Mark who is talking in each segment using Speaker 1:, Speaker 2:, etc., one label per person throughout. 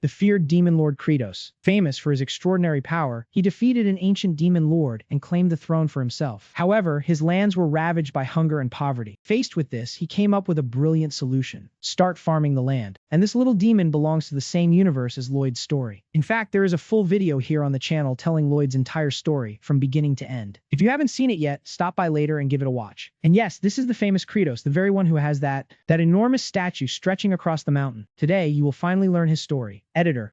Speaker 1: the feared demon lord Kratos. Famous for his extraordinary power, he defeated an ancient demon lord and claimed the throne for himself. However, his lands were ravaged by hunger and poverty. Faced with this, he came up with a brilliant solution: start farming the land. And this little demon belongs to the same universe as Lloyd's story. In fact, there is a full video here on the channel telling Lloyd's entire story from beginning to end. If you haven't seen it yet, stop by later and give it a watch. And yes, this is the famous Kratos, the very one who has that enormous statue stretching across the mountain. Today, you will finally learn his story. Editor: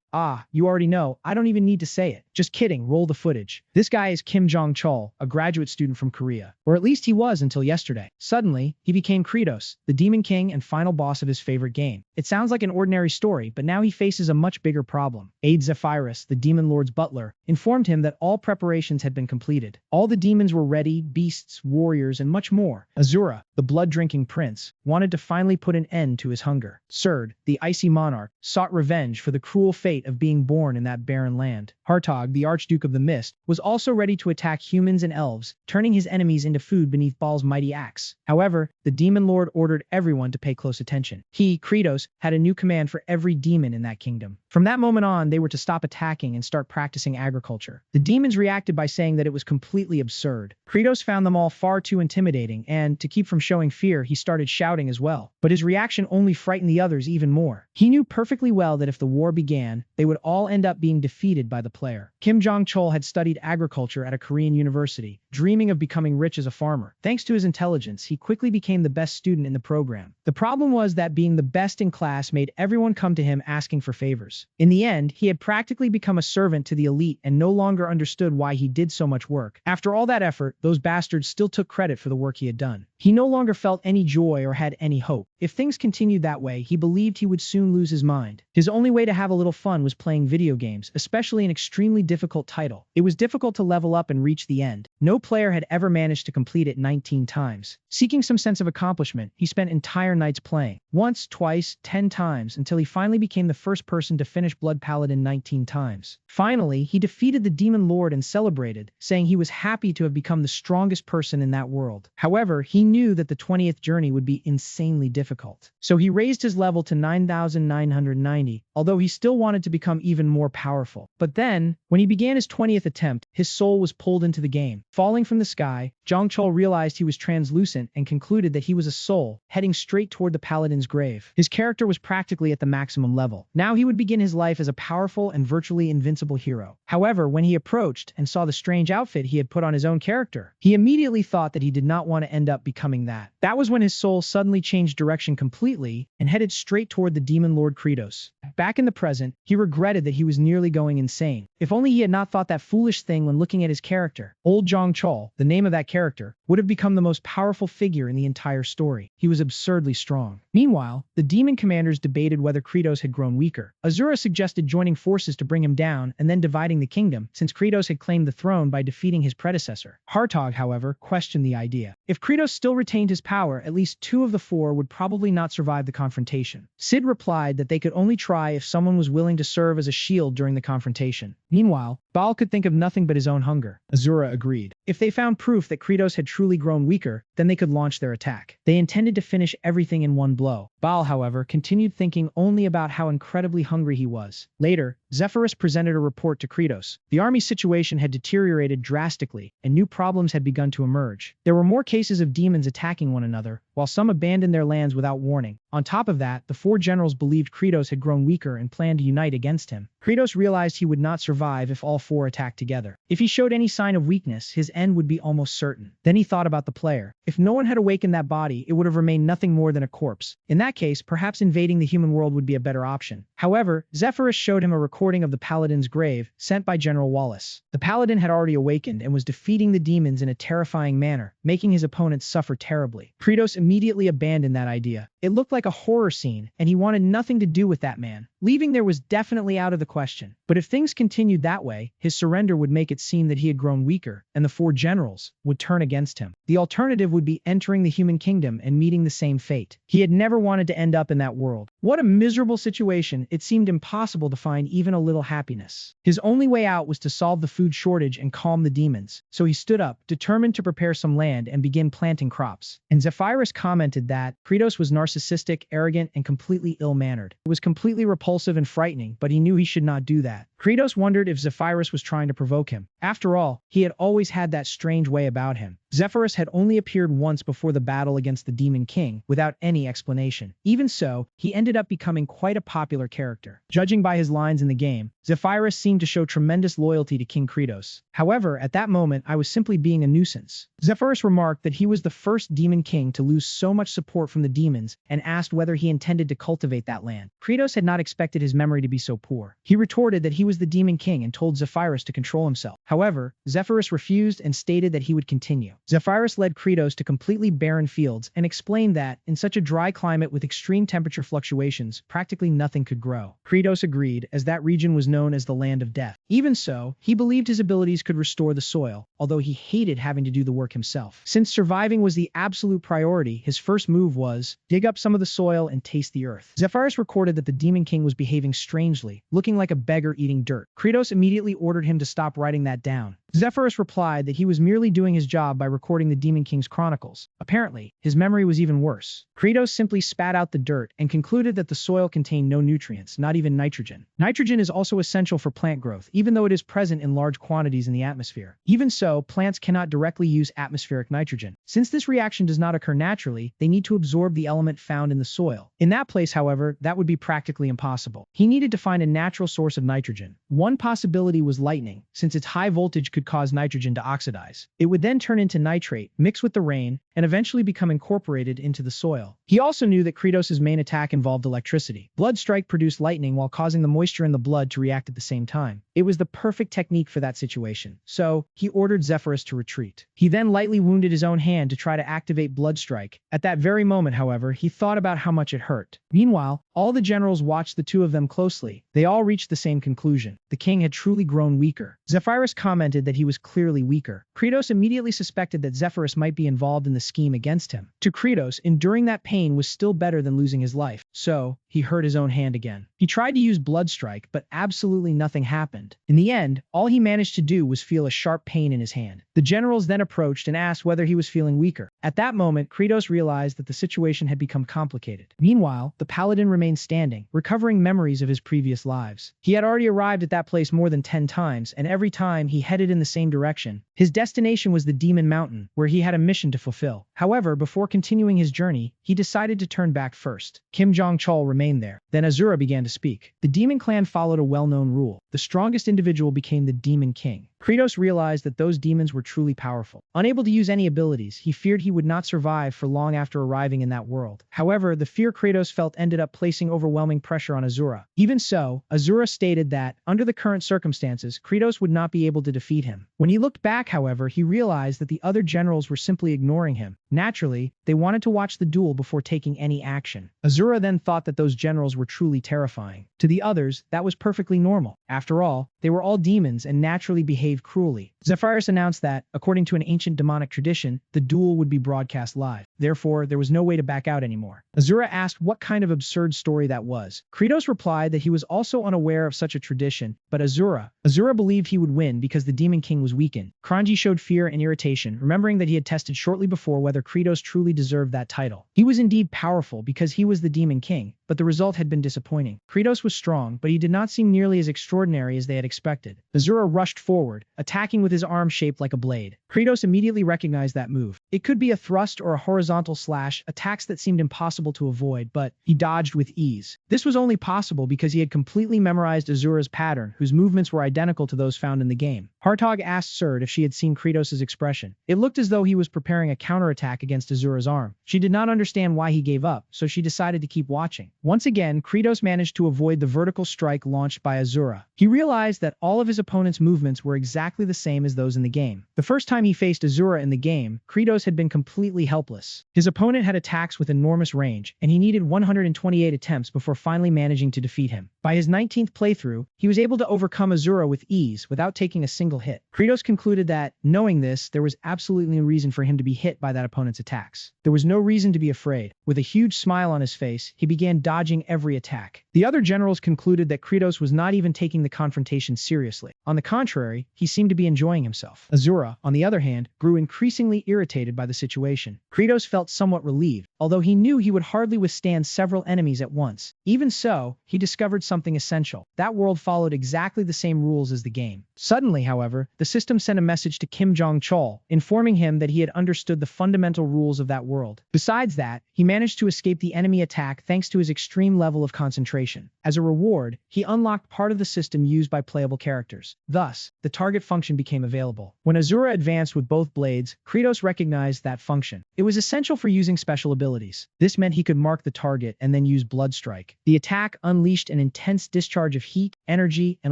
Speaker 1: you already know, I don't even need to say it. Just kidding, roll the footage. This guy is Kim Jong-chol, a graduate student from Korea. Or at least he was until yesterday. Suddenly, he became Kratos, the demon king and final boss of his favorite game. It sounds like an ordinary story, but now he faces a much bigger problem. Zephyrus, the demon lord's butler, informed him that all preparations had been completed. All the demons were ready, beasts, warriors, and much more. Asura, the blood-drinking prince, wanted to finally put an end to his hunger. Serd, the icy monarch, sought revenge for the cruel fate of being born in that barren land. Hartog, the Archduke of the Mist, was also ready to attack humans and elves, turning his enemies into food beneath Baal's mighty axe. However, the demon lord ordered everyone to pay close attention. He, Kratos, had a new command for every demon in that kingdom. From that moment on, they were to stop attacking and start practicing agriculture. The demons reacted by saying that it was completely absurd. Kratos found them all far too intimidating, and to keep from showing fear, he started shouting as well. But his reaction only frightened the others even more. He knew perfectly well that if the war began, they would all end up being defeated by the player. Kim Jong-chol had studied agriculture at a Korean university, dreaming of becoming rich as a farmer. Thanks to his intelligence, he quickly became the best student in the program. The problem was that being the best in class made everyone come to him asking for favors. In the end, he had practically become a servant to the elite and no longer understood why he did so much work. After all that effort, those bastards still took credit for the work he had done. He no longer felt any joy or had any hope. If things continued that way, he believed he would soon lose his mind. His only way to have a little fun was playing video games, especially an extremely difficult title. It was difficult to level up and reach the end. No player had ever managed to complete it 19 times. Seeking some sense of accomplishment, he spent entire nights playing. Once, twice, 10 times, until he finally became the first person to finish Blood Paladin 19 times. Finally, he defeated the Demon Lord and celebrated, saying he was happy to have become the strongest person in that world. However, he knew that the 20th journey would be insanely difficult. So he raised his level to 9,990, although he still wanted to become even more powerful. But then, when he began his 20th attempt, his soul was pulled into the game. Falling from the sky, Jong-chol realized he was translucent and concluded that he was a soul, heading straight toward the paladin's grave. His character was practically at the maximum level. Now he would begin his life as a powerful and virtually invincible hero. However, when he approached and saw the strange outfit he had put on his own character, he immediately thought that he did not want to end up becoming that. That was when his soul suddenly changed direction completely and headed straight toward the demon lord Kratos. Back in the present, he regretted that he was nearly going insane. If only he had not thought that foolish thing when looking at his character. Old Jong-chol, the name of that character, would have become the most powerful figure in the entire story. He was absurdly strong. Meanwhile, the demon commanders debated whether Kratos had grown weaker. Asura suggested joining forces to bring him down and then dividing the kingdom, since Kratos had claimed the throne by defeating his predecessor. Hartog, however, questioned the idea. If Kratos still retained his power, at least 2 of the 4 would probably not survive the confrontation. Sid replied that they could only try if someone was willing to serve as a shield during the confrontation. Meanwhile, Baal could think of nothing but his own hunger. Asura agreed. If they found proof that Kratos had truly grown weaker, then they could launch their attack. They intended to finish everything in one blow. Baal, however, continued thinking only about how incredibly hungry he was. Later, Zephyrus presented a report to Kratos. The army's situation had deteriorated drastically, and new problems had begun to emerge. There were more cases of demons attacking one another, while some abandoned their lands without warning. On top of that, the 4 generals believed Kratos had grown weaker and planned to unite against him. Kratos realized he would not survive if all 4 attacked together. If he showed any sign of weakness, his end would be almost certain. Then he thought about the player. If no one had awakened that body, it would have remained nothing more than a corpse. In that case, perhaps invading the human world would be a better option. However, Zephyrus showed him a recording of the paladin's grave, sent by General Wallace. The paladin had already awakened and was defeating the demons in a terrifying manner, making his opponents suffer terribly. Kratos immediately abandoned that idea. It looked like a horror scene, and he wanted nothing to do with that man. Leaving there was definitely out of the question. But if things continued that way, his surrender would make it seem that he had grown weaker, and the 4 generals would turn against him. The alternative would be entering the human kingdom and meeting the same fate. He had never wanted to end up in that world. What a miserable situation. It seemed impossible to find even a little happiness. His only way out was to solve the food shortage and calm the demons. So he stood up, determined to prepare some land and begin planting crops. And Zephyrus commented that Kratos was narcissistic narcissistic, arrogant, and completely ill-mannered. It was completely repulsive and frightening, but he knew he should not do that. Kratos wondered if Zephyrus was trying to provoke him. After all, he had always had that strange way about him. Zephyrus had only appeared once before the battle against the Demon King, without any explanation. Even so, he ended up becoming quite a popular character. Judging by his lines in the game, Zephyrus seemed to show tremendous loyalty to King Kratos. However, at that moment, I was simply being a nuisance. Zephyrus remarked that he was the first Demon King to lose so much support from the demons, and asked whether he intended to cultivate that land. Kratos had not expected his memory to be so poor. He retorted that he was the Demon King and told Zephyrus to control himself. However, Zephyrus refused and stated that he would continue. Zephyrus led Kratos to completely barren fields and explained that, in such a dry climate with extreme temperature fluctuations, practically nothing could grow. Kratos agreed, as that region was known as the Land of Death. Even so, he believed his abilities could restore the soil, although he hated having to do the work himself. Since surviving was the absolute priority, his first move was, dig up some of the soil and taste the earth. Zephyrus recorded that the Demon King was behaving strangely, looking like a beggar eating dirt. Kratos immediately ordered him to stop writing that down. Zephyrus replied that he was merely doing his job by recording the Demon King's chronicles. Apparently, his memory was even worse. Kratos simply spat out the dirt and concluded that the soil contained no nutrients, not even nitrogen. Nitrogen is also essential for plant growth, even though it is present in large quantities in the atmosphere. Even so, plants cannot directly use atmospheric nitrogen. Since this reaction does not occur naturally, they need to absorb the element found in the soil. In that place, however, that would be practically impossible. He needed to find a natural source of nitrogen. One possibility was lightning, since its high voltage could cause nitrogen to oxidize. It would then turn into nitrate, mix with the rain, and eventually become incorporated into the soil. He also knew that Kratos' main attack involved electricity. Blood Strike produced lightning while causing the moisture in the blood to react at the same time. It was the perfect technique for that situation, so he ordered Zephyrus to retreat. He then lightly wounded his own hand to try to activate Blood Strike. At that very moment, however, he thought about how much it hurt. Meanwhile, all the generals watched the two of them closely. They all reached the same conclusion. The king had truly grown weaker. Zephyrus commented that he was clearly weaker. Kratos immediately suspected that Zephyrus might be involved in the scheme against him. To Kratos, enduring that pain was still better than losing his life, so he hurt his own hand again. He tried to use Blood Strike, but absolutely nothing happened. In the end, all he managed to do was feel a sharp pain in his hand. The generals then approached and asked whether he was feeling weaker. At that moment, Kratos realized that the situation had become complicated. Meanwhile, the paladin remained standing, recovering memories of his previous lives. He had already arrived at that place more than 10 times, and every time he headed in the same direction. His destination was the Demon Mountain, where he had a mission to fulfill. However, before continuing his journey, he decided to turn back first. Kim Jong-chul remained there. Then Asura began to speak. The Demon Clan followed a well-known rule. The strongest individual became the Demon King. Kratos realized that those demons were truly powerful. Unable to use any abilities, he feared he would not survive for long after arriving in that world. However, the fear Kratos felt ended up placing overwhelming pressure on Asura. Even so, Asura stated that, under the current circumstances, Kratos would not be able to defeat him. When he looked back, however, he realized that the other generals were simply ignoring him. Naturally, they wanted to watch the duel before taking any action. Asura then thought that those generals were truly terrifying. To the others, that was perfectly normal. After all, they were all demons and naturally behaved cruelly. Zephyrus announced that, according to an ancient demonic tradition, the duel would be broadcast live. Therefore, there was no way to back out anymore. Asura asked what kind of absurd story that was. Kratos replied that he was also unaware of such a tradition, but Asura believed he would win because the Demon King was weakened. Kranji showed fear and irritation, remembering that he had tested shortly before whether Kratos truly deserved that title. He was indeed powerful because he was the Demon King, but the result had been disappointing. Kratos was strong, but he did not seem nearly as extraordinary as they had expected. Asura rushed forward, attacking with his arm shaped like a blade. Kratos immediately recognized that move. It could be a thrust or a horizontal slash, attacks that seemed impossible to avoid, but he dodged with ease. This was only possible because he had completely memorized Asura's pattern, whose movements were identical to those found in the game. Hartog asked Serd if she had seen Kratos' expression. It looked as though he was preparing a counterattack against Asura's arm. She did not understand why he gave up, so she decided to keep watching. Once again, Kratos managed to avoid the vertical strike launched by Asura. He realized that all of his opponent's movements were exactly the same as those in the game. The first time he faced Asura in the game, Kratos had been completely helpless. His opponent had attacks with enormous range, and he needed 128 attempts before finally managing to defeat him. By his 19th playthrough, he was able to overcome Asura with ease without taking a single hit. Kratos concluded that, knowing this, there was absolutely no reason for him to be hit by that opponent's attacks. There was no reason to be afraid. With a huge smile on his face, he began dodging every attack. The other generals concluded that Kratos was not even taking the confrontation seriously. On the contrary, he seemed to be enjoying himself. Asura, on the other hand, grew increasingly irritated by the situation. Kratos felt somewhat relieved, although he knew he would hardly withstand several enemies at once. Even so, he discovered something essential. That world followed exactly the same rules as the game. Suddenly, however, the system sent a message to Kim Jong-chol, informing him that he had understood the fundamental rules of that world. Besides that, he managed to escape the enemy attack thanks to his extreme level of concentration. As a reward, he unlocked part of the system used by playable characters. Thus, the target function became available. When Asura advanced with both blades, Kratos recognized that function. It was essential for using special abilities. This meant he could mark the target and then use Blood Strike. The attack unleashed an intense discharge of heat, energy, and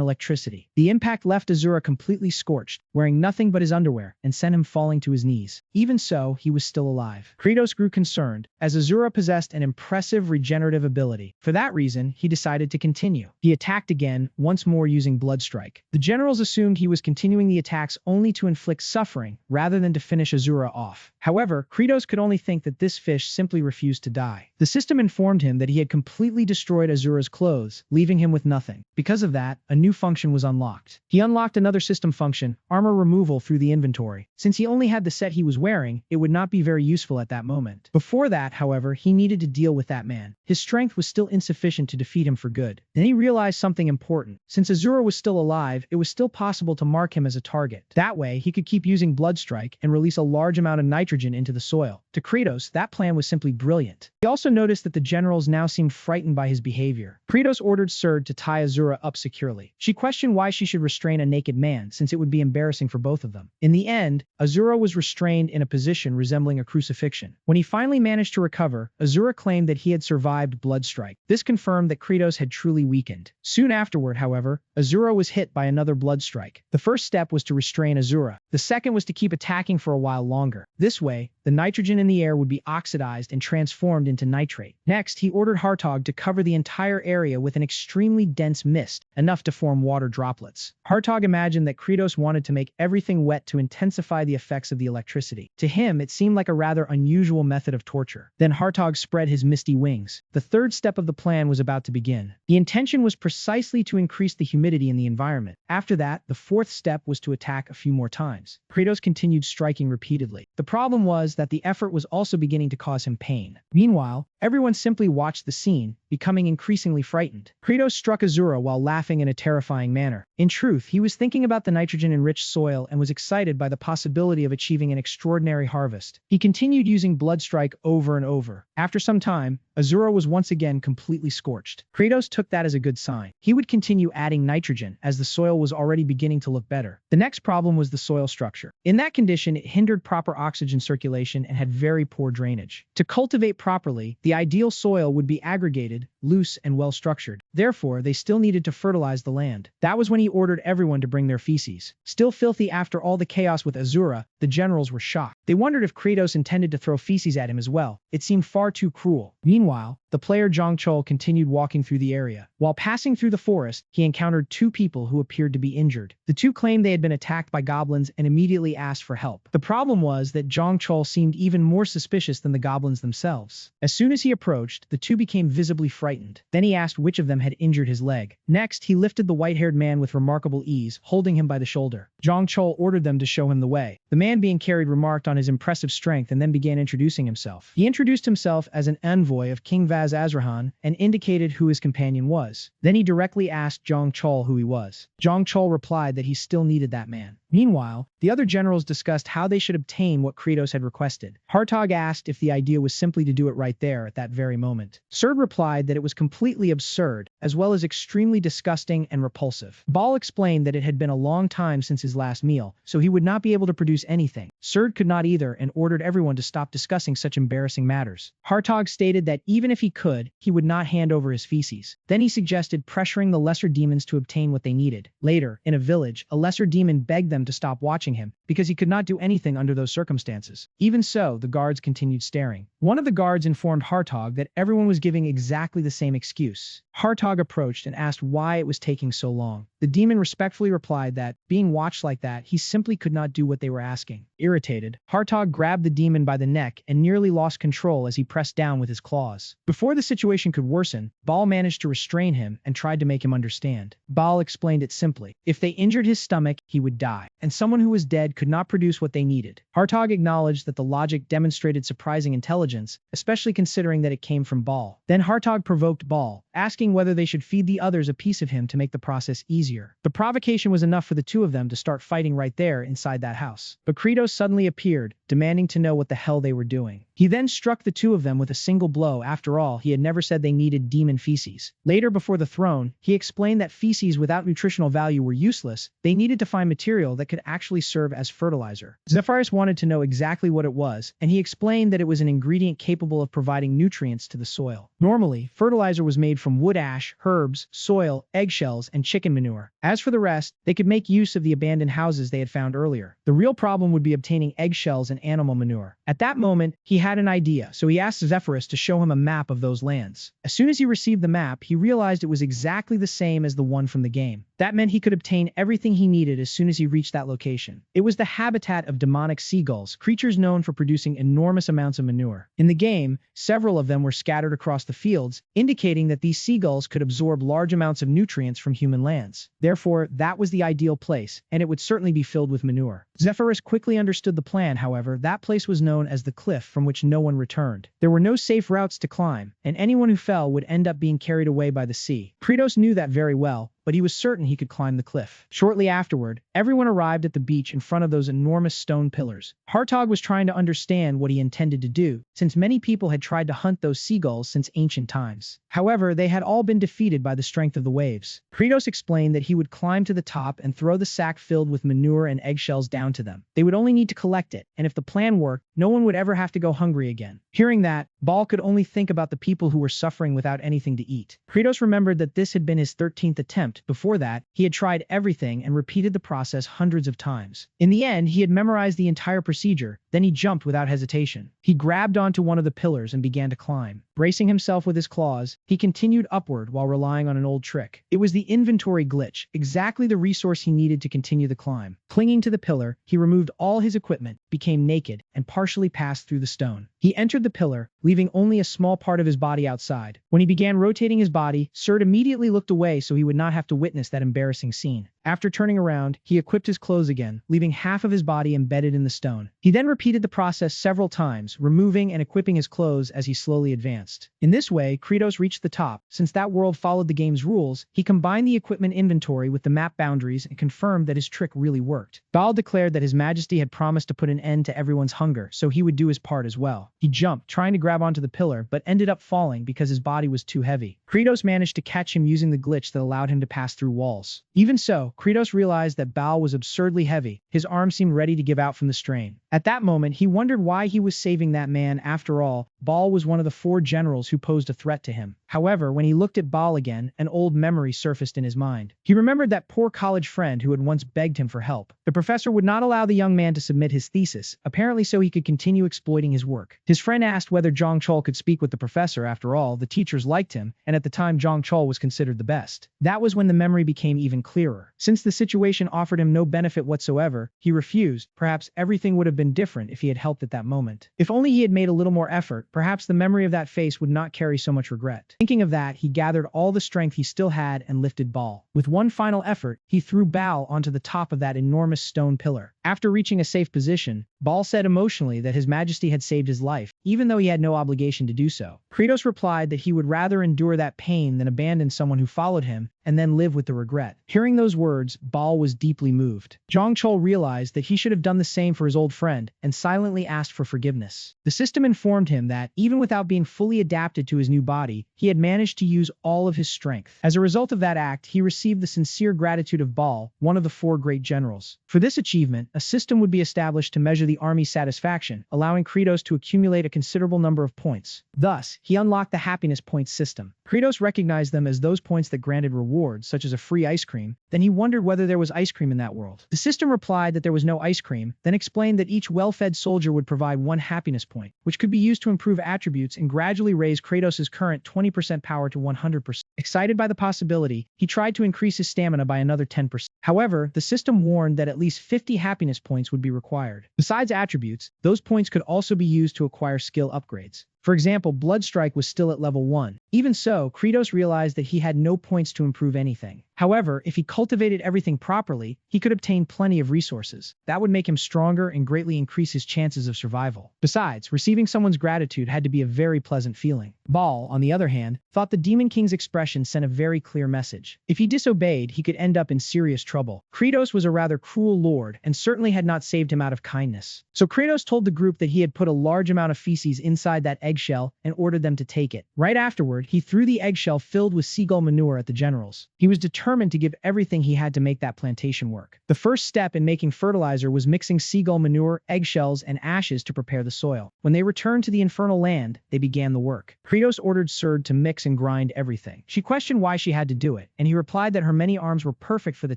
Speaker 1: electricity. The impact left Asura completely scorched, wearing nothing but his underwear, and sent him falling to his knees. Even so, he was still alive. Kratos grew concerned, as Asura possessed an impressive regenerative ability. For that reason, he decided to continue. He attacked again, once more using Blood Strike. The generals assumed he was continuing the attacks only to inflict suffering, rather than to finish Asura off. However, Kratos could only think that this fish simply refused to die. The system informed him that he had completely destroyed Asura's clothes, leaving him with nothing. Because of that, a new function was unlocked. He unlocked another system function, armor removal, through the inventory. Since he only had the set he was wearing, it would not be very useful at that moment. Before that, however, he needed to deal with that man. His strength was still insufficient to defeat him for good. Then he realized something important. Since Asura was still alive, it was still possible to mark him as a target. That way, he could keep using Blood Strike and release a large amount of nitrogen into the soil. To Kratos, that plan was simply brilliant. He also noticed that the generals now seemed frightened by his behavior. Kratos ordered Surd to tie Asura up securely. She questioned why she should restrain a naked man, since it would be embarrassing for both of them. In the end, Asura was restrained in a position resembling a crucifixion. When he finally managed to recover, Asura claimed that he had survived Blood Strike. This confirmed that Kratos had truly weakened. Soon afterward, however, Asura was hit by another Blood Strike. The first step was to restrain Asura. The second was to keep attacking for a while longer. This way, the nitrogen in the air would be oxidized and transformed into nitrate. Next, he ordered Hartog to cover the entire area with an extremely dense mist, enough to form water droplets. Hartog imagined that Kratos wanted to make everything wet to intensify the effects of the electricity. To him, it seemed like a rather unusual method of torture. Then Hartog spread his misty wings. The third step of the plan was about to begin. The intention was precisely to increase the humidity in the environment. After that, the fourth step was to attack a few more times. Kratos continued striking repeatedly. The problem was that the effort was also beginning to cause him pain. Meanwhile, everyone simply watched the scene, becoming increasingly frightened. Kratos struck Asura while laughing in a terrifying manner. In truth, he was thinking about the nitrogen-enriched soil and was excited by the possibility of achieving an extraordinary harvest. He continued using Blood Strike over and over. After some time, Asura was once again completely scorched. Kratos took that as a good sign. He would continue adding nitrogen, as the soil was already beginning to look better. The next problem was the soil structure. In that condition, it hindered proper oxygen circulation and had very poor drainage. To cultivate properly, the ideal soil would be aggregated, loose, and well-structured. Therefore, they still needed to fertilize the land. That was when he ordered everyone to bring their feces. Still filthy after all the chaos with Asura, the generals were shocked. They wondered if Kratos intended to throw feces at him as well. It seemed far too cruel. Meanwhile, the player Jong Chol continued walking through the area. While passing through the forest, he encountered two people who appeared to be injured. The two claimed they had been attacked by goblins and immediately asked for help. The problem was that Jong Chol seemed even more suspicious than the goblins themselves. As soon as he approached, the two became visibly frightened. Then he asked which of them had injured his leg. Next, he lifted the white-haired man with remarkable ease, holding him by the shoulder. Jong Chol ordered them to show him the way. The man being carried remarked on his impressive strength and then began introducing himself. He introduced himself as an envoy of King Vaz Azrahan and indicated who his companion was. Then he directly asked Jong Chol who he was. Jong Chol replied that he still needed that man. Meanwhile, the other generals discussed how they should obtain what Kratos had requested. Hartog asked if the idea was simply to do it right there at that very moment. Surd replied that it was completely absurd, as well as extremely disgusting and repulsive. Baal explained that it had been a long time since his last meal, so he would not be able to produce anything. Surd could not either and ordered everyone to stop discussing such embarrassing matters. Hartog stated that even if he could, he would not hand over his feces. Then he suggested pressuring the lesser demons to obtain what they needed. Later, in a village, a lesser demon begged them to stop watching him, because he could not do anything under those circumstances. Even so, the guards continued staring. One of the guards informed Hartog that everyone was giving exactly the same excuse. Hartog approached and asked why it was taking so long. The demon respectfully replied that, being watched like that, he simply could not do what they were asking. Irritated, Hartog grabbed the demon by the neck and nearly lost control as he pressed down with his claws. Before the situation could worsen, Baal managed to restrain him and tried to make him understand. Baal explained it simply. If they injured his stomach, he would die, and someone who was dead could not produce what they needed. Hartog acknowledged that the logic demonstrated surprising intelligence, especially considering that it came from Baal. Then Hartog provoked Baal, asking whether they should feed the others a piece of him to make the process easier. The provocation was enough for the two of them to start fighting right there inside that house. But Kratos suddenly appeared, demanding to know what the hell they were doing. He then struck the two of them with a single blow. After all, he had never said they needed demon feces. Later, before the throne, he explained that feces without nutritional value were useless. They needed to find material that could actually serve as fertilizer. Zephyrus wanted to know exactly what it was, and he explained that it was an ingredient capable of providing nutrients to the soil. Normally, fertilizer was made from wood ash, herbs, soil, eggshells, and chicken manure. As for the rest, they could make use of the abandoned houses they had found earlier. The real problem would be obtaining eggshells and animal manure. At that moment, he had an idea, so he asked Zephyrus to show him a map of those lands. As soon as he received the map, he realized it was exactly the same as the one from the game. That meant he could obtain everything he needed as soon as he reached that location. It was the habitat of demonic seagulls, creatures known for producing enormous amounts of manure. In the game, several of them were scattered across the fields, indicating that these seagulls could absorb large amounts of nutrients from human lands. Therefore, that was the ideal place, and it would certainly be filled with manure. Zephyrus quickly understood the plan. However, that place was known as the cliff from which no one returned. There were no safe routes to climb, and anyone who fell would end up being carried away by the sea. Kratos knew that very well, but he was certain he could climb the cliff. Shortly afterward, everyone arrived at the beach in front of those enormous stone pillars. Hartog was trying to understand what he intended to do, since many people had tried to hunt those seagulls since ancient times. However, they had all been defeated by the strength of the waves. Kratos explained that he would climb to the top and throw the sack filled with manure and eggshells down to them. They would only need to collect it, and if the plan worked, no one would ever have to go hungry again. Hearing that, Baal could only think about the people who were suffering without anything to eat. Kratos remembered that this had been his 13th attempt. Before that, he had tried everything and repeated the process hundreds of times. In the end, he had memorized the entire procedure. Then he jumped without hesitation. He grabbed onto one of the pillars and began to climb. Bracing himself with his claws, he continued upward while relying on an old trick. It was the inventory glitch, exactly the resource he needed to continue the climb. Clinging to the pillar, he removed all his equipment, became naked, and partially passed through the stone. He entered the pillar, leaving only a small part of his body outside. When he began rotating his body, Surt immediately looked away so he would not have to witness that embarrassing scene. After turning around, he equipped his clothes again, leaving half of his body embedded in the stone. He then repeated the process several times, removing and equipping his clothes as he slowly advanced. In this way, Kratos reached the top. Since that world followed the game's rules, he combined the equipment inventory with the map boundaries and confirmed that his trick really worked. Baal declared that His Majesty had promised to put an end to everyone's hunger, so he would do his part as well. He jumped, trying to grab onto the pillar, but ended up falling because his body was too heavy. Kratos managed to catch him using the glitch that allowed him to pass through walls. Even so, Kratos realized that Baal was absurdly heavy. His arms seemed ready to give out from the strain. At that moment, he wondered why he was saving that man. After all, Baal was one of the 4 generals who posed a threat to him. However, when he looked at Baal again, an old memory surfaced in his mind. He remembered that poor college friend who had once begged him for help. The professor would not allow the young man to submit his thesis, apparently so he could continue exploiting his work. His friend asked whether Zhang Chol could speak with the professor. After all, the teachers liked him, and at the time Zhang Chol was considered the best. That was when the memory became even clearer. Since the situation offered him no benefit whatsoever, he refused. Perhaps everything would have been different if he had helped at that moment. If only he had made a little more effort, perhaps the memory of that face would not carry so much regret. Thinking of that, he gathered all the strength he still had and lifted Baal. With one final effort, he threw Baal onto the top of that enormous stone pillar. After reaching a safe position, Baal said emotionally that His Majesty had saved his life, even though he had no obligation to do so. Kratos replied that he would rather endure that pain than abandon someone who followed him and then live with the regret. Hearing those words, Baal was deeply moved. Zhang Chol realized that he should have done the same for his old friend and silently asked for forgiveness. The system informed him that, even without being fully adapted to his new body, he had managed to use all of his strength. As a result of that act, he received the sincere gratitude of Baal, one of the 4 great generals. For this achievement, a system would be established to measure the the army's satisfaction, allowing Kratos to accumulate a considerable number of points. Thus, he unlocked the happiness points system. Kratos recognized them as those points that granted rewards, such as a free ice cream. Then he wondered whether there was ice cream in that world. The system replied that there was no ice cream, then explained that each well-fed soldier would provide 1 happiness point, which could be used to improve attributes and gradually raise Kratos' current 20% power to 100%. Excited by the possibility, he tried to increase his stamina by another 10%. However, the system warned that at least 50 happiness points would be required. Besides attributes, those points could also be used to acquire skill upgrades. For example, Bloodstrike was still at level 1. Even so, Kratos realized that he had no points to improve anything. However, if he cultivated everything properly, he could obtain plenty of resources. That would make him stronger and greatly increase his chances of survival. Besides, receiving someone's gratitude had to be a very pleasant feeling. Baal, on the other hand, thought the Demon King's expression sent a very clear message. If he disobeyed, he could end up in serious trouble. Kratos was a rather cruel lord and certainly had not saved him out of kindness. So Kratos told the group that he had put a large amount of feces inside that eggshell and ordered them to take it. Right afterward, he threw the eggshell filled with seagull manure at the generals. He was determined to give everything he had to make that plantation work. The first step in making fertilizer was mixing seagull manure, eggshells, and ashes to prepare the soil. When they returned to the infernal land, they began the work. Kratos ordered Serd to mix and grind everything. She questioned why she had to do it, and he replied that her many arms were perfect for the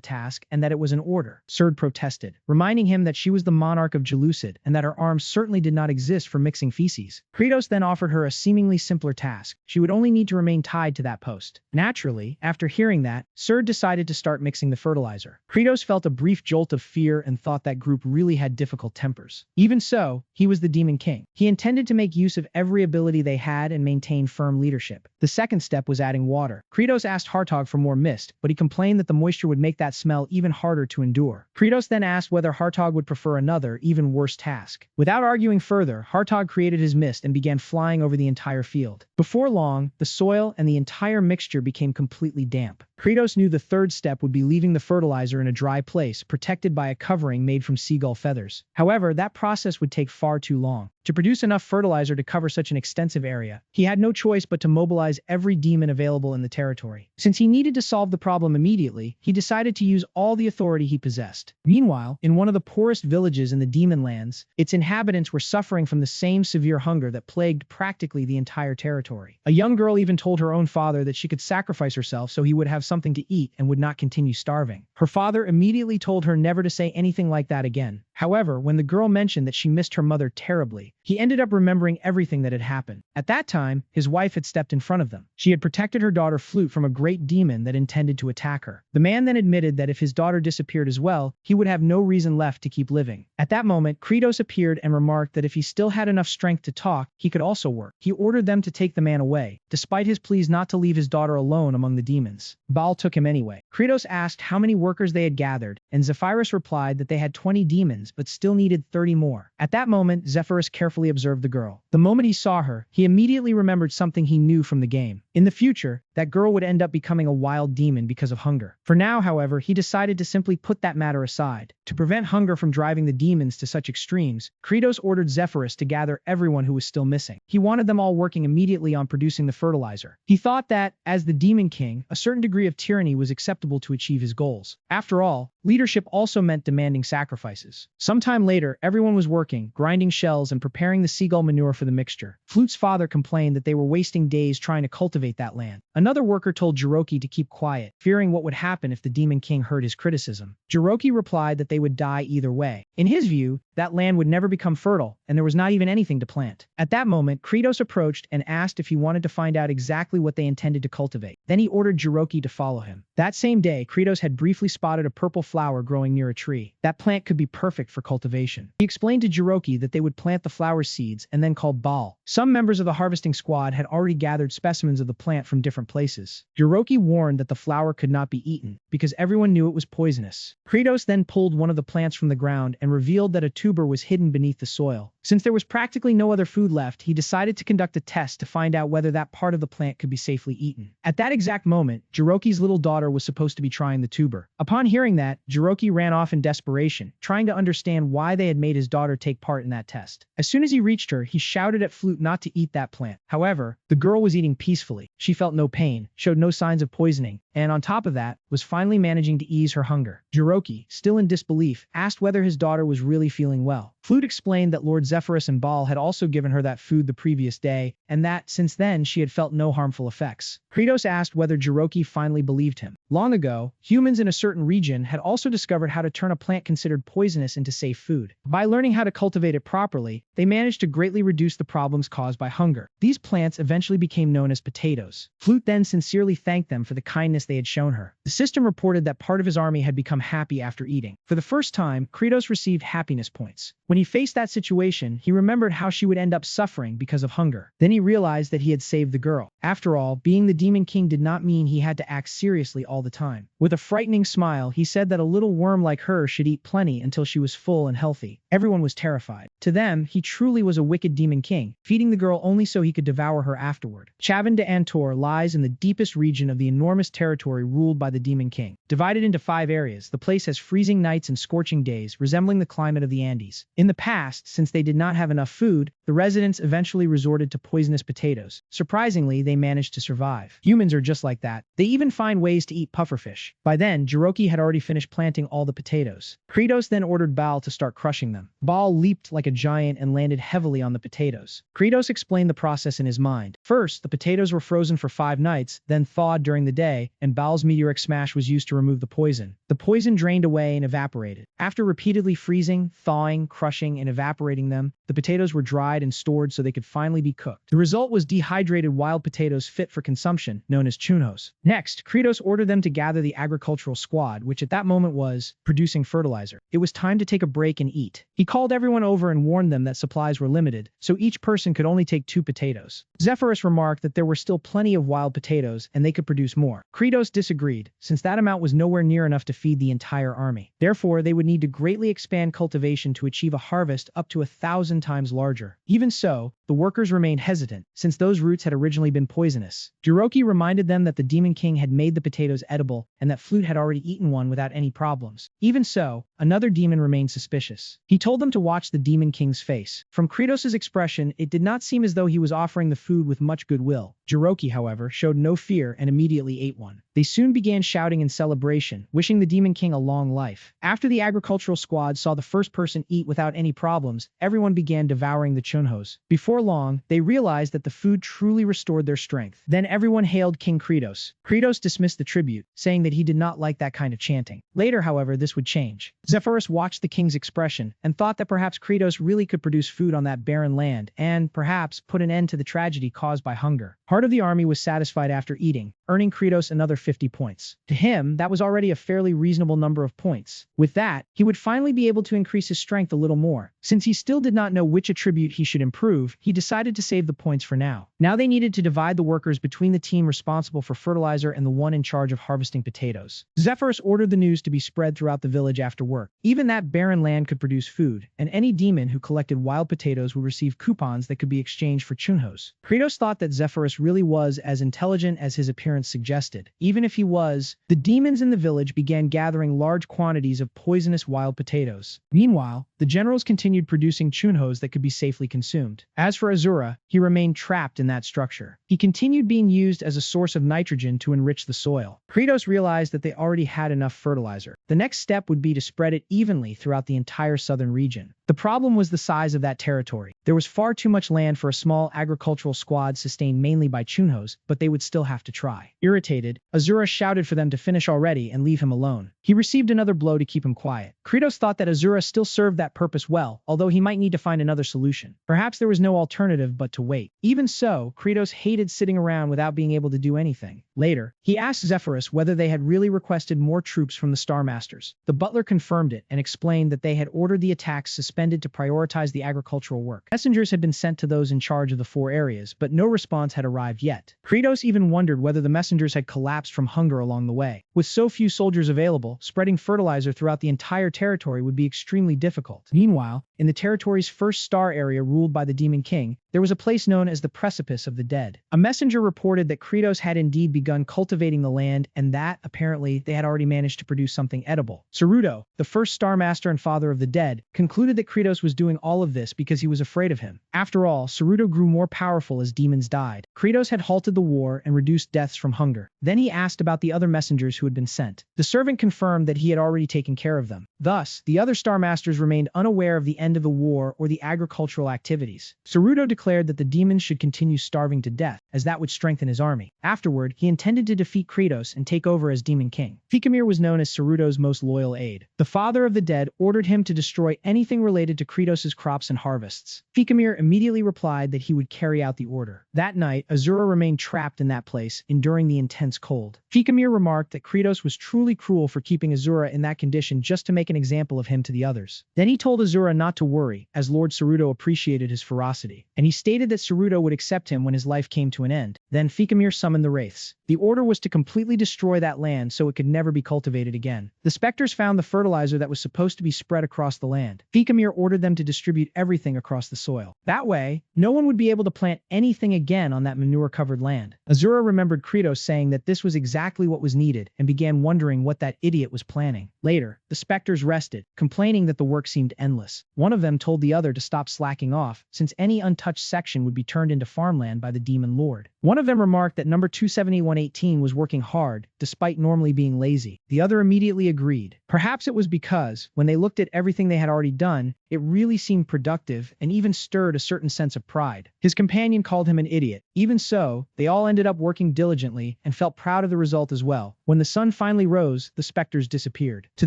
Speaker 1: task and that it was an order. Serd protested, reminding him that she was the monarch of Jelucid and that her arms certainly did not exist for mixing feces. Kratos then offered her a seemingly simpler task. She would only need to remain tied to that post. Naturally, after hearing that, Serd decided to start mixing the fertilizer. Kratos felt a brief jolt of fear and thought that group really had difficult tempers. Even so, he was the Demon King. He intended to make use of every ability they had and maintain firm leadership. The second step was adding water. Kratos asked Hartog for more mist, but he complained that the moisture would make that smell even harder to endure. Kratos then asked whether Hartog would prefer another, even worse task. Without arguing further, Hartog created his mist and began flying over the entire field. Before long, the soil and the entire mixture became completely damp. Kratos knew the third step would be leaving the fertilizer in a dry place, protected by a covering made from seagull feathers. However, that process would take far too long. To produce enough fertilizer to cover such an extensive area, he had no choice but to mobilize every demon available in the territory. Since he needed to solve the problem immediately, he decided to use all the authority he possessed. Meanwhile, in one of the poorest villages in the demon lands, its inhabitants were suffering from the same severe hunger that plagued practically the entire territory. A young girl even told her own father that she could sacrifice herself so he would have something to eat and would not continue starving. Her father immediately told her never to say anything like that again. However, when the girl mentioned that she missed her mother terribly, he ended up remembering everything that had happened. At that time, his wife had stepped in front of them. She had protected her daughter Flute from a great demon that intended to attack her. The man then admitted that if his daughter disappeared as well, he would have no reason left to keep living. At that moment, Kratos appeared and remarked that if he still had enough strength to talk, he could also work. He ordered them to take the man away, despite his pleas not to leave his daughter alone among the demons. Baal took him anyway. Kratos asked how many workers they had gathered, and Zephyrus replied that they had 20 demons but still needed 30 more. At that moment, Zephyrus carefully observed the girl. The moment he saw her, he immediately remembered something he knew from the game. In the future, that girl would end up becoming a wild demon because of hunger. For now, however, he decided to simply put that matter aside. To prevent hunger from driving the demons to such extremes, Kratos ordered Zephyrus to gather everyone who was still missing. He wanted them all working immediately on producing the fertilizer. He thought that, as the Demon King, a certain degree of tyranny was acceptable to achieve his goals. After all, leadership also meant demanding sacrifices. Sometime later, everyone was working, grinding shells and preparing the seagull manure for the mixture. Flute's father complained that they were wasting days trying to cultivate that land. Another worker told Jiroki to keep quiet, fearing what would happen if the Demon King heard his criticism. Jiroki replied that they would die either way. In his view, that land would never become fertile, and there was not even anything to plant. At that moment, Kratos approached and asked if he wanted to find out exactly what they intended to cultivate. Then he ordered Jiroki to follow him. That same day, Kratos had briefly spotted a purple flower growing near a tree. That plant could be perfect for cultivation. He explained to Jiroki that they would plant the flower seeds and then called Baal. Some members of the harvesting squad had already gathered specimens of the plant from different places. Jiroki warned that the flower could not be eaten, because everyone knew it was poisonous. Kratos then pulled one of the plants from the ground and revealed that a tuber was hidden beneath the soil. Since there was practically no other food left, he decided to conduct a test to find out whether that part of the plant could be safely eaten. At that exact moment, Jiroki's little daughter was supposed to be trying the tuber. Upon hearing that, Jiroki ran off in desperation, trying to understand why they had made his daughter take part in that test. As soon as he reached her, he shouted at Flute not to eat that plant. However, the girl was eating peacefully. She felt no pain, showed no signs of poisoning, and on top of that, was finally managing to ease her hunger. Jiroki, still in disbelief, asked whether his daughter was really feeling feeling well. Flute explained that Lord Zephyrus and Baal had also given her that food the previous day, and that, since then, she had felt no harmful effects. Kratos asked whether Jiroki finally believed him. Long ago, humans in a certain region had also discovered how to turn a plant considered poisonous into safe food. By learning how to cultivate it properly, they managed to greatly reduce the problems caused by hunger. These plants eventually became known as potatoes. Flute then sincerely thanked them for the kindness they had shown her. The system reported that part of his army had become happy after eating. For the first time, Kratos received happiness points. When he faced that situation, he remembered how she would end up suffering because of hunger. Then he realized that he had saved the girl. After all, being the Demon King did not mean he had to act seriously all the time. With a frightening smile, he said that a little worm like her should eat plenty until she was full and healthy. Everyone was terrified. To them, he truly was a wicked Demon King, feeding the girl only so he could devour her afterward. Chavan de Antor lies in the deepest region of the enormous territory ruled by the Demon King. Divided into 5 areas, the place has freezing nights and scorching days, resembling the climate of the Andes. In the past, since they did not have enough food, the residents eventually resorted to poisonous potatoes. Surprisingly, they managed to survive. Humans are just like that. They even find ways to eat pufferfish. By then, Jiroki had already finished planting all the potatoes. Kratos then ordered Baal to start crushing them. Baal leaped like a giant and landed heavily on the potatoes. Kratos explained the process in his mind. First, the potatoes were frozen for 5 nights, then thawed during the day, and Baal's meteoric smash was used to remove the poison. The poison drained away and evaporated. After repeatedly freezing, thawing, crushing, and evaporating them, the potatoes were dried and stored so they could finally be cooked. The result was dehydrated wild potatoes fit for consumption, known as chunhos. Next, Kratos ordered them to gather the agricultural squad, which at that moment was producing fertilizer. It was time to take a break and eat. He called everyone over and warned them that supplies were limited, so each person could only take 2 potatoes. Zephyrus remarked that there were still plenty of wild potatoes and they could produce more. Kratos disagreed, since that amount was nowhere near enough to feed the entire army. Therefore, they would need to greatly expand cultivation to achieve a harvest up to 1,000 times larger. Even so, the workers remained hesitant, since those roots had originally been poisonous. Jiroki reminded them that the Demon King had made the potatoes edible, and that Flute had already eaten one without any problems. Even so, another demon remained suspicious. He told them to watch the Demon King's face. From Kratos' expression, it did not seem as though he was offering the food with much goodwill. Jiroki, however, showed no fear and immediately ate one. They soon began shouting in celebration, wishing the Demon King a long life. After the agricultural squad saw the first person eat without any problems, everyone began devouring the chunhos. Before long, they realized that the food truly restored their strength. Then everyone hailed King Kratos. Kratos dismissed the tribute, saying that he did not like that kind of chanting. Later, however, this would change. Zephyrus watched the king's expression and thought that perhaps Kratos really could produce food on that barren land and, perhaps, put an end to the tragedy caused by hunger. Part of the army was satisfied after eating, earning Kratos another 50 points. To him, that was already a fairly reasonable number of points. With that, he would finally be able to increase his strength a little more. Since he still did not know which attribute he should improve, he decided to save the points for now. Now they needed to divide the workers between the team responsible for fertilizer and the one in charge of harvesting potatoes. Zephyrus ordered the news to be spread throughout the village after work. Even that barren land could produce food, and any demon who collected wild potatoes would receive coupons that could be exchanged for chunhos. Kratos thought that Zephyrus really was as intelligent as his appearance suggested. Even if he was, the demons in the village began gathering large quantities of poisonous wild potatoes. Meanwhile, the generals continued producing chunhos that could be safely consumed. As for Asura, he remained trapped in that structure. He continued being used as a source of nitrogen to enrich the soil. Kratos realized that they already had enough fertilizer. The next step would be to spread it evenly throughout the entire southern region. The problem was the size of that territory. There was far too much land for a small agricultural squad sustained mainly by chunhos, but they would still have to try. Irritated, Asura shouted for them to finish already and leave him alone. He received another blow to keep him quiet. Kratos thought that Asura still served that purpose well, although he might need to find another solution. Perhaps there was no alternative but to wait. Even so, Kratos hated sitting around without being able to do anything. Later, he asked Zephyrus whether they had really requested more troops from the Star Masters. The butler confirmed it and explained that they had ordered the attacks suspended to prioritize the agricultural work. Messengers had been sent to those in charge of the 4 areas, but no response had arrived yet. Kratos even wondered whether the messengers had collapsed from hunger along the way. With so few soldiers available, spreading fertilizer throughout the entire territory would be extremely difficult. Meanwhile, in the territory's first star area ruled by the Demon King, there was a place known as the Precipice of the Dead. A messenger reported that Kratos had indeed begun cultivating the land and that, apparently, they had already managed to produce something edible. Ceruto, the first Star Master and father of the dead, concluded that Kratos was doing all of this because he was afraid of him. After all, Ceruto grew more powerful as demons died. Kratos had halted the war and reduced deaths from hunger. Then he asked about the other messengers who had been sent. The servant confirmed that he had already taken care of them. Thus, the other Star Masters remained unaware of the end of the war or the agricultural activities. Saruto declared that the demons should continue starving to death, as that would strengthen his army. Afterward, he intended to defeat Kratos and take over as Demon King. Fikimir was known as Saruto's most loyal aide. The father of the dead ordered him to destroy anything related to Kratos' crops and harvests. Fikimir immediately replied that he would carry out the order. That night, Asura remained trapped in that place, enduring the intense cold. Fikimir remarked that Kratos was truly cruel for keeping Asura in that condition just to make an example of him to the others. Then he told Asura not to worry, as Lord Saruto appreciated his ferocity, and he stated that Saruto would accept him when his life came to an end. Then Fikimir summoned the Wraiths. The order was to completely destroy that land so it could never be cultivated again. The specters found the fertilizer that was supposed to be spread across the land. Fikimir ordered them to distribute everything across the soil. That way, no one would be able to plant anything again on that manure-covered land. Asura remembered Kratos saying that this was exactly what was needed and began wondering what that idiot was planning. Later, the specters rested, complaining that the work seemed endless. One of them told the other to stop slacking off, since any untouched section would be turned into farmland by the Demon Lord. One of them remarked that number 27118 was working hard, despite normally being lazy. The other immediately agreed. Perhaps it was because, when they looked at everything they had already done, it really seemed productive and even stirred a certain sense of pride. His companion called him an idiot. Even so, they all ended up working diligently and felt proud of the result as well. When the sun finally rose, the specters disappeared. To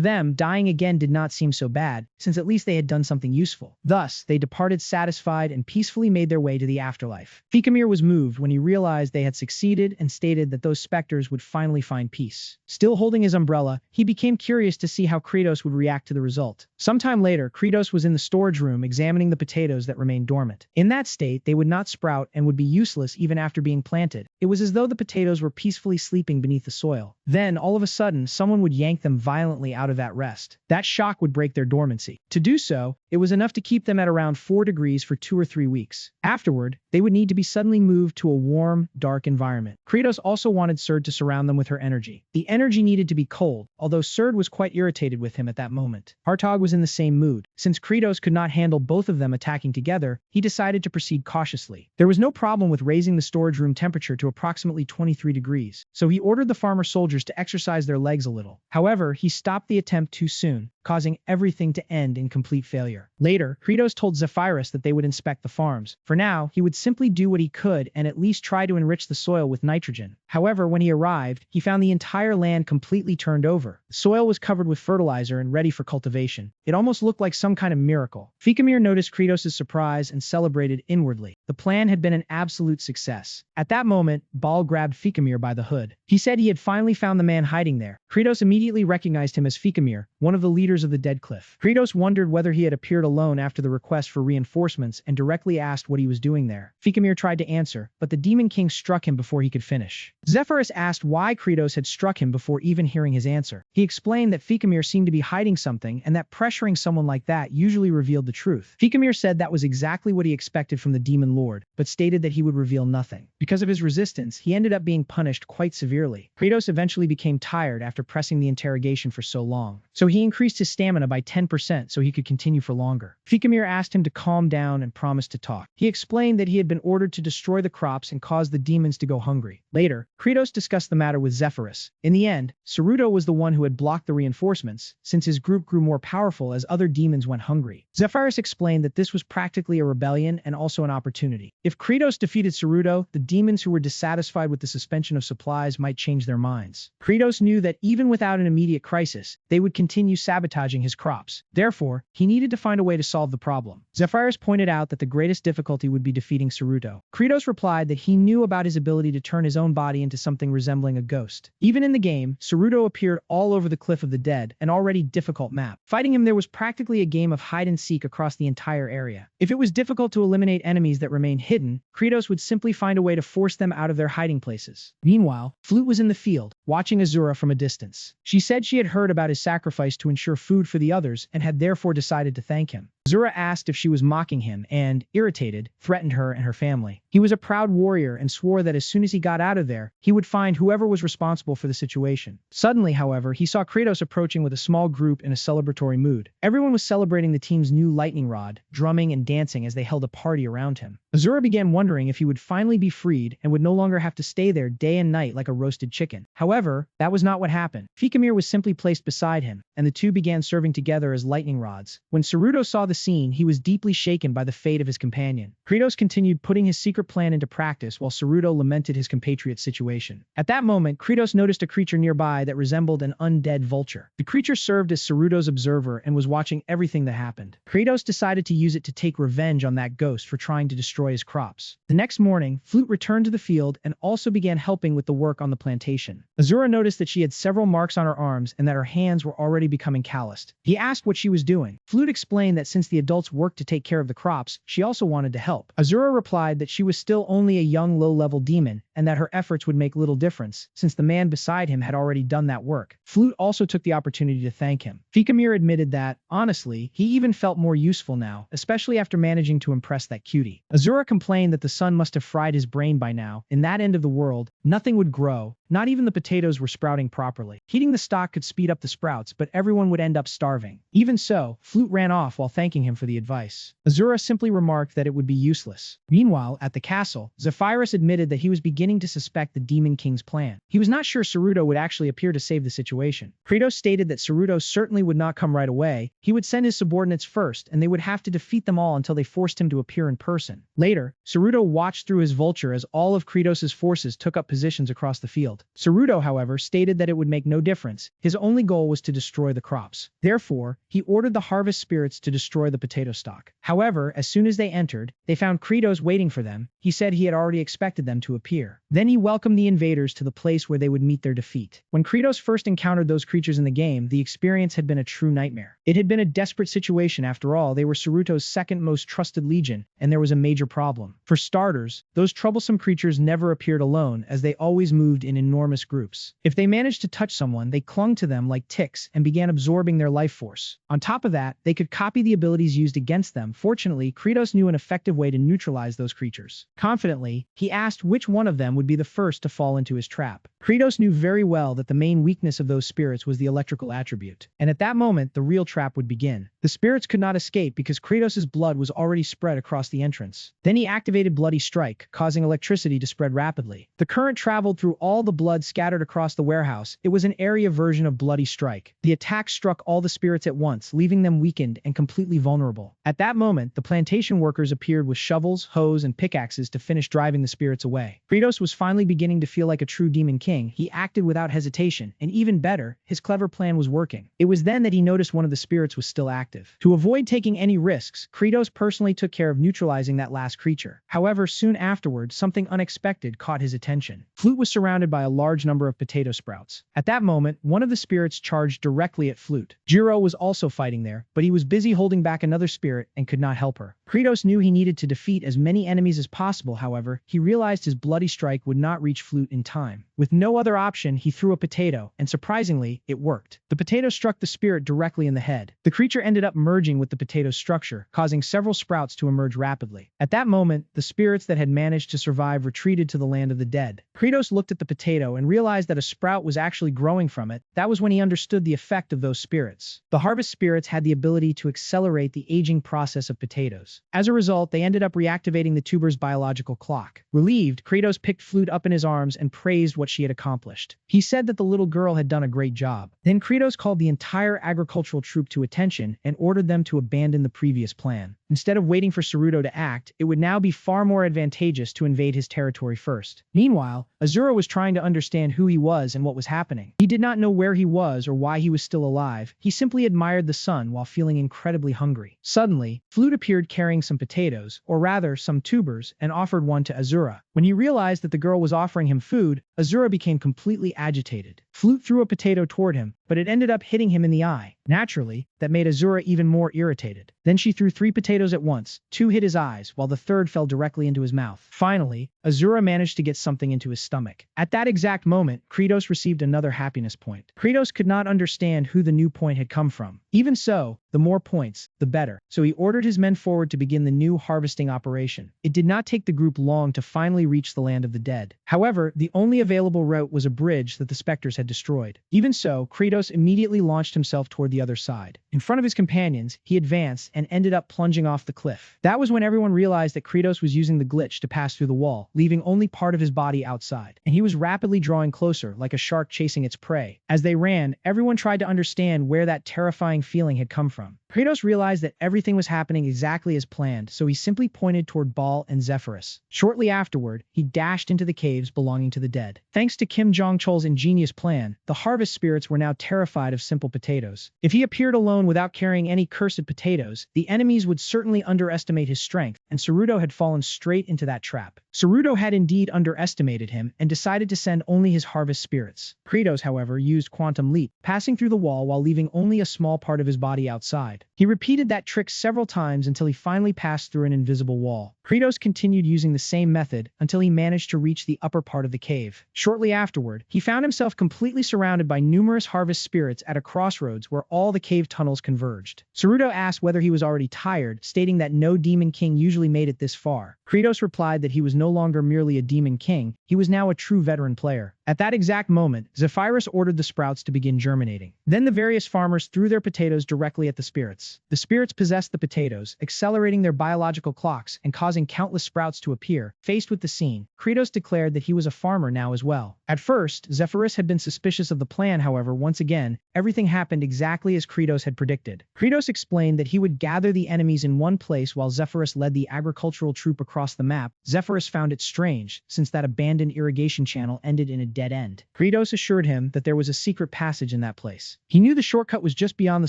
Speaker 1: them, dying again did not seem so bad, since at least they had done something useful. Thus, they departed satisfied and peacefully made their way to the afterlife. Fikimir was moved when he realized they had succeeded and stated that those specters would finally find peace. Still holding his umbrella, he became curious to see how Kratos would react to the result. Sometime later, Kratos was in the storage room examining the potatoes that remained dormant. In that state, they would not sprout and would be useless even after being planted. It was as though the potatoes were peacefully sleeping beneath the soil. Then, all of a sudden, someone would yank them violently out of that rest. That shock would break their dormancy. To do so, it was enough to keep them at around 4 degrees for 2 or 3 weeks. Afterward, they would need to be suddenly moved to a warm, dark environment. Kratos also wanted Serd to surround them with her energy. The energy needed to be cold, although Serd was quite irritated with him at that moment. Hartog was in the same mood. Since Kratos could not handle both of them attacking together, he decided to proceed cautiously. There was no problem with raising the storage room temperature to approximately 23 degrees, so he ordered the farmer soldiers to exercise their legs a little. However, he stopped the attempt too soon, causing everything to end in complete failure. Later, Kratos told Zephyrus that they would inspect the farms. For now, he would simply do what he could and at least try to enrich the soil with nitrogen. However, when he arrived, he found the entire land completely turned over. The soil was covered with fertilizer and ready for cultivation. It almost looked like some kind of miracle. Fikimir noticed Kratos' surprise and celebrated inwardly. The plan had been an absolute success. At that moment, Baal grabbed Fikimir by the hood. He said he had finally found the man hiding there. Kratos immediately recognized him as Fikimir, one of the leaders of the Dead Cliff. Kratos wondered whether he had appeared alone after the request for reinforcements and directly asked what he was doing there. Fikimir tried to answer, but the Demon King struck him before he could finish. Zephyrus asked why Kratos had struck him before even hearing his answer. He explained that Fikimir seemed to be hiding something and that pressuring someone like that usually revealed the truth. Fikimir said that was exactly what he expected from the Demon Lord, but stated that he would reveal nothing. Because of his resistance, he ended up being punished quite severely. Kratos eventually became tired after pressing the interrogation for so long, so he increased his stamina by 10% so he could continue for longer. Fikimir asked him to calm down and promised to talk. He explained that he had been ordered to destroy the crops and cause the demons to go hungry. Later, Kratos discussed the matter with Zephyrus. In the end, Saruto was the one who had blocked the reinforcements, since his group grew more powerful as other demons went hungry. Zephyrus explained that this was practically a rebellion and also an opportunity. If Kratos defeated Saruto, the demons who were dissatisfied with the suspension of supplies might change their minds. Kratos knew that even without an immediate crisis, they would continue sabotaging his crops. Therefore, he needed to find a way to solve the problem. Zephyrus pointed out that the greatest difficulty would be defeating Saruto. Kratos replied that he knew about his ability to turn his own body into something resembling a ghost. Even in the game, Saruto appeared all over the Cliff of the Dead, an already difficult map. Fighting him there was practically a game of hide and seek across the entire area. If it was difficult to eliminate enemies that remained hidden, Kratos would simply find a way to force them out of their hiding places. Meanwhile, Flute was in the field, watching Asura from a distance. She said she had heard about his sacrifice to ensure food for the others and had therefore decided to thank him. Asura asked if she was mocking him and, irritated, threatened her and her family. He was a proud warrior and swore that as soon as he got out of there, he would find whoever was responsible for the situation. Suddenly, however, he saw Kratos approaching with a small group in a celebratory mood. Everyone was celebrating the team's new lightning rod, drumming and dancing as they held a party around him. Asura began wondering if he would finally be freed and would no longer have to stay there day and night like a roasted chicken. However, that was not what happened. Fikamir was simply placed beside him, and the two began serving together as lightning rods. When Saruto saw the scene, he was deeply shaken by the fate of his companion. Kratos continued putting his secret plan into practice while Saruto lamented his compatriot's situation. At that moment, Kratos noticed a creature nearby that resembled an undead vulture. The creature served as Saruto's observer and was watching everything that happened. Kratos decided to use it to take revenge on that ghost for trying to destroy his crops. The next morning, Flute returned to the field and also began helping with the work on the plantation. Asura noticed that she had several marks on her arms and that her hands were already becoming calloused. He asked what she was doing. Flute explained that since the adults worked to take care of the crops, she also wanted to help. Asura replied that she was still only a young low-level demon and that her efforts would make little difference, since the man beside him had already done that work. Flute also took the opportunity to thank him. Fikamir admitted that, honestly, he even felt more useful now, especially after managing to impress that cutie. Asura complained that the sun must have fried his brain by now. In that end of the world, nothing would grow. Not even the potatoes were sprouting properly. Heating the stock could speed up the sprouts, but everyone would end up starving. Even so, Flute ran off while thanking him for the advice. Asura simply remarked that it would be useless. Meanwhile, at the castle, Zephyrus admitted that he was beginning to suspect the Demon King's plan. He was not sure Saruto would actually appear to save the situation. Kratos stated that Saruto certainly would not come right away. He would send his subordinates first, and they would have to defeat them all until they forced him to appear in person. Later, Saruto watched through his vulture as all of Kratos' forces took up positions across the field. Saruto, however, stated that it would make no difference. His only goal was to destroy the crops. Therefore, he ordered the harvest spirits to destroy the potato stock. However, as soon as they entered, they found Kratos waiting for them. He said he had already expected them to appear. Then he welcomed the invaders to the place where they would meet their defeat. When Kratos first encountered those creatures in the game, the experience had been a true nightmare. It had been a desperate situation after all. They were Saruto's second most trusted legion, and there was a major problem. For starters, those troublesome creatures never appeared alone, as they always moved in enormous groups. If they managed to touch someone, they clung to them like ticks and began absorbing their life force. On top of that, they could copy the abilities used against them. Fortunately, Kratos knew an effective way to neutralize those creatures. Confidently, he asked which one of them would be the first to fall into his trap. Kratos knew very well that the main weakness of those spirits was the electrical attribute. And at that moment, the real trap would begin. The spirits could not escape because Kratos' blood was already spread across the entrance. Then he activated Bloody Strike, causing electricity to spread rapidly. The current traveled through all the blood scattered across the warehouse. It was an area version of Bloody Strike. The attack struck all the spirits at once, leaving them weakened and completely vulnerable. At that moment, the plantation workers appeared with shovels, hoes, and pickaxes to finish driving the spirits away. Kratos was finally beginning to feel like a true demon king. He acted without hesitation, and even better, his clever plan was working. It was then that he noticed one of the spirits was still active. To avoid taking any risks, Kratos personally took care of neutralizing that last creature. However, soon afterward, something unexpected caught his attention. Flute was surrounded by a large number of potato sprouts. At that moment, one of the spirits charged directly at Flute. Jiro was also fighting there, but he was busy holding back another spirit and could not help her. Kratos knew he needed to defeat as many enemies as possible. However, he realized his bloody strike would not reach Flute in time. With no other option, he threw a potato, and surprisingly, it worked. The potato struck the spirit directly in the head. The creature ended up merging with the potato's structure, causing several sprouts to emerge rapidly. At that moment, the spirits that had managed to survive retreated to the land of the dead. Kratos looked at the potato and realized that a sprout was actually growing from it. That was when he understood the effect of those spirits. The harvest spirits had the ability to accelerate the aging process of potatoes. As a result, they ended up reactivating the tuber's biological clock. Relieved, Kratos picked Flute up in his arms and praised what she had accomplished. He said that the little girl had done a great job. Then Kratos called the entire agricultural troop to attention and ordered them to abandon the previous plan. Instead of waiting for Saruto to act, it would now be far more advantageous to invade his territory first. Meanwhile, Asura was trying to understand who he was and what was happening. He did not know where he was or why he was still alive. He simply admired the sun while feeling incredibly hungry. Suddenly, Flute appeared carrying some potatoes, or rather some tubers, and offered one to Asura. When he realized that the girl was offering him food, Asura became completely agitated. Flute threw a potato toward him, but it ended up hitting him in the eye. Naturally, that made Asura even more irritated. Then she threw 3 potatoes at once. 2 hit his eyes, while the third fell directly into his mouth. Finally, Asura managed to get something into his stomach. At that exact moment, Kratos received another happiness point. Kratos could not understand who the new point had come from. Even so, the more points, the better. So he ordered his men forward to begin the new harvesting operation. It did not take the group long to finally reach the land of the dead. However, the only available route was a bridge that the specters had destroyed. Even so, Kratos Kratos immediately launched himself toward the other side. In front of his companions, he advanced and ended up plunging off the cliff. That was when everyone realized that Kratos was using the glitch to pass through the wall, leaving only part of his body outside. And he was rapidly drawing closer, like a shark chasing its prey. As they ran, everyone tried to understand where that terrifying feeling had come from. Kratos realized that everything was happening exactly as planned, so he simply pointed toward Baal and Zephyrus. Shortly afterward, he dashed into the caves belonging to the dead. Thanks to Kim Jong-chol's ingenious plan, the harvest spirits were now terrified of simple potatoes. If he appeared alone without carrying any cursed potatoes, the enemies would certainly underestimate his strength, and Saruto had fallen straight into that trap. Saruto had indeed underestimated him and decided to send only his harvest spirits. Kratos, however, used Quantum Leap, passing through the wall while leaving only a small part of his body outside. He repeated that trick several times until he finally passed through an invisible wall. Kratos continued using the same method until he managed to reach the upper part of the cave. Shortly afterward, he found himself completely surrounded by numerous harvest spirits at a crossroads where all the cave tunnels converged. Saruto asked whether he was already tired, stating that no demon king usually made it this far. Kratos replied that he was no longer merely a demon king, he was now a true veteran player. At that exact moment, Zephyrus ordered the sprouts to begin germinating. Then the various farmers threw their potatoes directly at the spirits. The spirits possessed the potatoes, accelerating their biological clocks and causing countless sprouts to appear. Faced with the scene, Kratos declared that he was a farmer now as well. At first, Zephyrus had been suspicious of the plan, however, once again, everything happened exactly as Kratos had predicted. Kratos explained that he would gather the enemies in one place while Zephyrus led the agricultural troop across the map. Zephyrus found it strange, since that abandoned irrigation channel ended in a dead end. Kratos assured him that there was a secret passage in that place. He knew the shortcut was just beyond the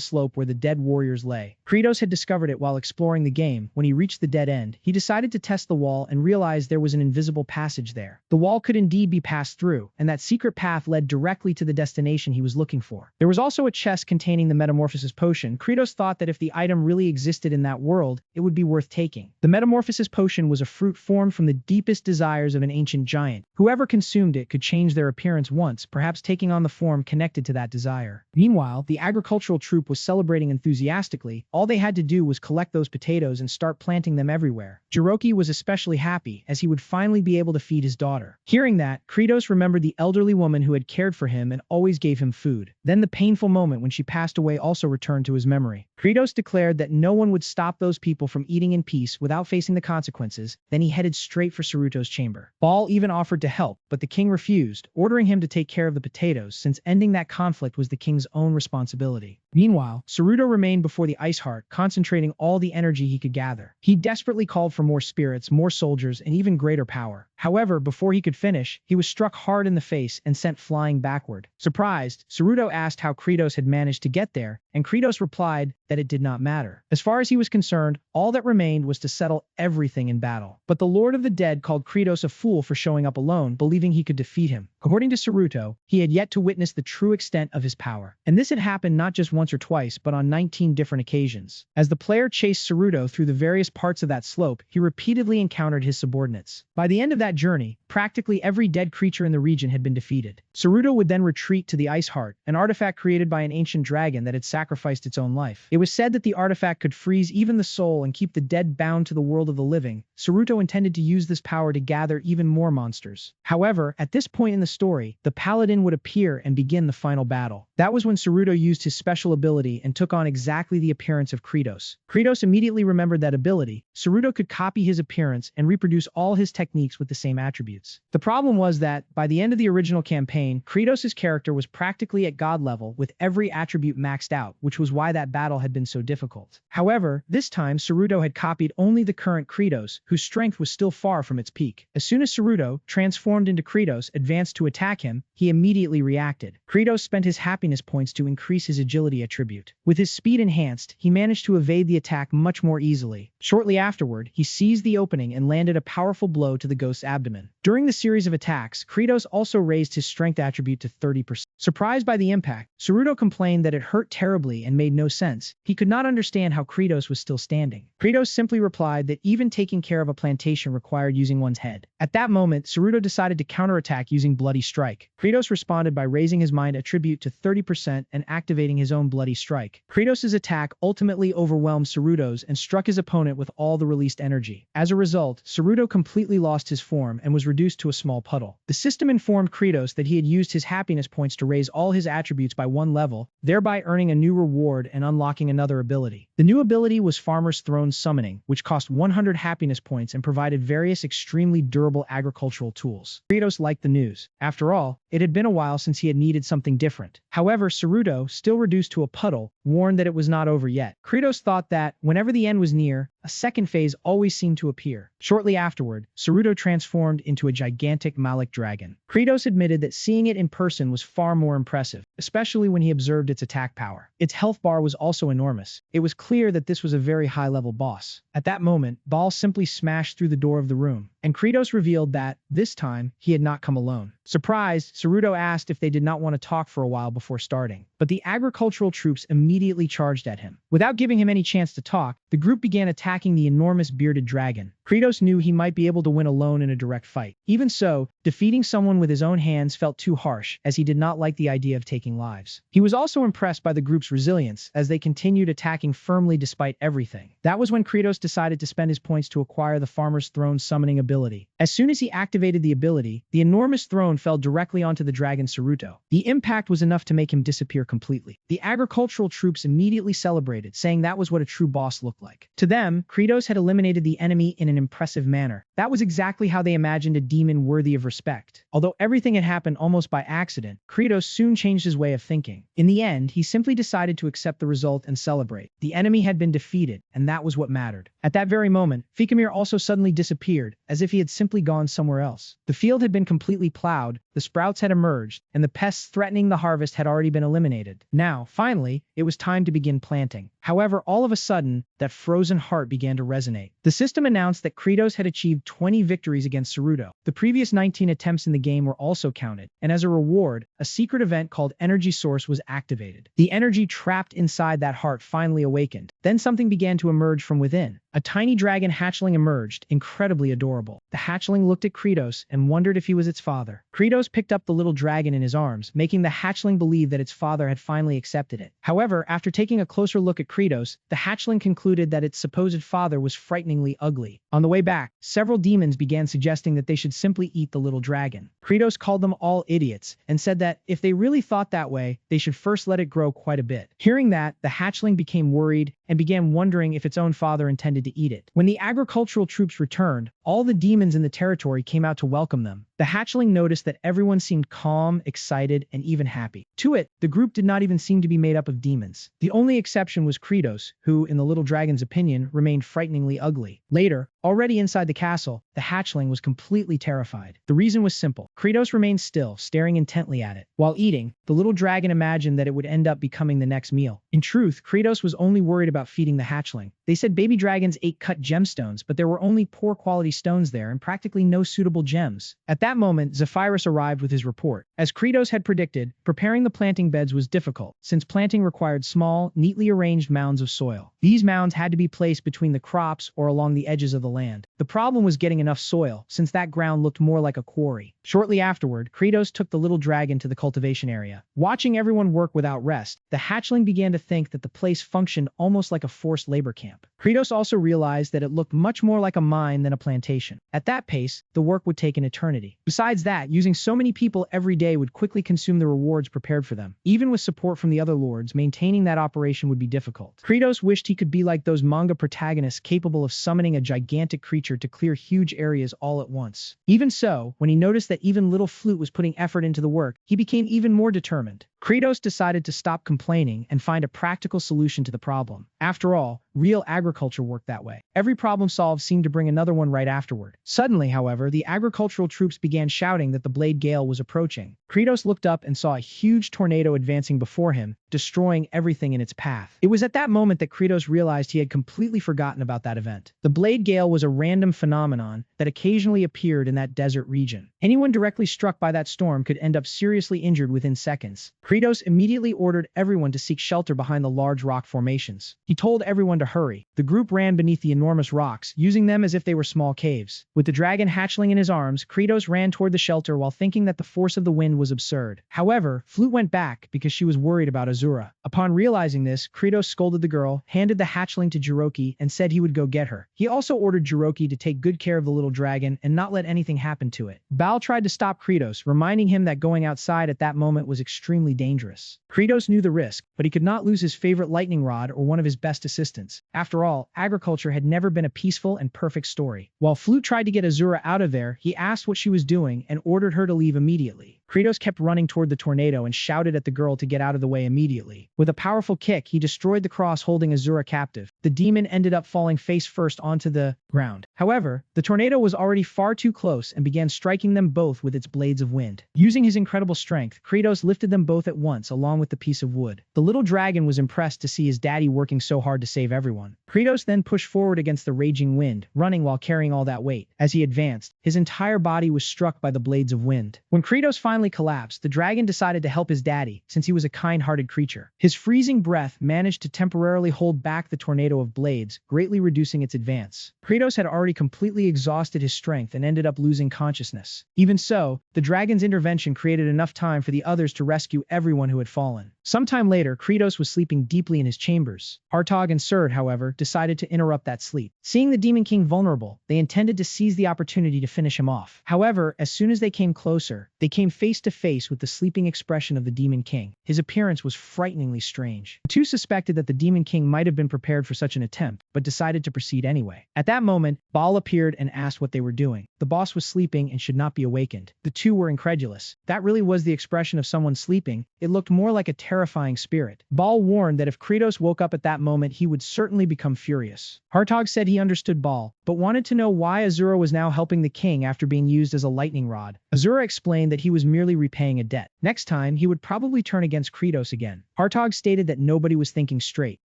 Speaker 1: slope where the dead warriors lay. Kratos had discovered it while exploring the game. When he reached the dead end, he decided to test the wall and realized there was an invisible passage there. The wall could indeed be passed through, and that secret path led directly to the destination he was looking for. There was also a chest containing the metamorphosis potion. Kratos thought that if the item really existed in that world, it would be worth taking. The metamorphosis potion was a fruit formed from the deepest desires of an ancient giant. Whoever consumed it could change their appearance once, perhaps taking on the form connected to that desire. Meanwhile, the agricultural troop was celebrating enthusiastically. All they had to do was collect those potatoes and start planting them everywhere. Jiroki was especially happy, as he would finally be able to feed his daughter. Hearing that, Kratos remembered the elderly woman who had cared for him and always gave him food. Then the painful moment when she passed away also returned to his memory. Kratos declared that no one would stop those people from eating in peace without facing the consequences. Then he headed straight for Saruto's chamber. Baal even offered to help, but the king refused, ordering him to take care of the potatoes, since ending that conflict was the king's own responsibility. Meanwhile, Saruto remained before the ice heart, concentrating all the energy he could gather. He desperately called for more spirits, more soldiers, and even greater power. However, before he could finish, he was struck hard in the face and sent flying backward. Surprised, Saruto asked how Kratos had managed to get there, and Kratos replied that it did not matter. As far as he was concerned, all that remained was to settle everything in battle. But the Lord of the Dead called Kratos a fool for showing up alone, believing he could defeat him. According to Saruto, he had yet to witness the true extent of his power. And this had happened not just once or twice, but on 19 different occasions. As the player chased Saruto through the various parts of that slope, he repeatedly encountered his subordinates. By the end of that journey, practically every dead creature in the region had been defeated. Saruto would then retreat to the Ice Heart, an artifact created by an ancient dragon that had sacrificed its own life. It was said that the artifact could freeze even the soul and keep the dead bound to the world of the living. Saruto intended to use this power to gather even more monsters. However, at this point in the story, the paladin would appear and begin the final battle. That was when Saruto used his special ability and took on exactly the appearance of Kratos. Kratos immediately remembered that ability. Saruto could copy his appearance and reproduce all his techniques with the same attributes. The problem was that, by the end of the original campaign, Kratos' character was practically at god level with every attribute maxed out, which was why that battle had been so difficult. However, this time Saruto had copied only the current Kratos, whose strength was still far from its peak. As soon as Saruto, transformed into Kratos, advanced to attack him, he immediately reacted. Kratos spent his happiness points to increase his agility attribute. With his speed enhanced, he managed to evade the attack much more easily. Shortly afterward, he seized the opening and landed a powerful blow to the ghost's abdomen. During the series of attacks, Kratos also raised his strength attribute to 30%. Surprised by the impact, Saruto complained that it hurt terribly and made no sense. He could not understand how Kratos was still standing. Kratos simply replied that even taking care of a plantation required using one's head. At that moment, Saruto decided to counterattack using Bloody Strike. Kratos responded by raising his mind attribute to 30% and activating his own Bloody Strike. Kratos' attack ultimately overwhelmed Saruto's and struck his opponent with all the released energy. As a result, Saruto completely lost his form and was reduced to a small puddle. The system informed Kratos that he had used his happiness points to raise all his attributes by one level, thereby earning a new reward and unlocking another ability. The new ability was Farmer's Throne Summoning, which cost 100 happiness points and provided various extremely durable agricultural tools. Kratos liked the news. After all, it had been a while since he had needed something different. However, Saruto, still reduced to a puddle, warned that it was not over yet. Kratos thought that, whenever the end was near, a second phase always seemed to appear. Shortly afterward, Saruto transformed into a gigantic Malik dragon. Kratos admitted that seeing it in person was far more impressive, especially when he observed its attack power. Its health bar was also enormous. It was clear that this was a very high-level boss. At that moment, Baal simply smashed through the door of the room, and Kratos revealed that, this time, he had not come alone. Surprised, Saruto asked if they did not want to talk for a while before starting, but the agricultural troops immediately charged at him. Without giving him any chance to talk, the group began attacking the enormous bearded dragon. Kratos knew he might be able to win alone in a direct fight. Even so, defeating someone with his own hands felt too harsh, as he did not like the idea of taking lives. He was also impressed by the group's resilience, as they continued attacking firmly despite everything. That was when Kratos decided to spend his points to acquire the Farmer's Throne Summoning ability. As soon as he activated the ability, the enormous throne fell directly onto the dragon Saruto. The impact was enough to make him disappear completely. The agricultural troops immediately celebrated, saying that was what a true boss looked like. To them, Kratos had eliminated the enemy in an impressive manner. That was exactly how they imagined a demon worthy of respect. Although everything had happened almost by accident, Kratos soon changed his way of thinking. In the end, he simply decided to accept the result and celebrate. The enemy had been defeated, and that was what mattered. At that very moment, Fikimir also suddenly disappeared, as if he had simply gone somewhere else. The field had been completely plowed, the sprouts had emerged, and the pests threatening the harvest had already been eliminated. Now, finally, it was time to begin planting. However, all of a sudden, that frozen heart began to resonate. The system announced that Kratos had achieved 20 victories against Saruto. The previous 19 attempts in the game were also counted, and as a reward, a secret event called Energy Source was activated. The energy trapped inside that heart finally awakened. Then something began to emerge from within. A tiny dragon hatchling emerged, incredibly adorable. The hatchling looked at Kratos and wondered if he was its father. Kratos picked up the little dragon in his arms, making the hatchling believe that its father had finally accepted it. However, after taking a closer look at Kratos, the hatchling concluded that its supposed father was frighteningly ugly. On the way back, several demons began suggesting that they should simply eat the little dragon. Kratos called them all idiots and said that if they really thought that way, they should first let it grow quite a bit. Hearing that, the hatchling became worried and began wondering if its own father intended to eat it. When the agricultural troops returned, all the demons in the territory came out to welcome them. The hatchling noticed that everyone seemed calm, excited, and even happy. To it, the group did not even seem to be made up of demons. The only exception was Kratos, who, in the little dragon's opinion, remained frighteningly ugly. Later, already inside the castle, the hatchling was completely terrified. The reason was simple. Kratos remained still, staring intently at it. While eating, the little dragon imagined that it would end up becoming the next meal. In truth, Kratos was only worried about feeding the hatchling. They said baby dragons ate cut gemstones, but there were only poor quality stones there and practically no suitable gems. At that moment, Zephyrus arrived with his report. As Kratos had predicted, preparing the planting beds was difficult, since planting required small, neatly arranged mounds of soil. These mounds had to be placed between the crops or along the edges of the land. The problem was getting enough soil, since that ground looked more like a quarry. Shortly afterward, Kratos took the little dragon to the cultivation area. Watching everyone work without rest, the hatchling began to think that the place functioned almost like a forced labor camp. Kratos also realized that it looked much more like a mine than a plantation. At that pace, the work would take an eternity. Besides that, using so many people every day would quickly consume the rewards prepared for them. Even with support from the other lords, maintaining that operation would be difficult. Kratos wished he could be like those manga protagonists capable of summoning a gigantic creature to clear huge areas all at once. Even so, when he noticed that even little Flute was putting effort into the work, he became even more determined. Kratos decided to stop complaining and find a practical solution to the problem. After all, real agriculture worked that way. Every problem solved seemed to bring another one right afterward. Suddenly, however, the agricultural troops began shouting that the Blade Gale was approaching. Kratos looked up and saw a huge tornado advancing before him, destroying everything in its path. It was at that moment that Kratos realized he had completely forgotten about that event. The Blade Gale was a random phenomenon that occasionally appeared in that desert region. Anyone directly struck by that storm could end up seriously injured within seconds. Kratos immediately ordered everyone to seek shelter behind the large rock formations. He told everyone to hurry. The group ran beneath the enormous rocks, using them as if they were small caves. With the dragon hatchling in his arms, Kratos ran toward the shelter while thinking that the force of the wind was absurd. However, Flute went back because she was worried about Asura. Upon realizing this, Kratos scolded the girl, handed the hatchling to Jiroki, and said he would go get her. He also ordered Jiroki to take good care of the little dragon and not let anything happen to it. Baal tried to stop Kratos, reminding him that going outside at that moment was extremely dangerous. Kratos knew the risk, but he could not lose his favorite lightning rod or one of his best assistants. After all, agriculture had never been a peaceful and perfect story. While Flute tried to get Asura out of there, he asked what she was doing and ordered her to leave immediately. Kratos kept running toward the tornado and shouted at the girl to get out of the way immediately. With a powerful kick, he destroyed the cross holding Asura captive. The demon ended up falling face first onto the ground. However, the tornado was already far too close and began striking them both with its blades of wind. Using his incredible strength, Kratos lifted them both at once along with the piece of wood. The little dragon was impressed to see his daddy working so hard to save everyone. Kratos then pushed forward against the raging wind, running while carrying all that weight. As he advanced, his entire body was struck by the blades of wind. When Kratos finally collapsed, the dragon decided to help his daddy, since he was a kind-hearted creature. His freezing breath managed to temporarily hold back the tornado of blades, greatly reducing its advance. Kratos had already completely exhausted his strength and ended up losing consciousness. Even so, the dragon's intervention created enough time for the others to rescue everyone who had fallen. Sometime later, Kratos was sleeping deeply in his chambers. Artog and Serd, however, decided to interrupt that sleep. Seeing the Demon King vulnerable, they intended to seize the opportunity to finish him off. However, as soon as they came closer, they came face to face with the sleeping expression of the Demon King. His appearance was frighteningly strange. The two suspected that the Demon King might have been prepared for such an attempt, but decided to proceed anyway. At that moment, Baal appeared and asked what they were doing. The boss was sleeping and should not be awakened. The two were incredulous. That really was the expression of someone sleeping. It looked more like a terrifying spirit. Baal warned that if Kratos woke up at that moment, he would certainly become furious. Hartog said he understood Baal, but wanted to know why Asura was now helping the king after being used as a lightning rod. Asura explained that he was merely repaying a debt. Next time, he would probably turn against Kratos again. Hartog stated that nobody was thinking straight.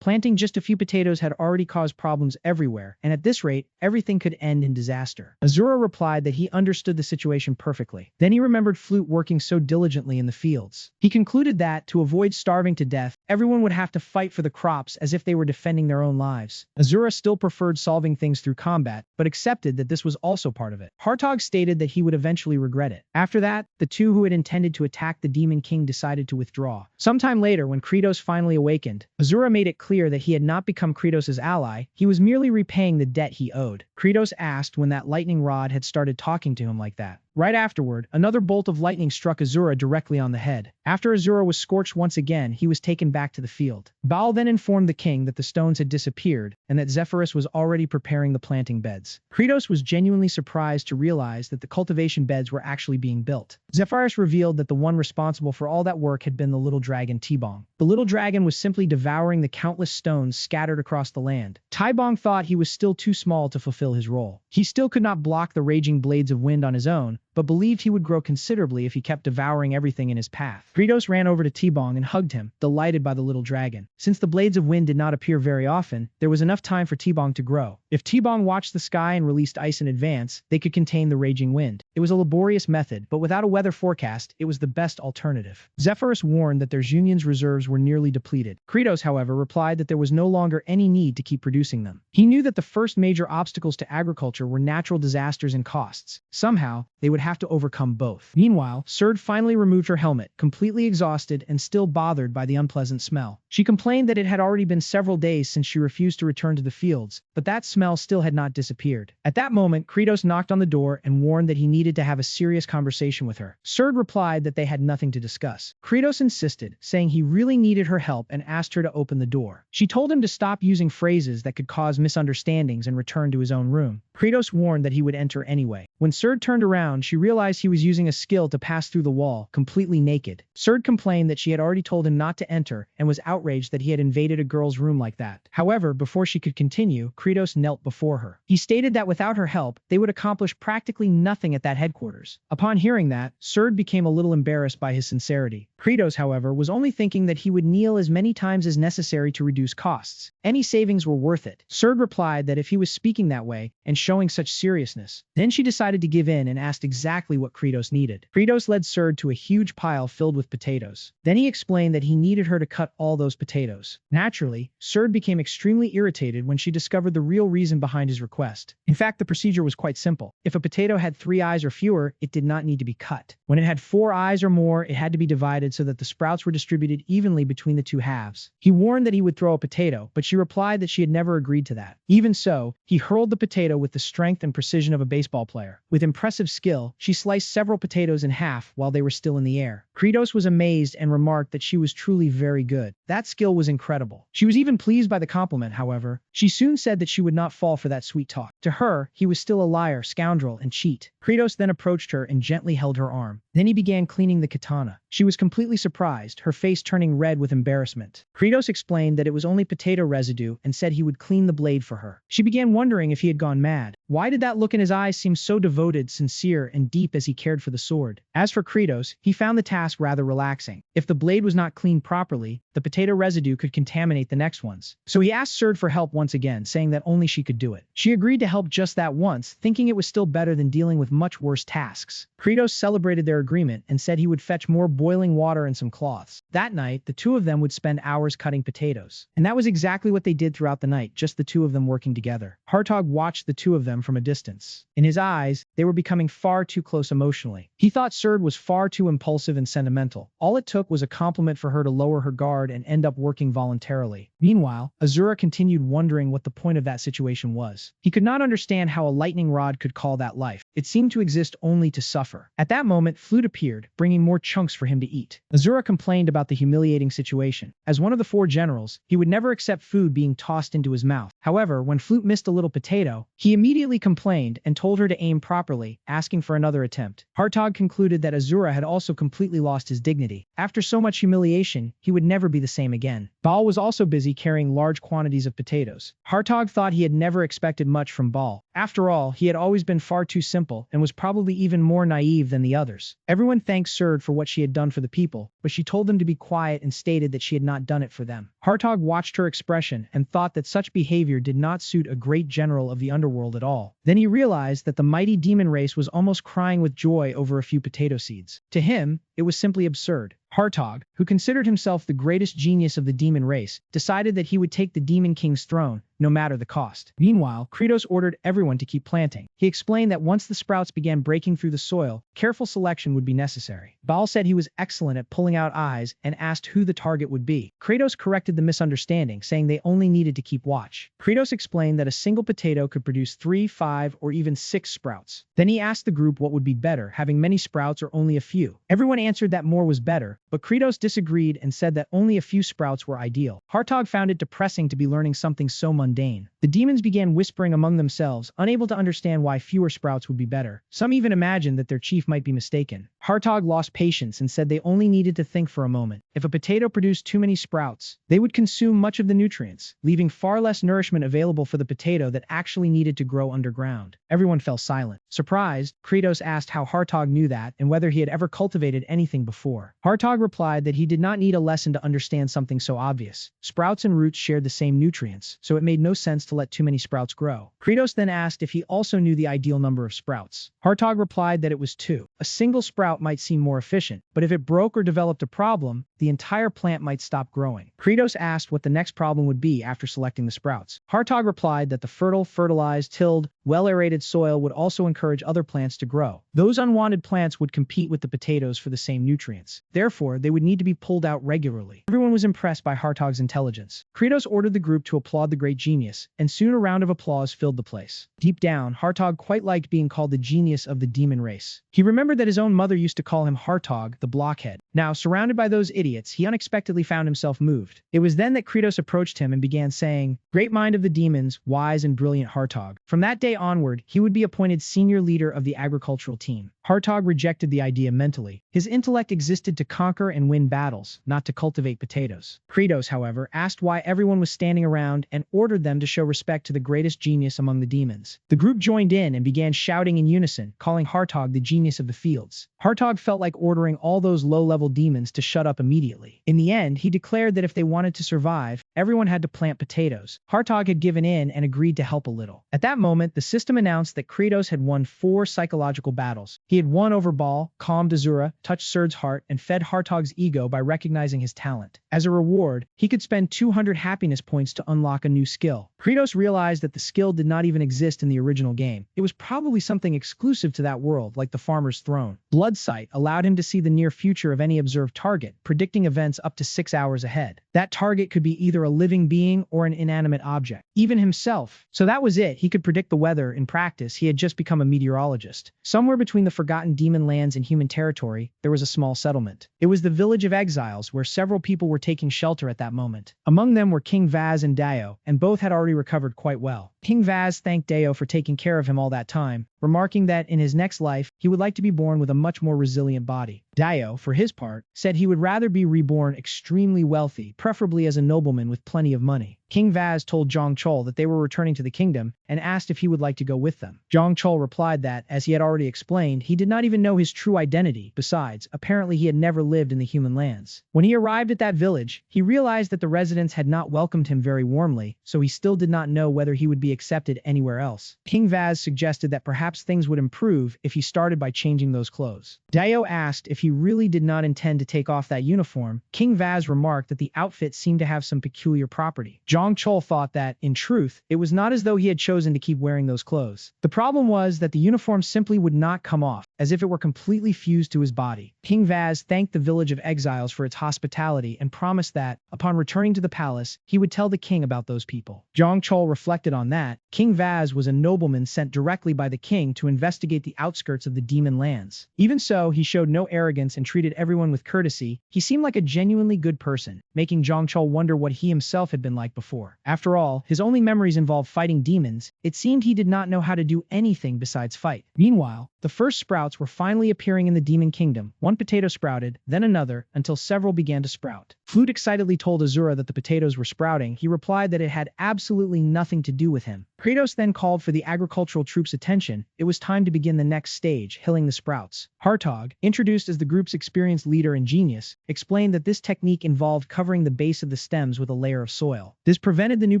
Speaker 1: Planting just a few potatoes had already caused problems everywhere, and at this rate, everything could end in disaster. Asura replied that he understood the situation perfectly. Then he remembered Flute working so diligently in the fields. He concluded that, to avoid starving to death, everyone would have to fight for the crops as if they were defending their own lives. Asura still preferred solving things through combat, but accepted that this was also part of it. Hartog stated that he would eventually regret it. After that, the two who had intended to attack the Demon King decided to withdraw. Sometime later, when Kratos finally awakened, Asura made it clear that he had not become Kratos' ally, he was merely repaying the debt he owed. Kratos asked when that lightning rod had started talking to him like that. Right afterward, another bolt of lightning struck Asura directly on the head. After Asura was scorched once again, he was taken back to the field. Baal then informed the king that the stones had disappeared, and that Zephyrus was already preparing the planting beds. Kratos was genuinely surprised to realize that the cultivation beds were actually being built. Zephyrus revealed that the one responsible for all that work had been the little dragon T-Bong. The little dragon was simply devouring the countless stones scattered across the land. T-Bong thought he was still too small to fulfill his role. He still could not block the raging blades of wind on his own, but believed he would grow considerably if he kept devouring everything in his path. Kratos ran over to T-Bong and hugged him, delighted by the little dragon. Since the blades of wind did not appear very often, there was enough time for T-Bong to grow. If T-Bong watched the sky and released ice in advance, they could contain the raging wind. It was a laborious method, but without a weather forecast, it was the best alternative. Zephyrus warned that their union's reserves were nearly depleted. Kratos, however, replied that there was no longer any need to keep producing them. He knew that the first major obstacles to agriculture were natural disasters and costs. Somehow, they would have to overcome both. Meanwhile, Serd finally removed her helmet, completely exhausted and still bothered by the unpleasant smell. She complained that it had already been several days since she refused to return to the fields, but that smell still had not disappeared. At that moment, Kratos knocked on the door and warned that he needed to have a serious conversation with her. Serd replied that they had nothing to discuss. Kratos insisted, saying he really needed her help and asked her to open the door. She told him to stop using phrases that could cause misunderstandings and return to his own room. Kratos warned that he would enter anyway. When Serd turned around, she realized he was using a skill to pass through the wall, completely naked. Serd complained that she had already told him not to enter and was outraged that he had invaded a girl's room like that. However, before she could continue, Kratos knelt before her. He stated that without her help, they would accomplish practically nothing at that headquarters. Upon hearing that, Serd became a little embarrassed by his sincerity. Kratos, however, was only thinking that he would kneel as many times as necessary to reduce costs. Any savings were worth it. Serd replied that if he was speaking that way and showing such seriousness, then she decided to give in and asked exactly what Kratos needed. Kratos led Serd to a huge pile filled with potatoes. Then he explained that he needed her to cut all those potatoes. Naturally, Serd became extremely irritated when she discovered the real reason behind his request. In fact, the procedure was quite simple. If a potato had 3 eyes or fewer, it did not need to be cut. When it had 4 eyes or more, it had to be divided so that the sprouts were distributed evenly between the 2 halves. He warned that he would throw a potato, but she replied that she had never agreed to that. Even so, he hurled the potato with the strength and precision of a baseball player. With impressive skill, she sliced several potatoes in half while they were still in the air. Kratos was amazed and remarked that she was truly very good. That skill was incredible. She was even pleased by the compliment, however. She soon said that she would not fall for that sweet talk. To her, he was still a liar, scoundrel, and cheat. Kratos then approached her and gently held her arm. Then he began cleaning the katana. She was completely surprised, her face turning red with embarrassment. Kratos explained that it was only potato residue and said he would clean the blade for her. She began wondering if he had gone mad. Why did that look in his eyes seem so devoted, sincere, and deep as he cared for the sword? As for Kratos, he found the task rather relaxing. If the blade was not cleaned properly, the potato residue could contaminate the next ones. So he asked Serd for help once again, saying that only she could do it. She agreed to help just that once, thinking it was still better than dealing with much worse tasks. Kratos celebrated their agreement and said he would fetch more boiling water and some cloths. That night, the two of them would spend hours cutting potatoes. And that was exactly what they did throughout the night, just the two of them working together. Hartog watched the two of them from a distance. In his eyes, they were becoming far too close emotionally. He thought Serd was far too impulsive and sentimental. All it took was a compliment for her to lower her guard and end up working voluntarily. Meanwhile, Asura continued wondering what the point of that situation was. He could not understand how a lightning rod could call that life. It seemed to exist only to suffer. At that moment, Flute appeared, bringing more chunks for him to eat. Asura complained about the humiliating situation. As one of the 4 generals, he would never accept food being tossed into his mouth. However, when Flute missed a little potato, he immediately complained and told her to aim properly, asking for another attempt. Hartog concluded that Asura had also completely lost his dignity. After so much humiliation, he would never be the same again. Baal was also busy carrying large quantities of potatoes. Hartog thought he had never expected much from Baal. After all, he had always been far too simple and was probably even more naive than the others. Everyone thanked Serd for what she had done for the people, but she told them to be quiet and stated that she had not done it for them. Hartog watched her expression and thought that such behavior did not suit a great general of the underworld at all. Then he realized that the mighty demon race was almost crying with joy over a few potato seeds. To him, it was simply absurd. Hartog, who considered himself the greatest genius of the demon race, decided that he would take the Demon King's throne, no matter the cost. Meanwhile, Kratos ordered everyone to keep planting. He explained that once the sprouts began breaking through the soil, careful selection would be necessary. Baal said he was excellent at pulling out eyes and asked who the target would be. Kratos corrected the misunderstanding, saying they only needed to keep watch. Kratos explained that a single potato could produce 3, 5, or even 6 sprouts. Then he asked the group what would be better, having many sprouts or only a few. Everyone answered that more was better, but Kratos disagreed and said that only a few sprouts were ideal. Hartog found it depressing to be learning something so mundane. The demons began whispering among themselves, unable to understand why fewer sprouts would be better. Some even imagined that their chief might be mistaken. Hartog lost patience and said they only needed to think for a moment. If a potato produced too many sprouts, they would consume much of the nutrients, leaving far less nourishment available for the potato that actually needed to grow underground. Everyone fell silent. Surprised, Kratos asked how Hartog knew that and whether he had ever cultivated anything before. Hartog replied that he did not need a lesson to understand something so obvious. Sprouts and roots shared the same nutrients, so it made no sense to let too many sprouts grow. Kratos then asked if he also knew the ideal number of sprouts. Hartog replied that it was 2. A single sprout might seem more efficient, but if it broke or developed a problem, the entire plant might stop growing. Kratos asked what the next problem would be after selecting the sprouts. Hartog replied that the fertile, fertilized, tilled, well-aerated soil would also encourage other plants to grow. Those unwanted plants would compete with the potatoes for the same nutrients. Therefore, they would need to be pulled out regularly. Everyone was impressed by Hartog's intelligence. Kratos ordered the group to applaud the great genius, and soon a round of applause filled the place. Deep down, Hartog quite liked being called the genius of the demon race. He remembered that his own mother used to call him Hartog, the blockhead. Now, surrounded by those idiots, idiots, he unexpectedly found himself moved. It was then that Kratos approached him and began saying, "Great mind of the demons, wise and brilliant Hartog." From that day onward, he would be appointed senior leader of the agricultural team. Hartog rejected the idea mentally. His intellect existed to conquer and win battles, not to cultivate potatoes. Kratos, however, asked why everyone was standing around and ordered them to show respect to the greatest genius among the demons. The group joined in and began shouting in unison, calling Hartog the genius of the fields. Hartog felt like ordering all those low-level demons to shut up immediately. In the end, he declared that if they wanted to survive, everyone had to plant potatoes. Hartog had given in and agreed to help a little. At that moment, the system announced that Kratos had won 4 psychological battles. He had won over Baal, calmed Asura, touched Surd's heart, and fed Hartog's ego by recognizing his talent. As a reward, he could spend 200 happiness points to unlock a new skill. Kratos realized that the skill did not even exist in the original game. It was probably something exclusive to that world, like the Farmer's Throne. Bloodsight allowed him to see the near future of any observed target, predicting events up to 6 hours ahead. That target could be either a living being or an inanimate object, even himself. So that was it. He could predict the weather. In practice, he had just become a meteorologist. Somewhere between the forgotten demon lands and human territory, there was a small settlement. It was the village of exiles, where several people were taking shelter at that moment. Among them were King Vaz and Dio, and both had already recovered quite well. King Vaz thanked Dio for taking care of him all that time, remarking that in his next life, he would like to be born with a much more resilient body. Dio, for his part, said he would rather be reborn extremely wealthy, preferably as a nobleman with plenty of money. King Vaz told Zhang Chol that they were returning to the kingdom and asked if he would like to go with them. Zhang Chol replied that, as he had already explained, he did not even know his true identity. Besides, apparently he had never lived in the human lands. When he arrived at that village, he realized that the residents had not welcomed him very warmly, so he still did not know whether he would be accepted anywhere else. King Vaz suggested that perhaps things would improve if he started by changing those clothes. Dio asked if he really did not intend to take off that uniform. King Vaz remarked that the outfit seemed to have some peculiar property. Zhang Chol thought that, in truth, it was not as though he had chosen to keep wearing those clothes. The problem was that the uniform simply would not come off, as if it were completely fused to his body. King Vaz thanked the village of exiles for its hospitality and promised that, upon returning to the palace, he would tell the king about those people. Zhang Chol reflected on that. King Vaz was a nobleman sent directly by the king to investigate the outskirts of the demon lands. Even so, he showed no arrogance and treated everyone with courtesy. He seemed like a genuinely good person, making Zhang Chol wonder what he himself had been like before. After all, his only memories involved fighting demons. It seemed he did not know how to do anything besides fight. Meanwhile, the first sprouts were finally appearing in the demon kingdom. One potato sprouted, then another, until several began to sprout. Flute excitedly told Asura that the potatoes were sprouting. He replied that it had absolutely nothing to do with him. Kratos then called for the agricultural troops' attention. It was time to begin the next stage, hilling the sprouts. Hartog, introduced as the group's experienced leader and genius, explained that this technique involved covering the base of the stems with a layer of soil. This prevented the new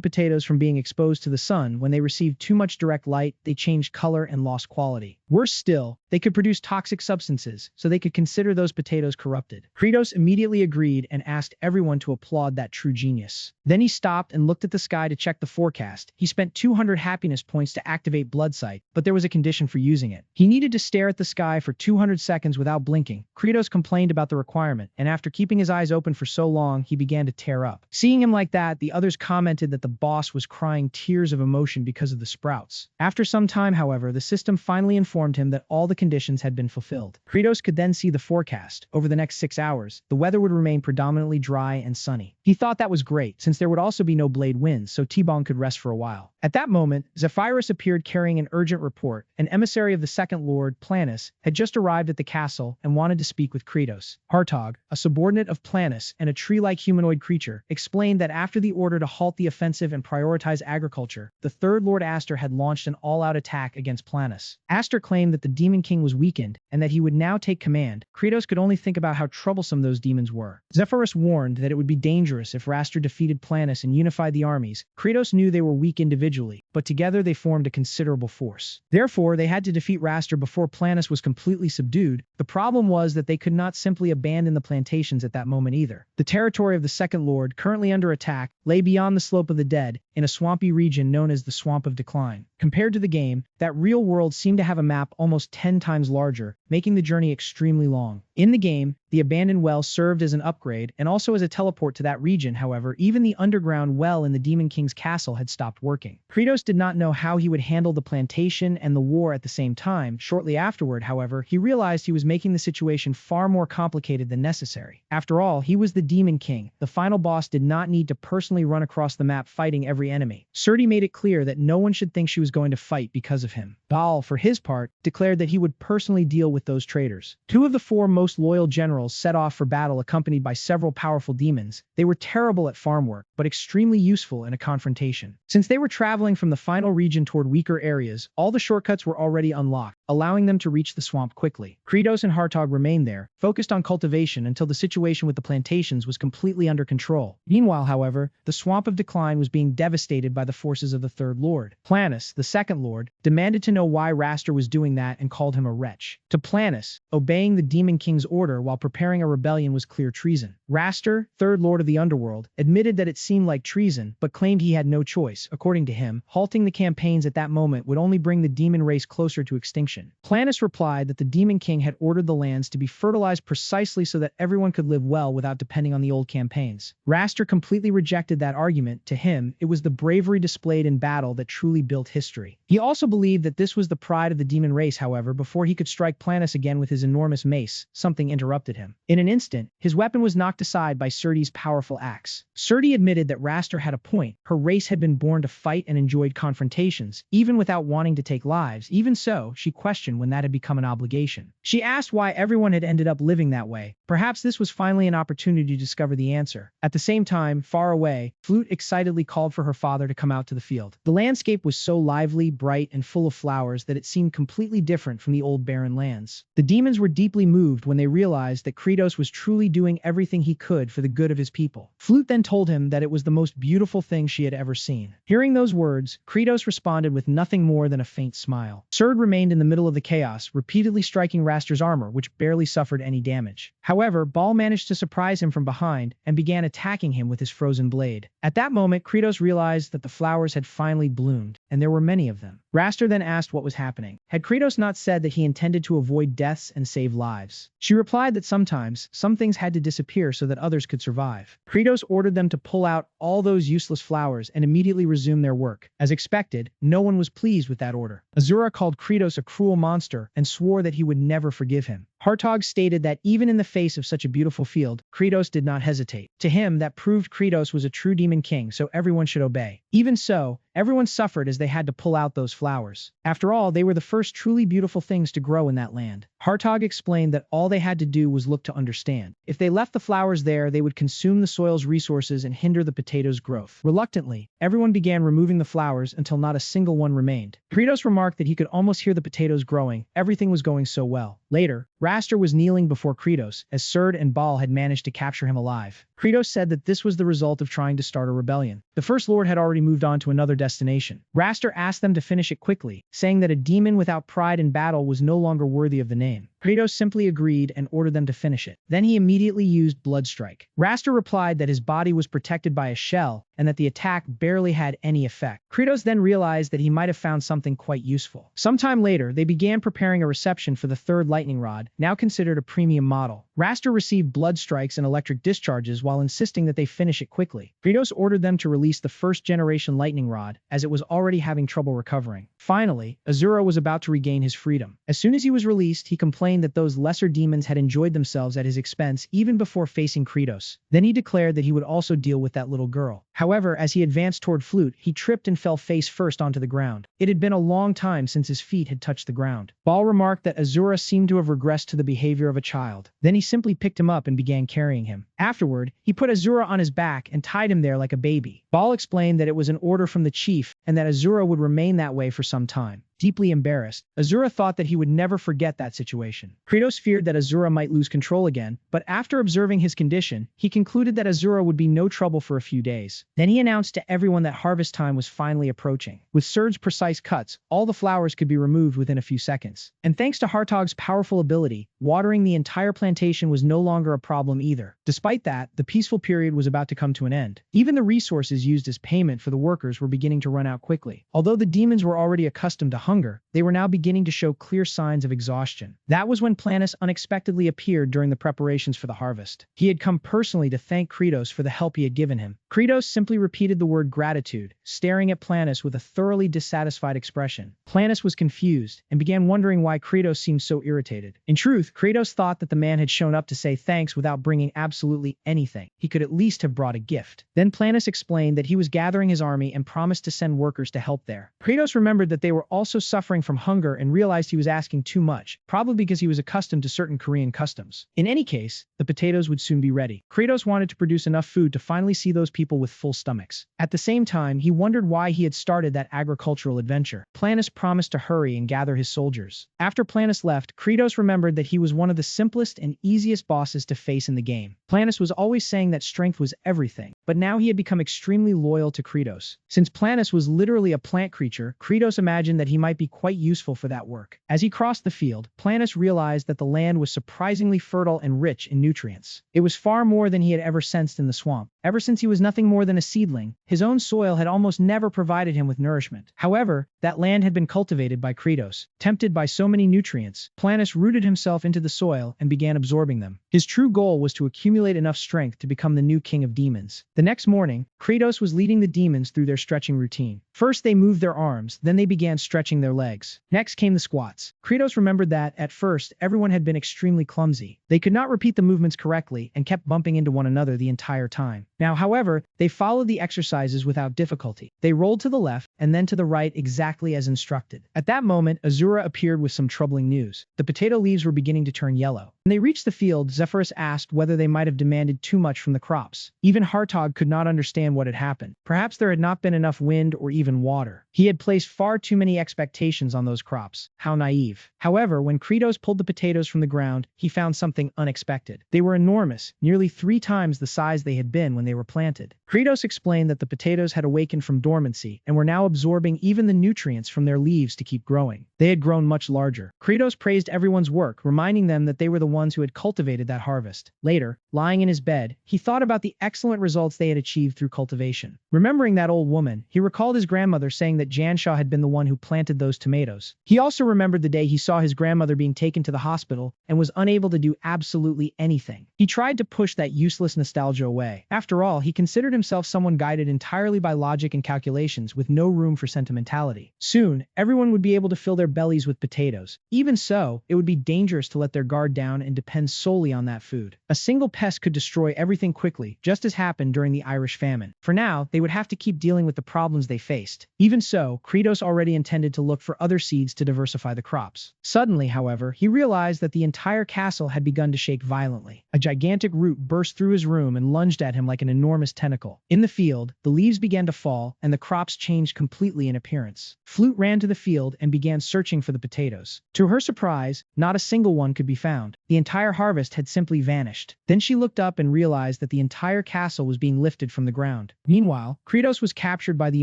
Speaker 1: potatoes from being exposed to the sun. When they received too much direct light, they changed color and lost quality. Worse still, they could produce toxic substances, so they could consider those potatoes corrupted. Kratos immediately agreed and asked everyone to applaud that true genius. Then he stopped and looked at the sky to check the forecast. He spent 200 happiness points to activate Bloodsight, but there was a condition for using it. He needed to stare at the sky for 200 seconds without blinking. Kratos complained about the requirement, and after keeping his eyes open for so long, he began to tear up. Seeing him like that, the others commented that the boss was crying tears of emotion because of the sprouts. After some time, however, the system finally informed him that all the conditions had been fulfilled. Kratos could then see the forecast. Over the next 6 hours, the weather would remain predominantly dry and sunny. He thought that was great, since there would also be no blade winds, so T-Bone could rest for a while. At that moment, Zephyrus appeared carrying an urgent report. An emissary of the Second Lord, Planus, had just arrived at the castle and wanted to speak with Kratos. Hartog, a subordinate of Planus and a tree-like humanoid creature, explained that after the order to halt the offensive and prioritize agriculture, the Third Lord Aster had launched an all-out attack against Planus. Aster claimed that the Demon King was weakened and that he would now take command. Kratos could only think about how troublesome those demons were. Zephyrus warned that it would be dangerous if Raster defeated Planus and unified the armies. Kratos knew they were weak individually, but together they formed a considerable force. Therefore, they had to defeat Raster before Planus was completely subdued. The problem was that they could not simply abandon the plantations at that moment either. The territory of the Second Lord, currently under attack, lay beyond the Slope of the Dead, in a swampy region known as the Swamp of Decline. Compared to the game, that real world seemed to have a map almost 10 times larger. making the journey extremely long. In the game, the abandoned well served as an upgrade and also as a teleport to that region. However, even the underground well in the Demon King's castle had stopped working. Kratos did not know how he would handle the plantation and the war at the same time. Shortly afterward, however, he realized he was making the situation far more complicated than necessary. After all, he was the Demon King. The final boss did not need to personally run across the map fighting every enemy. Surti made it clear that no one should think she was going to fight because of him. Baal, for his part, declared that he would personally deal with those traitors. Two of the four most loyal generals set off for battle accompanied by several powerful demons. They were terrible at farm work, but extremely useful in a confrontation. Since they were traveling from the final region toward weaker areas, all the shortcuts were already unlocked, allowing them to reach the swamp quickly. Kratos and Hartog remained there, focused on cultivation until the situation with the plantations was completely under control. Meanwhile, however, the Swamp of Decline was being devastated by the forces of the Third Lord. Planus, the Second Lord, demanded to know why Raster was doing that and called him a wretch. To Planus, obeying the Demon King's order while preparing a rebellion was clear treason. Raster, Third Lord of the Underworld, admitted that it seemed like treason, but claimed he had no choice. According to him, halting the campaigns at that moment would only bring the demon race closer to extinction. Planus replied that the Demon King had ordered the lands to be fertilized precisely so that everyone could live well without depending on the old campaigns. Raster completely rejected that argument. To him, it was the bravery displayed in battle that truly built history. He also believed that this was the pride of the demon race. However, before he could strike Planus again with his enormous mace, something interrupted him. In an instant, his weapon was knocked aside by Surti's powerful axe. Surti admitted that Raster had a point. Her race had been born to fight and enjoyed confrontations, even without wanting to take lives. Even so, she questioned when that had become an obligation. She asked why everyone had ended up living that way. Perhaps this was finally an opportunity to discover the answer. At the same time, far away, Flute excitedly called for her father to come out to the field. The landscape was so lively, bright, and full of flowers that it seemed completely different from the old barren lands. The demons were deeply moved when they realized that Kratos was truly doing everything he could for the good of his people. Flute then told him that it was the most beautiful thing she had ever seen. Hearing those words, Kratos responded with nothing more than a faint smile. Surd remained in the middle of the chaos, repeatedly striking Raster's armor, which barely suffered any damage. However, Baal managed to surprise him from behind and began attacking him with his frozen blade. At that moment, Kratos realized that the flowers had finally bloomed, and there were many of them. Raster then asked what was happening. Had Kratos not said that he intended to avoid deaths and save lives? She replied that sometimes, some things had to disappear so that others could survive. Kratos ordered them to pull out all those useless flowers and immediately resume their work. As expected, no one was pleased with that order. Asura called Kratos a cruel monster and swore that he would never forgive him. Hartog stated that even in the face of such a beautiful field, Kratos did not hesitate. To him, that proved Kratos was a true demon king, so everyone should obey. Even so, everyone suffered as they had to pull out those flowers. After all, they were the first truly beautiful things to grow in that land. Hartog explained that all they had to do was look to understand. If they left the flowers there, they would consume the soil's resources and hinder the potatoes' growth. Reluctantly, everyone began removing the flowers until not a single one remained. Kratos remarked that he could almost hear the potatoes growing. Everything was going so well. Later, Raster was kneeling before Kratos, as Surd and Baal had managed to capture him alive. Kratos said that this was the result of trying to start a rebellion. The First Lord had already moved on to another destination. Raster asked them to finish it quickly, saying that a demon without pride in battle was no longer worthy of the name. Kratos simply agreed and ordered them to finish it. Then he immediately used Bloodstrike. Raster replied that his body was protected by a shell and that the attack barely had any effect. Kratos then realized that he might have found something quite useful. Sometime later, they began preparing a reception for the third lightning rod, now considered a premium model. Raster received blood strikes and electric discharges while insisting that they finish it quickly. Kratos ordered them to release the first generation lightning rod, as it was already having trouble recovering. Finally, Asura was about to regain his freedom. As soon as he was released, he complained that those lesser demons had enjoyed themselves at his expense even before facing Kratos. Then he declared that he would also deal with that little girl. However, as he advanced toward Flute, he tripped and fell face first onto the ground. It had been a long time since his feet had touched the ground. Baal remarked that Asura seemed to have regressed to the behavior of a child. Then he simply picked him up and began carrying him. Afterward, he put Asura on his back and tied him there like a baby. Baal explained that it was an order from the chief and that Asura would remain that way for some time. Deeply embarrassed, Asura thought that he would never forget that situation. Kratos feared that Asura might lose control again, but after observing his condition, he concluded that Asura would be no trouble for a few days. Then he announced to everyone that harvest time was finally approaching. With Surge's precise cuts, all the flowers could be removed within a few seconds. And thanks to Hartog's powerful ability, watering the entire plantation was no longer a problem either. Despite that, the peaceful period was about to come to an end. Even the resources used as payment for the workers were beginning to run out quickly. Although the demons were already accustomed to hunger, they were now beginning to show clear signs of exhaustion. That was when Planus unexpectedly appeared during the preparations for the harvest. He had come personally to thank Kratos for the help he had given him. Kratos simply repeated the word gratitude, staring at Planus with a thoroughly dissatisfied expression. Planus was confused and began wondering why Kratos seemed so irritated. In truth, Kratos thought that the man had shown up to say thanks without bringing absolutely anything. He could at least have brought a gift. Then Planus explained that he was gathering his army and promised to send workers to help there. Kratos remembered that they were also suffering from hunger and realized he was asking too much, probably because he was accustomed to certain Korean customs. In any case, the potatoes would soon be ready. Kratos wanted to produce enough food to finally see those people with full stomachs. At the same time, he wondered why he had started that agricultural adventure. Planus promised to hurry and gather his soldiers. After Planus left, Kratos remembered that he was one of the simplest and easiest bosses to face in the game. Planus was always saying that strength was everything, but now he had become extremely loyal to Kratos. Since Planus was literally a plant creature, Kratos imagined that he might be quite useful for that work. As he crossed the field, Planus realized that the land was surprisingly fertile and rich in nutrients. It was far more than he had ever sensed in the swamp. Ever since he was nothing more than a seedling, his own soil had almost never provided him with nourishment. However, that land had been cultivated by Kratos. Tempted by so many nutrients, Planus rooted himself into the soil and began absorbing them. His true goal was to accumulate enough strength to become the new king of demons. The next morning, Kratos was leading the demons through their stretching routine. First they moved their arms, then they began stretching their legs. Next came the squats. Kratos remembered that, at first, everyone had been extremely clumsy. They could not repeat the movements correctly and kept bumping into one another the entire time. Now, however, they followed the exercises without difficulty. They rolled to the left and then to the right exactly as instructed. At that moment, Asura appeared with some troubling news. The potato leaves were beginning to turn yellow. When they reached the field, Zephyrus asked whether they might have demanded too much from the crops. Even Hartog could not understand what had happened. Perhaps there had not been enough wind or even water. He had placed far too many expectations on those crops. How naive. However, when Kratos pulled the potatoes from the ground, he found something unexpected. They were enormous, nearly 3 times the size they had been when they were planted. Kratos explained that the potatoes had awakened from dormancy and were now absorbing even the nutrients from their leaves to keep growing. They had grown much larger. Kratos praised everyone's work, reminding them that they were the ones who had cultivated that harvest. Later, lying in his bed, he thought about the excellent results they had achieved through cultivation. Remembering that old woman, he recalled his grandmother saying that Janshaw had been the one who planted those tomatoes. He also remembered the day he saw his grandmother being taken to the hospital and was unable to do absolutely anything. He tried to push that useless nostalgia away. After all, he considered himself someone guided entirely by logic and calculations with no room for sentimentality. Soon, everyone would be able to fill their bellies with potatoes. Even so, it would be dangerous to let their guard down and depend solely on that food. A single pest could destroy everything quickly, just as happened during the Irish famine. For now, they would have to keep dealing with the problems they faced. Even so, Kratos already intended to look for other seeds to diversify the crops. Suddenly, however, he realized that the entire castle had begun to shake violently. A gigantic root burst through his room and lunged at him like an enormous tentacle. In the field, the leaves began to fall, and the crops changed completely in appearance. Flute ran to the field and began searching for the potatoes. To her surprise, not a single one could be found. The entire harvest had simply vanished. Then she looked up and realized that the entire castle was being lifted from the ground. Meanwhile, Kratos was captured by the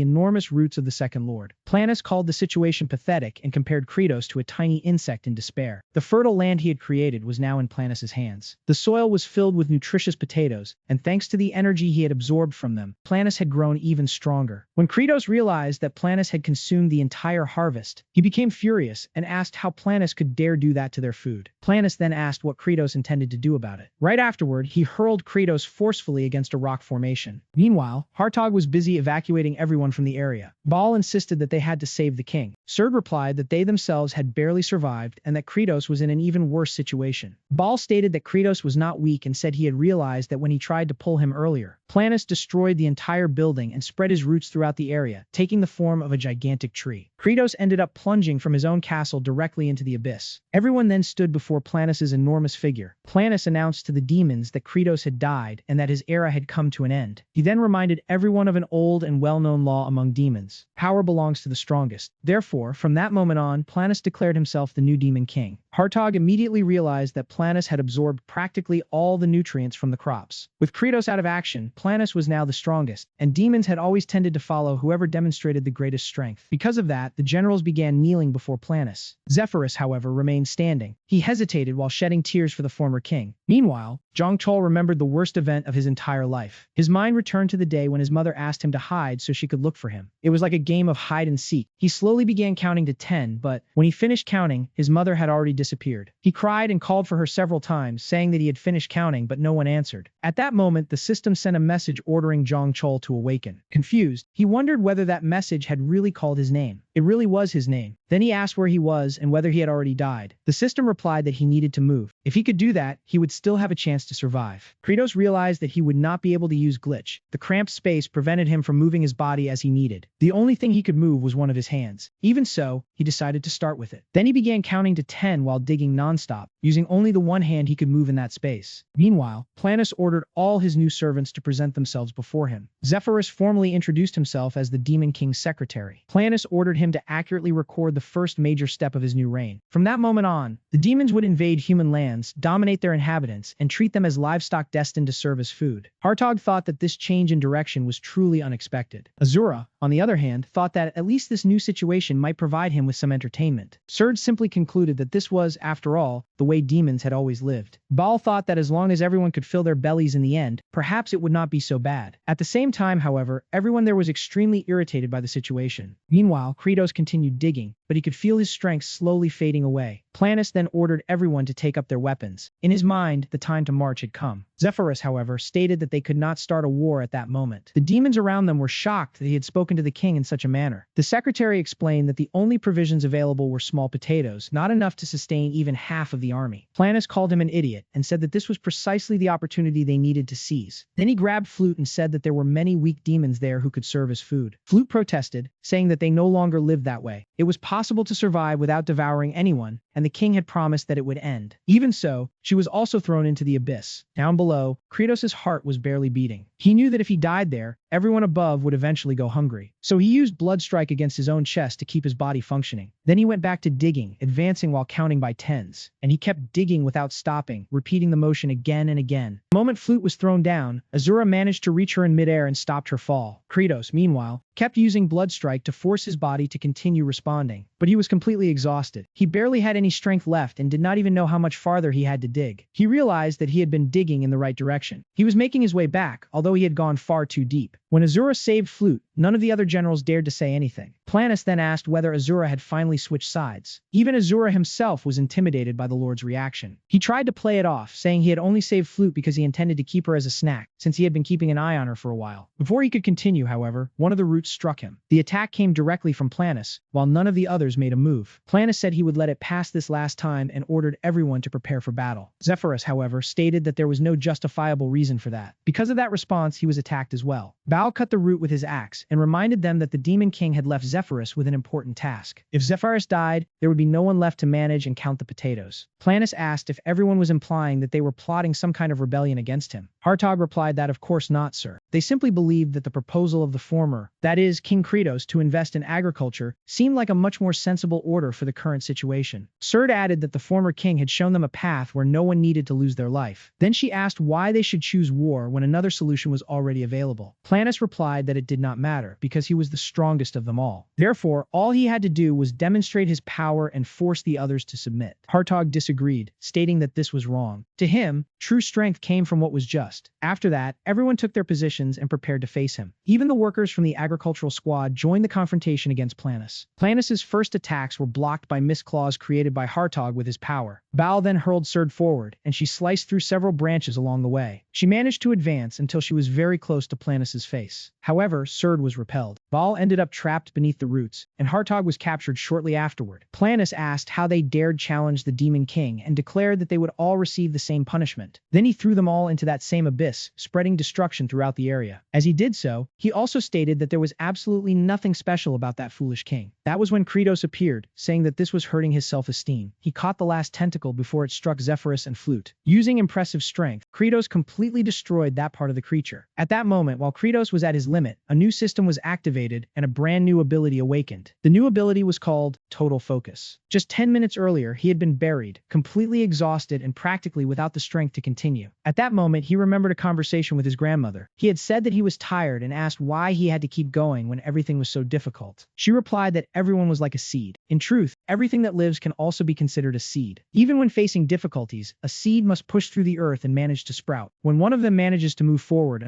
Speaker 1: enormous roots of the Second Lord. Planus called the situation pathetic and compared Kratos to a tiny insect in despair. The fertile land he had created was now in Planus's hands. The soil was filled with nutritious potatoes, and thanks to the energy he had absorbed from them, Planus had grown even stronger. When Kratos realized that Planus had consumed the entire harvest, he became furious and asked how Planus could dare do that to their food. Planus then asked what Kratos intended to do about it. Right afterward, he hurled Kratos forcefully against a rock formation. Meanwhile, Hartog was busy evacuating everyone from the area. Baal insisted that they had to save the king. Serd replied that they themselves had barely survived and that Kratos was in an even worse situation. Baal stated that Kratos was not weak and said he had realized that when he tried to pull him earlier. Planus destroyed the entire building and spread his roots throughout the area, taking the form of a gigantic tree. Kratos ended up plunging from his own castle directly into the abyss. Everyone then stood before Planus's enormous figure. Planus announced to the demons that Kratos had died and that his era had come to an end. He then reminded everyone of an old and well-known law among demons. Power belongs to the strongest. Therefore, from that moment on, Planus declared himself the new demon king. Hartog immediately realized that Planus had absorbed practically all the nutrients from the crops. With Kratos out of action, Planus was now the strongest, and demons had always tended to follow whoever demonstrated the greatest strength. Because of that, the generals began kneeling before Planus. Zephyrus, however, remained standing. He hesitated while shedding tears for the former king. Meanwhile, Zhang Chol remembered the worst event of his entire life. His mind returned to the day when his mother asked him to hide so she could look for him. It was like a game of hide and seek. He slowly began counting to 10, but when he finished counting, his mother had already disappeared. He cried and called for her several times, saying that he had finished counting, but no one answered. At that moment, the system sent a message ordering Zhang Chol to awaken. Confused, he wondered whether that message had really called his name. It really was his name. Then he asked where he was and whether he had already died. The system replied that he needed to move. If he could do that, he would still have a chance to survive. Kratos realized that he would not be able to use glitch. The cramped space prevented him from moving his body as he needed. The only thing he could move was one of his hands. Even so, he decided to start with it. Then he began counting to 10 while digging nonstop, using only the one hand he could move in that space. Meanwhile, Planus ordered all his new servants to present themselves before him. Zephyrus formally introduced himself as the Demon King's secretary. Planus ordered him to accurately record the first major step of his new reign. From that moment on, the demons would invade human lands, dominate their inhabitants, and treat them as livestock destined to serve as food. Hartog thought that this change in direction was truly unexpected. Asura, on the other hand, thought that at least this new situation might provide him with some entertainment. Surge simply concluded that this was, after all, the way demons had always lived. Baal thought that as long as everyone could fill their bellies in the end, perhaps it would not be so bad. At the same time, however, everyone there was extremely irritated by the situation. Meanwhile, Kratos continued digging, but he could feel his strength slowly fading away. Planus then ordered everyone to take up their weapons. In his mind, the time to march had come. Zephyrus, however, stated that they could not start a war at that moment. The demons around them were shocked that he had spoken to the king in such a manner. The secretary explained that the only provisions available were small potatoes, not enough to sustain even half of the army. Planus called him an idiot and said that this was precisely the opportunity they needed to seize. Then he grabbed Flute and said that there were many weak demons there who could serve as food. Flute protested, saying that they no longer lived that way. It was possible to survive without devouring anyone, and the king had promised that it would end. Even so, she was also thrown into the abyss. Down below, Kratos' heart was barely beating. He knew that if he died there, everyone above would eventually go hungry. So he used Blood Strike against his own chest to keep his body functioning. Then he went back to digging, advancing while counting by tens. And he kept digging without stopping, repeating the motion again and again. The moment Flute was thrown down, Asura managed to reach her in midair and stopped her fall. Kratos, meanwhile, kept using Blood Strike to force his body to continue responding. But he was completely exhausted. He barely had any strength left and did not even know how much farther he had to dig. He realized that he had been digging in the right direction. He was making his way back, although he had gone far too deep. When Asura saved Flute, none of the other generals dared to say anything. Planus then asked whether Asura had finally switched sides. Even Asura himself was intimidated by the Lord's reaction. He tried to play it off, saying he had only saved Flute because he intended to keep her as a snack, since he had been keeping an eye on her for a while. Before he could continue, however, one of the roots struck him. The attack came directly from Planus, while none of the others made a move. Planus said he would let it pass this last time and ordered everyone to prepare for battle. Zephyrus, however, stated that there was no justifiable reason for that. Because of that response, he was attacked as well. Baal cut the root with his axe and reminded them that the Demon King had left Zephyrus with an important task. If Zephyrus died, there would be no one left to manage and count the potatoes. Planus asked if everyone was implying that they were plotting some kind of rebellion against him. Hartog replied that of course not, sir. They simply believed that the proposal of the former, that is, King Kratos, to invest in agriculture, seemed like a much more sensible order for the current situation. Surd added that the former king had shown them a path where no one needed to lose their life. Then she asked why they should choose war when another solution was already available. Planus replied that it did not matter, because he was the strongest of them all. Therefore, all he had to do was demonstrate his power and force the others to submit. Hartog disagreed, stating that this was wrong. To him, true strength came from what was just. After that, everyone took their positions and prepared to face him. Even the workers from the agricultural squad joined the confrontation against Planus. Planus's first attacks were blocked by mist claws created by Hartog with his power. Baal then hurled Surd forward, and she sliced through several branches along the way. She managed to advance until she was very close to Planus's face. However, Surd was repelled. Baal ended up trapped beneath the roots, and Hartog was captured shortly afterward. Planus asked how they dared challenge the Demon King and declared that they would all receive the same punishment. Then he threw them all into that same abyss, spreading destruction throughout the area. As he did so, he also stated that there was absolutely nothing special about that foolish king. That was when Kratos appeared, saying that this was hurting his self-esteem. He caught the last tentacle before it struck Zephyrus and Flute. Using impressive strength, Kratos completely destroyed that part of the creature. At that moment, while Kratos was at his limit, limit, a new system was activated and a brand new ability awakened. The new ability was called Total Focus. Just 10 minutes earlier, he had been buried, completely exhausted and practically without the strength to continue. At that moment, he remembered a conversation with his grandmother. He had said that he was tired and asked why he had to keep going when everything was so difficult. She replied that everyone was like a seed. In truth, everything that lives can also be considered a seed. Even when facing difficulties, a seed must push through the earth and manage to sprout. When one of them manages to move forward,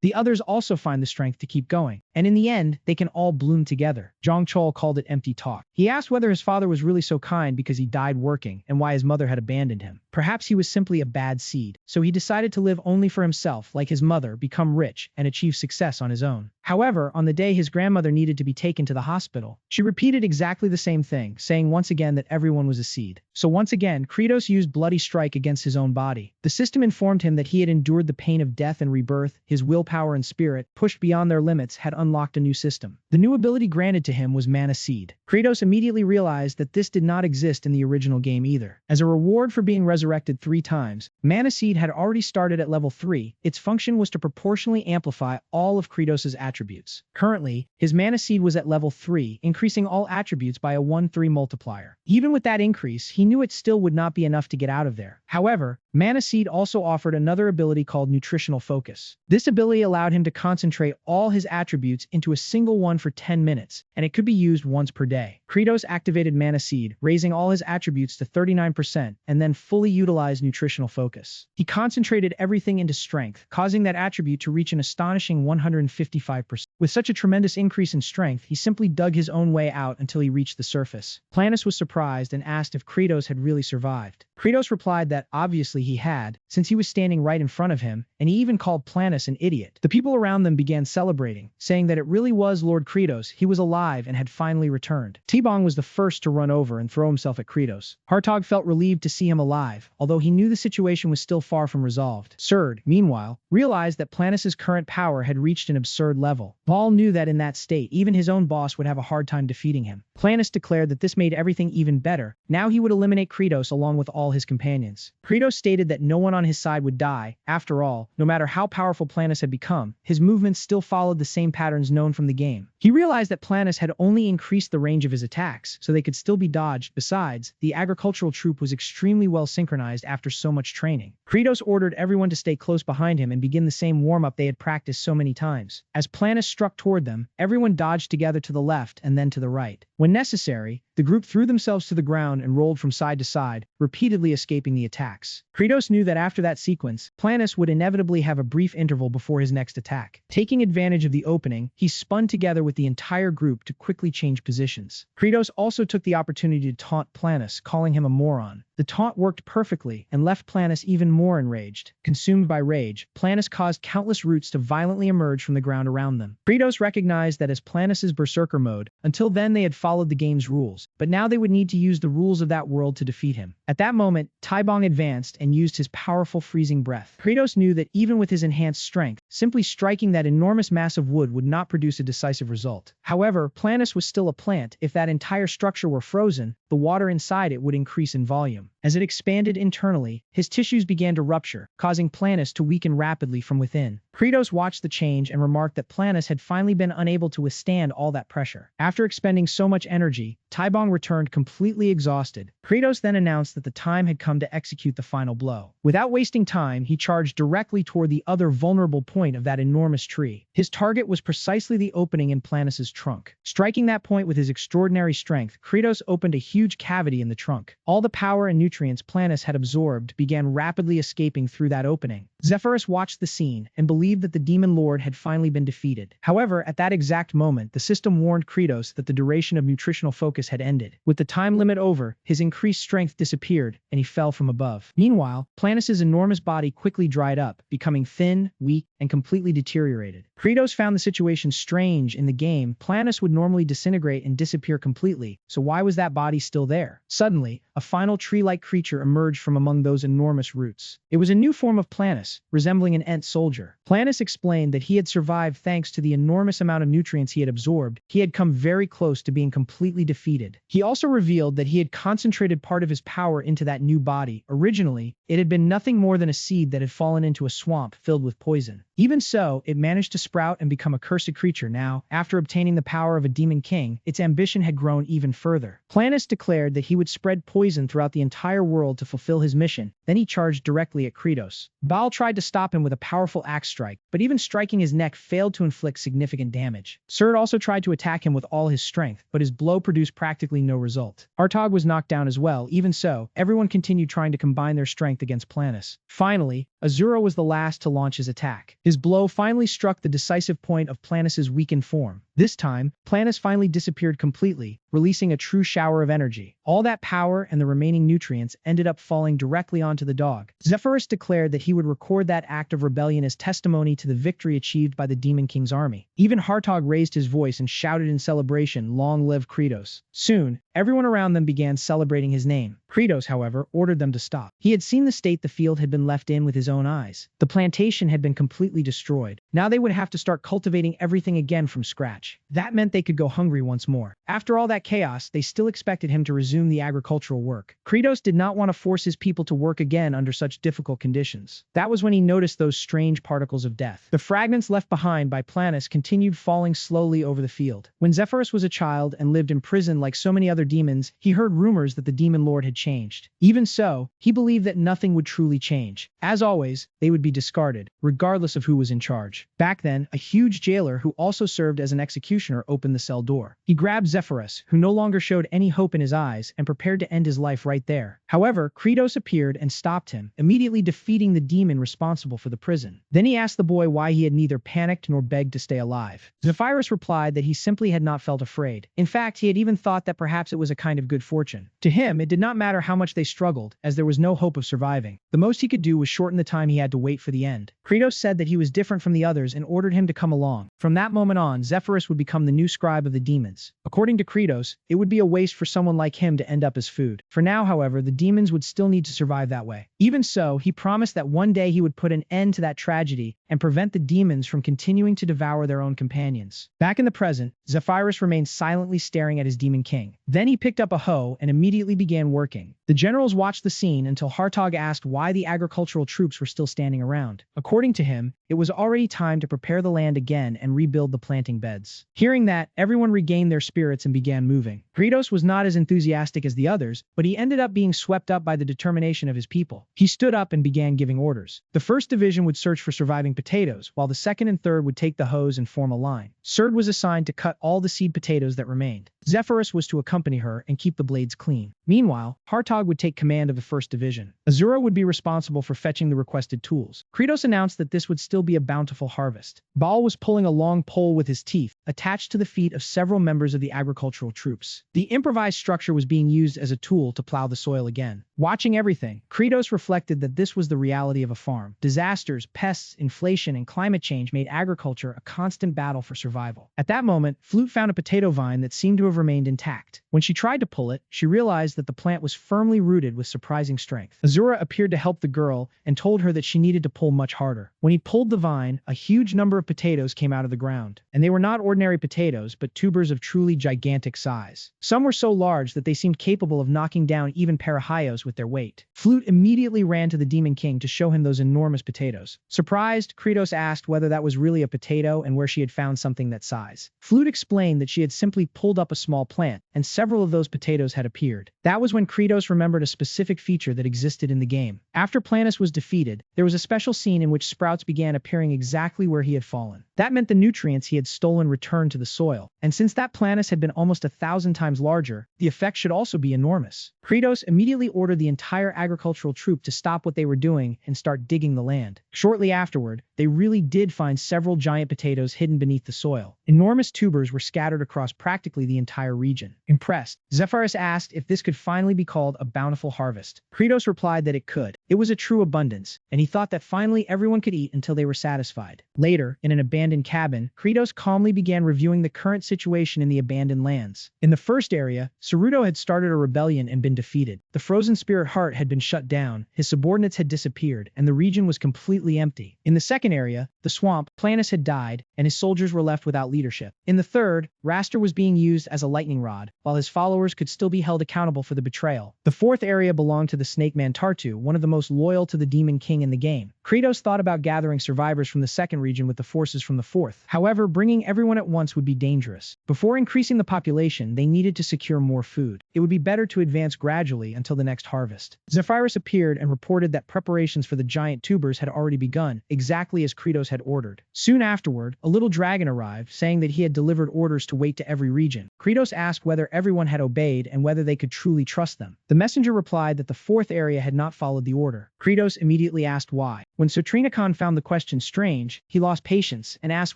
Speaker 1: the others also find the strength to keep going. And in the end, they can all bloom together. Zhang Chol called it empty talk. He asked whether his father was really so kind because he died working and why his mother had abandoned him. Perhaps he was simply a bad seed, so he decided to live only for himself like his mother, become rich, and achieve success on his own. However, on the day his grandmother needed to be taken to the hospital, she repeated exactly the same thing, saying once again that everyone was a seed. So once again, Kratos used Bloody Strike against his own body. The system informed him that he had endured the pain of death and rebirth, his willpower and spirit, pushed beyond their limits, had unlocked a new system. The new ability granted to him was Mana Seed. Kratos immediately realized that this did not exist in the original game either. As a reward for being resurrected 3 times, Mana Seed had already started at level 3. Its function was to proportionally amplify all of Kratos' attributes. Currently, his Mana Seed was at level 3, increasing all attributes by a 1/3 multiplier. Even with that increase, he knew it still would not be enough to get out of there. However, Mana Seed also offered another ability called Nutritional Focus. This ability allowed him to concentrate all his attributes into a single one for 10 minutes, and it could be used once per day. Kratos activated Mana Seed, raising all his attributes to 39%, and then fully utilized Nutritional Focus. He concentrated everything into strength, causing that attribute to reach an astonishing 155%. With such a tremendous increase in strength, he simply dug his own way out until he reached the surface. Planus was surprised and asked if Kratos had really survived. Kratos replied that obviously he had, since he was standing right in front of him, and he even called Planus an idiot. The people around them began celebrating, saying that it really was Lord Kratos, he was alive and had finally returned. T-Bong was the first to run over and throw himself at Kratos. Hartog felt relieved to see him alive, although he knew the situation was still far from resolved. Serd, meanwhile, realized that Planus' current power had reached an absurd level. Ball knew that in that state, even his own boss would have a hard time defeating him. Planus declared that this made everything even better. Now he would eliminate Kratos along with all his companions. Kratos stated that no one on his side would die. After all, no matter how powerful Planus had become, his movements still followed the same patterns known from the game. He realized that Planus had only increased the range of his attacks, so they could still be dodged. Besides, the agricultural troop was extremely well synchronized after so much training. Kratos ordered everyone to stay close behind him and begin the same warm-up they had practiced so many times. As Planus struck toward them, everyone dodged together to the left and then to the right. When necessary, the group threw themselves to the ground and rolled from side to side, repeatedly escaping the attacks. Kratos knew that after that sequence, Planus would inevitably have a brief interval before his next attack. Taking advantage of the opening, he spun together with the entire group to quickly change positions. Kratos also took the opportunity to taunt Planus, calling him a moron. The taunt worked perfectly and left Planus even more enraged. Consumed by rage, Planus caused countless roots to violently emerge from the ground around them. Kratos recognized that as Planus' berserker mode, until then they had followed the game's rules, but now they would need to use the rules of that world to defeat him. At that moment, Taibong advanced and used his powerful freezing breath. Kratos knew that even with his enhanced strength, simply striking that enormous mass of wood would not produce a decisive result. However, Planus was still a plant. If that entire structure were frozen, the water inside it would increase in volume. As it expanded internally, his tissues began to rupture, causing Planus to weaken rapidly from within. Kratos watched the change and remarked that Planus had finally been unable to withstand all that pressure. After expending so much energy, Taibong returned completely exhausted. Kratos then announced that the time had come to execute the final blow. Without wasting time, he charged directly toward the other vulnerable point of that enormous tree. His target was precisely the opening in Planus' trunk. Striking that point with his extraordinary strength, Kratos opened a huge cavity in the trunk. All the power and nutrients Planus had absorbed began rapidly escaping through that opening. Zephyrus watched the scene and believed that the demon lord had finally been defeated. However, at that exact moment, the system warned Kratos that the duration of nutritional focus had ended. With the time limit over, his increased strength disappeared, and he fell from above. Meanwhile, Planus' enormous body quickly dried up, becoming thin, weak, and completely deteriorated. Kratos found the situation strange. In the game, Planus would normally disintegrate and disappear completely, so why was that body still there? Suddenly, a final tree-like creature emerged from among those enormous roots. It was a new form of Planus, resembling an Ent soldier. Planus explained that he had survived thanks to the enormous amount of nutrients he had absorbed. He had come very close to being completely defeated. He also revealed that he had concentrated part of his power into that new body. Originally, it had been nothing more than a seed that had fallen into a swamp filled with poison. Even so, it managed to sprout and become a cursed creature. Now, after obtaining the power of a demon king, its ambition had grown even further. Planus declared that he would spread poison throughout the entire world to fulfill his mission. Then he charged directly at Kratos. Baal tried to stop him with a powerful axe strike, but even striking his neck failed to inflict significant damage. Surd also tried to attack him with all his strength, but his blow produced practically no result. Artog was knocked down as well. Even so, everyone continued trying to combine their strength against Planus. Finally, Asura was the last to launch his attack. His blow finally struck the decisive point of Planus's weakened form. This time, Planus finally disappeared completely, releasing a true shower of energy. All that power and the remaining nutrients ended up falling directly onto the dog. Zephyrus declared that he would record that act of rebellion as testimony to the victory achieved by the Demon King's army. Even Hartog raised his voice and shouted in celebration, "Long live Kratos." Soon, everyone around them began celebrating his name. Kratos, however, ordered them to stop. He had seen the state the field had been left in with his own eyes. The plantation had been completely destroyed. Now they would have to start cultivating everything again from scratch. That meant they could go hungry once more. After all that chaos, they still expected him to resume the agricultural work. Kratos did not want to force his people to work again under such difficult conditions. That was when he noticed those strange particles of death. The fragments left behind by Planus continued falling slowly over the field. When Zephyrus was a child and lived in prison like so many other demons, he heard rumors that the Demon Lord had changed. Even so, he believed that nothing would truly change. As always, they would be discarded, regardless of who was in charge. Back then, a huge jailer who also served as an executioner opened the cell door. He grabbed Zephyrus, who no longer showed any hope in his eyes, and prepared to end his life right there. However, Kratos appeared and stopped him, immediately defeating the demon responsible for the prison. Then he asked the boy why he had neither panicked nor begged to stay alive. Zephyrus replied that he simply had not felt afraid. In fact, he had even thought that perhaps it was a kind of good fortune. To him, it did not matter how much they struggled, as there was no hope of surviving. The most he could do was shorten the time he had to wait for the end. Kratos said that he was different from the others and ordered him to come along. From that moment on, Zephyrus would become the new scribe of the demons. According to Kratos, it would be a waste for someone like him to end up as food. For now, however, the demons would still need to survive that way. Even so, he promised that one day he would put an end to that tragedy and prevent the demons from continuing to devour their own companions. Back in the present, Zephyrus remained silently staring at his demon king. Then he picked up a hoe and immediately began working. The generals watched the scene until Hartog asked why the agricultural troops were still standing around. According to him, it was already time to prepare the land again and rebuild the planting beds. Hearing that, everyone regained their spirits and began moving. Kratos was not as enthusiastic as the others, but he ended up being swept up by the determination of his people. He stood up and began giving orders. The first division would search for surviving potatoes, while the second and third would take the hoes and form a line. Surd was assigned to cut all the seed potatoes that remained. Zephyrus was to accompany her and keep the blades clean. Meanwhile, Hartog would take command of the first division. Asura would be responsible for fetching the requested tools. Kratos announced that this would still be a bountiful harvest. Baal was pulling a long pole with his teeth, attached to the feet of several members of the agricultural troops. The improvised structure was being used as a tool to plow the soil again. Watching everything, Kratos reflected that this was the reality of a farm. Disasters, pests, inflation, and climate change made agriculture a constant battle for survival. At that moment, Flute found a potato vine that seemed to have remained intact. When she tried to pull it, she realized that the plant was firmly rooted with surprising strength. Asura appeared to help the girl and told her that she needed to pull much harder. When he pulled the vine, a huge number of potatoes came out of the ground. And they were not ordinary potatoes, but tubers of truly gigantic size. Some were so large that they seemed capable of knocking down even Parahayos with their weight. Flute immediately ran to the Demon King to show him those enormous potatoes. Surprised, Kratos asked whether that was really a potato and where she had found something that size. Flute explained that she had simply pulled up a small plant, and several of those potatoes had appeared. That was when Kratos remembered a specific feature that existed in the game. After Planus was defeated, there was a special scene in which sprouts began appearing exactly where he had fallen. That meant the nutrients he had stolen returned to the soil. And since that Planus had been almost 1,000 times larger, the effect should also be enormous. Kratos immediately ordered the entire agricultural troop to stop what they were doing and start digging the land. Shortly afterward, they really did find several giant potatoes hidden beneath the soil. Enormous tubers were scattered across practically the entire region. Impressed, Zephyrus asked if this could finally be called a bountiful harvest. Kratos replied that it could. It was a true abundance, and he thought that finally everyone could eat until they were satisfied. Later, in an abandoned cabin, Kratos calmly began reviewing the current situation in the abandoned lands. In the first area, Ceruto had started a rebellion and been defeated. The frozen spirit heart had been shut down, his subordinates had disappeared, and the region was completely empty. In the second area, the swamp, Planus had died, and his soldiers were left without leadership. In the third, Raster was being used as a lightning rod, while his followers could still be held accountable for the betrayal. The fourth area belonged to the snake man Tartu, one of the most loyal to the Demon King in the game. Kratos thought about gathering survivors from the second region with the forces from the fourth. However, bringing everyone at once would be dangerous. Before increasing the population, they needed to secure more food. It would be better to advance gradually until the next harvest. Zephyrus appeared and reported that preparations for the giant tubers had already begun, exactly as Kratos had ordered. Soon afterward, a little dragon arrived, saying that he had delivered orders to wait to every region. Kratos asked whether everyone had obeyed and whether they could truly trust them. The messenger replied that the fourth area had not followed the order. Kratos immediately asked why. When Sotrinakan found the question strange, he lost patience and asked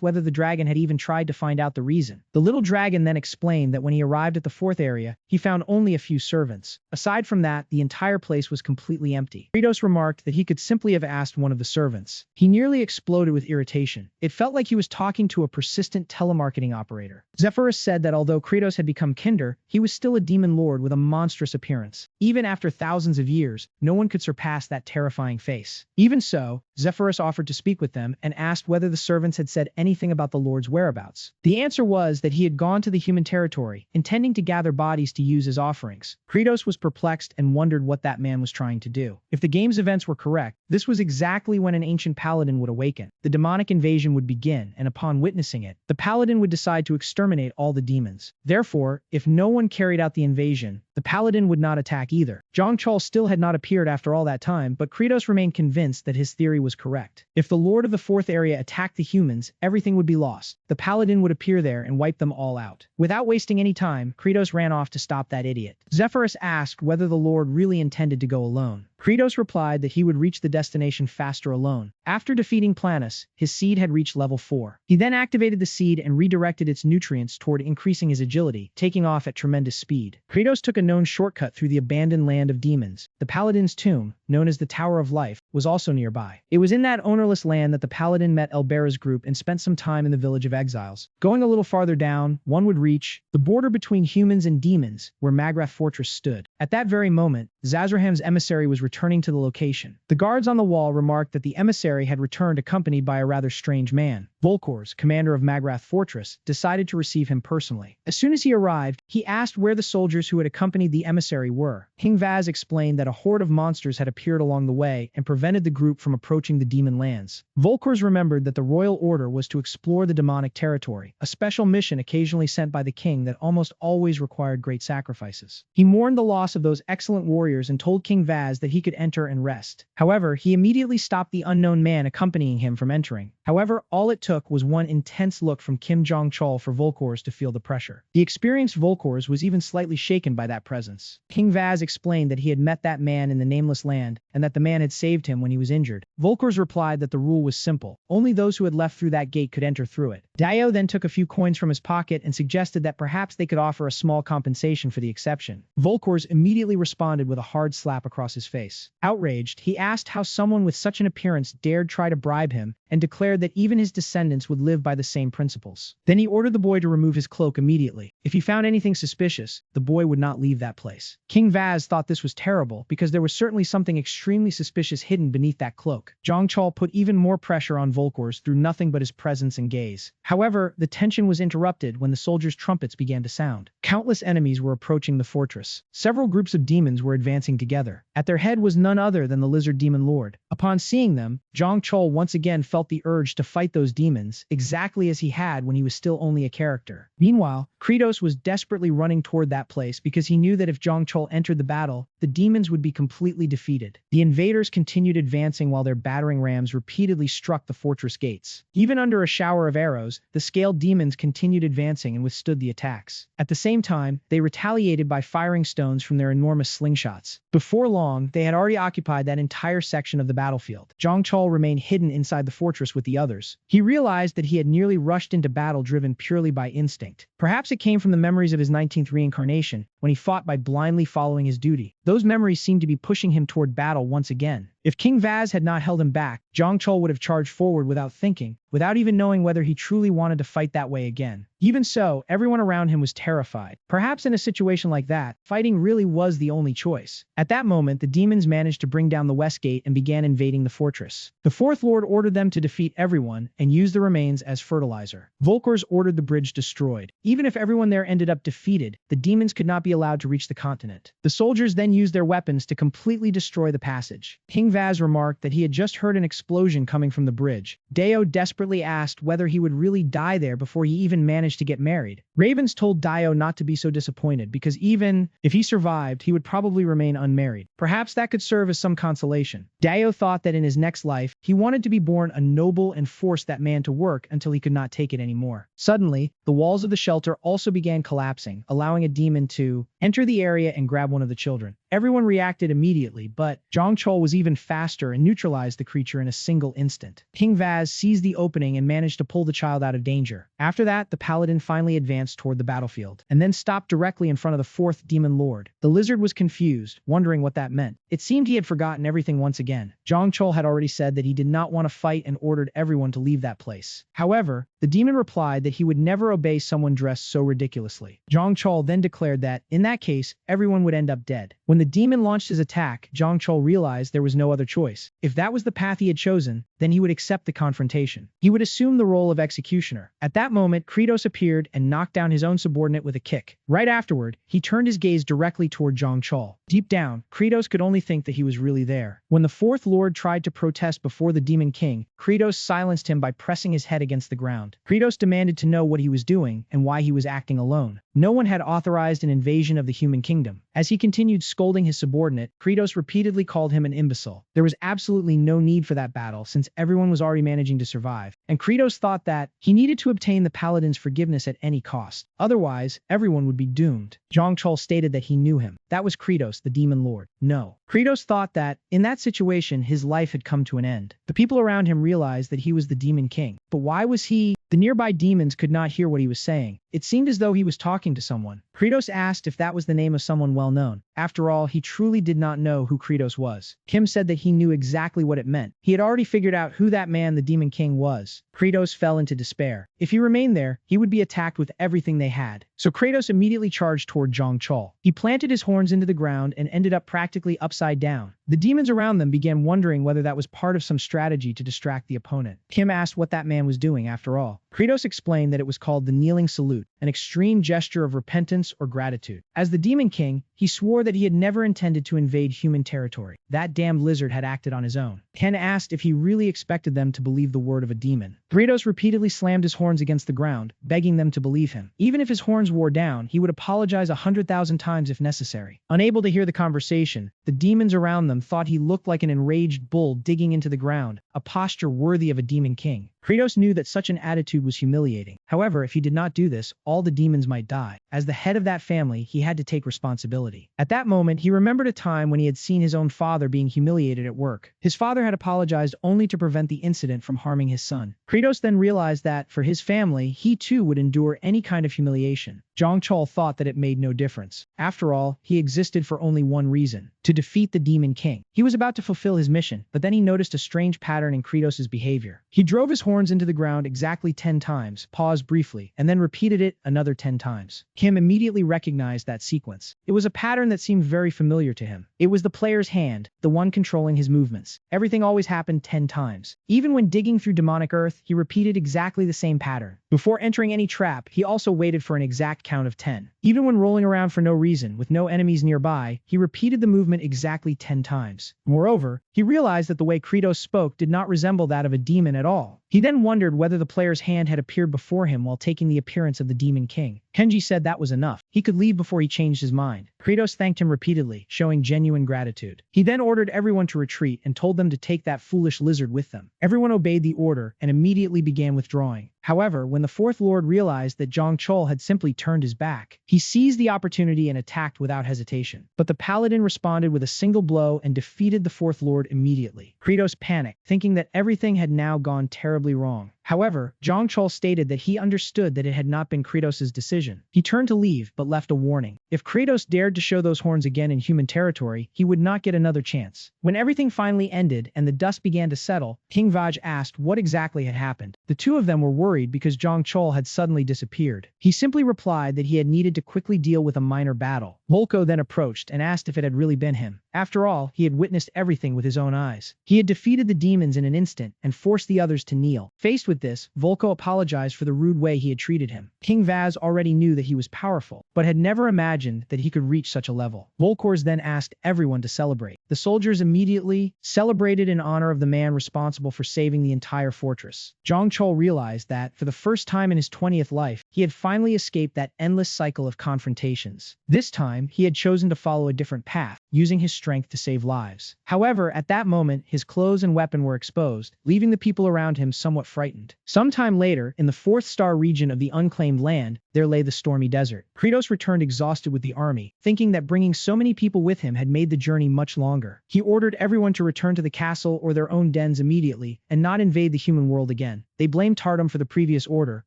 Speaker 1: whether the dragon had even tried to find out the reason. The little dragon then explained that when he arrived at the fourth area, he found only a few servants. Aside from that, the entire place was completely empty. Kratos remarked that he could simply have asked one of the servants. He nearly exploded with irritation. It felt like he was talking to a persistent telemarketing operator. Zephyrus said that although Kratos had become kinder, he was still a demon lord with a monstrous appearance. Even after thousands of years, no one could surpass that terrifying face. Even so, Zephyrus offered to speak with them and asked whether the servants had said anything about the Lord's whereabouts. The answer was that he had gone to the human territory, intending to gather bodies to use as offerings. Kratos was perplexed and wondered what that man was trying to do. If the game's events were correct, this was exactly when an ancient paladin would awaken. The demonic invasion would begin, and upon witnessing it, the paladin would decide to exterminate all the demons. Therefore, if no one carried out the invasion, the paladin would not attack either. Zhang Chol still had not appeared after all that time, but Kratos remained convinced that his theory was correct. If the Lord of the Fourth Area attacked the humans, everything would be lost. The paladin would appear there and wipe them all out. Without wasting any time, Kratos ran off to stop that idiot. Zephyrus asked whether the Lord really intended to go alone. Kratos replied that he would reach the destination faster alone. After defeating Planus, his seed had reached level 4. He then activated the seed and redirected its nutrients toward increasing his agility, taking off at tremendous speed. Kratos took a known shortcut through the abandoned land of demons. The Paladin's tomb, known as the Tower of Life, was also nearby. It was in that ownerless land that the Paladin met Elbera's group and spent some time in the village of exiles. Going a little farther down, one would reach the border between humans and demons, where Magrath Fortress stood. At that very moment, Zazraham's emissary was returning to the location. The guards on the wall remarked that the emissary had returned accompanied by a rather strange man. Volkors, commander of Magrath Fortress, decided to receive him personally. As soon as he arrived, he asked where the soldiers who had accompanied the emissary were. King Vaz explained that a horde of monsters had appeared along the way and prevented the group from approaching the demon lands. Volkors remembered that the royal order was to explore the demonic territory, a special mission occasionally sent by the king that almost always required great sacrifices. He mourned the loss of those excellent warriors and told King Vaz that he could enter and rest. However, he immediately stopped the unknown man accompanying him from entering. However, all it took was one intense look from Kim Jong-chol for Volkors to feel the pressure. The experienced Volkors was even slightly shaken by that presence. King Vaz explained that he had met that man in the nameless land and that the man had saved him when he was injured. Volkors replied that the rule was simple. Only those who had left through that gate could enter through it. Dio then took a few coins from his pocket and suggested that perhaps they could offer a small compensation for the exception. Volkors immediately responded with a hard slap across his face. Outraged, he asked how someone with such an appearance dared try to bribe him and declared that even his descendants would live by the same principles. Then he ordered the boy to remove his cloak immediately. If he found anything suspicious, the boy would not leave that place. King Vaz thought this was terrible because there was certainly something extremely suspicious hidden beneath that cloak. Zhang Chol put even more pressure on Volkors through nothing but his presence and gaze. However, the tension was interrupted when the soldiers' trumpets began to sound. Countless enemies were approaching the fortress. Several groups of demons were advancing together. At their head was none other than the lizard demon lord. Upon seeing them, Zhang Chol once again felt the urge to fight those demons, exactly as he had when he was still only a character. Meanwhile, Kratos was desperately running toward that place because he knew that if Zhang Chol entered the battle, the demons would be completely defeated. The invaders continued advancing while their battering rams repeatedly struck the fortress gates. Even under a shower of arrows, the scaled demons continued advancing and withstood the attacks. At the same time, they retaliated by firing stones from their enormous slingshots. Before long, they had already occupied that entire section of the battlefield. Zhang Chol remained hidden inside the fortress with the others. He realized that he had nearly rushed into battle driven purely by instinct. Perhaps it came from the memories of his 19th reincarnation, when he fought by blindly following his duty. Those memories seemed to be pushing him toward battle once again. If King Vaz had not held him back, Zhang Chol would have charged forward without thinking, without even knowing whether he truly wanted to fight that way again. Even so, everyone around him was terrified. Perhaps in a situation like that, fighting really was the only choice. At that moment, the demons managed to bring down the west gate and began invading the fortress. The Fourth Lord ordered them to defeat everyone and use the remains as fertilizer. Volkors ordered the bridge destroyed. Even if everyone there ended up defeated, the demons could not be allowed to reach the continent. The soldiers then used their weapons to completely destroy the passage. King Vaz remarked that he had just heard an explosion coming from the bridge. Dio desperately asked whether he would really die there before he even managed to get married. Ravens told Dio not to be so disappointed because even if he survived, he would probably remain unmarried. Perhaps that could serve as some consolation. Dio thought that in his next life, he wanted to be born a noble and force that man to work until he could not take it anymore. Suddenly, the walls of the shelter also began collapsing, allowing a demon to enter the area and grab one of the children. Everyone reacted immediately, but Zhang Chol was even faster and neutralized the creature in a single instant. King Vaz seized the opening and managed to pull the child out of danger. After that, the paladin finally advanced toward the battlefield, and then stopped directly in front of the fourth demon lord. The lizard was confused, wondering what that meant. It seemed he had forgotten everything once again. Zhang Chol had already said that he did not want to fight and ordered everyone to leave that place. However, the demon replied that he would never obey someone dressed so ridiculously. Zhang Chol then declared that, in that case, everyone would end up dead. When the demon launched his attack, Zhang Chol realized there was no other choice. If that was the path he had chosen, then he would accept the confrontation. He would assume the role of executioner. At that moment, Kratos appeared and knocked down his own subordinate with a kick. Right afterward, he turned his gaze directly toward Zhang Chol. Deep down, Kratos could only think that he was really there. When the fourth lord tried to protest before the demon king, Kratos silenced him by pressing his head against the ground. Kratos demanded to know what he was doing and why he was acting alone. No one had authorized an invasion of the human kingdom. As he continued scolding his subordinate, Kratos repeatedly called him an imbecile. There was absolutely no need for that battle since everyone was already managing to survive, and Kratos thought that he needed to obtain the paladin's forgiveness at any cost. Otherwise, everyone would be doomed. Zhang Chol stated that he knew him. That was Kratos, the demon lord. No. Kratos thought that, in that situation, his life had come to an end. The people around him realized that he was the demon king. But why was he? The nearby demons could not hear what he was saying. It seemed as though he was talking to someone. Kratos asked if that was the name of someone well known. After all, he truly did not know who Kratos was. Kim said that he knew exactly what it meant. He had already figured out who that man, the Demon King, was. Kratos fell into despair. If he remained there, he would be attacked with everything they had. So Kratos immediately charged toward Zhang Chol. He planted his horns into the ground and ended up practically upside down. The demons around them began wondering whether that was part of some strategy to distract the opponent. Kim asked what that man was doing after all. Kratos explained that it was called the kneeling salute, an extreme gesture of repentance or gratitude. As the Demon King, he swore that he had never intended to invade human territory. That damned lizard had acted on his own. Ken asked if he really expected them to believe the word of a demon. Kratos repeatedly slammed his horns against the ground, begging them to believe him. Even if his horns wore down, he would apologize 100,000 times if necessary. Unable to hear the conversation, the demons around them thought he looked like an enraged bull digging into the ground, a posture worthy of a demon king. Kratos knew that such an attitude was humiliating. However, if he did not do this, all the demons might die. As the head of that family, he had to take responsibility. At that moment, he remembered a time when he had seen his own father being humiliated at work. His father had apologized only to prevent the incident from harming his son. Kratos then realized that, for his family, he too would endure any kind of humiliation. Zhang Chol thought that it made no difference. After all, he existed for only one reason: to defeat the Demon King. He was about to fulfill his mission, but then he noticed a strange pattern in Kratos' behavior. He drove his horns into the ground exactly 10 times, paused briefly, and then repeated it another 10 times. Kim immediately recognized that sequence. It was a pattern that seemed very familiar to him. It was the player's hand, the one controlling his movements. Everything always happened 10 times. Even when digging through demonic earth, he repeated exactly the same pattern. Before entering any trap, he also waited for an exact count of 10. Even when rolling around for no reason, with no enemies nearby, he repeated the movement exactly 10 times. Moreover, he realized that the way Kratos spoke did not resemble that of a demon at all. He then wondered whether the player's hand had appeared before him while taking the appearance of the Demon King. Kenji said that was enough. He could leave before he changed his mind. Kratos thanked him repeatedly, showing genuine gratitude. He then ordered everyone to retreat and told them to take that foolish lizard with them. Everyone obeyed the order and immediately began withdrawing. However, when the fourth lord realized that Zhang Chol had simply turned his back, he seized the opportunity and attacked without hesitation. But the paladin responded with a single blow and defeated the fourth lord immediately. Kratos panicked, thinking that everything had now gone terribly wrong. However, Zhang Chol stated that he understood that it had not been Kratos' decision. He turned to leave, but left a warning. If Kratos dared to show those horns again in human territory, he would not get another chance. When everything finally ended and the dust began to settle, King Vaj asked what exactly had happened. The two of them were worried because Zhang Chol had suddenly disappeared. He simply replied that he had needed to quickly deal with a minor battle. Volko then approached and asked if it had really been him. After all, he had witnessed everything with his own eyes. He had defeated the demons in an instant and forced the others to kneel. Faced with this, Volko apologized for the rude way he had treated him. King Vaz already knew that he was powerful, but had never imagined that he could reach such a level. Volkors then asked everyone to celebrate. The soldiers immediately celebrated in honor of the man responsible for saving the entire fortress. Zhang Chol realized that, for the first time in his 20th life, he had finally escaped that endless cycle of confrontations. This time, he had chosen to follow a different path, using his strength to save lives. However, at that moment, his clothes and weapon were exposed, leaving the people around him somewhat frightened. Sometime later, in the 4th star region of the unclaimed land, there lay the stormy desert. Kratos returned exhausted with the army, thinking that bringing so many people with him had made the journey much longer. He ordered everyone to return to the castle or their own dens immediately, and not invade the human world again. They blamed Tardum for the previous order,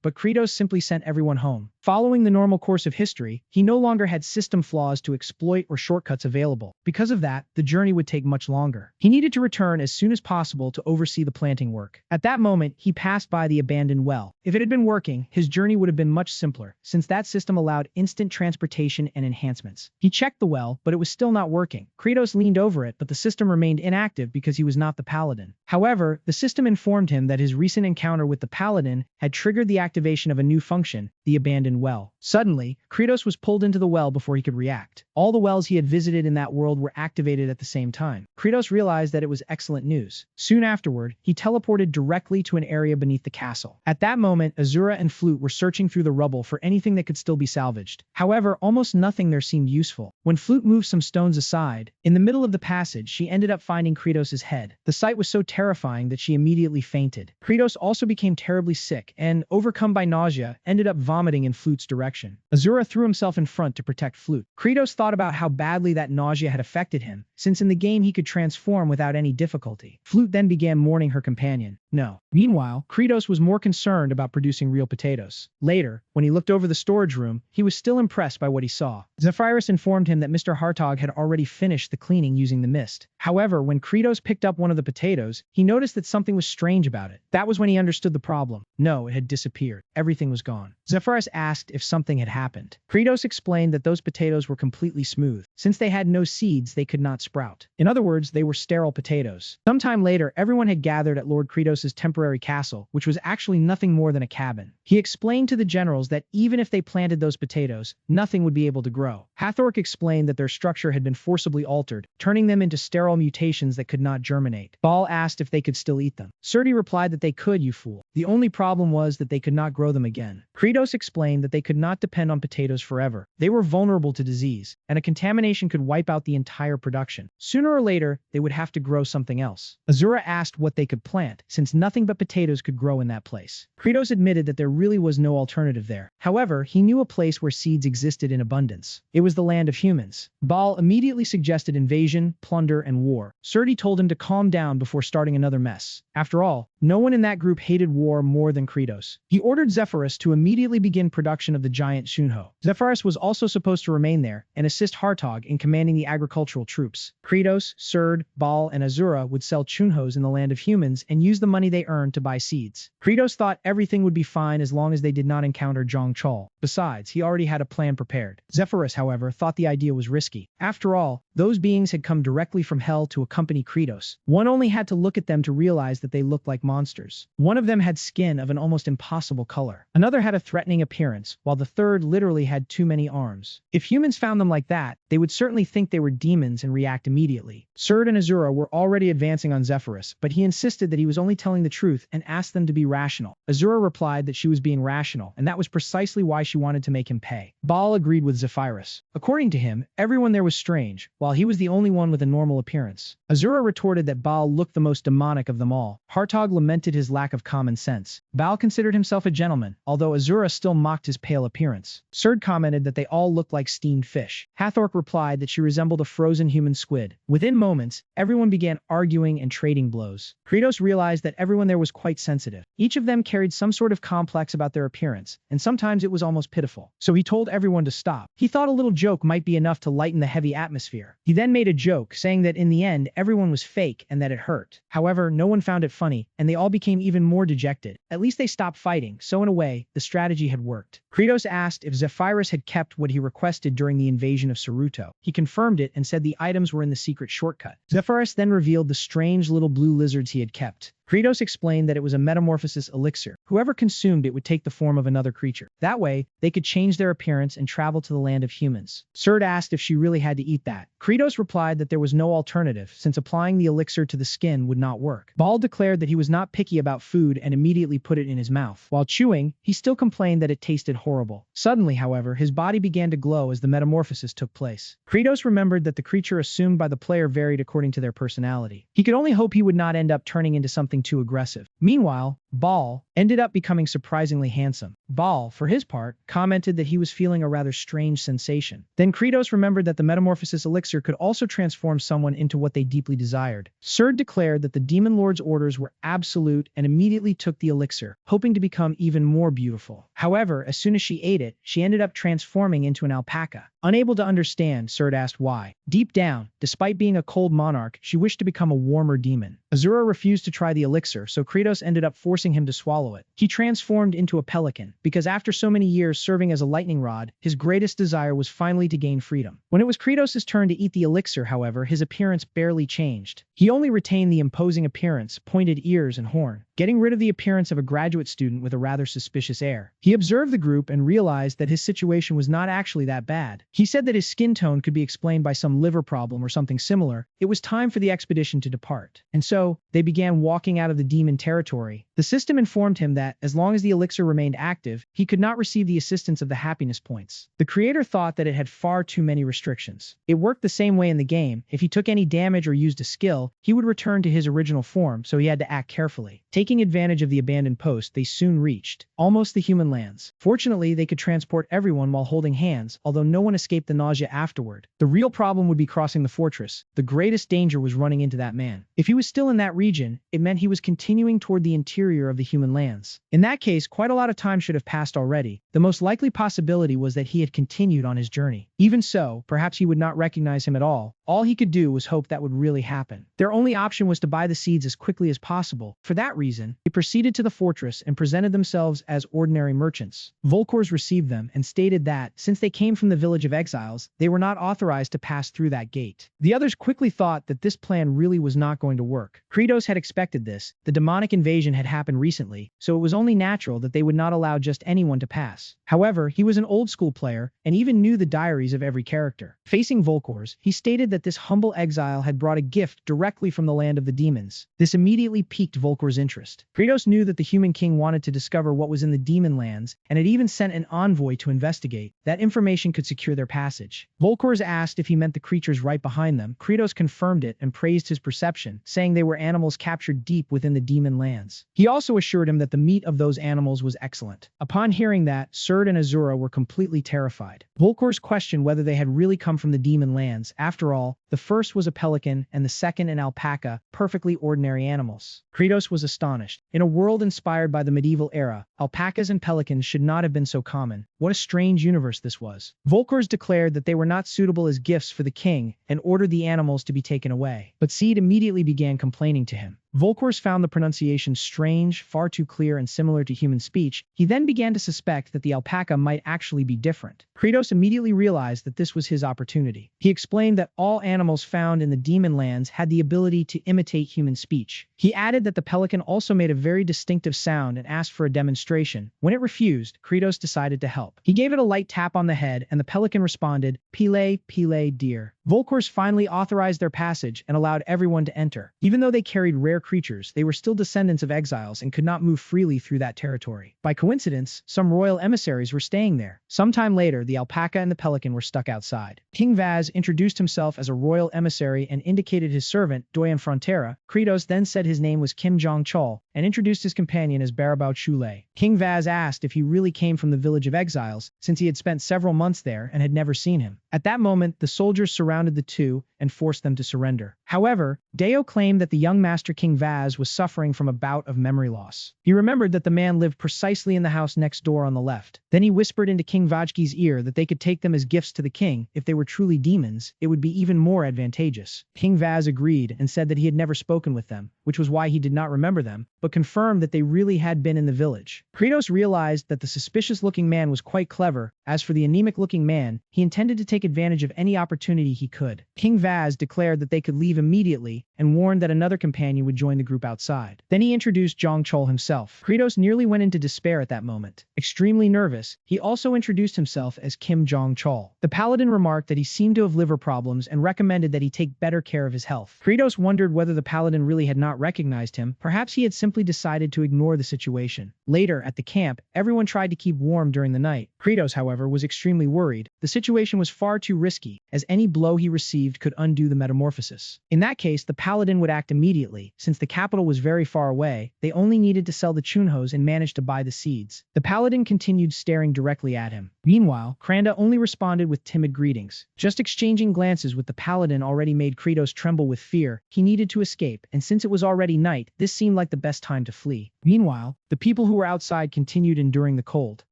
Speaker 1: but Kratos simply sent everyone home. Following the normal course of history, he no longer had system flaws to exploit or shortcuts available. Because of that, the journey would take much longer. He needed to return as soon as possible to oversee the planting work. At that moment, he passed by the abandoned well. If it had been working, his journey would have been much simpler, since that system allowed instant transportation and enhancements. He checked the well, but it was still not working. Kratos leaned over it, but the system remained inactive because he was not the paladin. However, the system informed him that his recent encounter with the paladin had triggered the activation of a new function, the abandoned well. Suddenly, Kratos was pulled into the well before he could react. All the wells he had visited in that world were activated at the same time. Kratos realized that it was excellent news. Soon afterward, he teleported directly to an area beneath the castle. At that moment, Asura and Flute were searching through the rubble for anything that could still be salvaged. However, almost nothing there seemed useful. When Flute moved some stones aside, in the middle of the passage, she ended up finding Kratos' head. The sight was so terrifying that she immediately fainted. Kratos also became terribly sick and, overcome by nausea, ended up vomiting in Flute's direction. Asura threw himself in front to protect Flute. Kratos thought about how badly that nausea had affected him, since in the game he could transform without any difficulty. Flute then began mourning her companion. No. Meanwhile, Kratos was more concerned about producing real potatoes. Later, when he looked over the storage room, he was still impressed by what he saw. Zephyrus informed him that Mr. Hartog had already finished the cleaning using the mist. However, when Kratos picked up one of the potatoes, he noticed that something was strange about it. That was when he understood the problem. No, it had disappeared. Everything was gone. Zephyrus asked if something had happened. Kratos explained that those potatoes were completely smooth. Since they had no seeds, they could not sprout. In other words, they were sterile potatoes. Sometime later, everyone had gathered at Lord Kratos' temporary castle, which was actually nothing more than a cabin. He explained to the generals that even if they planted those potatoes, nothing would be able to grow. Hathork explained that their structure had been forcibly altered, turning them into sterile mutations that could not germinate. Baal asked if they could still eat them. Surti replied that they could, you fool. The only problem was that they could not grow them again. Kratos explained that they could not depend on potatoes forever. They were vulnerable to disease, and a contamination could wipe out the entire production. Sooner or later, they would have to grow something else. Azura asked what they could plant, since nothing but potatoes could grow in that place. Kratos admitted that there really was no alternative there. However, he knew a place where seeds existed in abundance. It was the land of humans. Baal immediately suggested invasion, plunder, and war. Surti told him to calm down before starting another mess. After all, no one in that group hated war more than Kratos. He ordered Zephyrus to immediately begin production of the giant Shunho. Zephyrus was also supposed to remain there and assist Hartog in commanding the agricultural troops. Kratos, Surd, Baal, and Azura would sell Chunhos in the land of humans and use the money they earned to buy seeds. Kratos thought everything would be fine as long as they did not encounter Zhang Chol. Besides, he already had a plan prepared. Zephyrus, however, thought the idea was risky. After all, those beings had come directly from hell to accompany Kratos. One only had to look at them to realize that they looked like monsters. One of them had skin of an almost impossible color. Another had a threatening appearance, while the third literally had too many arms. If humans found them like that, they would certainly think they were demons and react immediately. Surd and Azura were already advancing on Zephyrus, but he insisted that he was only telling the truth and asked them to be rational. Azura replied that she was being rational, and that was precisely why she wanted to make him pay. Baal agreed with Zephyrus. According to him, everyone there was strange, while he was the only one with a normal appearance. Azura retorted that Baal looked the most demonic of them all. Hartog lamented his lack of common sense. Baal considered himself a gentleman, although Azura still mocked his pale appearance. Surd commented that they all looked like steamed fish. Hathork replied that she resembled a frozen human squid. Within moments, everyone began arguing and trading blows. Kratos realized that everyone there was quite sensitive. Each of them carried some sort of complex about their appearance, and sometimes it was almost pitiful. So he told everyone to stop. He thought a little joke might be enough to lighten the heavy atmosphere. He then made a joke, saying that in the end, everyone was fake and that it hurt. However, no one found it funny, and they all became even more dejected. At least they stopped fighting, so in a way, the strategy had worked. Kratos asked if Zephyrus had kept what he requested during the invasion of Saruto. He confirmed it and said the items were in the secret shortcut. Zephyrus then revealed the strange little blue lizards he had kept. Kratos explained that it was a metamorphosis elixir. Whoever consumed it would take the form of another creature. That way, they could change their appearance and travel to the land of humans. Serd asked if she really had to eat that. Kratos replied that there was no alternative, since applying the elixir to the skin would not work. Baal declared that he was not picky about food and immediately put it in his mouth. While chewing, he still complained that it tasted horrible. Suddenly, however, his body began to glow as the metamorphosis took place. Kratos remembered that the creature assumed by the player varied according to their personality. He could only hope he would not end up turning into something too aggressive. Meanwhile, Baal ended up becoming surprisingly handsome. Baal, for his part, commented that he was feeling a rather strange sensation. Then Kratos remembered that the metamorphosis elixir could also transform someone into what they deeply desired. Serd declared that the Demon Lord's orders were absolute and immediately took the elixir, hoping to become even more beautiful. However, as soon as she ate it, she ended up transforming into an alpaca. Unable to understand, Serd asked why. Deep down, despite being a cold monarch, she wished to become a warmer demon. Asura refused to try the elixir, so Kratos ended up forcing him to swallow it. He transformed into a pelican, because after so many years serving as a lightning rod, his greatest desire was finally to gain freedom. When it was Kratos' turn to eat the elixir, however, his appearance barely changed. He only retained the imposing appearance, pointed ears and horn, getting rid of the appearance of a graduate student with a rather suspicious air. He observed the group and realized that his situation was not actually that bad. He said that his skin tone could be explained by some liver problem or something similar. It was time for the expedition to depart. And so, they began walking out of the demon territory. The system informed him that, as long as the elixir remained active, he could not receive the assistance of the happiness points. The creator thought that it had far too many restrictions. It worked the same way in the game. If he took any damage or used a skill, he would return to his original form, so he had to act carefully. Taking advantage of the abandoned post, they soon reached almost the human lands. Fortunately, they could transport everyone while holding hands, although no one escaped the nausea afterward. The real problem would be crossing the fortress. The greatest danger was running into that man. If he was still in that region, it meant he was continuing toward the interior of the human lands. In that case, quite a lot of time should have passed already. The most likely possibility was that he had continued on his journey. Even so, perhaps he would not recognize him at all. All he could do was hope that would really happen. Their only option was to buy the seeds as quickly as possible. For that reason, they proceeded to the fortress and presented themselves as ordinary merchants. Volkors received them and stated that, since they came from the village of exiles, they were not authorized to pass through that gate. The others quickly thought that this plan really was not going to work. Kratos had expected this. The demonic invasion had happened recently, so it was only natural that they would not allow just anyone to pass. However, he was an old-school player and even knew the diaries of every character. Facing Volkors, he stated that this humble exile had brought a gift directly from the land of the demons. This immediately piqued Volkors' interest. Kratos knew that the human king wanted to discover what was in the demon lands and had even sent an envoy to investigate. That information could secure their passage. Volkors asked if he meant the creatures right behind them. Kratos confirmed it and praised his perception, saying they were animals captured deep within the demon lands. He also assured him that the meat of those animals was excellent. Upon hearing that, Serd and Asura were completely terrified. Volkors questioned whether they had really come from the demon lands. After all, the first was a pelican and the second an alpaca, perfectly ordinary animals. Kratos was astonished. In a world inspired by the medieval era, alpacas and pelicans should not have been so common. What a strange universe this was. Volkors declared that they were not suitable as gifts for the king and ordered the animals to be taken away. But Seed immediately began complaining to him. Volkors found the pronunciation strange, far too clear and similar to human speech. He then began to suspect that the alpaca might actually be different. Kratos immediately realized that this was his opportunity. He explained that all animals found in the demon lands had the ability to imitate human speech. He added that the pelican also made a very distinctive sound and asked for a demonstration. When it refused, Kratos decided to help. He gave it a light tap on the head and the pelican responded, "Pile, pile, dear." Volkors finally authorized their passage and allowed everyone to enter. Even though they carried rare creatures, they were still descendants of exiles and could not move freely through that territory. By coincidence, some royal emissaries were staying there. Sometime later, the alpaca and the pelican were stuck outside. King Vaz introduced himself as a royal emissary and indicated his servant, Doyen Frontera. Kratos then said his name was Kim Jong-chol and introduced his companion as Barabao Chule. King Vaz asked if he really came from the village of exiles, since he had spent several months there and had never seen him. At that moment, the soldiers surrounded the two and forced them to surrender. However, Deo claimed that the young Master King Vaz was suffering from a bout of memory loss. He remembered that the man lived precisely in the house next door on the left. Then he whispered into King Vajki's ear that they could take them as gifts to the king. If they were truly demons, it would be even more advantageous. King Vaz agreed and said that he had never spoken with them, which was why he did not remember them, but confirmed that they really had been in the village. Kratos realized that the suspicious-looking man was quite clever. As for the anemic-looking man, he intended to take advantage of any opportunity he could. King Vaz declared that they could leave immediately and warned that another companion would join the group outside. Then he introduced Zhang Chol himself. Kratos nearly went into despair at that moment. Extremely nervous, he also introduced himself as Kim Zhang Chol. The paladin remarked that he seemed to have liver problems and recommended that he take better care of his health. Kratos wondered whether the paladin really had not recognized him. Perhaps he had simply decided to ignore the situation. Later, at the camp, everyone tried to keep warm during the night. Kratos, however, was extremely worried. The situation was far too risky, as any blow he received could undo the metamorphosis. In that case, the paladin would act immediately. Since the capital was very far away, they only needed to sell the chunhos and manage to buy the seeds. The paladin continued staring directly at him. Meanwhile, Kranda only responded with timid greetings. Just exchanging glances with the paladin already made Kratos tremble with fear. He needed to escape, and since it was already night, this seemed like the best time to flee. Meanwhile, the people who were outside continued enduring the cold.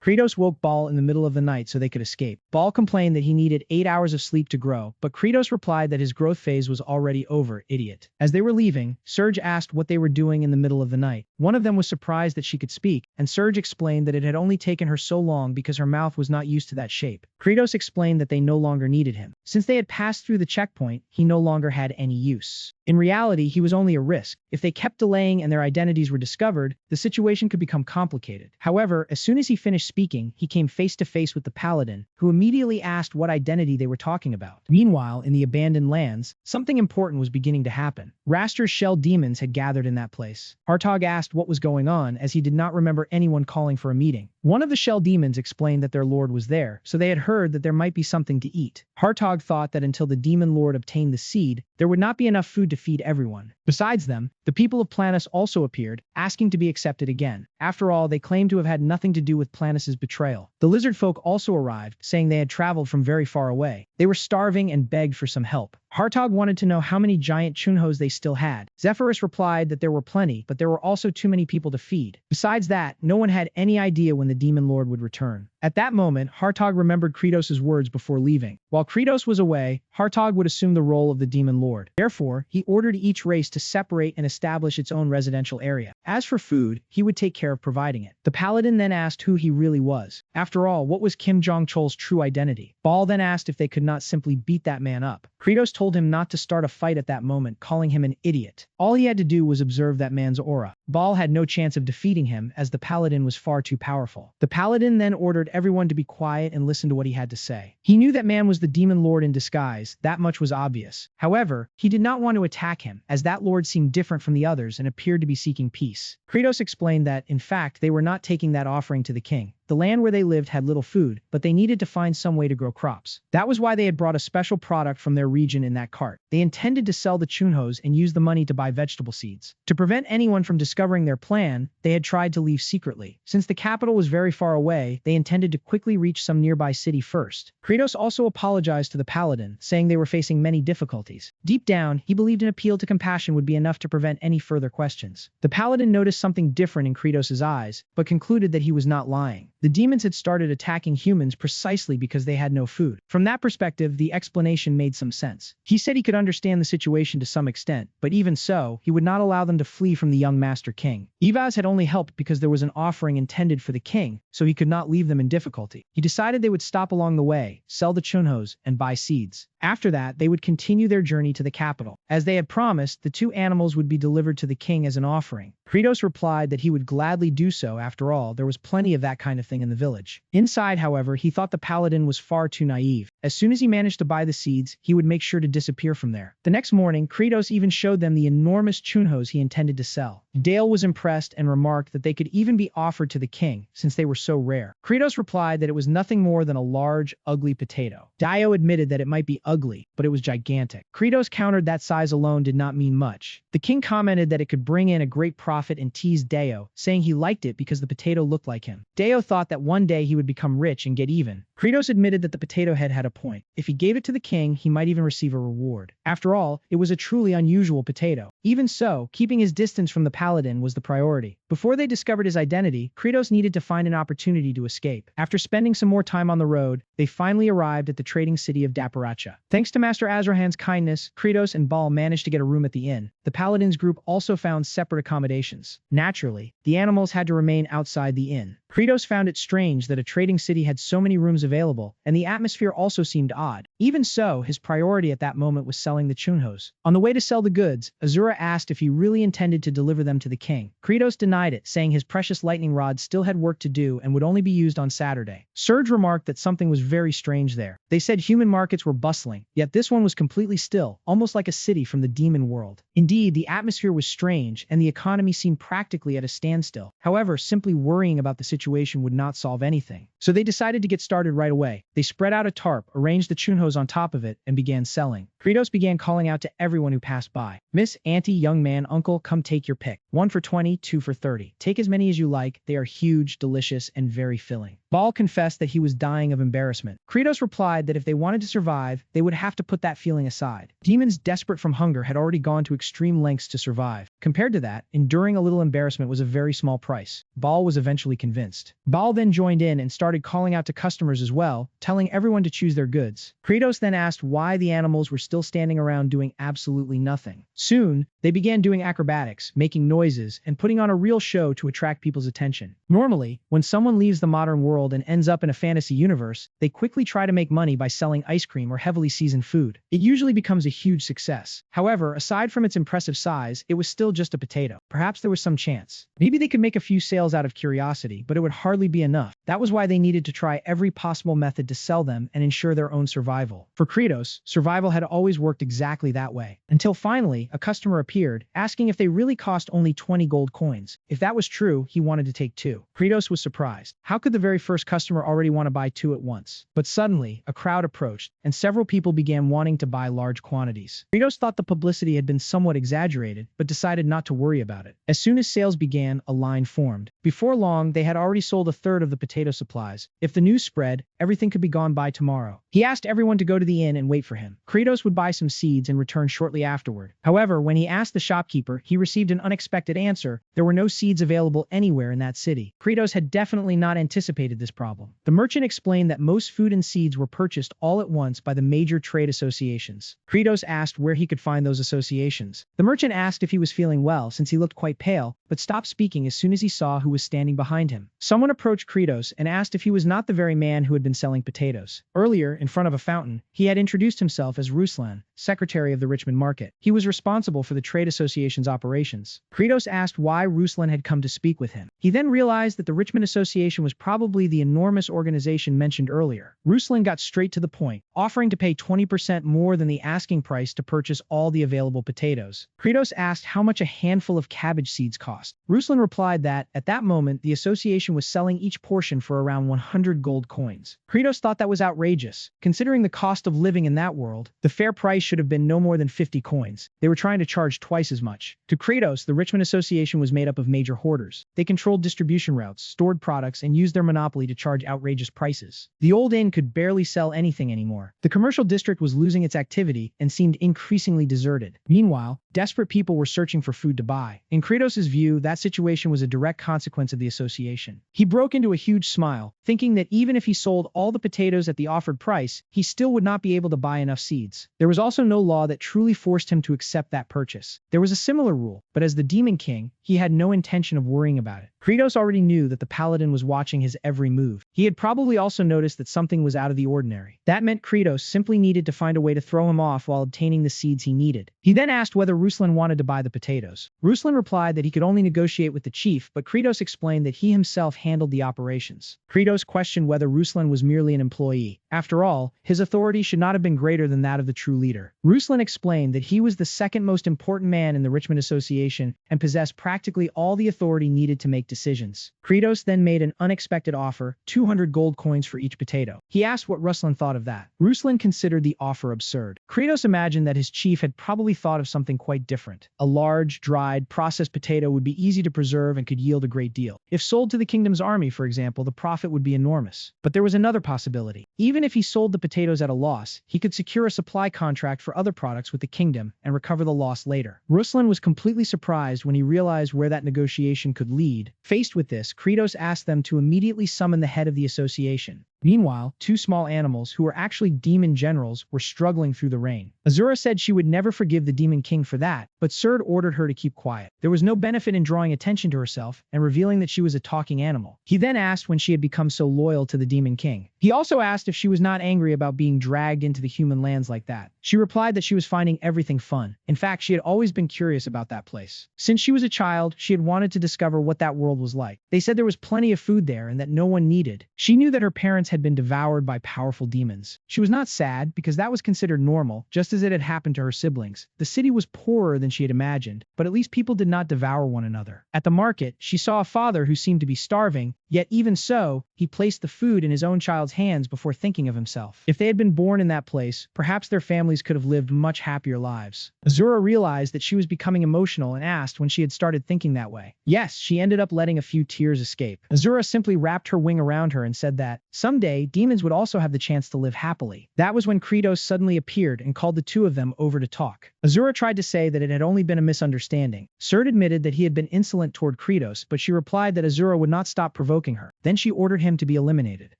Speaker 1: Kratos woke Baal in the middle of the night so they could escape. Baal complained that he needed 8 hours of sleep to grow, but Kratos replied that his growth phase was already over, idiot. As they were leaving, Serge asked what they were doing in the middle of the night. One of them was surprised that she could speak, and Serge explained that it had only taken her so long because her mouth was not used to that shape. Kratos explained that they no longer needed him. Since they had passed through the checkpoint, he no longer had any use. In reality, he was only a risk. If they kept delaying and their identities were discovered, the situation could become complicated. However, as soon as he finished speaking, he came face to face with the paladin, who immediately asked what identity they were talking about. Meanwhile, in the abandoned lands, something important was beginning to happen. Raster's shell demons had gathered in that place. Hartog asked what was going on, as he did not remember anyone calling for a meeting. One of the shell demons explained that their lord was there, so they had heard that there might be something to eat. Hartog thought that until the demon lord obtained the seed, there would not be enough food to feed everyone. Besides them, the people of Planis also appeared, asking to be accepted again. After all, they claimed to have had nothing to do with Planis's betrayal. The lizard folk also arrived, saying they had traveled from very far away. They were starving and begged for some help. Hartog wanted to know how many giant chunhos they still had. Zephyrus replied that there were plenty, but there were also too many people to feed. Besides that, no one had any idea when the demon lord would return. At that moment, Hartog remembered Kratos' words before leaving. While Kratos was away, Hartog would assume the role of the demon lord. Therefore, he ordered each race to separate and establish its own residential area. As for food, he would take care of providing it. The paladin then asked who he really was. After all, what was Kim Jong-chol's true identity? Baal then asked if they could not simply beat that man up. Kratos told him not to start a fight at that moment, calling him an idiot. All he had to do was observe that man's aura. Baal had no chance of defeating him, as the paladin was far too powerful. The paladin then ordered everyone to be quiet and listen to what he had to say. He knew that man was the demon lord in disguise, that much was obvious. However, he did not want to attack him, as that lord seemed different from the others and appeared to be seeking peace. Kratos explained that, in fact, they were not taking that offering to the king. The land where they lived had little food, but they needed to find some way to grow crops. That was why they had brought a special product from their region in that cart. They intended to sell the chunhos and use the money to buy vegetable seeds. To prevent anyone from discovering their plan, they had tried to leave secretly. Since the capital was very far away, they intended to quickly reach some nearby city first. Kratos also apologized to the paladin, saying they were facing many difficulties. Deep down, he believed an appeal to compassion would be enough to prevent any further questions. The paladin noticed something different in Kratos' eyes, but concluded that he was not lying. The demons had started attacking humans precisely because they had no food. From that perspective, the explanation made some sense. He said he could understand the situation to some extent, but even so, he would not allow them to flee from the young Master King. Evaz had only helped because there was an offering intended for the king, so he could not leave them in difficulty. He decided they would stop along the way, sell the chunhos, and buy seeds. After that, they would continue their journey to the capital. As they had promised, the 2 animals would be delivered to the king as an offering. Kratos replied that he would gladly do so. After all, there was plenty of that kind of thing in the village. Inside, however, he thought the paladin was far too naive. As soon as he managed to buy the seeds, he would make sure to disappear from there. The next morning, Kratos even showed them the enormous chunhos he intended to sell. Dale was impressed and remarked that they could even be offered to the king, since they were so rare. Kratos replied that it was nothing more than a large, ugly potato. Dio admitted that it might be ugly, but it was gigantic. Kratos countered that size alone did not mean much. The king commented that it could bring in a great profit and teased Deo, saying he liked it because the potato looked like him. Deo thought that one day he would become rich and get even. Kratos admitted that the potato head had a point. If he gave it to the king, he might even receive a reward. After all, it was a truly unusual potato. Even so, keeping his distance from the paladin was the priority. Before they discovered his identity, Kratos needed to find an opportunity to escape. After spending some more time on the road, they finally arrived at the trading city of Daparacha. Thanks to Master Azrahan's kindness, Kratos and Baal managed to get a room at the inn. The paladin's group also found separate accommodations. Naturally, the animals had to remain outside the inn. Kratos found it strange that a trading city had so many rooms available, and the atmosphere also seemed odd. Even so, his priority at that moment was selling the chunhos. On the way to sell the goods, Asura asked if he really intended to deliver them to the king. Kratos denied it, saying his precious lightning rod still had work to do and would only be used on Saturday. Serge remarked that something was very strange there. They said human markets were bustling, yet this one was completely still, almost like a city from the demon world. Indeed, the atmosphere was strange, and the economy seemed practically at a standstill. However, simply worrying about the situation would not solve anything. So they decided to get started right away. They spread out a tarp, arranged the chunhos on top of it, and began selling. Kratos began calling out to everyone who passed by. Miss, auntie, young man, uncle, come take your pick. 1 for 20, 2 for 30. Take as many as you like. They are huge, delicious, and very filling. Baal confessed that he was dying of embarrassment. Kratos replied that if they wanted to survive, they would have to put that feeling aside. Demons desperate from hunger had already gone to extreme lengths to survive. Compared to that, enduring a little embarrassment was a very small price. Baal was eventually convinced. Baal then joined in and started calling out to customers as well, telling everyone to choose their goods. Kratos then asked why the animals were still standing around doing absolutely nothing. Soon, they began doing acrobatics, making noises, and putting on a real show to attract people's attention. Normally, when someone leaves the modern world and ends up in a fantasy universe, they quickly try to make money by selling ice cream or heavily seasoned food. It usually becomes a huge success. However, aside from its impressive size, it was still just a potato. Perhaps there was some chance. Maybe they could make a few sales out of curiosity, but it would hardly be enough. That was why they needed to try every possible method to sell them and ensure their own survival. For Kratos, survival had always worked exactly that way. Until finally, a customer appeared, asking if they really cost only 20 gold coins. If that was true, he wanted to take 2. Kratos was surprised. How could the very first customer already want to buy 2 at once? But suddenly, a crowd approached, and several people began wanting to buy large quantities. Kratos thought the publicity had been somewhat exaggerated, but decided not to worry about it. As soon as sales began, a line formed. Before long, they had already sold a third of the potato supplies. If the news spread, everything could be gone by tomorrow. He asked everyone to go to the inn and wait for him. Kratos would buy some seeds and return shortly afterward. However, when he asked the shopkeeper, he received an unexpected answer. There were no seeds available anywhere in that city. Kratos had definitely not anticipated this problem. The merchant explained that most food and seeds were purchased all at once by the major trade associations. Kratos asked where he could find those associations. The merchant asked if he was feeling well since he looked quite pale, but stopped speaking as soon as he saw who was standing behind him. Someone approached Kratos and asked if he was not the very man who had been selling potatoes. Earlier, in front of a fountain, he had introduced himself as Ruslan, secretary of the Richmond market. He was responsible for the trade association's operations. Kratos asked why Ruslan had come to speak with him. He then realized that the Richmond Association was probably the enormous organization mentioned earlier. Ruslan got straight to the point, offering to pay 20% more than the asking price to purchase all the available potatoes. Kratos asked how much a handful of cabbage seeds cost. Ruslan replied that, at that moment, the association was selling each portion for around 100 gold coins. Kratos thought that was outrageous. Considering the cost of living in that world, the fair price should have been no more than 50 coins. They were trying to charge twice as much. To Kratos, the Richmond Association was made up of major hoarders. They controlled distribution routes, stored products, and used their monopoly to charge outrageous prices. The old inn could barely sell anything anymore. The commercial district was losing its activity and seemed increasingly deserted. Meanwhile, desperate people were searching for food to buy. In Kratos' view, that situation was a direct consequence of the association. He broke into a huge smile, thinking that even if he sold all the potatoes at the offered price, he still would not be able to buy enough seeds. There was also no law that truly forced him to accept that purchase. There was a similar rule, but as the Demon King, he had no intention of worrying about it. Kratos already knew that the paladin was watching his every move. He had probably also noticed that something was out of the ordinary. That meant Kratos simply needed to find a way to throw him off while obtaining the seeds he needed. He then asked whether Ruslan wanted to buy the potatoes. Ruslan replied that he could only negotiate with the chief, but Kratos explained that he himself handled the operations. Kratos questioned whether Ruslan was merely an employee. After all, his authority should not have been greater than that of the true leader. Ruslan explained that he was the second most important man in the Richmond Association and possessed practically all the authority needed to make decisions. Kratos then made an unexpected offer, 200 gold coins for each potato. He asked what Ruslan thought of that. Ruslan considered the offer absurd. Kratos imagined that his chief had probably thought of something quite different. A large, dried, processed potato would be easy to preserve and could yield a great deal. If sold to the kingdom's army, for example, the profit would be enormous. But there was another possibility. Even if he sold the potatoes at a loss, he could secure a supply contract for other products with the kingdom and recover the loss later. Ruslan was completely surprised when he realized where that negotiation could lead. Faced with this, Kratos asked them to immediately summon the head of the association. Meanwhile, two small animals, who were actually demon generals, were struggling through the rain. Asura said she would never forgive the demon king for that, but Surd ordered her to keep quiet. There was no benefit in drawing attention to herself and revealing that she was a talking animal. He then asked when she had become so loyal to the demon king. He also asked if she was not angry about being dragged into the human lands like that. She replied that she was finding everything fun. In fact, she had always been curious about that place. Since she was a child, she had wanted to discover what that world was like. They said there was plenty of food there and that no one needed. She knew that her parents had been devoured by powerful demons. She was not sad because that was considered normal, just as it had happened to her siblings. The city was poorer than she had imagined, but at least people did not devour one another. At the market, she saw a father who seemed to be starving, yet even so, he placed the food in his own child's hands before thinking of himself. If they had been born in that place, perhaps their families could have lived much happier lives. Asura realized that she was becoming emotional and asked when she had started thinking that way. Yes, she ended up letting a few tears escape. Asura simply wrapped her wing around her and said that, someday, demons would also have the chance to live happily. That was when Kratos suddenly appeared and called the two of them over to talk. Asura tried to say that it had only been a misunderstanding. Surd admitted that he had been insolent toward Kratos, but she replied that Asura would not stop provoking her. Then she ordered him to be eliminated.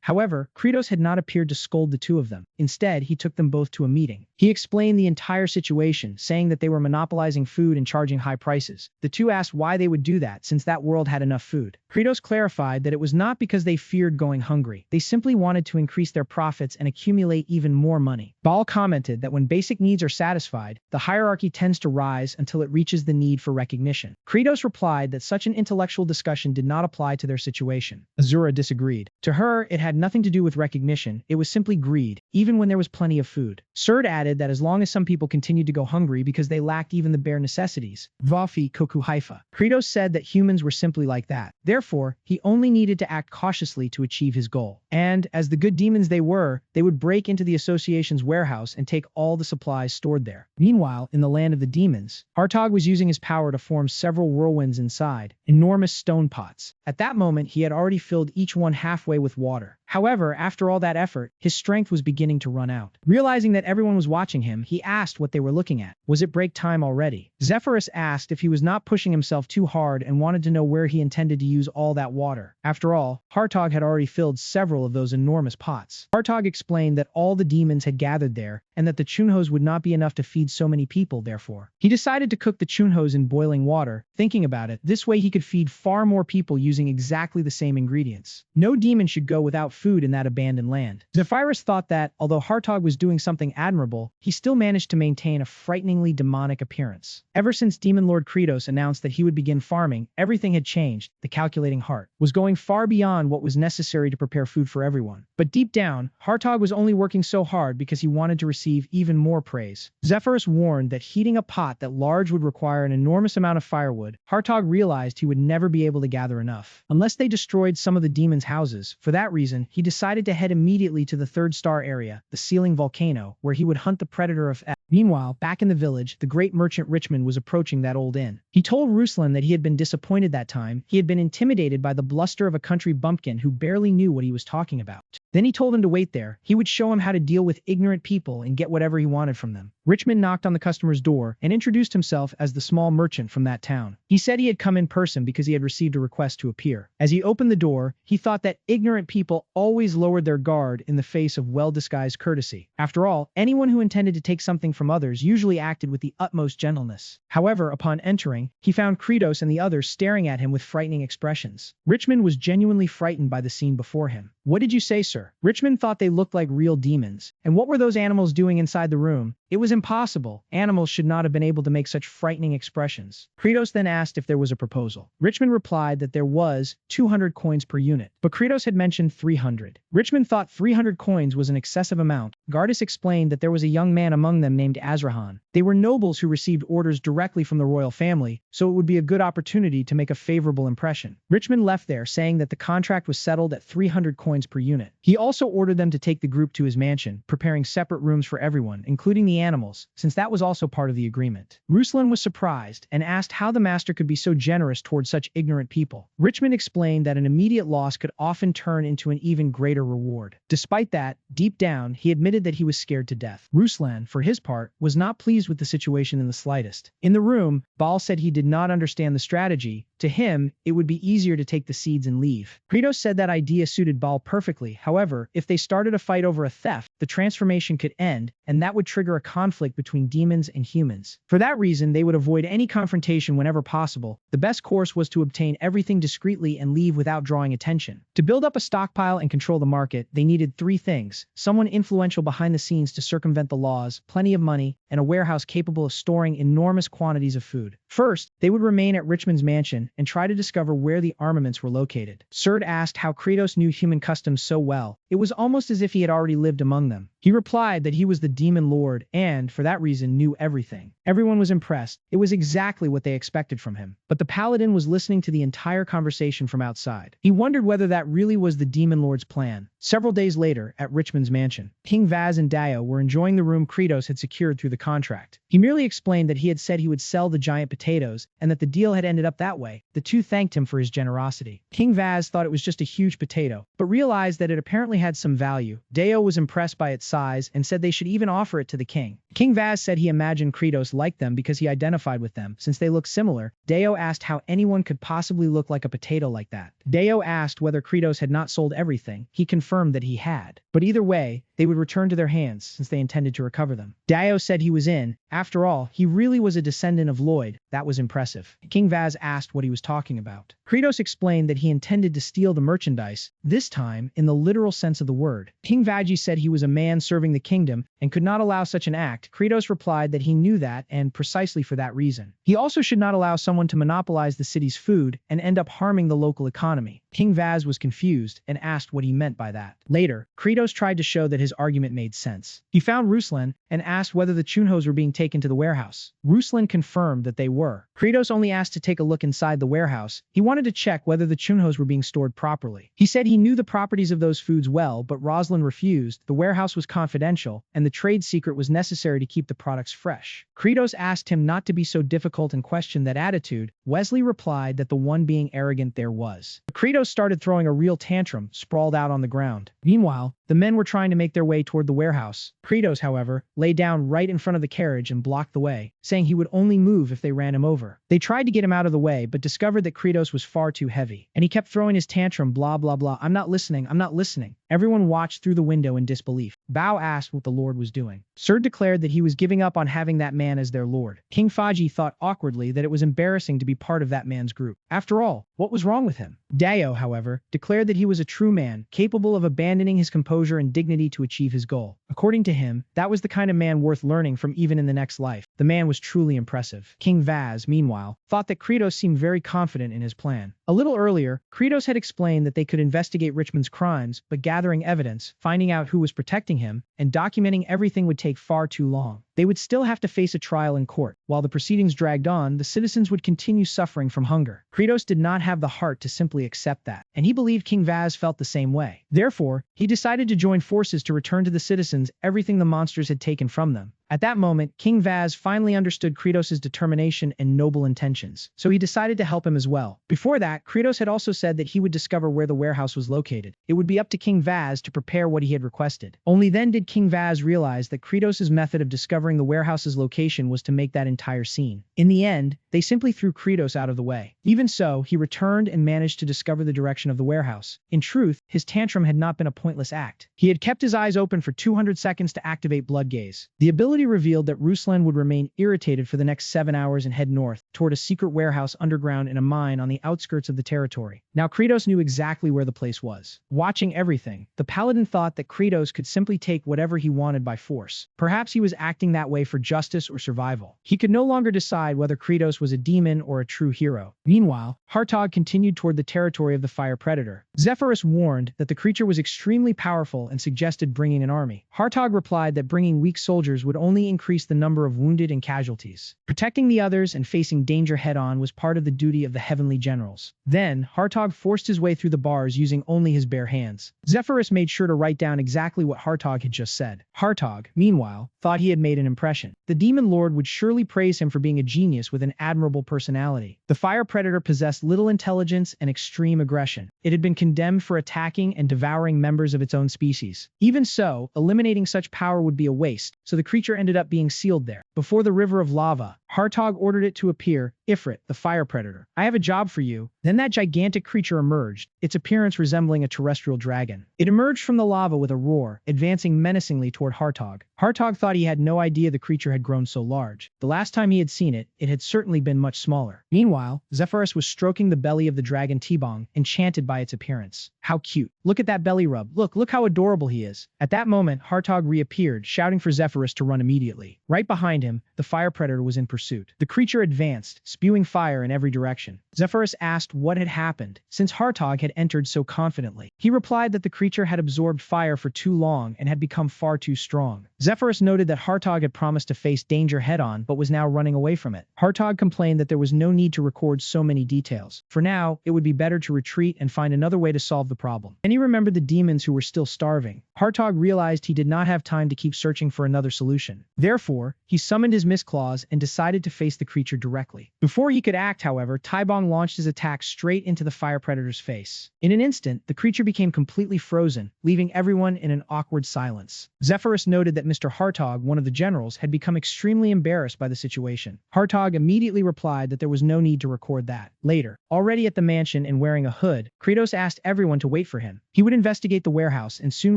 Speaker 1: However, Kratos had not appeared to scold the two of them. Instead, he took them both to a meeting. He explained the entire situation, saying that they were monopolizing food and charging high prices. The two asked why they would do that since that world had enough food. Kratos clarified that it was not because they feared going hungry. They simply wanted to increase their profits and accumulate even more money. Baal commented that when basic needs are satisfied, the hierarchy tends to rise until it reaches the need for recognition. Kratos replied that such an intellectual discussion did not apply to their situation. Asura disagreed. To her, it had nothing to do with recognition, it was simply greed, even when there was plenty of food. Surd added that as long as some people continued to go hungry because they lacked even the bare necessities, Vafi Koku Haifa. Kratos said that humans were simply like that. Therefore, he only needed to act cautiously to achieve his goal. And, as the good demons they were, they would break into the association's warehouse and take all the supplies stored there. Meanwhile, in the land of the demons, Hartog was using his power to form several whirlwinds inside, enormous stone pots. At that moment, he had already filled each one halfway with water. However, after all that effort, his strength was beginning to run out. Realizing that everyone was watching him, he asked what they were looking at. Was it break time already? Zephyrus asked if he was not pushing himself too hard and wanted to know where he intended to use all that water. After all, Hartog had already filled several of those enormous pots. Hartog explained that all the demons had gathered there, and that the chunhos would not be enough to feed so many people, therefore. He decided to cook the chunhos in boiling water. Thinking about it, this way he could feed far more people using exactly the same ingredients. No demon should go without food in that abandoned land. Zephyrus thought that, although Hartog was doing something admirable, he still managed to maintain a frighteningly demonic appearance. Ever since Demon Lord Kratos announced that he would begin farming, everything had changed. The calculating heart was going far beyond what was necessary to prepare food for everyone. But deep down, Hartog was only working so hard because he wanted to receive even more praise. Zephyrus warned that heating a pot that large would require an enormous amount of firewood. Hartog realized he would never be able to gather enough unless they destroyed some of the demons' houses. For that reason, he decided to head immediately to the third star area, the Ceiling Volcano, where he would hunt the predator of F. Meanwhile, back in the village, the great merchant Richmond was approaching that old inn. He told Ruslan that he had been disappointed that time. He had been intimidated by the bluster of a country bumpkin who barely knew what he was talking about. Then he told him to wait there. He would show him how to deal with ignorant people and get whatever he wanted from them. Richmond knocked on the customer's door and introduced himself as the small merchant from that town. He said he had come in person because he had received a request to appear. As he opened the door, he thought that ignorant people always lowered their guard in the face of well-disguised courtesy. After all, anyone who intended to take something from others usually acted with the utmost gentleness. However, upon entering, he found Kratos and the others staring at him with frightening expressions. Richmond was genuinely frightened by the scene before him. "What did you say, sir?" Richmond thought they looked like real demons. "And what were those animals doing inside the room?" It was impossible. Animals should not have been able to make such frightening expressions. Kratos then asked if there was a proposal. Richmond replied that there was 200 coins per unit, but Kratos had mentioned 300. Richmond thought 300 coins was an excessive amount. Gardas explained that there was a young man among them named Azrahan. They were nobles who received orders directly from the royal family, so it would be a good opportunity to make a favorable impression. Richmond left there, saying that the contract was settled at 300 coins per unit. He also ordered them to take the group to his mansion, preparing separate rooms for everyone, including the animals, since that was also part of the agreement. Ruslan was surprised and asked how the master could be so generous towards such ignorant people. Richmond explained that an immediate loss could often turn into an even greater reward. Despite that, deep down, he admitted that he was scared to death. Ruslan, for his part, was not pleased with the situation in the slightest. In the room, Baal said he did not understand the strategy. To him, it would be easier to take the seeds and leave. Kratos said that idea suited Baal perfectly. However, if they started a fight over a theft, the transformation could end, and that would trigger a conflict between demons and humans. For that reason, they would avoid any confrontation whenever possible. The best course was to obtain everything discreetly and leave without drawing attention. To build up a stockpile and control the market, they needed 3 things: someone influential behind the scenes to circumvent the laws, plenty of money, and a warehouse capable of storing enormous quantities of food. First, they would remain at Richmond's mansion and try to discover where the armaments were located. Serd asked how Kratos knew human customs so well. It was almost as if he had already lived among them. He replied that he was the demon lord and, for that reason, knew everything. Everyone was impressed. It was exactly what they expected from him. But the paladin was listening to the entire conversation from outside. He wondered whether that really was the demon lord's plan. Several days later, at Richmond's mansion, King Vaz and Dio were enjoying the room Kratos had secured through the contract. He merely explained that he had said he would sell the giant potatoes and that the deal had ended up that way. The two thanked him for his generosity. King Vaz thought it was just a huge potato, but realized that it apparently had some value. Dio was impressed by its size and said they should even offer it to the king. King Vaz said he imagined Kratos liked them because he identified with them, since they looked similar. Dio asked how anyone could possibly look like a potato like that. Dio asked whether Kratos had not sold everything. He confirmed that he had. But either way, they would return to their hands since they intended to recover them. Dio said he was in. After all, he really was a descendant of Lloyd. That was impressive. King Vaz asked what he was talking about. Kratos explained that he intended to steal the merchandise, this time in the literal sense of the word. King Vagi said he was a man serving the kingdom and could not allow such an act. Kratos replied that he knew that, and precisely for that reason. He also should not allow someone to monopolize the city's food and end up harming the local economy. King Vaz was confused and asked what he meant by that. Later, Kratos tried to show that his argument made sense. He found Ruslan and asked whether the Chunhos were being taken to the warehouse. Ruslan confirmed that they were. Kratos only asked to take a look inside the warehouse. He wanted to check whether the Chunhos were being stored properly. He said he knew the properties of those foods well, but Roslan refused. The warehouse was confidential, and the trade secret was necessary to keep the products fresh. Kratos asked him not to be so difficult and questioned that attitude. Wesley replied that the one being arrogant there was. Kratos started throwing a real tantrum, sprawled out on the ground. Meanwhile, the men were trying to make their way toward the warehouse. Kratos, however, lay down right in front of the carriage and blocked the way, saying he would only move if they ran him over. They tried to get him out of the way, but discovered that Kratos was far too heavy, and he kept throwing his tantrum, blah blah blah, I'm not listening, I'm not listening. Everyone watched through the window in disbelief. Bao asked what the Lord was doing. Serd declared that he was giving up on having that man as their lord. King Faji thought awkwardly that it was embarrassing to be part of that man's group. After all, what was wrong with him? Dio, however, declared that he was a true man, capable of abandoning his composure and dignity to achieve his goal. According to him, that was the kind of man worth learning from even in the next life. The man was truly impressive. King Vaz, meanwhile, thought that Kratos seemed very confident in his plan. A little earlier, Kratos had explained that they could investigate Richmond's crimes, but gathering evidence, finding out who was protecting him, and documenting everything would take far too long. They would still have to face a trial in court. While the proceedings dragged on, the citizens would continue suffering from hunger. Kratos did not have the heart to simply accept that, and he believed King Vaz felt the same way. Therefore, he decided to join forces to return to the citizens everything the monsters had taken from them. At that moment, King Vaz finally understood Kratos' determination and noble intentions, so he decided to help him as well. Before that, Kratos had also said that he would discover where the warehouse was located. It would be up to King Vaz to prepare what he had requested. Only then did King Vaz realize that Kratos' method of discovering the warehouse's location was to make that entire scene. In the end, they simply threw Kratos out of the way. Even so, he returned and managed to discover the direction of the warehouse. In truth, his tantrum had not been a pointless act. He had kept his eyes open for 200 seconds to activate Blood Gaze. The ability facility revealed that Ruslan would remain irritated for the next 7 hours and head north, toward a secret warehouse underground in a mine on the outskirts of the territory. Now Kratos knew exactly where the place was. Watching everything, the paladin thought that Kratos could simply take whatever he wanted by force. Perhaps he was acting that way for justice or survival. He could no longer decide whether Kratos was a demon or a true hero. Meanwhile, Hartog continued toward the territory of the fire predator. Zephyrus warned that the creature was extremely powerful and suggested bringing an army. Hartog replied that bringing weak soldiers would only increase the number of wounded and casualties. Protecting the others and facing danger head-on was part of the duty of the heavenly generals. Then, Hartog forced his way through the bars using only his bare hands. Zephyrus made sure to write down exactly what Hartog had just said. Hartog, meanwhile, thought he had made an impression. The demon lord would surely praise him for being a genius with an admirable personality. The fire predator possessed little intelligence and extreme aggression. It had been condemned for attacking and devouring members of its own species. Even so, eliminating such power would be a waste, so the creature ended up being sealed there. Before the river of lava, Hartog ordered it to appear. Ifrit, the fire predator, I have a job for you. Then that gigantic creature emerged, its appearance resembling a terrestrial dragon. It emerged from the lava with a roar, advancing menacingly toward Hartog. Hartog thought he had no idea the creature had grown so large. The last time he had seen it, it had certainly been much smaller. Meanwhile, Zephyrus was stroking the belly of the dragon T-Bong, enchanted by its appearance. How cute. Look at that belly rub. Look how adorable he is. At that moment, Hartog reappeared, shouting for Zephyrus to run immediately. Right behind him, the fire predator was in pursuit. The creature advanced, spewing fire in every direction. Zephyrus asked what had happened, since Hartog had entered so confidently. He replied that the creature had absorbed fire for too long and had become far too strong. Zephyrus noted that Hartog had promised to face danger head-on but was now running away from it. Hartog complained that there was no need to record so many details. For now, it would be better to retreat and find another way to solve the problem. And he remembered the demons who were still starving. Hartog realized he did not have time to keep searching for another solution. Therefore, he summoned his Mistclaws and decided to face the creature directly. Before he could act, however, T-Bong launched his attack straight into the fire predator's face. In an instant, the creature became completely frozen, leaving everyone in an awkward silence. Zephyrus noted that Mr. Hartog, one of the generals, had become extremely embarrassed by the situation. Hartog immediately replied that there was no need to record that. Later, already at the mansion and wearing a hood, Kratos asked everyone to wait for him. He would investigate the warehouse and soon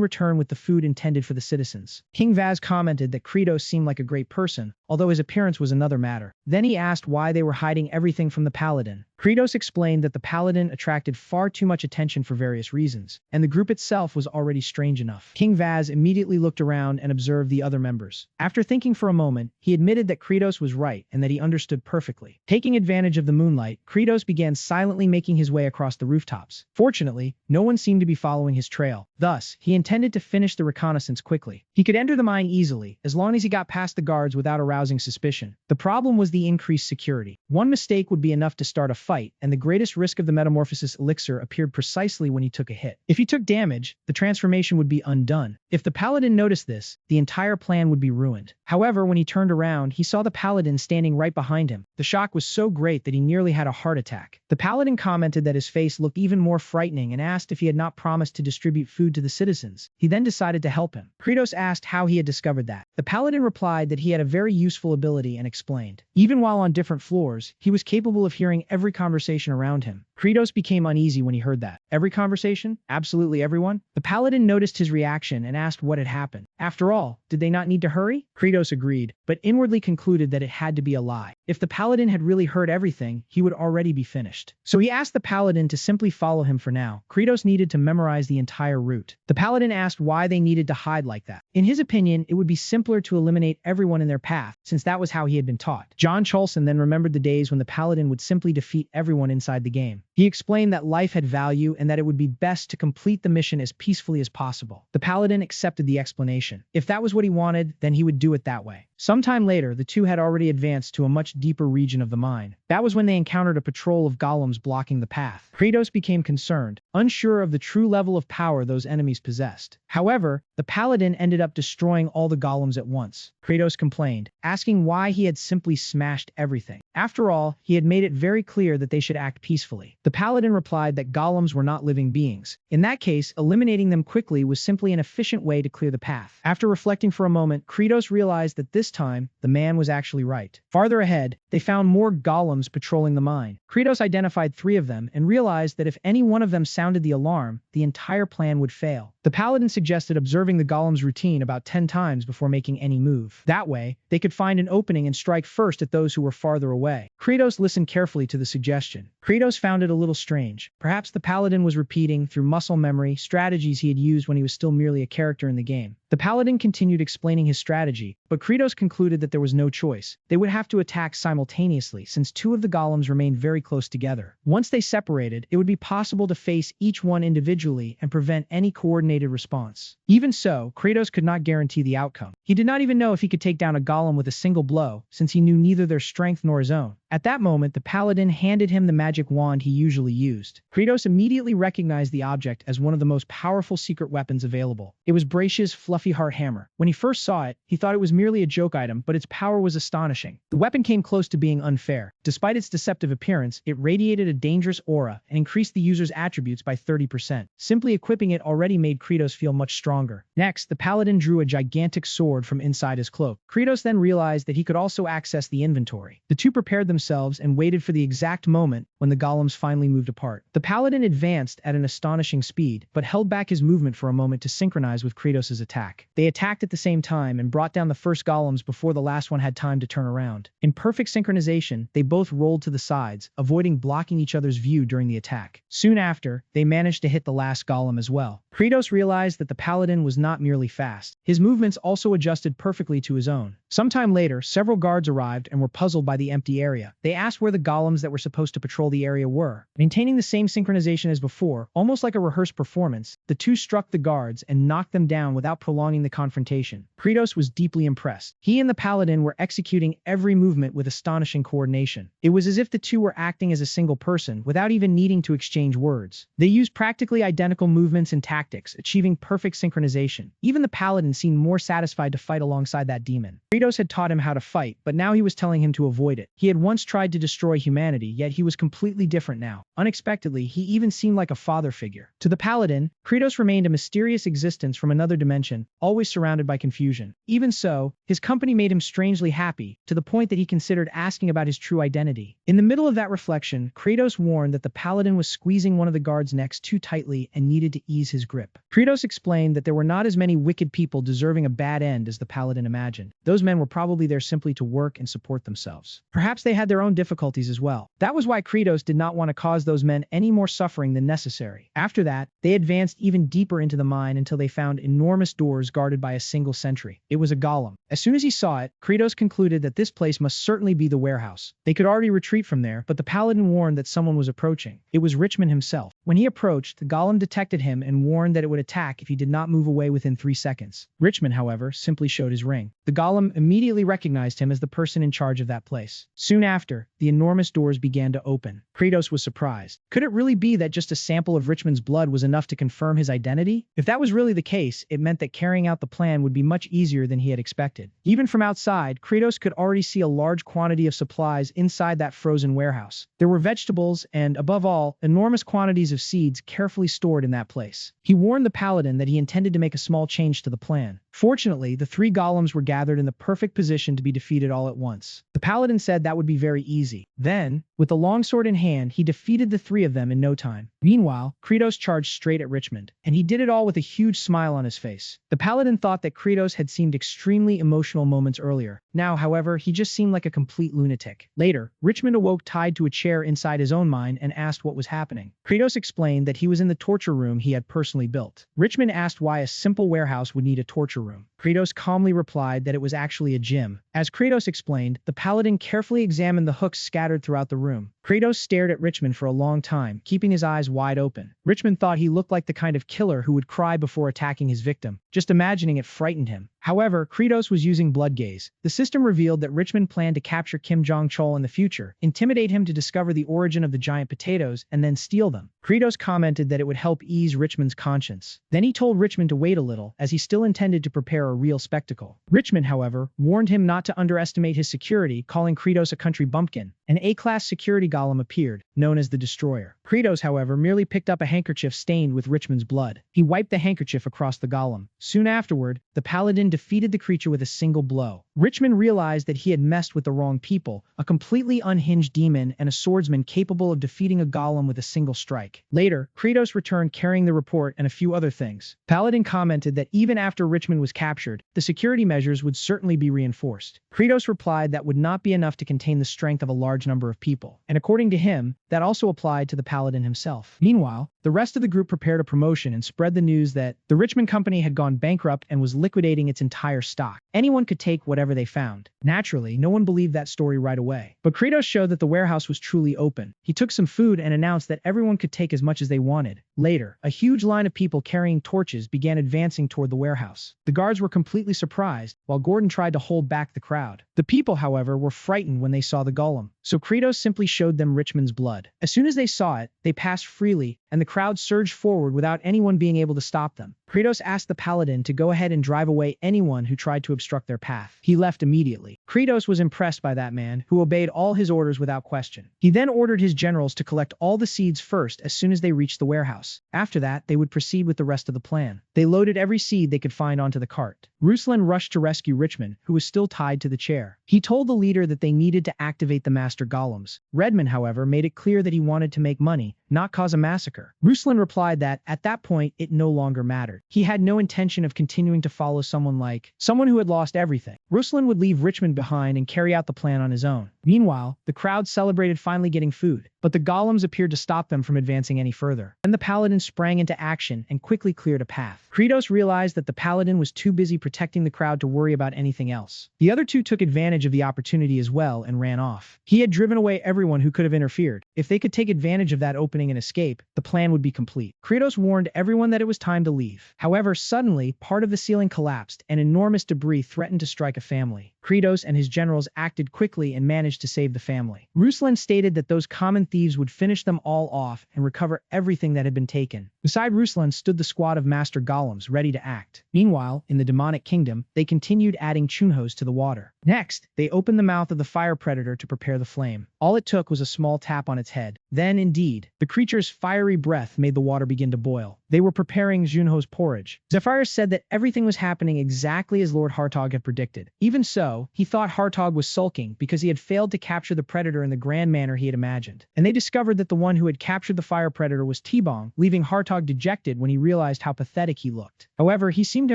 Speaker 1: return with the food intended for the citizens. King Vaz commented that Kratos seemed like a great person, although his appearance was another matter. Then he asked why they were hiding everything from the paladin. Kratos explained that the paladin attracted far too much attention for various reasons, and the group itself was already strange enough. King Vaz immediately looked around and observed the other members. After thinking for a moment, he admitted that Kratos was right and that he understood perfectly. Taking advantage of the moonlight, Kratos began silently making his way across the rooftops. Fortunately, no one seemed to be following his trail. Thus, he intended to finish the reconnaissance quickly. He could enter the mine easily, as long as he got past the guards without arousing suspicion. The problem was the increased security. One mistake would be enough to start a fight, and the greatest risk of the metamorphosis elixir appeared precisely when he took a hit. If he took damage, the transformation would be undone. If the paladin noticed this, the entire plan would be ruined. However, when he turned around, he saw the paladin standing right behind him. The shock was so great that he nearly had a heart attack. The paladin commented that his face looked even more frightening and asked if he had not promised to distribute food to the citizens. He then decided to help him. Kratos asked how he had discovered that. The paladin replied that he had a very useful ability and explained. Even while on different floors, he was capable of hearing every conversation around him. Kratos became uneasy when he heard that. Every conversation? Absolutely everyone? The paladin noticed his reaction and asked what had happened. After all, did they not need to hurry? Kratos agreed, but inwardly concluded that it had to be a lie. If the paladin had really heard everything, he would already be finished. So he asked the paladin to simply follow him for now. Kratos needed to memorize the entire route. The paladin asked why they needed to hide like that. In his opinion, it would be simpler to eliminate everyone in their path, since that was how he had been taught. John Cholson then remembered the days when the paladin would simply defeat everyone inside the game. He explained that life had value and that it would be best to complete the mission as peacefully as possible. The paladin accepted the explanation. If that was what he wanted, then he would do it that way. Sometime later, the two had already advanced to a much deeper region of the mine. That was when they encountered a patrol of golems blocking the path. Kratos became concerned, unsure of the true level of power those enemies possessed. However, the paladin ended up destroying all the golems at once. Kratos complained, asking why he had simply smashed everything. After all, he had made it very clear that they should act peacefully. The paladin replied that golems were not living beings. In that case, eliminating them quickly was simply an efficient way to clear the path. After reflecting for a moment, Kratos realized that this time, the man was actually right. Farther ahead, they found more golems patrolling the mine. Kratos identified 3 of them and realized that if any one of them sounded the alarm, the entire plan would fail. The paladin suggested observing the golem's routine about 10 times before making any move. That way, they could find an opening and strike first at those who were farther away. Kratos listened carefully to the suggestion. Kratos found it a little strange. Perhaps the paladin was repeating, through muscle memory, strategies he had used when he was still merely a character in the game. The paladin continued explaining his strategy, but Kratos concluded that there was no choice. They would have to attack simultaneously since two of the golems remained very close together. Once they separated, it would be possible to face each one individually and prevent any coordinated response. Even so, Kratos could not guarantee the outcome. He did not even know if he could take down a golem with a single blow, since he knew neither their strength nor his own. At that moment, the paladin handed him the magic wand he usually used. Kratos immediately recognized the object as one of the most powerful secret weapons available. It was Bracia's fluffy heart hammer. When he first saw it, he thought it was merely a joke item, but its power was astonishing. The weapon came close to being unfair. Despite its deceptive appearance, it radiated a dangerous aura and increased the user's attributes by 30%. Simply equipping it already made Kratos feel much stronger. Next, the paladin drew a gigantic sword from inside his cloak. Kratos then realized that he could also access the inventory. The two prepared themselves and waited for the exact moment when the golems finally moved apart. The paladin advanced at an astonishing speed, but held back his movement for a moment to synchronize with Kratos' attack. They attacked at the same time and brought down the first golems before the last one had time to turn around. In perfect synchronization, they both rolled to the sides, avoiding blocking each other's view during the attack. Soon after, they managed to hit the last golem as well. Kratos realized that the paladin was not merely fast. His movements also adjusted perfectly to his own. Sometime later, several guards arrived and were puzzled by the empty area. They asked where the golems that were supposed to patrol the area were. Maintaining the same synchronization as before, almost like a rehearsed performance, the two struck the guards and knocked them down without prolonging the confrontation. Kratos was deeply impressed. He and the paladin were executing every movement with astonishing coordination. It was as if the two were acting as a single person, without even needing to exchange words. They used practically identical movements and tactics, achieving perfect synchronization. Even the paladin seemed more satisfied to fight alongside that demon. Kratos had taught him how to fight, but now he was telling him to avoid it. He had once tried to destroy humanity, yet he was completely different now. Unexpectedly, he even seemed like a father figure. To the paladin, Kratos remained a mysterious existence from another dimension, always surrounded by confusion. Even so, his company made him strangely happy, to the point that he considered asking about his true identity. In the middle of that reflection, Kratos warned that the paladin was squeezing one of the guards' necks too tightly and needed to ease his grip. Kratos explained that there were not as many wicked people deserving a bad end as the paladin imagined. Those men were probably there simply to work and support themselves. Perhaps they had their own difficulties as well. That was why Kratos did not want to cause those men any more suffering than necessary. After that, they advanced even deeper into the mine until they found enormous doors guarded by a single sentry. It was a golem. As soon as he saw it, Kratos concluded that this place must certainly be the warehouse. They could already retreat from there, but the paladin warned that someone was approaching. It was Richmond himself. When he approached, the golem detected him and warned that it would attack if he did not move away within 3 seconds. Richmond, however, simply showed his ring. The golem immediately recognized him as the person in charge of that place. Soon after, the enormous doors began to open. Kratos was surprised. Could it really be that just a sample of Richmond's blood was enough to confirm his identity? If that was really the case, it meant that carrying out the plan would be much easier than he had expected. Even from outside, Kratos could already see a large quantity of supplies inside that frozen warehouse. There were vegetables and, above all, enormous quantities of seeds carefully stored in that place. He warned the paladin that he intended to make a small change to the plan. Fortunately, the 3 golems were gathered in the perfect position to be defeated all at once. The paladin said that would be very easy. Then, with the longsword in hand, he defeated the 3 of them in no time. Meanwhile, Kratos charged straight at Richmond, and he did it all with a huge smile on his face. The paladin thought that Kratos had seemed extremely emotional moments earlier. Now, however, he just seemed like a complete lunatic. Later, Richmond awoke tied to a chair inside his own mine and asked what was happening. Kratos explained that he was in the torture room he had personally built. Richmond asked why a simple warehouse would need a torture room. Kratos calmly replied that it was actually a gym. As Kratos explained, the paladin carefully examined the hooks scattered throughout the room. Kratos stared at Richmond for a long time, keeping his eyes wide open. Richmond thought he looked like the kind of killer who would cry before attacking his victim. Just imagining it frightened him. However, Kratos was using blood gaze. The system revealed that Richmond planned to capture Kim Jong-chol in the future, intimidate him to discover the origin of the giant potatoes, and then steal them. Kratos commented that it would help ease Richmond's conscience. Then he told Richmond to wait a little, as he still intended to prepare a real spectacle. Richmond, however, warned him not to underestimate his security, calling Kratos a country bumpkin. An A-class security golem appeared, known as the Destroyer. Kratos, however, merely picked up a handkerchief stained with Richmond's blood. He wiped the handkerchief across the golem. Soon afterward, the paladin defeated the creature with a single blow. Richmond realized that he had messed with the wrong people, a completely unhinged demon and a swordsman capable of defeating a golem with a single strike. Later, Kratos returned carrying the report and a few other things. Paladin commented that even after Richmond was captured, the security measures would certainly be reinforced. Kratos replied that would not be enough to contain the strength of a large number of people, and according to him, that also applied to the paladin himself. Meanwhile, the rest of the group prepared a promotion and spread the news that the Richmond company had gone bankrupt and was liquidating its entire stock. Anyone could take whatever they found. Naturally, no one believed that story right away. But Kratos showed that the warehouse was truly open. He took some food and announced that everyone could take as much as they wanted. Later, a huge line of people carrying torches began advancing toward the warehouse. The guards were completely surprised, while Gordon tried to hold back the crowd. The people, however, were frightened when they saw the golem, so Kratos simply showed them Richmond's blood. As soon as they saw it, they passed freely, and the crowd surged forward without anyone being able to stop them. Kratos asked the paladin to go ahead and drive away anyone who tried to obstruct their path. He left immediately. Kratos was impressed by that man, who obeyed all his orders without question. He then ordered his generals to collect all the seeds first as soon as they reached the warehouse. After that, they would proceed with the rest of the plan. They loaded every seed they could find onto the cart. Ruslan rushed to rescue Richmond, who was still tied to the chair. He told the leader that they needed to activate the master golems. Redmond, however, made it clear that he wanted to make money, not cause a massacre. Ruslan replied that, at that point, it no longer mattered. He had no intention of continuing to follow someone who had lost everything. Ruslan would leave Richmond behind and carry out the plan on his own. Meanwhile, the crowd celebrated finally getting food, but the golems appeared to stop them from advancing any further. Then the paladin sprang into action and quickly cleared a path. Kratos realized that the paladin was too busy protecting the crowd to worry about anything else. The other two took advantage of the opportunity as well and ran off. He had driven away everyone who could have interfered. If they could take advantage of that opening and escape, the plan would be complete. Kratos warned everyone that it was time to leave. However, suddenly, part of the ceiling collapsed and enormous debris threatened to strike a family. Kratos and his generals acted quickly and managed to save the family. Ruslan stated that those common thieves would finish them all off and recover everything that had been taken. Beside Ruslan stood the squad of master golems ready to act. Meanwhile, in the demonic kingdom, they continued adding chunhos to the water. Next, they opened the mouth of the fire predator to prepare the flame. All it took was a small tap on its head. Then, indeed, the creature's fiery breath made the water begin to boil. They were preparing Junho's porridge. Zephyr said that everything was happening exactly as Lord Hartog had predicted. Even so, he thought Hartog was sulking because he had failed to capture the predator in the grand manner he had imagined. And they discovered that the one who had captured the fire predator was T-Bong, leaving Hartog dejected when he realized how pathetic he looked. However, he seemed to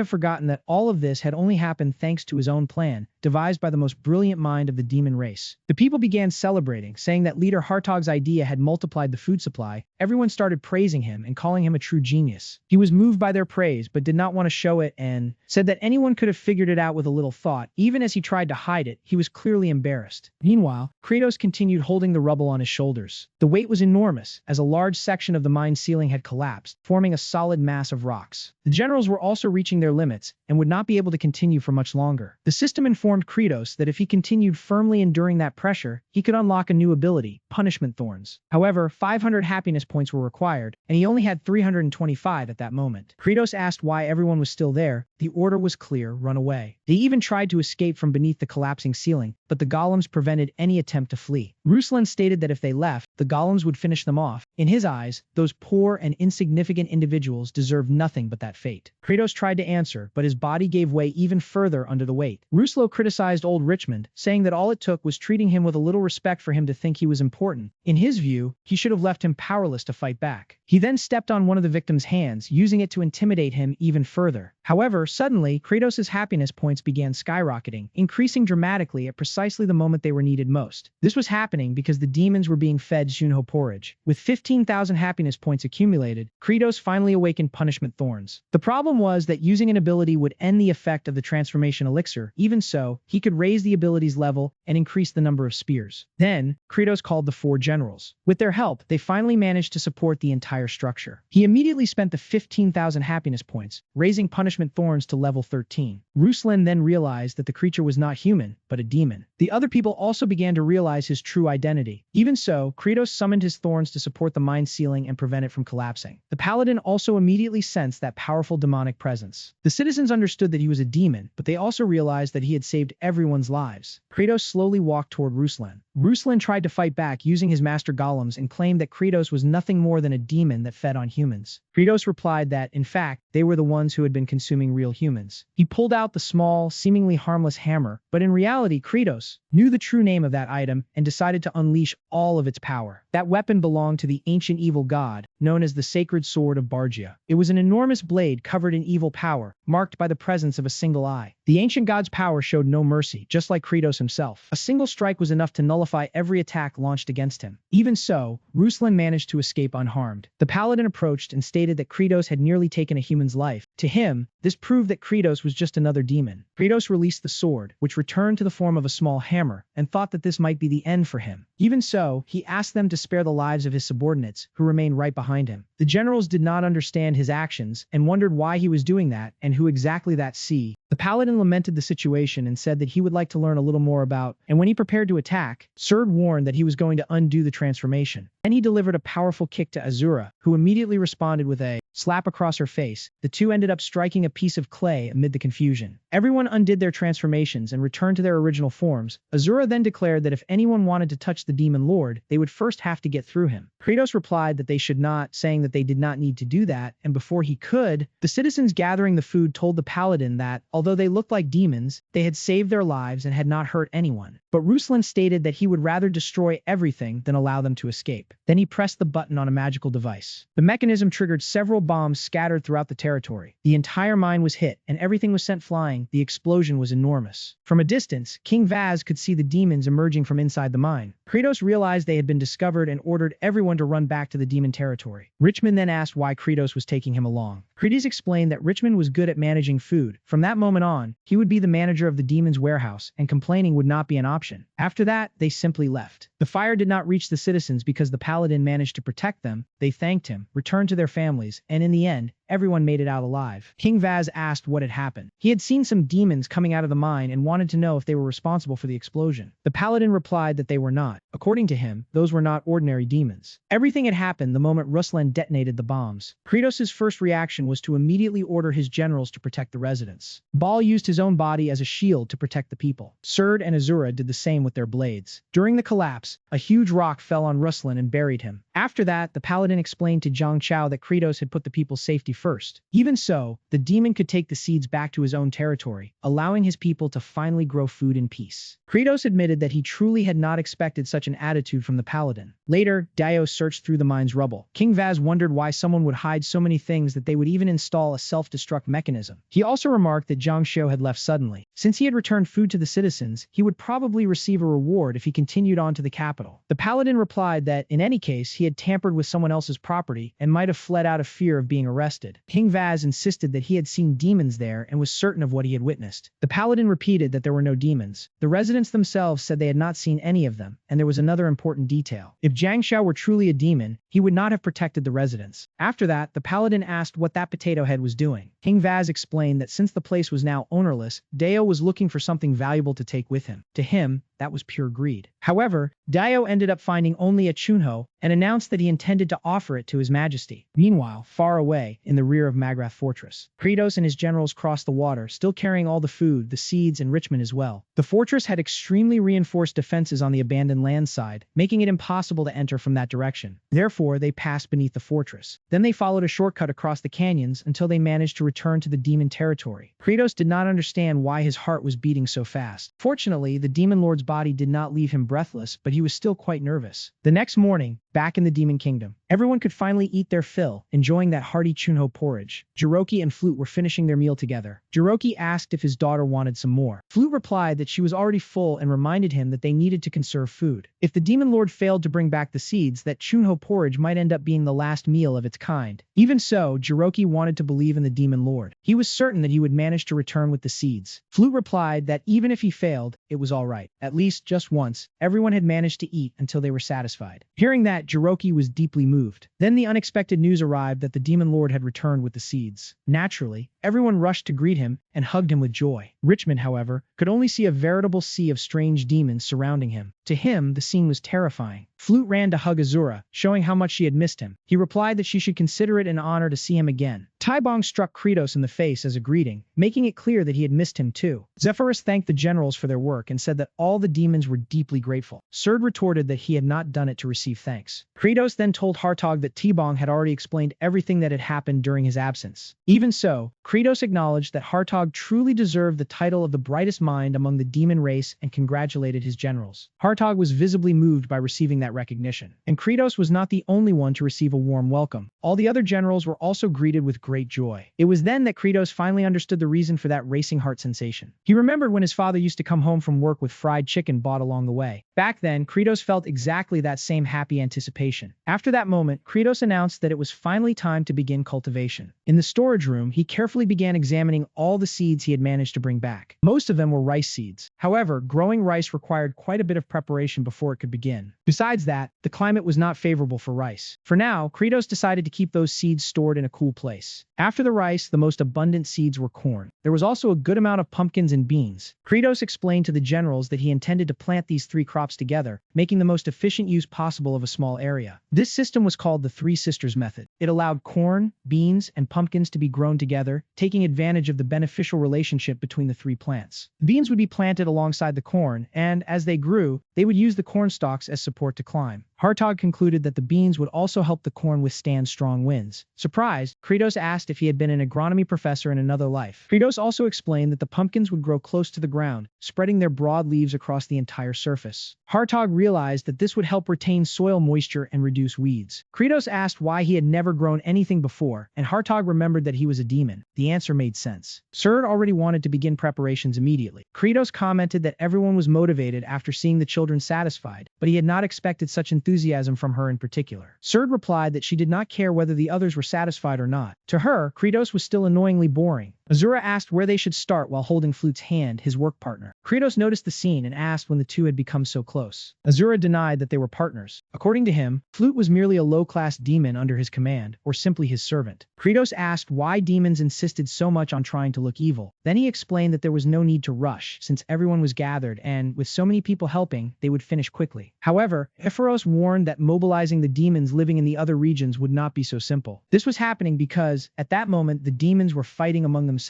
Speaker 1: have forgotten that all of this had only happened thanks to his own plan, devised by the most brilliant mind of the demon race. The people began celebrating, saying that leader Hartog's idea had multiplied the food supply. Everyone started praising him and calling him a true genius. He was moved by their praise but did not want to show it and said that anyone could have figured it out with a little thought. Even as he tried to hide it, he was clearly embarrassed. Meanwhile, Kratos continued holding the rubble on his shoulders. The weight was enormous, as a large section of the mine ceiling had collapsed, forming a solid mass of rocks. The generals were also reaching their limits and would not be able to continue for much longer. The system informed Kratos that if he continued firmly enduring that pressure, he could unlock a new ability, Punishment Thorns. However, 500 happiness points were required, and he only had 325 at that moment. Kratos asked why everyone was still there. The order was clear: run away. They even tried to escape from beneath the collapsing ceiling, but the golems prevented any attempt to flee. Ruslan stated that if they left, the golems would finish them off. In his eyes, those poor and insignificant individuals deserved nothing but that fate. Kratos tried to answer, but his body gave way even further under the weight. Ruslo criticized old Richmond, saying that all it took was treating him with a little respect for him to think he was important. In his view, he should have left him powerless to fight back. He then stepped on one of the victim's hands, using it to intimidate him even further. However, suddenly, Kratos' happiness points began skyrocketing, increasing dramatically at precisely the moment they were needed most. This was happening because the demons were being fed Junho porridge. With 15,000 happiness points accumulated, Kratos finally awakened Punishment Thorns. The problem was that using an ability would end the effect of the transformation elixir. Even so, he could raise the ability's level and increase the number of spears. Then, Kratos called the 4 generals. With their help, they finally managed to support the entire structure. He immediately spent the 15,000 happiness points, raising Punishment punishment thorns to level 13. Ruslan then realized that the creature was not human, but a demon. The other people also began to realize his true identity. Even so, Kratos summoned his thorns to support the mine ceiling and prevent it from collapsing. The paladin also immediately sensed that powerful demonic presence. The citizens understood that he was a demon, but they also realized that he had saved everyone's lives. Kratos slowly walked toward Ruslan. Ruslan tried to fight back using his master golems and claimed that Kratos was nothing more than a demon that fed on humans. Kratos replied that, in fact, they were the ones who had been consuming real humans. He pulled out the small, seemingly harmless hammer, but in reality, Kratos knew the true name of that item and decided to unleash all of its power. That weapon belonged to the ancient evil god, known as the Sacred Sword of Bargia. It was an enormous blade covered in evil power, marked by the presence of a single eye. The ancient god's power showed no mercy, just like Kratos himself. A single strike was enough to nullify every attack launched against him. Even so, Ruslan managed to escape unharmed. The paladin approached and stated that Kratos had nearly taken a human's life. To him, this proved that Kratos was just another demon. Kratos released the sword, which returned to the form of a small hammer, and thought that this might be the end for him. Even so, he asked them to spare the lives of his subordinates, who remained right behind him. The generals did not understand his actions and wondered why he was doing that and who exactly that C. The paladin lamented the situation and said that he would like to learn a little more about, and when he prepared to attack, Serd warned that he was going to undo the transformation. Then he delivered a powerful kick to Asura, who immediately responded with a slap across her face. The two ended up striking a piece of clay amid the confusion. Everyone undid their transformations and returned to their original forms. Asura then declared that if anyone wanted to touch the demon lord, they would first have to get through him. Kratos replied that they should not, saying that they did not need to do that, and before he could, the citizens gathering the food told the paladin that, although they looked like demons, they had saved their lives and had not hurt anyone. But Ruslan stated that he would rather destroy everything than allow them to escape. Then he pressed the button on a magical device. The mechanism triggered several bombs scattered throughout the territory. The entire mine was hit, and everything was sent flying. The explosion was enormous. From a distance, King Vaz could see the demons emerging from inside the mine. Kratos realized they had been discovered and ordered everyone to run back to the demon territory. Richmond then asked why Kratos was taking him along. Kratos explained that Richmond was good at managing food. From that moment on, he would be the manager of the demon's warehouse, and complaining would not be an option. After that, they simply left. The fire did not reach the citizens because the paladin managed to protect them. They thanked him, returned to their families, and in the end, everyone made it out alive. King Vaz asked what had happened. He had seen some demons coming out of the mine and wanted to know if they were responsible for the explosion. The paladin replied that they were not. According to him, those were not ordinary demons. Everything had happened the moment Ruslan detonated the bombs. Kratos' first reaction was to immediately order his generals to protect the residents. Baal used his own body as a shield to protect the people. Serd and Asura did the same with their blades. During the collapse, a huge rock fell on Ruslan and buried him. After that, the paladin explained to Zhang Chao that Kratos had put the people's safety first. Even so, the demon could take the seeds back to his own territory, allowing his people to finally grow food in peace. Kratos admitted that he truly had not expected such an attitude from the paladin. Later, Dio searched through the mine's rubble. King Vaz wondered why someone would hide so many things that they would even install a self-destruct mechanism. He also remarked that Zhang Xiu had left suddenly. Since he had returned food to the citizens, he would probably receive a reward if he continued on to the capital. The paladin replied that, in any case, he had tampered with someone else's property and might have fled out of fear of being arrested. King Vaz insisted that he had seen demons there and was certain of what he had witnessed. The paladin repeated that there were no demons. The residents themselves said they had not seen any of them, and there was another important detail. If Zhang Xiao were truly a demon, he would not have protected the residents. After that, the paladin asked what that potato head was doing. King Vaz explained that since the place was now ownerless, Dio was looking for something valuable to take with him. To him, that was pure greed. However, Dio ended up finding only a chunho and announced that he intended to offer it to his majesty. Meanwhile, far away, in the rear of Magrath Fortress, Kratos and his generals crossed the water, still carrying all the food, the seeds, and Richmond as well. The fortress had extremely reinforced defenses on the abandoned land side, making it impossible to enter from that direction. Therefore, they passed beneath the fortress. Then they followed a shortcut across the canyons until they managed to return to the demon territory. Kratos did not understand why his heart was beating so fast. Fortunately, the demon lord's body did not leave him breathless, but he was still quite nervous. The next morning, back in the Demon Kingdom, everyone could finally eat their fill, enjoying that hearty chunho porridge. Jiroki and Flute were finishing their meal together. Jiroki asked if his daughter wanted some more. Flute replied that she was already full and reminded him that they needed to conserve food. If the Demon Lord failed to bring back the seeds, that chunho porridge might end up being the last meal of its kind. Even so, Jiroki wanted to believe in the Demon Lord. He was certain that he would manage to return with the seeds. Flute replied that even if he failed, it was all right. At least just once, everyone had managed to eat until they were satisfied. Hearing that, Jiroki was deeply moved. Then the unexpected news arrived that the Demon Lord had returned with the seeds. Naturally, everyone rushed to greet him and hugged him with joy. Richmond, however, could only see a veritable sea of strange demons surrounding him. To him, the scene was terrifying. Flute ran to hug Asura, showing how much she had missed him. He replied that she should consider it an honor to see him again. Taibong struck Kratos in the face as a greeting, making it clear that he had missed him too. Zephyrus thanked the generals for their work and said that all the demons were deeply grateful. Serd retorted that he had not done it to receive thanks. Kratos then told Hartog that Taibong had already explained everything that had happened during his absence. Even so, Kratos acknowledged that Hartog truly deserved the title of the brightest mind among the demon race and congratulated his generals. Hartog was visibly moved by receiving that recognition. And Kratos was not the only one to receive a warm welcome. All the other generals were also greeted with great joy. It was then that Kratos finally understood the reason for that racing heart sensation. He remembered when his father used to come home from work with fried chicken bought along the way. Back then, Kratos felt exactly that same happy anticipation. After that moment, Kratos announced that it was finally time to begin cultivation. In the storage room, he carefully began examining all the seeds he had managed to bring back. Most of them were rice seeds. However, growing rice required quite a bit of preparation before it could begin. Besides that, the climate was not favorable for rice. For now, Kratos decided to keep those seeds stored in a cool place. After the rice, the most abundant seeds were corn. There was also a good amount of pumpkins and beans. Kratos explained to the generals that he intended to plant these three crops together, making the most efficient use possible of a small area. This system was called the Three Sisters method. It allowed corn, beans, and pumpkins to be grown together, taking advantage of the beneficial relationship between the three plants. The beans would be planted alongside the corn, and as they grew, they would use the corn stalks as support to climb. Hartog concluded that the beans would also help the corn withstand strong winds. Surprised, Kratos asked if he had been an agronomy professor in another life. Kratos also explained that the pumpkins would grow close to the ground, spreading their broad leaves across the entire surface. Hartog realized that this would help retain soil moisture and reduce weeds. Kratos asked why he had never grown anything before, and Hartog remembered that he was a demon. The answer made sense. Serd already wanted to begin preparations immediately. Kratos commented that everyone was motivated after seeing the children satisfied, but he had not expected such enthusiasm from her in particular. Serd replied that she did not care whether the others were satisfied or not. To her, Kratos was still annoyingly boring. Asura asked where they should start while holding Flute's hand, his work partner. Kratos noticed the scene and asked when the two had become so close. Asura denied that they were partners. According to him, Flute was merely a low-class demon under his command, or simply his servant. Kratos asked why demons insisted so much on trying to look evil. Then he explained that there was no need to rush, since everyone was gathered and, with so many people helping, they would finish quickly. However, Ephyros warned that mobilizing the demons living in the other regions would not be so simple. This was happening because, at that moment, the demons were fighting among themselves.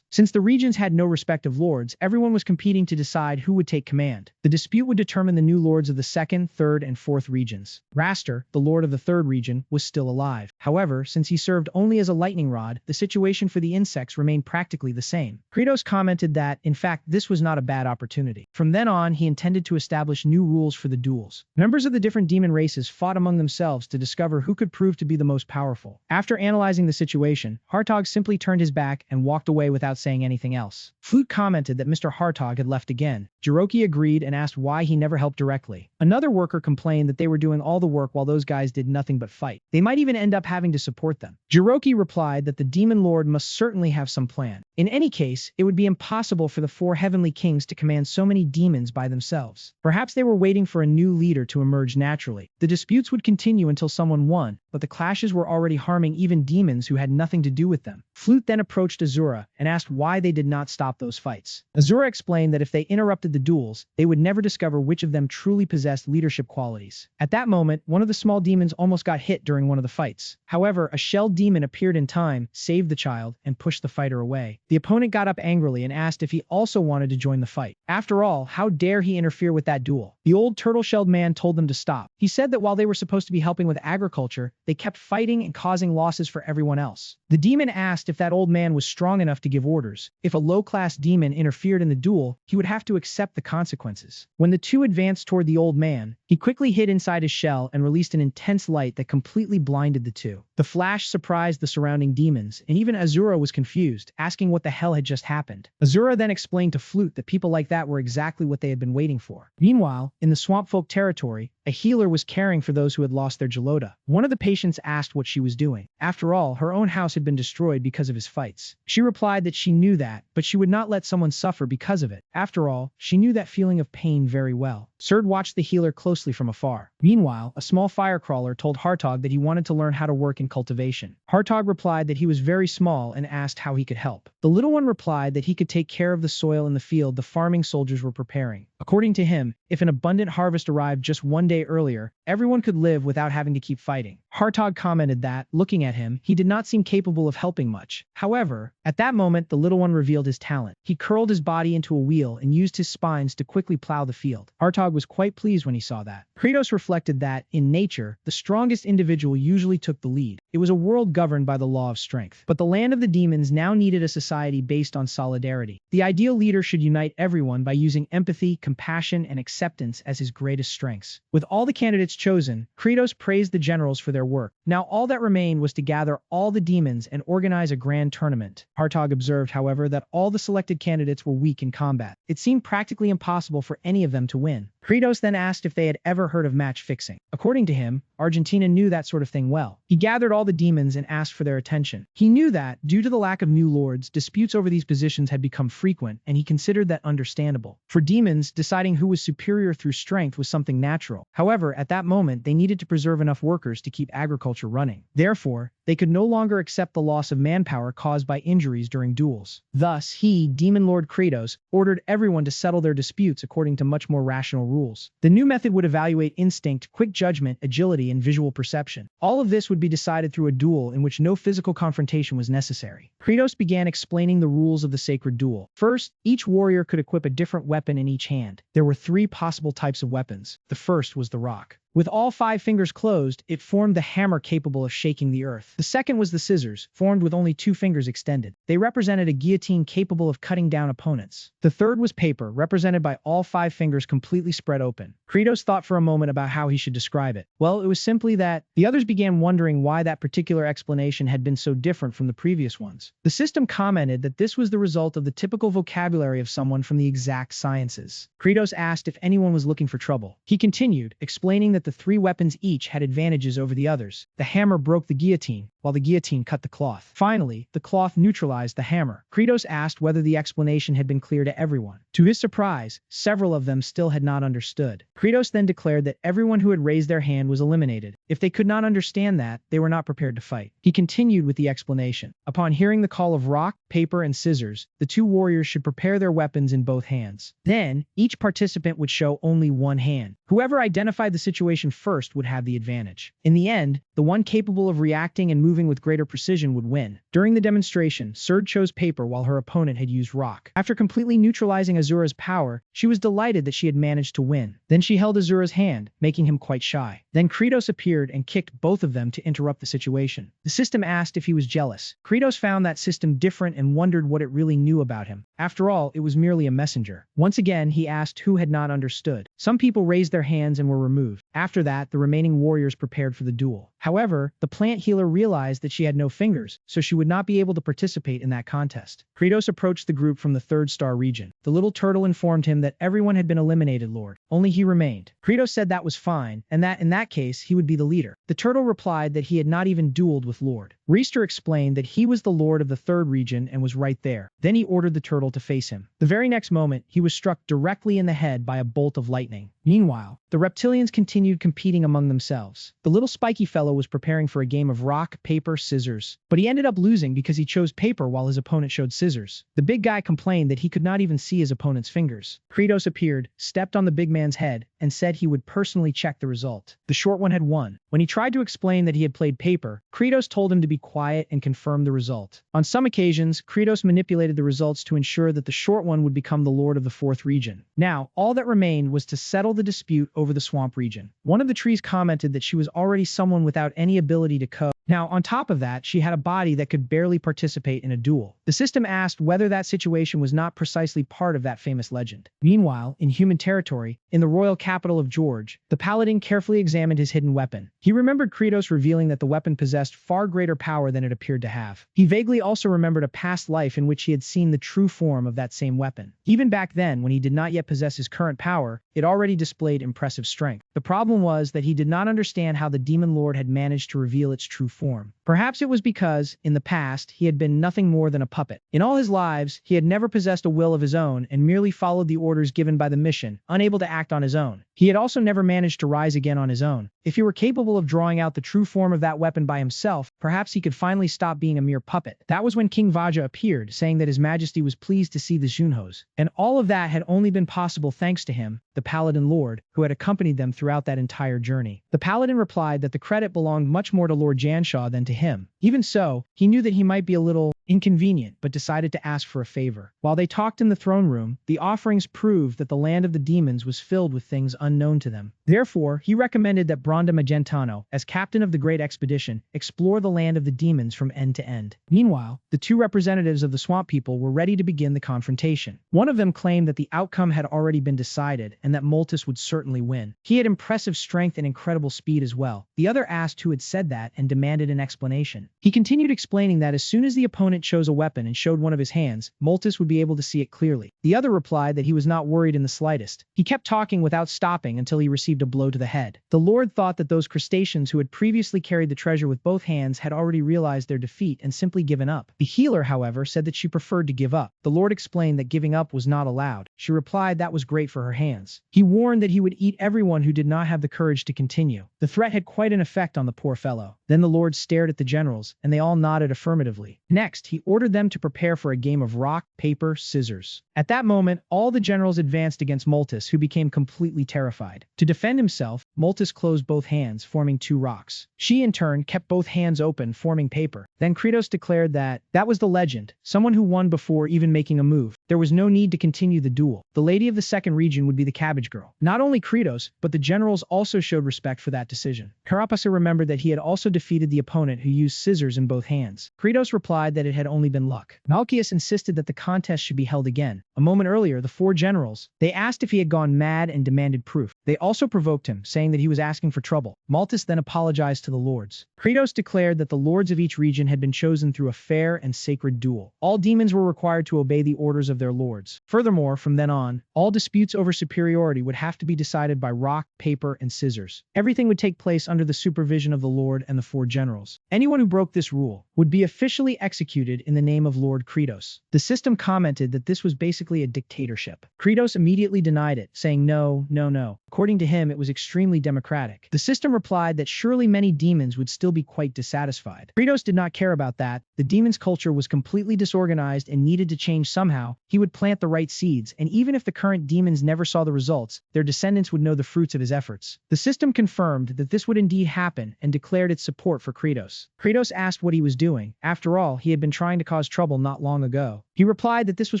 Speaker 1: Since the regions had no respective lords, everyone was competing to decide who would take command. The dispute would determine the new lords of the 2nd, 3rd, and 4th regions. Raster, the lord of the 3rd region, was still alive. However, since he served only as a lightning rod, the situation for the insects remained practically the same. Kratos commented that, in fact, this was not a bad opportunity. From then on, he intended to establish new rules for the duels. Members of the different demon races fought among themselves to discover who could prove to be the most powerful. After analyzing the situation, Hartog simply turned his back and walked away without saying anything else. Flute commented that Mr. Hartog had left again. Jiroki agreed and asked why he never helped directly. Another worker complained that they were doing all the work while those guys did nothing but fight. They might even end up having to support them. Jiroki replied that the demon lord must certainly have some plan. In any case, it would be impossible for the 4 heavenly kings to command so many demons by themselves. Perhaps they were waiting for a new leader to emerge naturally. The disputes would continue until someone won, but the clashes were already harming even demons who had nothing to do with them. Flute then approached Asura and asked why they did not stop those fights. Asura explained that if they interrupted the duels, they would never discover which of them truly possessed leadership qualities. At that moment, one of the small demons almost got hit during one of the fights. However, a shell demon appeared in time, saved the child, and pushed the fighter away. The opponent got up angrily and asked if he also wanted to join the fight. After all, how dare he interfere with that duel? The old turtle-shelled man told them to stop. He said that while they were supposed to be helping with agriculture, they kept fighting and causing losses for everyone else. The demon asked if that old man was strong enough to give orders. If a low-class demon interfered in the duel, he would have to accept the consequences. When the two advanced toward the old man, he quickly hid inside his shell and released an intense light that completely blinded the two. The flash surprised the surrounding demons, and even Asura was confused, asking what the hell had just happened. Asura then explained to Flute that people like that were exactly what they had been waiting for. Meanwhile, in the swamp folk territory, a healer was caring for those who had lost their gelota. One of the patients asked what she was doing. After all, her own house had been destroyed because of his fights. She replied that she knew that, but she would not let someone suffer because of it. After all, she knew that feeling of pain very well. Serd watched the healer closely from afar. Meanwhile, a small firecrawler told Hartog that he wanted to learn how to work in cultivation. Hartog replied that he was very small and asked how he could help. The little one replied that he could take care of the soil in the field the farming soldiers were preparing. According to him, if an abundant harvest arrived just one day earlier, everyone could live without having to keep fighting. Hartog commented that, looking at him, he did not seem capable of helping much. However, at that moment, the little one revealed his talent. He curled his body into a wheel and used his spines to quickly plow the field. Hartog was quite pleased when he saw that. Kratos reflected that, in nature, the strongest individual usually took the lead. It was a world governed by the law of strength. But the land of the demons now needed a society based on solidarity. The ideal leader should unite everyone by using empathy, compassion, and acceptance as his greatest strengths. With all the candidates chosen, Kratos praised the generals for their work. Now all that remained was to gather all the demons and organize a grand tournament. Hartog observed, however, that all the selected candidates were weak in combat. It seemed practically impossible for any of them to win. Kratos then asked if they had ever heard of match fixing. According to him, Argentina knew that sort of thing well. He gathered all the demons and asked for their attention. He knew that, due to the lack of new lords, disputes over these positions had become frequent, and he considered that understandable. For demons, deciding who was superior through strength was something natural. However, at that moment, they needed to preserve enough workers to keep agriculture running. Therefore, they could no longer accept the loss of manpower caused by injuries during duels. Thus, he, Demon Lord Kratos, ordered everyone to settle their disputes according to much more rational rules. The new method would evaluate instinct, quick judgment, agility, and visual perception. All of this would be decided through a duel in which no physical confrontation was necessary. Kratos began explaining the rules of the sacred duel. First, each warrior could equip a different weapon in each hand. There were 3 possible types of weapons. The first was the rock. With all 5 fingers closed, it formed the hammer capable of shaking the earth. The second was the scissors, formed with only 2 fingers extended. They represented a guillotine capable of cutting down opponents. The third was paper, represented by all 5 fingers completely spread open. Kratos thought for a moment about how he should describe it. Well, it was simply that the others began wondering why that particular explanation had been so different from the previous ones. The system commented that this was the result of the typical vocabulary of someone from the exact sciences. Kratos asked if anyone was looking for trouble. He continued, explaining that the 3 weapons each had advantages over the others. The hammer broke the guillotine, while the guillotine cut the cloth. Finally, the cloth neutralized the hammer. Kratos asked whether the explanation had been clear to everyone. To his surprise, several of them still had not understood. Kratos then declared that everyone who had raised their hand was eliminated. If they could not understand that, they were not prepared to fight. He continued with the explanation. Upon hearing the call of rock, paper, and scissors, the 2 warriors should prepare their weapons in both hands. Then, each participant would show only one hand. Whoever identified the situation first would have the advantage. In the end, the one capable of reacting and moving with greater precision would win. During the demonstration, Serd chose paper while her opponent had used rock. After completely neutralizing Asura's power, she was delighted that she had managed to win. Then she held Asura's hand, making him quite shy. Then Kratos appeared and kicked both of them to interrupt the situation. The system asked if he was jealous. Kratos found that system different and wondered what it really knew about him. After all, it was merely a messenger. Once again, he asked who had not understood. Some people raised their hands and were removed. After that, the remaining warriors prepared for the duel. However, the plant healer realized that she had no fingers, so she would not be able to participate in that contest. Kratos approached the group from the 3rd star region. The little turtle informed him that everyone had been eliminated, Lord. Only he remained. Kratos said that was fine, and that in that case, he would be the leader. The turtle replied that he had not even dueled with Lord. Reister explained that he was the lord of the 3rd region and was right there. Then he ordered the turtle to face him. The very next moment, he was struck directly in the head by a bolt of lightning. Meanwhile, the reptilians continued competing among themselves. The little spiky fellow was preparing for a game of rock, paper, scissors. But he ended up losing because he chose paper while his opponent showed scissors. The big guy complained that he could not even see his opponent's fingers. Kratos appeared, stepped on the big man's head, and said he would personally check the result. The short one had won. When he tried to explain that he had played paper, Kratos told him to be quiet and confirm the result. On some occasions, Kratos manipulated the results to ensure that the short one would become the lord of the 4th region. Now, all that remained was to settle the dispute over the swamp region. One of the trees commented that she was already someone without any ability to code. Now, on top of that, she had a body that could barely participate in a duel. The system asked whether that situation was not precisely part of that famous legend. Meanwhile, in human territory, in the royal capital of George, the paladin carefully examined his hidden weapon. He remembered Kratos revealing that the weapon possessed far greater power than it appeared to have. He vaguely also remembered a past life in which he had seen the true form of that same weapon. Even back then, when he did not yet possess his current power, it already displayed impressive strength. The problem was that he did not understand how the demon lord had managed to reveal its true form. Perhaps it was because, in the past, he had been nothing more than a puppet. In all his lives, he had never possessed a will of his own and merely followed the orders given by the mission, unable to act on his own. He had also never managed to rise again on his own. If he were capable of drawing out the true form of that weapon by himself, perhaps he could finally stop being a mere puppet. That was when King Vaja appeared, saying that His Majesty was pleased to see the Junhos. And all of that had only been possible thanks to him, the Paladin Lord, who had accompanied them throughout that entire journey. The Paladin replied that the credit belonged much more to Lord Janshaw than to him. Even so, he knew that he might be a little inconvenient, but decided to ask for a favor. While they talked in the throne room, the offerings proved that the land of the demons was filled with things unknown to them. Therefore, he recommended that Branda Magentano, as captain of the great expedition, explore the land of the demons from end to end. Meanwhile, the two representatives of the swamp people were ready to begin the confrontation. One of them claimed that the outcome had already been decided and that Moltus would certainly win. He had impressive strength and incredible speed as well. The other asked who had said that and demanded an explanation. He continued explaining that as soon as the opponent chose a weapon and showed one of his hands, Moltus would be able to see it clearly. The other replied that he was not worried in the slightest. He kept talking without stopping until he received a blow to the head. The Lord thought that those crustaceans who had previously carried the treasure with both hands had already realized their defeat and simply given up. The healer, however, said that she preferred to give up. The Lord explained that giving up was not allowed. She replied that was great for her hands. He warned that he would eat everyone who did not have the courage to continue. The threat had quite an effect on the poor fellow. Then the Lord stared at the generals, and they all nodded affirmatively. Next, he ordered them to prepare for a game of rock, paper, scissors. At that moment, all the generals advanced against Moltus, who became completely terrified. To defend himself, Moltus closed both hands, forming two rocks. She, in turn, kept both hands open, forming paper. Then Kratos declared that was the legend, someone who won before even making a move. There was no need to continue the duel. The lady of the second region would be the Cabbage Girl. Not only Kratos, but the generals also showed respect for that decision. Carapaça remembered that he had also defeated the opponent who used scissors in both hands. Kratos replied that it had only been luck. Malchius insisted that the contest should be held again. A moment earlier, the four generals, they asked if he had gone mad and demanded proof. They also provoked him, saying that he was asking for trouble. Malchus then apologized to the lords. Kratos declared that the lords of each region had been chosen through a fair and sacred duel. All demons were required to obey the orders of their lords. Furthermore, from then on, all disputes over superiority would have to be decided by rock, paper, and scissors. Everything would take place under the supervision of the Lord and the four generals. Anyone who broke this rule would be officially executed in the name of Lord Kratos. The system commented that this was basically a dictatorship. Kratos immediately denied it, saying no, no, no. According to him, it was extremely democratic. The system replied that surely many demons would still be quite dissatisfied. Kratos did not care about that. The demon's culture was completely disorganized and needed to change somehow. He would plant the right seeds, and even if the current demons never saw the results, their descendants would know the fruits of his efforts. The system confirmed that this would indeed happen and declared its support for Kratos. Kratos asked what he was doing. After all, he had been trying to cause trouble not long ago. He replied that this was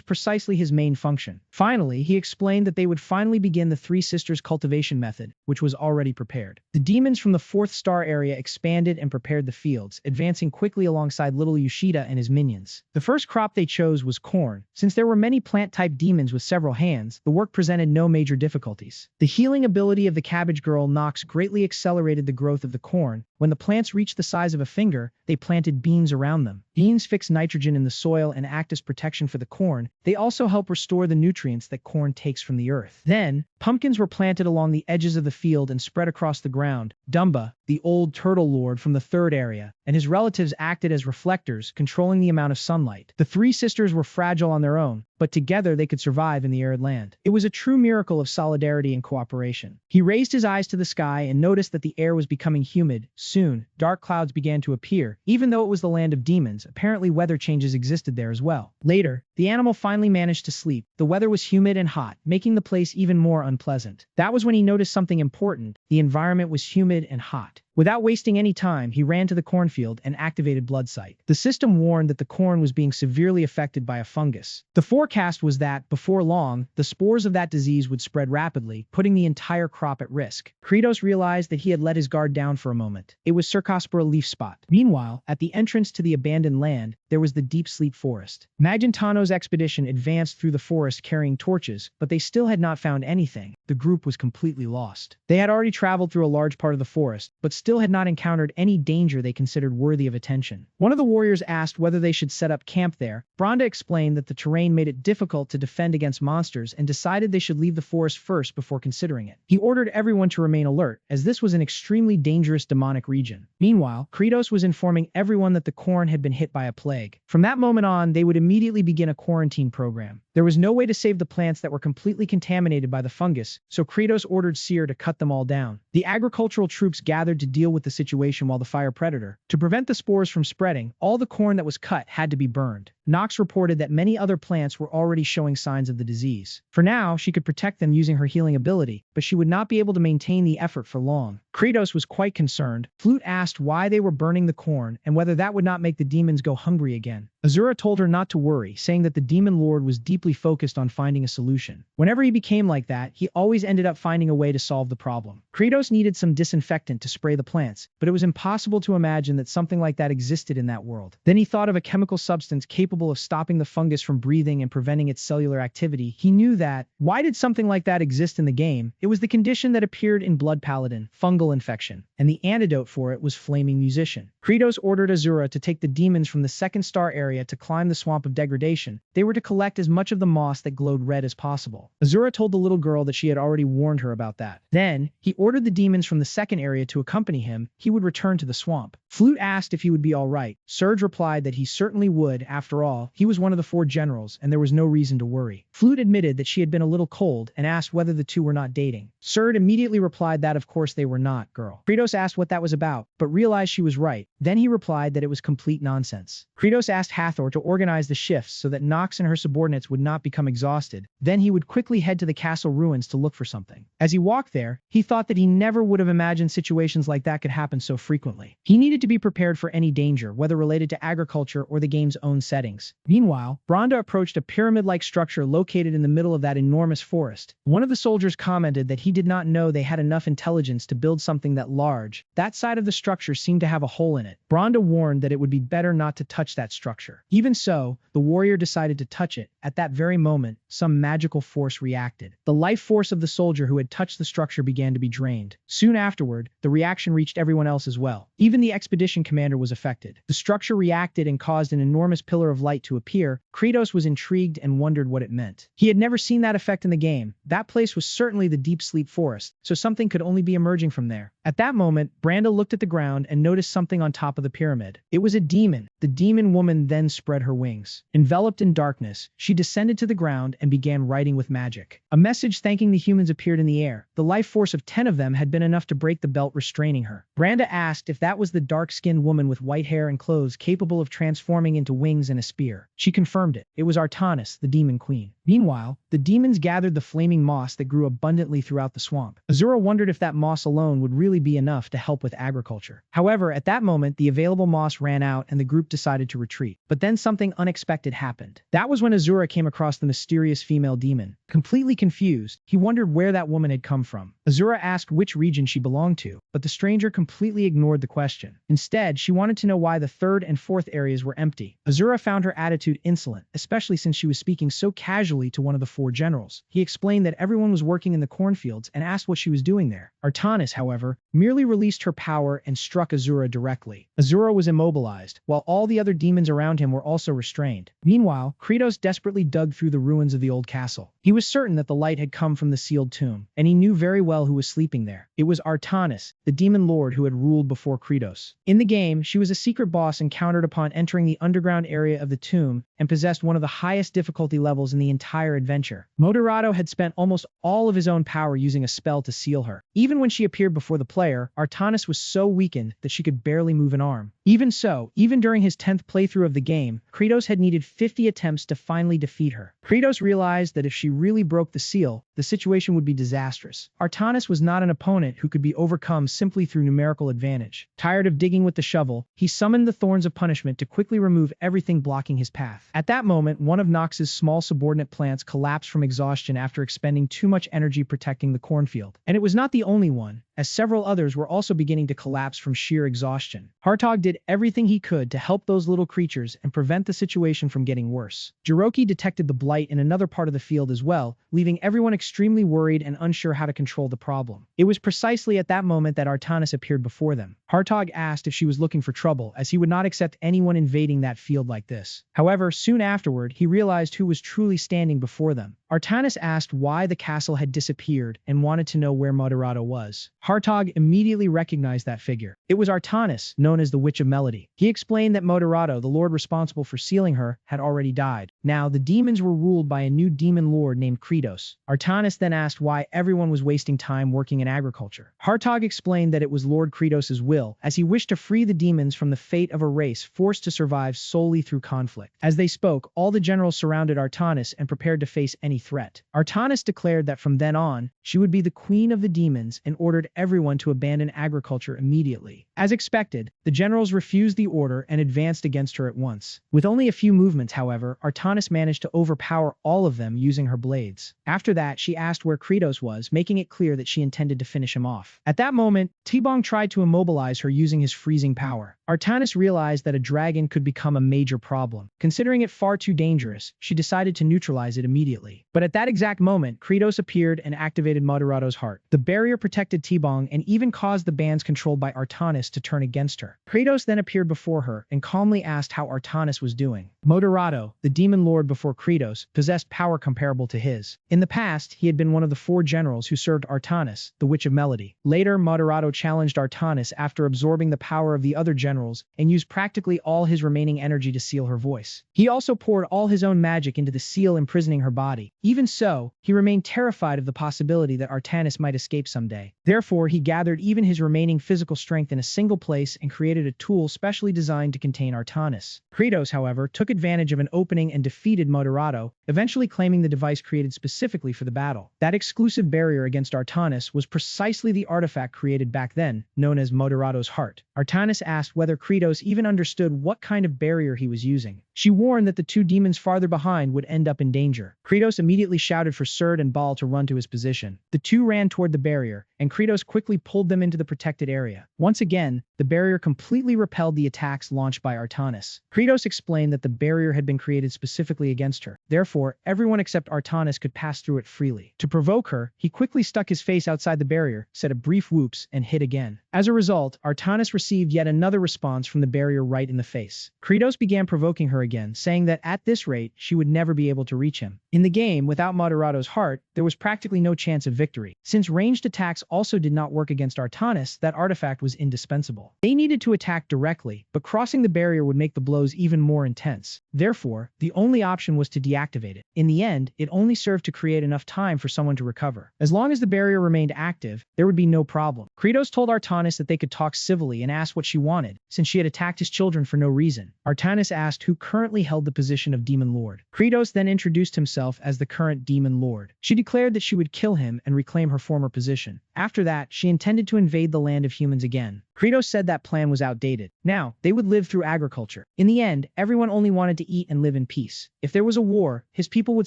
Speaker 1: precisely his main function. Finally, he explained that they would finally begin the Three Sisters cultivation method, which was already prepared. The demons from the fourth star area expanded and prepared the fields, advancing quickly alongside little Yoshida and his minions. The first crop they chose was corn. Since there were many plant-type demons with several hands, the work presented no major difficulties. The healing ability of the Cabbage Girl Nox greatly accelerated the growth of the corn. When the plants reached the size of a finger, they planted beans around them. Beans fix nitrogen in the soil and act as protection for the corn. They also help restore the nutrients that corn takes from the earth. Then, pumpkins were planted along the edges of the field and spread across the ground. Dumba, the old turtle lord from the third area, and his relatives acted as reflectors, controlling the amount of sunlight. The three sisters were fragile on their own, but together they could survive in the arid land. It was a true miracle of solidarity and cooperation. He raised his eyes to the sky and noticed that the air was becoming humid. Soon, dark clouds began to appear. Even though it was the land of demons, apparently weather changes existed there as well. Later, the animal finally managed to sleep. The weather was humid and hot, making the place even more unpleasant. That was when he noticed something important. The environment was humid and hot. Without wasting any time, he ran to the cornfield and activated Blood Sight. The system warned that the corn was being severely affected by a fungus. The forecast was that, before long, the spores of that disease would spread rapidly, putting the entire crop at risk. Kratos realized that he had let his guard down for a moment. It was Circospora leaf spot. Meanwhile, at the entrance to the abandoned land, there was the Deep Sleep Forest. Magentano's expedition advanced through the forest carrying torches, but they still had not found anything. The group was completely lost. They had already traveled through a large part of the forest, but still had not encountered any danger they considered worthy of attention. One of the warriors asked whether they should set up camp there. Branda explained that the terrain made it difficult to defend against monsters and decided they should leave the forest first before considering it. He ordered everyone to remain alert, as this was an extremely dangerous demonic region. Meanwhile, Kratos was informing everyone that the corn had been hit by a plague. From that moment on, they would immediately begin a quarantine program. There was no way to save the plants that were completely contaminated by the fungus, so Kratos ordered Seer to cut them all down. The agricultural troops gathered to deal with the situation while the fire predator. To prevent the spores from spreading, all the corn that was cut had to be burned. Nox reported that many other plants were already showing signs of the disease. For now, she could protect them using her healing ability, but she would not be able to maintain the effort for long. Kratos was quite concerned. Flute asked why they were burning the corn and whether that would not make the demons go hungry again. Asura told her not to worry, saying that the demon lord was deeply focused on finding a solution. Whenever he became like that, he always ended up finding a way to solve the problem. Kratos needed some disinfectant to spray the plants, but it was impossible to imagine that something like that existed in that world. Then he thought of a chemical substance capable of stopping the fungus from breathing and preventing its cellular activity. He knew that. Why did something like that exist in the game? It was the condition that appeared in Blood Paladin, fungal infection, and the antidote for it was Flaming Musician. Kratos ordered Asura to take the demons from the second star area to climb the swamp of degradation. They were to collect as much of the moss that glowed red as possible. Asura told the little girl that she had already warned her about that. Then, he ordered the demons from the second area to accompany him. He would return to the swamp. Flute asked if he would be alright. Surge replied that he certainly would. After all, he was one of the 4 generals, and there was no reason to worry. Flute admitted that she had been a little cold and asked whether the two were not dating. Surge immediately replied that of course they were not, girl. Kratos asked what that was about, but realized she was right. Then he replied that it was complete nonsense. Kratos asked Hathor to organize the shifts so that Nox and her subordinates would not become exhausted. Then he would quickly head to the castle ruins to look for something. As he walked there, he thought that he never would have imagined situations like that could happen so frequently. He needed to be prepared for any danger, whether related to agriculture or the game's own settings. Meanwhile, Branda approached a pyramid-like structure located in the middle of that enormous forest. One of the soldiers commented that he did not know they had enough intelligence to build something that large. That side of the structure seemed to have a hole in it. Branda warned that it would be better not to touch that structure. Even so, the warrior decided to touch it. At that very moment, some magical force reacted. The life force of the soldier who had touched the structure began to be drained. Soon afterward, the reaction reached everyone else as well. Even the expedition commander was affected. The structure reacted and caused an enormous pillar of light to appear. Kratos was intrigued and wondered what it meant. He had never seen that effect in the game. That place was certainly the deep sleep forest, so something could only be emerging from there. At that moment, Branda looked at the ground and noticed something on top of the pyramid. It was a demon. The demon woman then spread her wings. Enveloped in darkness, she descended to the ground and began writing with magic. A message thanking the humans appeared in the air. The life force of 10 of them had been enough to break the belt restraining her. Branda asked if that was the dark-skinned woman with white hair and clothes capable of transforming into wings and a spear. She confirmed it. It was Artanis, the demon queen. Meanwhile, the demons gathered the flaming moss that grew abundantly throughout the swamp. Asura wondered if that moss alone would really be enough to help with agriculture. However, at that moment, the available moss ran out and the group decided to retreat. But then something unexpected happened. That was when Asura came across the mysterious female demon. Completely confused, he wondered where that woman had come from. Asura asked which region she belonged to, but the stranger completely ignored the question. Instead, she wanted to know why the 3rd and 4th areas were empty. Asura found her attitude insolent, especially since she was speaking so casually to one of the 4 generals. He explained that everyone was working in the cornfields and asked what she was doing there. Artanis, however, merely released her power and struck Asura directly. Asura was immobilized, while all the other demons around him were also restrained. Meanwhile, Kratos desperately dug through the ruins of the old castle. He was certain that the light had come from the sealed tomb, and he knew very well who was sleeping there. It was Artanis, the demon lord who had ruled before Kratos. In the game, she was a secret boss encountered upon entering the underground area of the tomb and possessed one of the highest difficulty levels in the entire adventure. Moderato had spent almost all of his own power using a spell to seal her. Even when she appeared before the player, Artanis was so weakened that she could barely move an arm. Even so, even during his 10th playthrough of the game, Kratos had needed 50 attempts to finally defeat her. Kratos realized that if she really broke the seal, the situation would be disastrous. Artanis was not an opponent who could be overcome simply through numerical advantage. Tired of digging with the shovel, he summoned the Thorns of Punishment to quickly remove everything blocking his path. At that moment, one of Nox's small subordinate plants collapsed from exhaustion after expending too much energy protecting the cornfield. And it was not the only one, as several others were also beginning to collapse from sheer exhaustion. Hartog did everything he could to help those little creatures and prevent the situation from getting worse. Jiroki detected the blight in another part of the field as well, leaving everyone extremely worried and unsure how to control the problem. It was precisely at that moment that Artanis appeared before them. Hartog asked if she was looking for trouble, as he would not accept anyone invading that field like this. However, soon afterward, he realized who was truly standing before them. Artanis asked why the castle had disappeared and wanted to know where Moderato was. Hartog immediately recognized that figure. It was Artanis, known as the Witch of Melody. He explained that Moderato, the lord responsible for sealing her, had already died. Now, the demons were ruled by a new demon lord named Kratos. Artanis then asked why everyone was wasting time working in agriculture. Hartog explained that it was Lord Kratos' will, as he wished to free the demons from the fate of a race forced to survive solely through conflict. As they spoke, all the generals surrounded Artanis and prepared to face any threat. Artanis declared that from then on, she would be the queen of the demons and ordered everyone to abandon agriculture immediately. As expected, the generals refused the order and advanced against her at once. With only a few movements, however, Artanis managed to overpower all of them using her blades. After that, she asked where Kratos was, making it clear that she intended to finish him off. At that moment, T-Bong tried to immobilize her using his freezing power. Artanis realized that a dragon could become a major problem. Considering it far too dangerous, she decided to neutralize it immediately. But at that exact moment, Kratos appeared and activated Moderato's heart. The barrier protected T-Bong and even caused the bands controlled by Artanis to turn against her. Kratos then appeared before her and calmly asked how Artanis was doing. Moderato, the demon lord before Kratos, possessed power comparable to his. In the past, he had been one of the 4 generals who served Artanis, the Witch of Melody. Later, Moderato challenged Artanis after absorbing the power of the other generals and used practically all his remaining energy to seal her voice. He also poured all his own magic into the seal imprisoning her body. Even so, he remained terrified of the possibility that Artanis might escape someday. Therefore, he gathered even his remaining physical strength in a single place and created a tool specially designed to contain Artanis. Kratos, however, took advantage of an opening and defeated Moderato, eventually claiming the device created specifically for the battle. That exclusive barrier against Artanis was precisely the artifact created back then, known as Moderato's heart. Artanis asked whether Kratos even understood what kind of barrier he was using. She warned that the 2 demons farther behind would end up in danger. Kratos immediately shouted for Serd and Baal to run to his position. The 2 ran toward the barrier, and Kratos quickly pulled them into the protected area. Once again, the barrier completely repelled the attacks launched by Artanis. Kratos explained that the barrier had been created specifically against her. Therefore, everyone except Artanis could pass through it freely. To provoke her, he quickly stuck his face outside the barrier, said a brief whoops, and hit again. As a result, Artanis received yet another response from the barrier right in the face. Kratos began provoking her again, saying that at this rate, she would never be able to reach him. In the game, without Moderato's heart, there was practically no chance of victory. Since ranged attacks also did not work against Artanis, that artifact was indispensable. They needed to attack directly, but crossing the barrier would make the blows even more intense. Therefore, the only option was to deactivate it. In the end, it only served to create enough time for someone to recover. As long as the barrier remained active, there would be no problem. Kratos told Artanis that they could talk civilly and asked what she wanted, since she had attacked his children for no reason. Artanis asked who currently held the position of Demon Lord. Kratos then introduced himself as the current Demon Lord. She declared that she would kill him and reclaim her former position. After that, she intended to invade the land of humans again. Kratos said that plan was outdated. Now, they would live through agriculture. In the end, everyone only wanted to eat and live in peace. If there was a war, his people would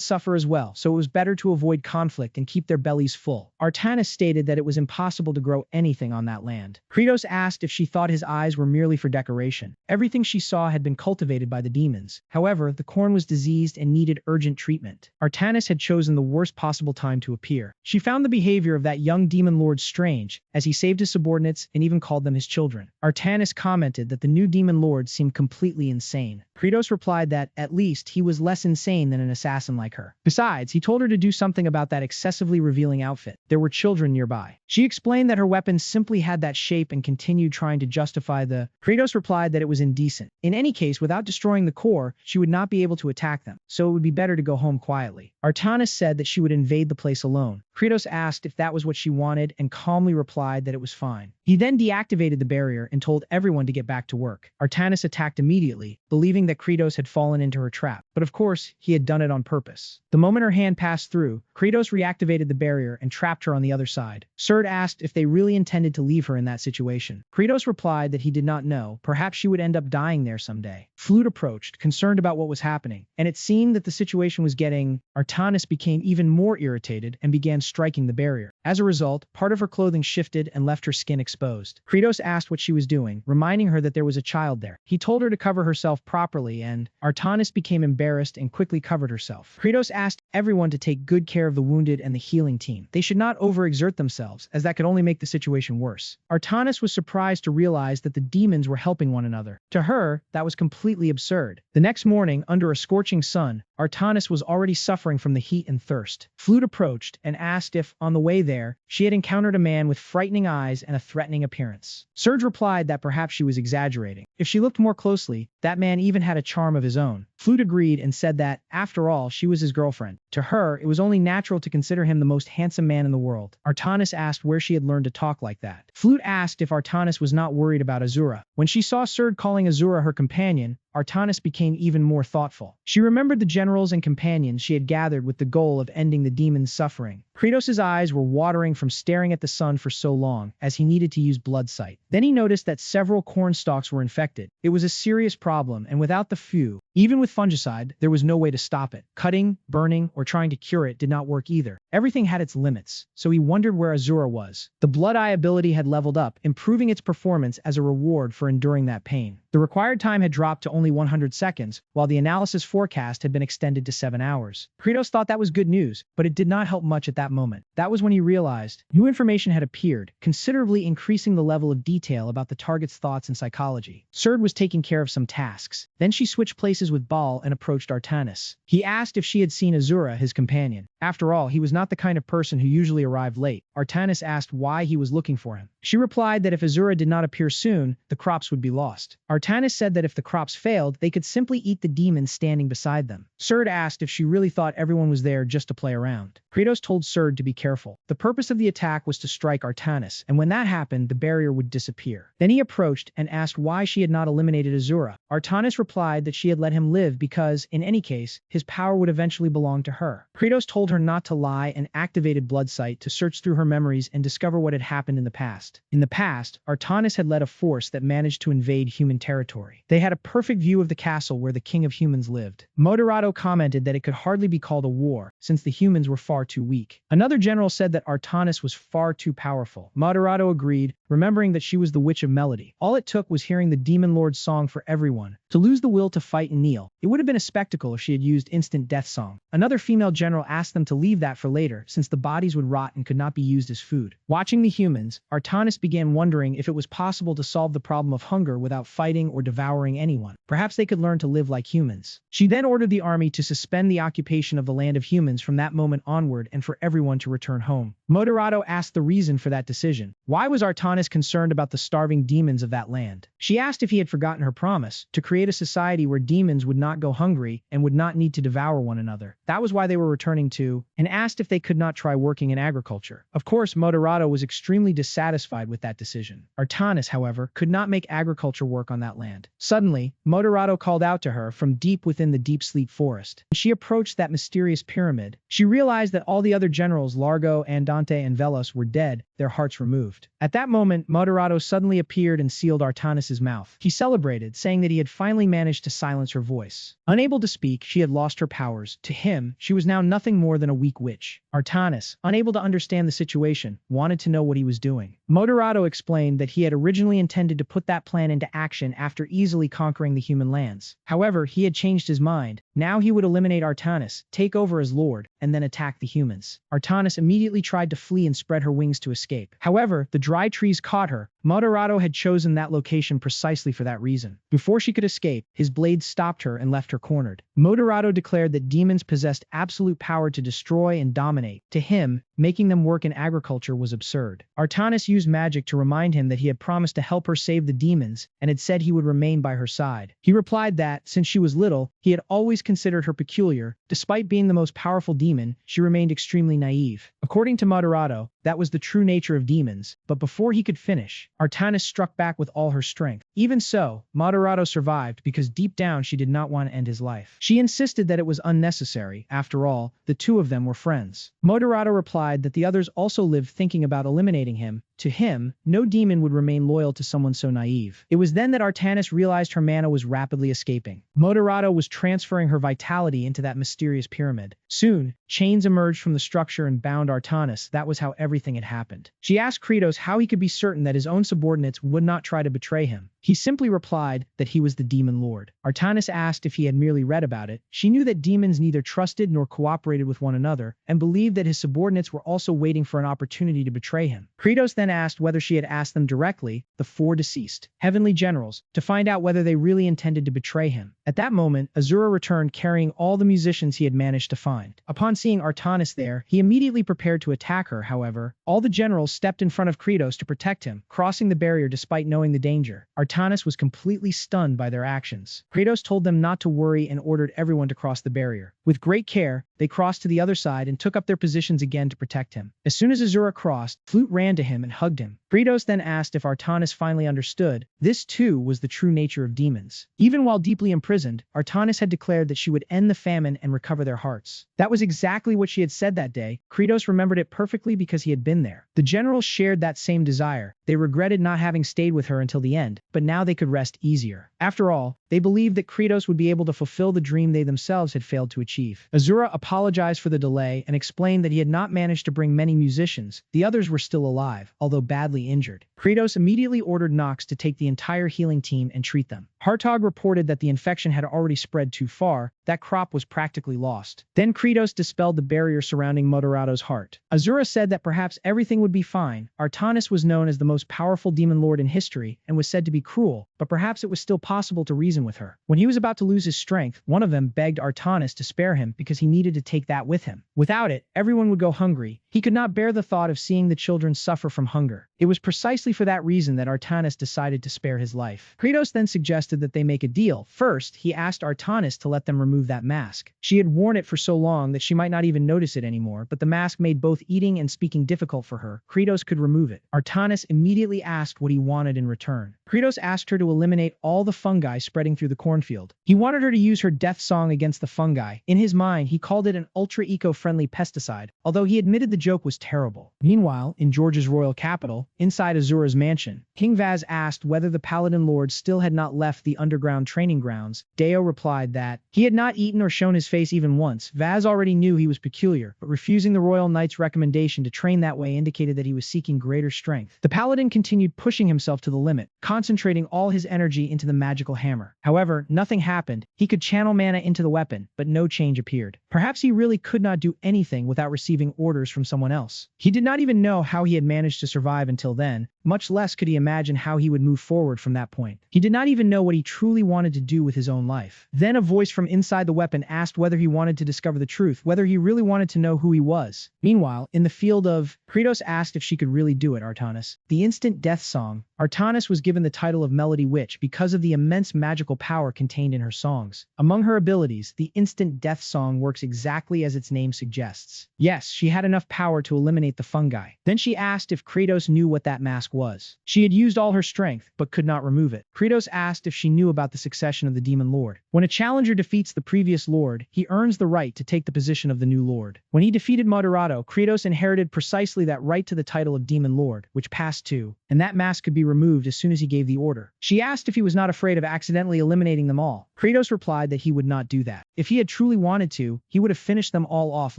Speaker 1: suffer as well, so it was better to avoid conflict and keep their bellies full. Artanis stated that it was impossible to grow anything on that land. Kratos asked if she thought his eyes were merely for decoration. Everything she saw had been cultivated by the demons. However, the corn was diseased and needed urgent treatment. Artanis had chosen the worst possible time to appear. She found the behavior of that young demon lord strange, as he saved his subordinates and even called them his children. Artanis commented that the new demon lord seemed completely insane. Kratos replied that, at least, he was less insane than an assassin like her. Besides, he told her to do something about that excessively revealing outfit. There were children nearby. She explained that her weapon simply had that shape and continued trying to justify the... Kratos replied that it was indecent. In any case, without destroying the core, she would not be able to attack them, so it would be better to go home quietly. Artanis said that she would invade the place alone. Kratos asked if that was what she wanted and calmly replied that it was fine. He then deactivated the barrier and told everyone to get back to work. Artanis attacked immediately, believing believing that Kratos had fallen into her trap, but of course, he had done it on purpose. The moment her hand passed through, Kratos reactivated the barrier and trapped her on the other side. Serd asked if they really intended to leave her in that situation. Kratos replied that he did not know, perhaps she would end up dying there someday. Flute approached, concerned about what was happening, and it seemed that the situation was getting. Artanis became even more irritated and began striking the barrier. As a result, part of her clothing shifted and left her skin exposed. Kratos asked what she was doing, reminding her that there was a child there. He told her to cover herself properly, and Artanis became embarrassed and quickly covered herself. Kratos asked everyone to take good care of the wounded and the healing team. They should not overexert themselves, as that could only make the situation worse. Artanis was surprised to realize that the demons were helping one another. To her, that was completely absurd. The next morning, under a scorching sun, Artanis was already suffering from the heat and thirst. Flute approached and asked if, on the way there, she had encountered a man with frightening eyes and a threatening appearance. Surge replied that perhaps she was exaggerating. If she looked more closely, that man even had a charm of his own. Flute agreed and said that, after all, she was his girlfriend. To her, it was only natural to consider him the most handsome man in the world. Artanis asked where she had learned to talk like that. Flute asked if Artanis was not worried about Asura. When she saw Surge calling Asura her companion, Artanis became even more thoughtful. She remembered the generals and companions she had gathered with the goal of ending the demon's suffering. Kratos' eyes were watering from staring at the sun for so long, as he needed to use blood sight. Then he noticed that several corn stalks were infected. It was a serious problem, and without the few, even with fungicide, there was no way to stop it. Cutting, burning, or trying to cure it did not work either. Everything had its limits, so he wondered where Asura was. The Blood Eye ability had leveled up, improving its performance as a reward for enduring that pain. The required time had dropped to only 100 seconds, while the analysis forecast had been extended to 7 hours. Kratos thought that was good news, but it did not help much at that moment. That was when he realized new information had appeared, considerably increasing the level of detail about the target's thoughts and psychology. Surd was taking care of some tasks. Then she switched places with Baal and approached Artanis. He asked if she had seen Asura, his companion. After all, he was not the kind of person who usually arrived late. Artanis asked why he was looking for him. She replied that if Asura did not appear soon, the crops would be lost. Artanis said that if the crops failed, they could simply eat the demons standing beside them. Surd asked if she really thought everyone was there just to play around. Kratos told Surd to be careful. The purpose of the attack was to strike Artanis, and when that happened, the barrier would disappear. Then he approached and asked why she had not eliminated Asura. Artanis replied that she had let him live because, in any case, his power would eventually belong to her. Kratos told her not to lie and activated Blood Sight to search through her memories and discover what had happened in the past. In the past, Artanis had led a force that managed to invade human territory. They had a perfect view of the castle where the king of humans lived. Moderato commented that it could hardly be called a war, since the humans were far too weak. Another general said that Artanis was far too powerful. Moderato agreed, remembering that she was the Witch of Melody. All it took was hearing the Demon Lord's song for everyone to lose the will to fight and kneel. It would have been a spectacle if she had used Instant Death Song. Another female general asked them to leave that for later, since the bodies would rot and could not be used as food. Watching the humans, Artanis began wondering if it was possible to solve the problem of hunger without fighting or devouring anyone. Perhaps they could learn to live like humans. She then ordered the army to suspend the occupation of the land of humans from that moment onward and for everyone to return home. Moderato asked the reason for that decision. Why was Artanis concerned about the starving demons of that land? She asked if he had forgotten her promise to create a society where demons would not go hungry and would not need to devour one another. That was why they were returning to, and asked if they could not try working in agriculture. Of course, Moderato was extremely dissatisfied with that decision. Artanis, however, could not make agriculture work on that land. Suddenly, Moderato called out to her from deep within the deep sleep forest. When she approached that mysterious pyramid, she realized that all the other generals, Largo, Andante, and Velos, were dead, their hearts removed. At that moment, Moderato suddenly appeared and sealed Artanis' mouth. He celebrated, saying that he had finally managed to silence her voice. Unable to speak, she had lost her powers. To him, she was now nothing more than a weak witch. Artanis, unable to understand the situation, wanted to know what he was doing. Moderato explained that he had originally intended to put that plan into action after easily conquering the human lands. However, he had changed his mind. Now he would eliminate Artanis, take over as Lord, and then attack the humans. Artanis immediately tried to flee and spread her wings to escape. However, the dry trees caught her. Moderato had chosen that location precisely for that reason. Before she could escape, his blade stopped her and left her cornered. Moderato declared that demons possessed absolute power to destroy and dominate. To him, making them work in agriculture was absurd. Artanis used magic to remind him that he had promised to help her save the demons and had said he would remain by her side. He replied that, since she was little, he had always considered her peculiar. Despite being the most powerful demon, she remained extremely naive. According to Moderato, that was the true nature of demons, but before he could finish, Artanis struck back with all her strength. Even so, Moderato survived because deep down she did not want to end his life. She insisted that it was unnecessary. After all, the two of them were friends. Moderato replied that the others also lived thinking about eliminating him. To him, no demon would remain loyal to someone so naive. It was then that Artanis realized her mana was rapidly escaping. Moderato was transferring her vitality into that mysterious pyramid. Soon, chains emerged from the structure and bound Artanis. That was how everything had happened. She asked Kratos how he could be certain that his own subordinates would not try to betray him. He simply replied that he was the demon lord. Artanis asked if he had merely read about it. She knew that demons neither trusted nor cooperated with one another, and believed that his subordinates were also waiting for an opportunity to betray him. Kratos then asked whether she had asked them directly, the four deceased heavenly generals, to find out whether they really intended to betray him. At that moment, Asura returned carrying all the musicians he had managed to find. Upon seeing Artanis there, he immediately prepared to attack her. However, all the generals stepped in front of Kratos to protect him, crossing the barrier despite knowing the danger. Artanis was completely stunned by their actions. Kratos told them not to worry and ordered everyone to cross the barrier. With great care, they crossed to the other side and took up their positions again to protect him. As soon as Asura crossed, Flute ran to him and hugged him. Kratos then asked if Artanis finally understood. This too was the true nature of demons. Even while deeply imprisoned, Artanis had declared that she would end the famine and recover their hearts. That was exactly what she had said that day. Kratos remembered it perfectly because he had been there. The generals shared that same desire. They regretted not having stayed with her until the end, but now they could rest easier. After all, they believed that Kratos would be able to fulfill the dream they themselves had failed to achieve. Asura apologized for the delay and explained that he had not managed to bring many musicians. The others were still alive, although badly injured. Kratos immediately ordered Nox to take the entire healing team and treat them. Hartog reported that the infection had already spread too far. That crop was practically lost. Then Kratos dispelled the barrier surrounding Moderato's heart. Asura said that perhaps everything would be fine. Artanis was known as the most powerful demon lord in history and was said to be cruel, but perhaps it was still possible to reason with her. When he was about to lose his strength, one of them begged Artanis to spare him because he needed to take that with him. Without it, everyone would go hungry. He could not bear the thought of seeing the children suffer from hunger. It was precisely for that reason that Artanis decided to spare his life. Kratos then suggested that they make a deal. First, he asked Artanis to let them remove that mask. She had worn it for so long that she might not even notice it anymore, but the mask made both eating and speaking difficult for her. Kratos could remove it. Artanis immediately asked what he wanted in return. Kratos asked her to eliminate all the fungi spreading through the cornfield. He wanted her to use her death song against the fungi. In his mind, he called it an ultra-eco-friendly pesticide, although he admitted the joke was terrible. Meanwhile, in George's royal capital, inside Azura's mansion, King Vaz asked whether the Paladin Lord still had not left the underground training grounds. Deo replied that he had not eaten or shown his face even once. Vaz already knew he was peculiar, but refusing the royal knight's recommendation to train that way indicated that he was seeking greater strength. The Paladin continued pushing himself to the limit, concentrating all his energy into the magical hammer. However, nothing happened. He could channel mana into the weapon, but no change appeared. Perhaps he really could not do anything without receiving orders from someone else. He did not even know how he had managed to survive until then, much less could he imagine how he would move forward from that point. He did not even know what he truly wanted to do with his own life. Then a voice from inside the weapon asked whether he wanted to discover the truth, whether he really wanted to know who he was. Meanwhile, in the field of, Kratos asked if she could really do it, Artanis. The instant death song. Artanis was given the title of Melody Witch because of the immense magical power contained in her songs. Among her abilities, the instant death song works exactly as its name suggests. Yes, she had enough power to eliminate the fungi. Then she asked if Kratos knew what that mask was. She had used all her strength, but could not remove it. Kratos asked if she knew about the succession of the Demon Lord. When a challenger defeats the previous Lord, he earns the right to take the position of the new Lord. When he defeated Moderato, Kratos inherited precisely that right to the title of Demon Lord, which passed to, and that mask could be removed as soon as he gave the order. She asked if he was not afraid of accidentally eliminating them all. Kratos replied that he would not do that. If he had truly wanted to, he would have finished them all off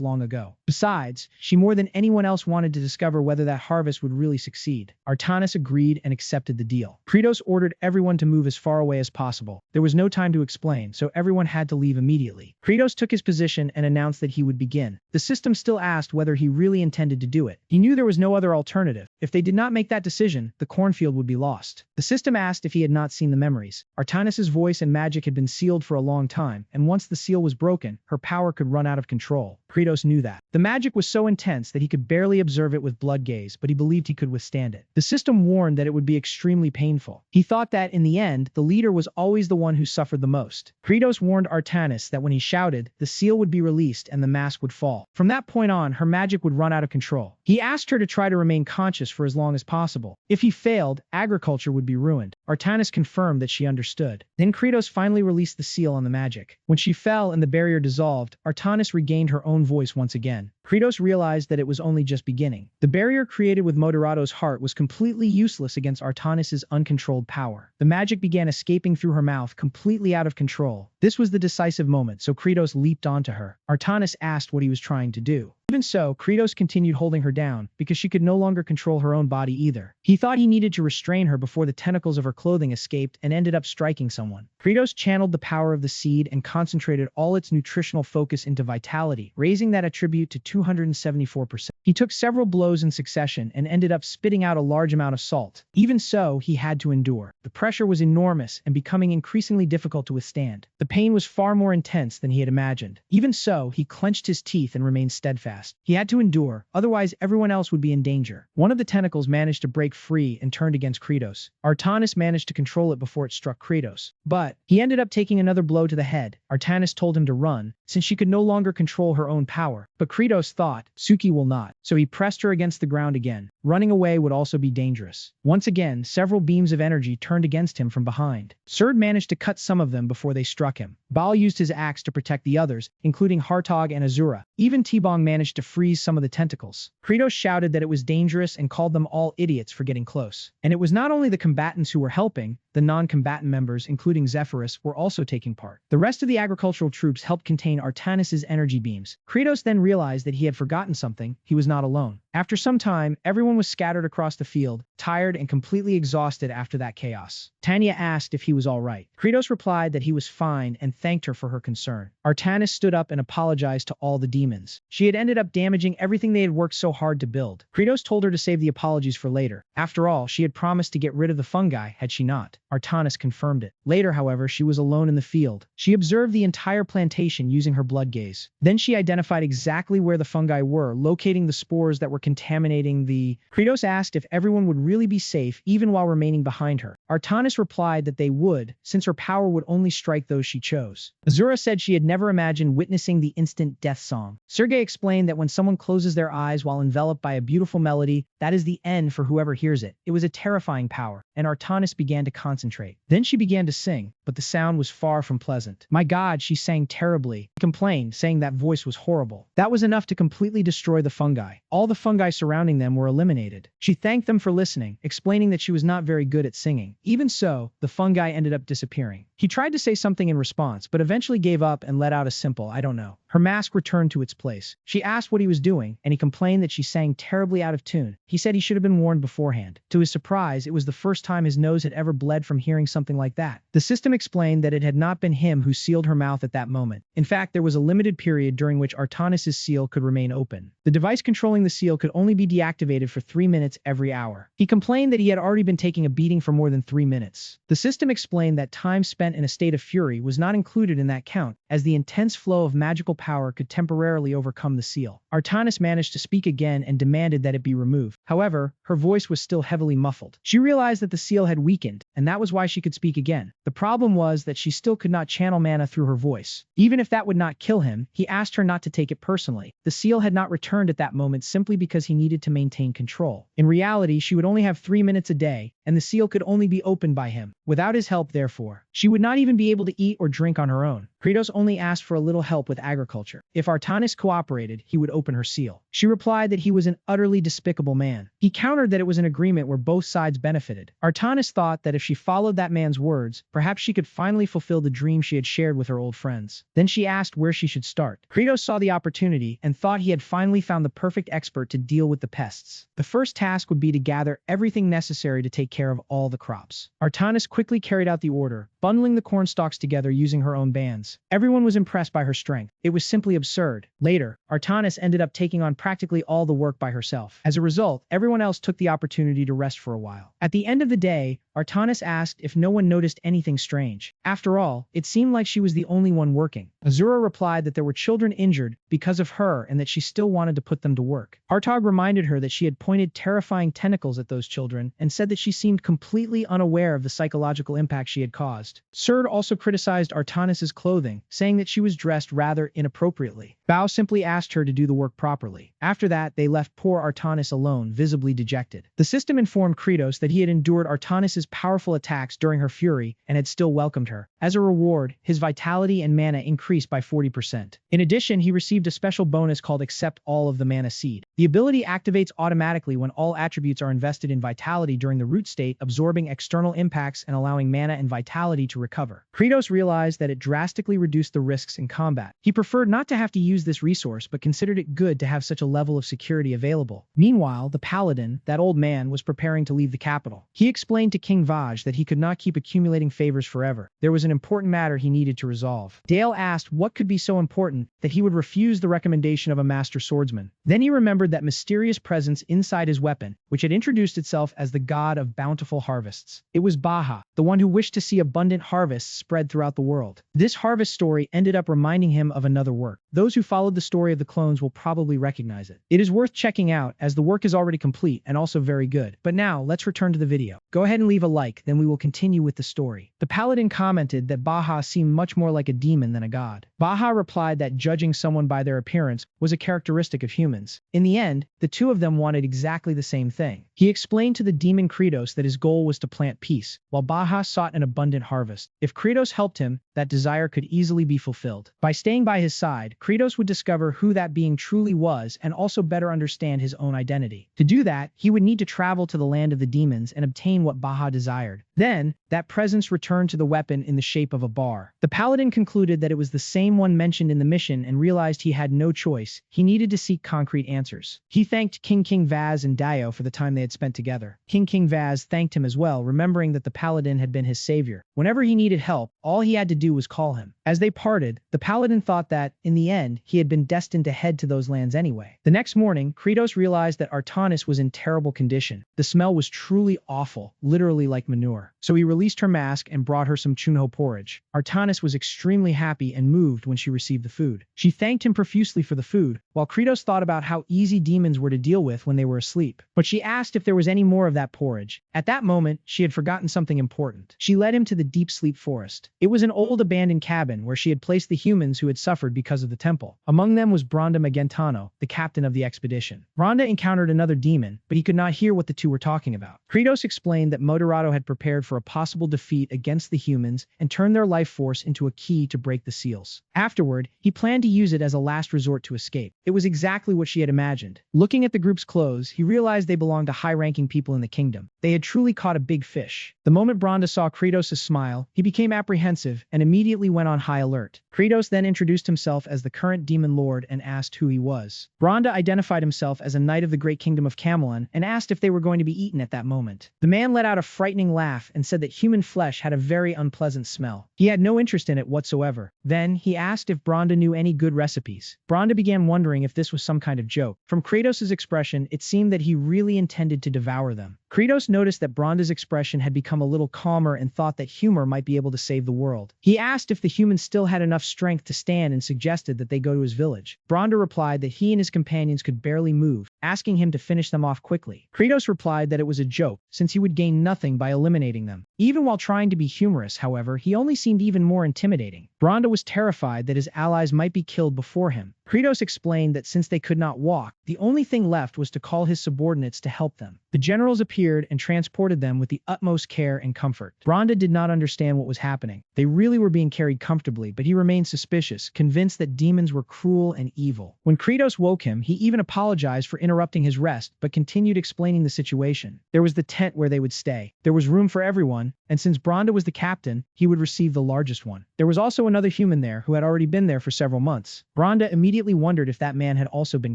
Speaker 1: long ago. Besides, she more than anyone else wanted to discover whether that harvest would really succeed. Artanis agreed and accepted the deal. Kratos ordered everyone to move as far away as possible. There was no time to explain, so everyone had to leave immediately. Kratos took his position and announced that he would begin. The system still asked whether he really intended to do it. He knew there was no other alternative. If they did not make that decision, the cornfield would be lost. The system asked if he had not seen the memories. Artanis' voice and magic had been sealed for a long time, and once the seal was broken, her power could run out of control. Kratos knew that. The magic was so intense that he could barely observe it with blood gaze, but he believed he could withstand it. The system warned that it would be extremely painful. He thought that, in the end, the leader was always the one who suffered the most. Kratos warned Artanis that when he shouted, the seal would be released and the mask would fall. From that point on, her magic would run out of control. He asked her to try to remain conscious for as long as possible. If he failed, agriculture would be ruined. Artanis confirmed that she understood. Then Kratos finally released the seal on the magic. When she fell and the barrier dissolved, Artanis regained her own voice once again. Kratos realized that it was only just beginning. The barrier created with Moderado's heart was completely useless against Artanis' uncontrolled power. The magic began escaping through her mouth, completely out of control. This was the decisive moment, so Kratos leaped onto her. Artanis asked what he was trying to do. Even so, Kratos continued holding her down, because she could no longer control her own body either. He thought he needed to restrain her before the tentacles of her clothing escaped and ended up striking someone. Kratos channeled the power of the seed and concentrated all its nutritional focus into vitality, raising that attribute to 274%. He took several blows in succession and ended up spitting out a large amount of salt. Even so, he had to endure. The pressure was enormous and becoming increasingly difficult to withstand. The pain was far more intense than he had imagined. Even so, he clenched his teeth and remained steadfast. He had to endure, otherwise everyone else would be in danger. One of the tentacles managed to break free and turned against Kratos. Artanis managed to control it before it struck Kratos. But he ended up taking another blow to the head. Artanis told him to run, since she could no longer control her own power. But Kratos thought, Suki will not. So he pressed her against the ground again. Running away would also be dangerous. Once again, several beams of energy turned against him from behind. Serd managed to cut some of them before they struck him. Baal used his axe to protect the others, including Hartog and Asura. Even T-Bong managed to freeze some of the tentacles. Kratos shouted that it was dangerous and called them all idiots for getting close. And it was not only the combatants who were helping, the non-combatant members, including Zephyrus, were also taking part. The rest of the agricultural troops helped contain Artanis' energy beams. Kratos then realized that he had forgotten something. He was not alone. After some time, everyone was scattered across the field, tired and completely exhausted after that chaos. Tanya asked if he was all right. Kratos replied that he was fine and thanked her for her concern. Artanis stood up and apologized to all the demons. She had ended up damaging everything they had worked so hard to build. Kratos told her to save the apologies for later. After all, she had promised to get rid of the fungi, had she not. Artanis confirmed it. Later, however, she was alone in the field. She observed the entire plantation using her blood gaze. Then she identified exactly where the fungi were, locating the spores that were contaminating the... Kratos asked if everyone would really be safe even while remaining behind her. Artanis replied that they would, since her power would only strike those she chose. Asura said she had never imagined witnessing the instant death song. Sergei explained that when someone closes their eyes while enveloped by a beautiful melody, that is the end for whoever hears it. It was a terrifying power, and Artanis began to concentrate. Then she began to sing, but the sound was far from pleasant. My God, she sang terribly. He complained, saying that voice was horrible. That was enough to completely destroy the fungi. All the fungi surrounding them were eliminated. She thanked them for listening, explaining that she was not very good at singing. Even so, the fungi ended up disappearing. He tried to say something in response, but eventually gave up and let out a simple, I don't know. Her mask returned to its place. She asked what he was doing, and he complained that she sang terribly out of tune. He said he should have been warned beforehand. To his surprise, it was the first time his nose had ever bled from hearing something like that. The system explained that it had not been him who sealed her mouth at that moment. In fact, there was a limited period during which Artanis' seal could remain open. The device controlling the seal could only be deactivated for 3 minutes every hour. He complained that he had already been taking a beating for more than 3 minutes. The system explained that time spent in a state of fury was not included in that count, as the intense flow of magical power could temporarily overcome the seal. Artanis managed to speak again and demanded that it be removed. However, her voice was still heavily muffled. She realized that the seal had weakened, and that was why she could speak again. The problem was that she still could not channel mana through her voice. Even if that would not kill him, he asked her not to take it personally. The seal had not returned at that moment simply because he needed to maintain control. In reality, she would only have 3 minutes a day, and the seal could only be opened by him. Without his help, therefore, she would not even be able to eat or drink on her own. Kratos only asked for a little help with agriculture. If Artanis cooperated, he would open her seal. She replied that he was an utterly despicable man. He countered that it was an agreement where both sides benefited. Artanis thought that if she followed that man's words, perhaps she could finally fulfill the dream she had shared with her old friends. Then she asked where she should start. Kratos saw the opportunity and thought he had finally found the perfect expert to deal with the pests. The first task would be to gather everything necessary to take care of all the crops. Artanis quickly carried out the order, bundling the cornstalks together using her own bands. Everyone was impressed by her strength. It was simply absurd. Later, Artanis ended up taking on practically all the work by herself. As a result, everyone else took the opportunity to rest for a while. At the end of the day, Artanis asked if no one noticed anything strange. After all, it seemed like she was the only one working. Asura replied that there were children injured because of her and that she still wanted to put them to work. Artog reminded her that she had pointed terrifying tentacles at those children and said that she seemed completely unaware of the psychological impact she had caused. Surd also criticized Artanis's clothing, saying that she was dressed rather inappropriately. Bao simply asked her to do the work properly. After that, they left poor Artanis alone, visibly dejected. The system informed Kratos that he had endured Artanis's powerful attacks during her fury and had still welcomed her. As a reward, his vitality and mana increased by 40%. In addition, he received a special bonus called Accept All of the Mana Seed. The ability activates automatically when all attributes are invested in vitality during the root state, absorbing external impacts and allowing mana and vitality to recover. Kratos realized that it drastically reduced the risks in combat. He preferred not to have to use this resource, but considered it good to have such a level of security available. Meanwhile, the paladin, that old man, was preparing to leave the capital. He explained to King Vaj that he could not keep accumulating favors forever. There was an important matter he needed to resolve. Dale asked what could be so important that he would refuse the recommendation of a master swordsman. Then he remembered that mysterious presence inside his weapon, which had introduced itself as the god of bountiful harvests. It was Baha, the one who wished to see abundant harvests spread throughout the world. This harvest story ended up reminding him of another work. Those who followed the story of the clones will probably recognize it. It is worth checking out as the work is already complete and also very good. But now, let's return to the video. Go ahead and leave a like, then we will continue with the story. The paladin commented that Baha seemed much more like a demon than a god. Baha replied that judging someone by their appearance was a characteristic of humans. In the end, the two of them wanted exactly the same thing. He explained to the demon Kratos that his goal was to plant peace, while Baha sought an abundant harvest. If Kratos helped him, that desire could easily be fulfilled. By staying by his side, Kratos would discover who that being truly was and also better understand his own identity. To do that, he would need to travel to the land of the demons and obtain what Baha desired. Then, that presence returned to the weapon in the shape of a bar. The paladin concluded that it was the same one mentioned in the mission and realized he had no choice. He needed to seek concrete answers. He thanked King Vaz and Dio for the time they had spent together. King Vaz thanked him as well, remembering that the paladin had been his savior. Whenever he needed help, all he had to do was call him. As they parted, the paladin thought that, in the end, he had been destined to head to those lands anyway. The next morning, Kratos realized that Artanis was in terrible condition. The smell was truly awful, literally like manure. So he released her mask and brought her some chunho porridge. Artanis was extremely happy and moved when she received the food. She thanked him profusely for the food, while Kratos thought about how easy demons were to deal with when they were asleep. But she asked if there was any more of that porridge. At that moment, she had forgotten something important. She led him to the deep sleep forest. It was an old abandoned cabin where she had placed the humans who had suffered because of the temple. Among them was Bronda Magentano, the captain of the expedition. Bronda encountered another demon, but he could not hear what the two were talking about. Kratos explained that Moderato had prepared for a possible defeat against the humans and turned their life force into a key to break the seals. Afterward, he planned to use it as a last resort to escape. It was exactly what she had imagined. Looking at the group's clothes, he realized they belonged to high-ranking people in the kingdom. They had truly caught a big fish. The moment Bronda saw Kratos' smile, he became apprehensive and immediately went on high alert. Kratos then introduced himself as the current demon lord and asked who he was. Bronda identified himself as a knight of the great kingdom of Camelon and asked if they were going to be eaten at that moment. The man let out a frightening laugh and said that human flesh had a very unpleasant smell. He had no interest in it whatsoever. Then, he asked if Bronda knew any good recipes. Bronda began wondering if this was some kind of joke. From Kratos' expression, it seemed that he really intended to devour them. Kratos noticed that Bronda's expression had become a little calmer and thought that humor might be able to save the world. He asked if the humans still had enough strength to stand and suggested that they go to his village. Bronda replied that he and his companions could barely move, asking him to finish them off quickly. Kratos replied that it was a joke, since he would gain nothing by eliminating them. Even while trying to be humorous, however, he only seemed even more intimidating. Bronda was terrified that his allies might be killed before him. Kratos explained that since they could not walk, the only thing left was to call his subordinates to help them. The generals appeared and transported them with the utmost care and comfort. Bronda did not understand what was happening. They really were being carried comfortably, but he remained suspicious, convinced that demons were cruel and evil. When Kratos woke him, he even apologized for interrupting his rest, but continued explaining the situation. There was the tent where they would stay. There was room for everyone, and since Bronda was the captain, he would receive the largest one. There was also another another human there who had already been there for several months. Bronda immediately wondered if that man had also been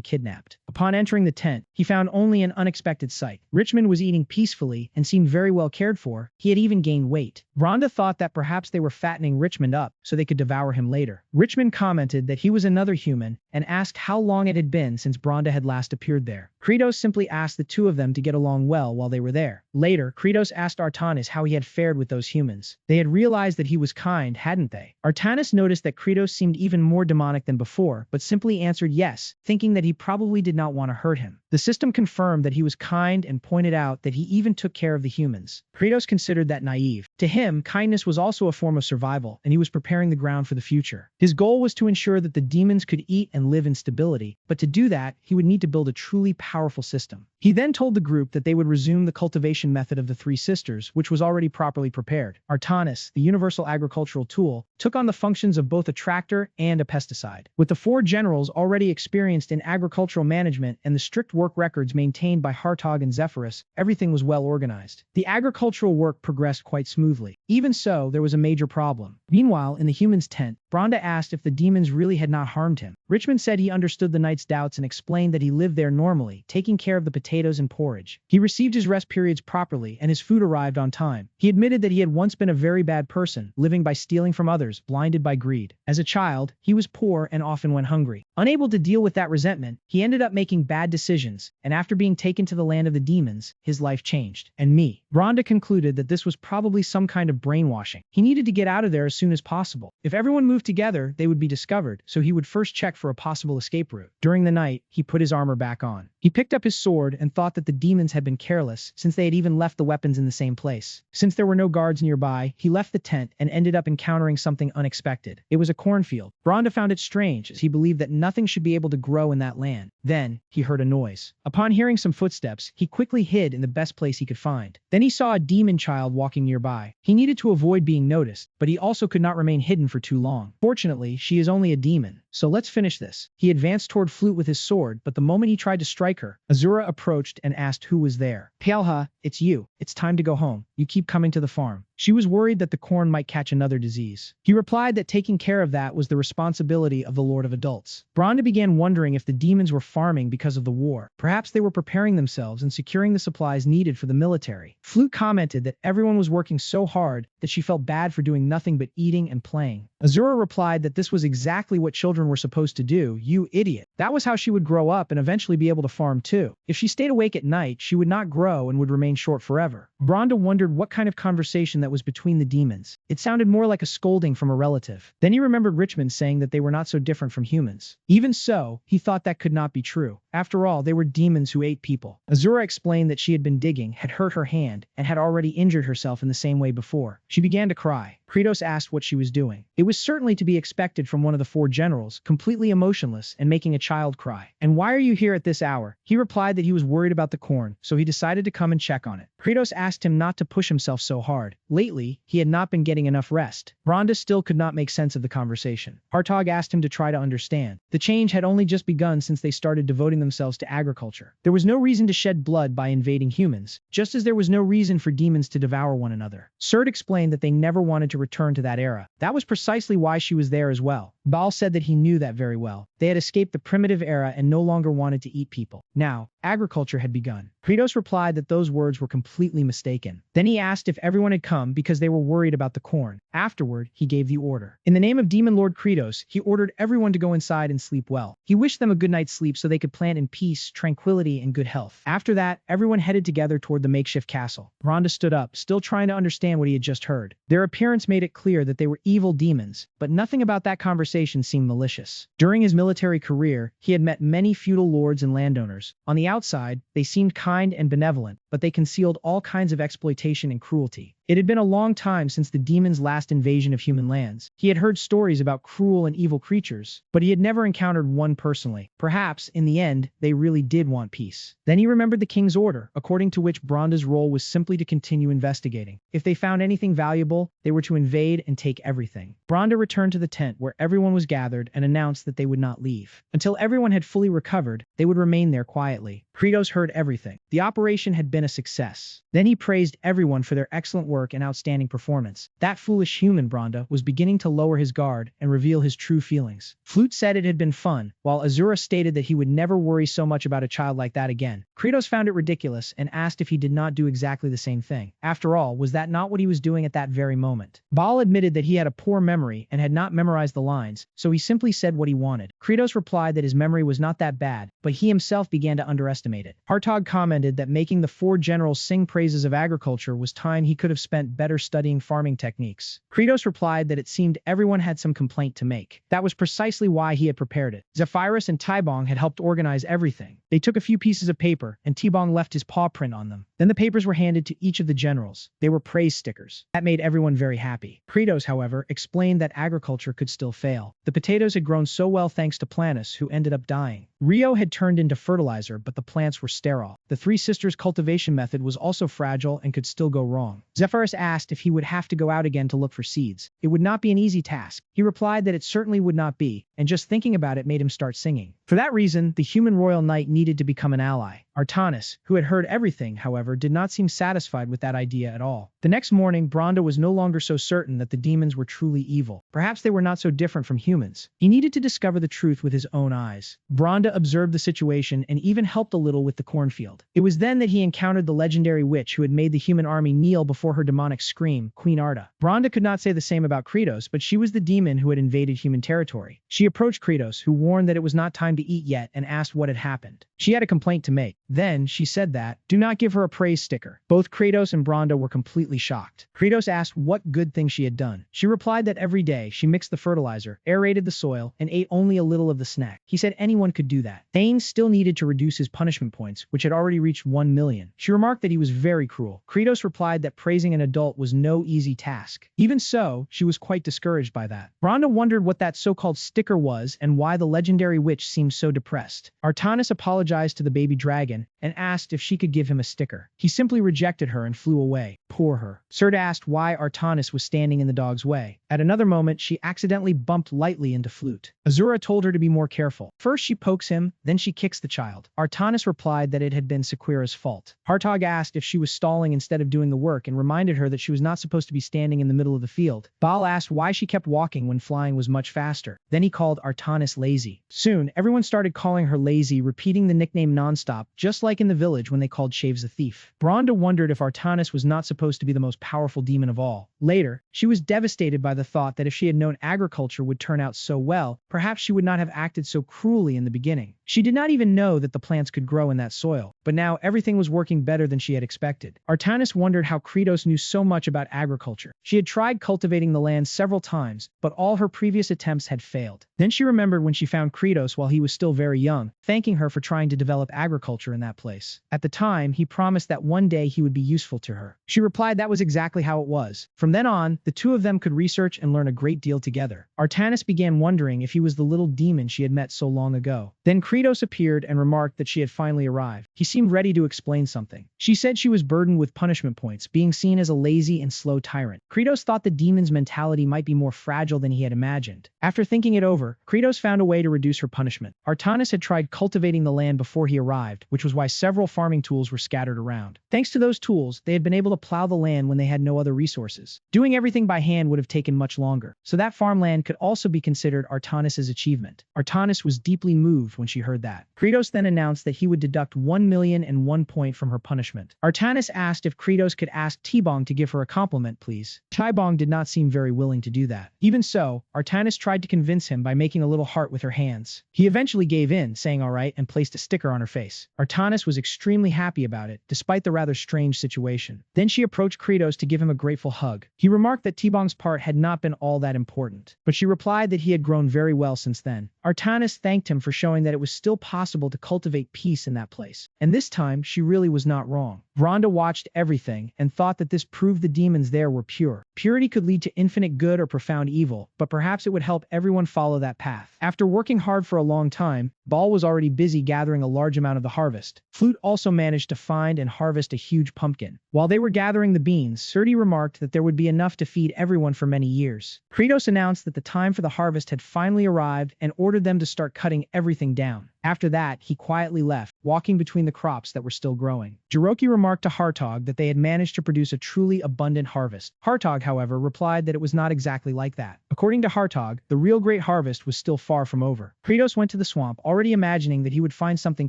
Speaker 1: kidnapped. Upon entering the tent, he found only an unexpected sight. Richmond was eating peacefully and seemed very well cared for. He had even gained weight. Bronda thought that perhaps they were fattening Richmond up so they could devour him later. Richmond commented that he was another human and asked how long it had been since Bronda had last appeared there. Kratos simply asked the two of them to get along well while they were there. Later, Kratos asked Artanis how he had fared with those humans. They had realized that he was kind, hadn't they? Artanis noticed that Kratos seemed even more demonic than before, but simply answered yes, thinking that he probably did not want to hurt him. The system confirmed that he was kind and pointed out that he even took care of the humans. Kratos considered that naive. To him, kindness was also a form of survival, and he was preparing the ground for the future. His goal was to ensure that the demons could eat and live in stability, but to do that, he would need to build a truly powerful system. He then told the group that they would resume the cultivation method of the three sisters, which was already properly prepared. Artanis, the universal agricultural tool, took on the functions of both a tractor and a pesticide. With the four generals already experienced in agricultural management and the strict work records maintained by Hartog and Zephyrus, everything was well organized. The agricultural work progressed quite smoothly. Even so, there was a major problem. Meanwhile, in the humans' tent, Bronda asked if the demons really had not harmed him. Richmond said he understood the knight's doubts and explained that he lived there normally, taking care of the potatoes and porridge. He received his rest periods properly, and his food arrived on time. He admitted that he had once been a very bad person, living by stealing from others, blinded by greed. As a child, he was poor and often went hungry. Unable to deal with that resentment, he ended up making bad decisions, and after being taken to the land of the demons, his life changed. And me. Bronda concluded that this was probably some kind of brainwashing. He needed to get out of there as soon as possible. If everyone moved together, they would be discovered, so he would first check for a possible escape route. During the night, he put his armor back on. He picked up his sword and thought that the demons had been careless since they had even left the weapons in the same place. Since there were no guards nearby, he left the tent and ended up encountering something unexpected. It was a cornfield. Bronda found it strange as he believed that nothing should be able to grow in that land. Then, he heard a noise. Upon hearing some footsteps, he quickly hid in the best place he could find. Then he saw a demon child walking nearby. He needed to avoid being noticed, but he also could not remain hidden for too long. Fortunately, she is only a demon, so let's finish this. He advanced toward Flute with his sword, but the moment he tried to strike her, Asura approached and asked who was there. Palha, it's you. It's time to go home. You keep coming to the farm. She was worried that the corn might catch another disease. He replied that taking care of that was the responsibility of the Lord of Adults. Bronda began wondering if the demons were farming because of the war. Perhaps they were preparing themselves and securing the supplies needed for the military. Flute commented that everyone was working so hard that she felt bad for doing nothing but eating and playing. Azura replied that this was exactly what children were supposed to do, you idiot. That was how she would grow up and eventually be able to farm too. If she stayed awake at night, she would not grow and would remain short forever. Bronda wondered what kind of conversation that was between the demons. It sounded more like a scolding from a relative. Then he remembered Richmond saying that they were not so different from humans. Even so, he thought that could not be true. After all, they were demons who ate people. Azura explained that she had been digging, had hurt her hand, and had already injured herself in the same way before. She began to cry. Kratos asked what she was doing. It was certainly to be expected from one of the four generals, completely emotionless and making a child cry. And why are you here at this hour? He replied that he was worried about the corn, so he decided to come and check on it. Kratos asked him not to push himself so hard. Lately, he had not been getting enough rest. Bronda still could not make sense of the conversation. Hartog asked him to try to understand. The change had only just begun since they started devoting themselves to agriculture. There was no reason to shed blood by invading humans, just as there was no reason for demons to devour one another. Surt explained that they never wanted to return to that era. That was precisely why she was there as well. Baal said that he knew that very well. They had escaped the primitive era and no longer wanted to eat people. Now, agriculture had begun. Kratos replied that those words were completely mistaken. Then he asked if everyone had come because they were worried about the corn. Afterward, he gave the order. In the name of Demon Lord Kratos, he ordered everyone to go inside and sleep well. He wished them a good night's sleep so they could plant in peace, tranquility, and good health. After that, everyone headed together toward the makeshift castle. Rhonda stood up, still trying to understand what he had just heard. Their appearance made it clear that they were evil demons, but nothing about that conversation seemed malicious. During his military career, he had met many feudal lords and landowners. On the outside, they seemed kind and benevolent, but they concealed all kinds of exploitation and cruelty. It had been a long time since the demons' last invasion of human lands. He had heard stories about cruel and evil creatures, but he had never encountered one personally. Perhaps, in the end, they really did want peace. Then he remembered the king's order, according to which Bronda's role was simply to continue investigating. If they found anything valuable, they were to invade and take everything. Bronda returned to the tent where everyone was gathered and announced that they would not leave. Until everyone had fully recovered, they would remain there quietly. Kratos heard everything. The operation had been a success. Then he praised everyone for their excellent work work and outstanding performance. That foolish human, Bronda, was beginning to lower his guard and reveal his true feelings. Flute said it had been fun, while Asura stated that he would never worry so much about a child like that again. Kratos found it ridiculous and asked if he did not do exactly the same thing. After all, was that not what he was doing at that very moment? Baal admitted that he had a poor memory and had not memorized the lines, so he simply said what he wanted. Kratos replied that his memory was not that bad, but he himself began to underestimate it. Hartog commented that making the four generals sing praises of agriculture was time he could have spent better studying farming techniques. Kratos replied that it seemed everyone had some complaint to make. That was precisely why he had prepared it. Zephyrus and Tybong had helped organize everything. They took a few pieces of paper, and Tybong left his paw print on them. Then the papers were handed to each of the generals. They were praise stickers. That made everyone very happy. Kratos, however, explained that agriculture could still fail. The potatoes had grown so well thanks to Planus, who ended up dying. Rio had turned into fertilizer, but the plants were sterile. The three sisters' cultivation method was also fragile and could still go wrong. Zephyrus asked if he would have to go out again to look for seeds. It would not be an easy task. He replied that it certainly would not be, and just thinking about it made him start singing. For that reason, the human royal knight needed to become an ally. Artanis, who had heard everything, however, did not seem satisfied with that idea at all. The next morning, Bronda was no longer so certain that the demons were truly evil. Perhaps they were not so different from humans. He needed to discover the truth with his own eyes. Bronda observed the situation and even helped a little with the cornfield. It was then that he encountered the legendary witch who had made the human army kneel before her demonic scream, Queen Arda. Bronda could not say the same about Kratos, but she was the demon who had invaded human territory. She approached Kratos, who warned that it was not time to eat yet, and asked what had happened. She had a complaint to make. Then, she said that, do not give her a praise sticker. Both Kratos and Bronda were completely shocked. Kratos asked what good thing she had done. She replied that every day she mixed the fertilizer, aerated the soil, and ate only a little of the snack. He said anyone could do that. Thanes still needed to reduce his punishment points, which had already reached 1 million. She remarked that he was very cruel. Kratos replied that praising an adult was no easy task. Even so, she was quite discouraged by that. Bronda wondered what that so-called sticker was and why the legendary witch seemed so depressed. Artanis apologized to the baby dragon and asked if she could give him a sticker. He simply rejected her and flew away. Poor her. Serta asked why Artanis was standing in the dog's way. At another moment, she accidentally bumped lightly into Flute. Asura told her to be more careful. First she pokes him, then she kicks the child. Artanis replied that it had been Sequira's fault. Hartog asked if she was stalling instead of doing the work and reminded her that she was not supposed to be standing in the middle of the field. Baal asked why she kept walking when flying was much faster. Then he called Artanis lazy. Soon, everyone started calling her lazy, repeating the nickname nonstop, just like in the village when they called Shaves the thief. Bronda wondered if Artanis was not supposed to be the most powerful demon of all. Later, she was devastated by the thought that if she had known agriculture would turn out so well, perhaps she would not have acted so cruelly in the beginning. She did not even know that the plants could grow in that soil, but now everything was working better than she had expected. Artanis wondered how Kratos knew so much about agriculture. She had tried cultivating the land several times, but all her previous attempts had failed. Then she remembered when she found Kratos while he was still very young, thanking her for trying to develop agriculture in that place. At the time, he promised that one day he would be useful to her. She replied that was exactly how it was. From then on, the two of them could research and learn a great deal together. Artanis began wondering if he was the little demon she had met so long ago. Then Kratos appeared and remarked that she had finally arrived. He seemed ready to explain something. She said she was burdened with punishment points, being seen as a lazy and slow tyrant. Kratos thought the demon's mentality might be more fragile than he had imagined. After thinking it over, Kratos found a way to reduce her punishment. Artanis had tried cultivating the land before he arrived, which was why several farming tools were scattered around. Thanks to those tools, they had been able to plow the land when they had no other resources. Doing everything by hand would have taken much longer, so that farmland could also be considered Artanis' achievement. Artanis was deeply moved when she heard that. Kratos then announced that he would deduct 1,000,001 point from her punishment. Artanis asked if Kratos could ask Tybong to give her a compliment, please. Tybong did not seem very willing to do that. Even so, Artanis tried to convince him by making a little heart with her hands. He eventually gave in, saying alright, and placed a sticker on her face. Artanis was extremely happy about it, despite the rather strange situation. Then she approached Kratos to give him a grateful hug. He remarked that Tybong's part had not been all that important, but she replied that he had grown very well since then. Artanis thanked him for showing that it was still possible to cultivate peace in that place. And this time, she really was not wrong. Bronda watched everything and thought that this proved the demons there were pure. Purity could lead to infinite good or profound evil, but perhaps it would help everyone follow that path. After working hard for a long time, Baal was already busy gathering a large amount of the harvest. Flute also managed to find and harvest a huge pumpkin. While they were gathering the beans, Serti remarked that there would be enough to feed everyone for many years. Kratos announced that the time for the harvest had finally arrived and ordered them to start cutting everything down. After that, he quietly left, walking between the crops that were still growing. Jiroki remarked to Hartog that they had managed to produce a truly abundant harvest. Hartog, however, replied that it was not exactly like that. According to Hartog, the real great harvest was still far from over. Kratos went to the swamp, already imagining that he would find something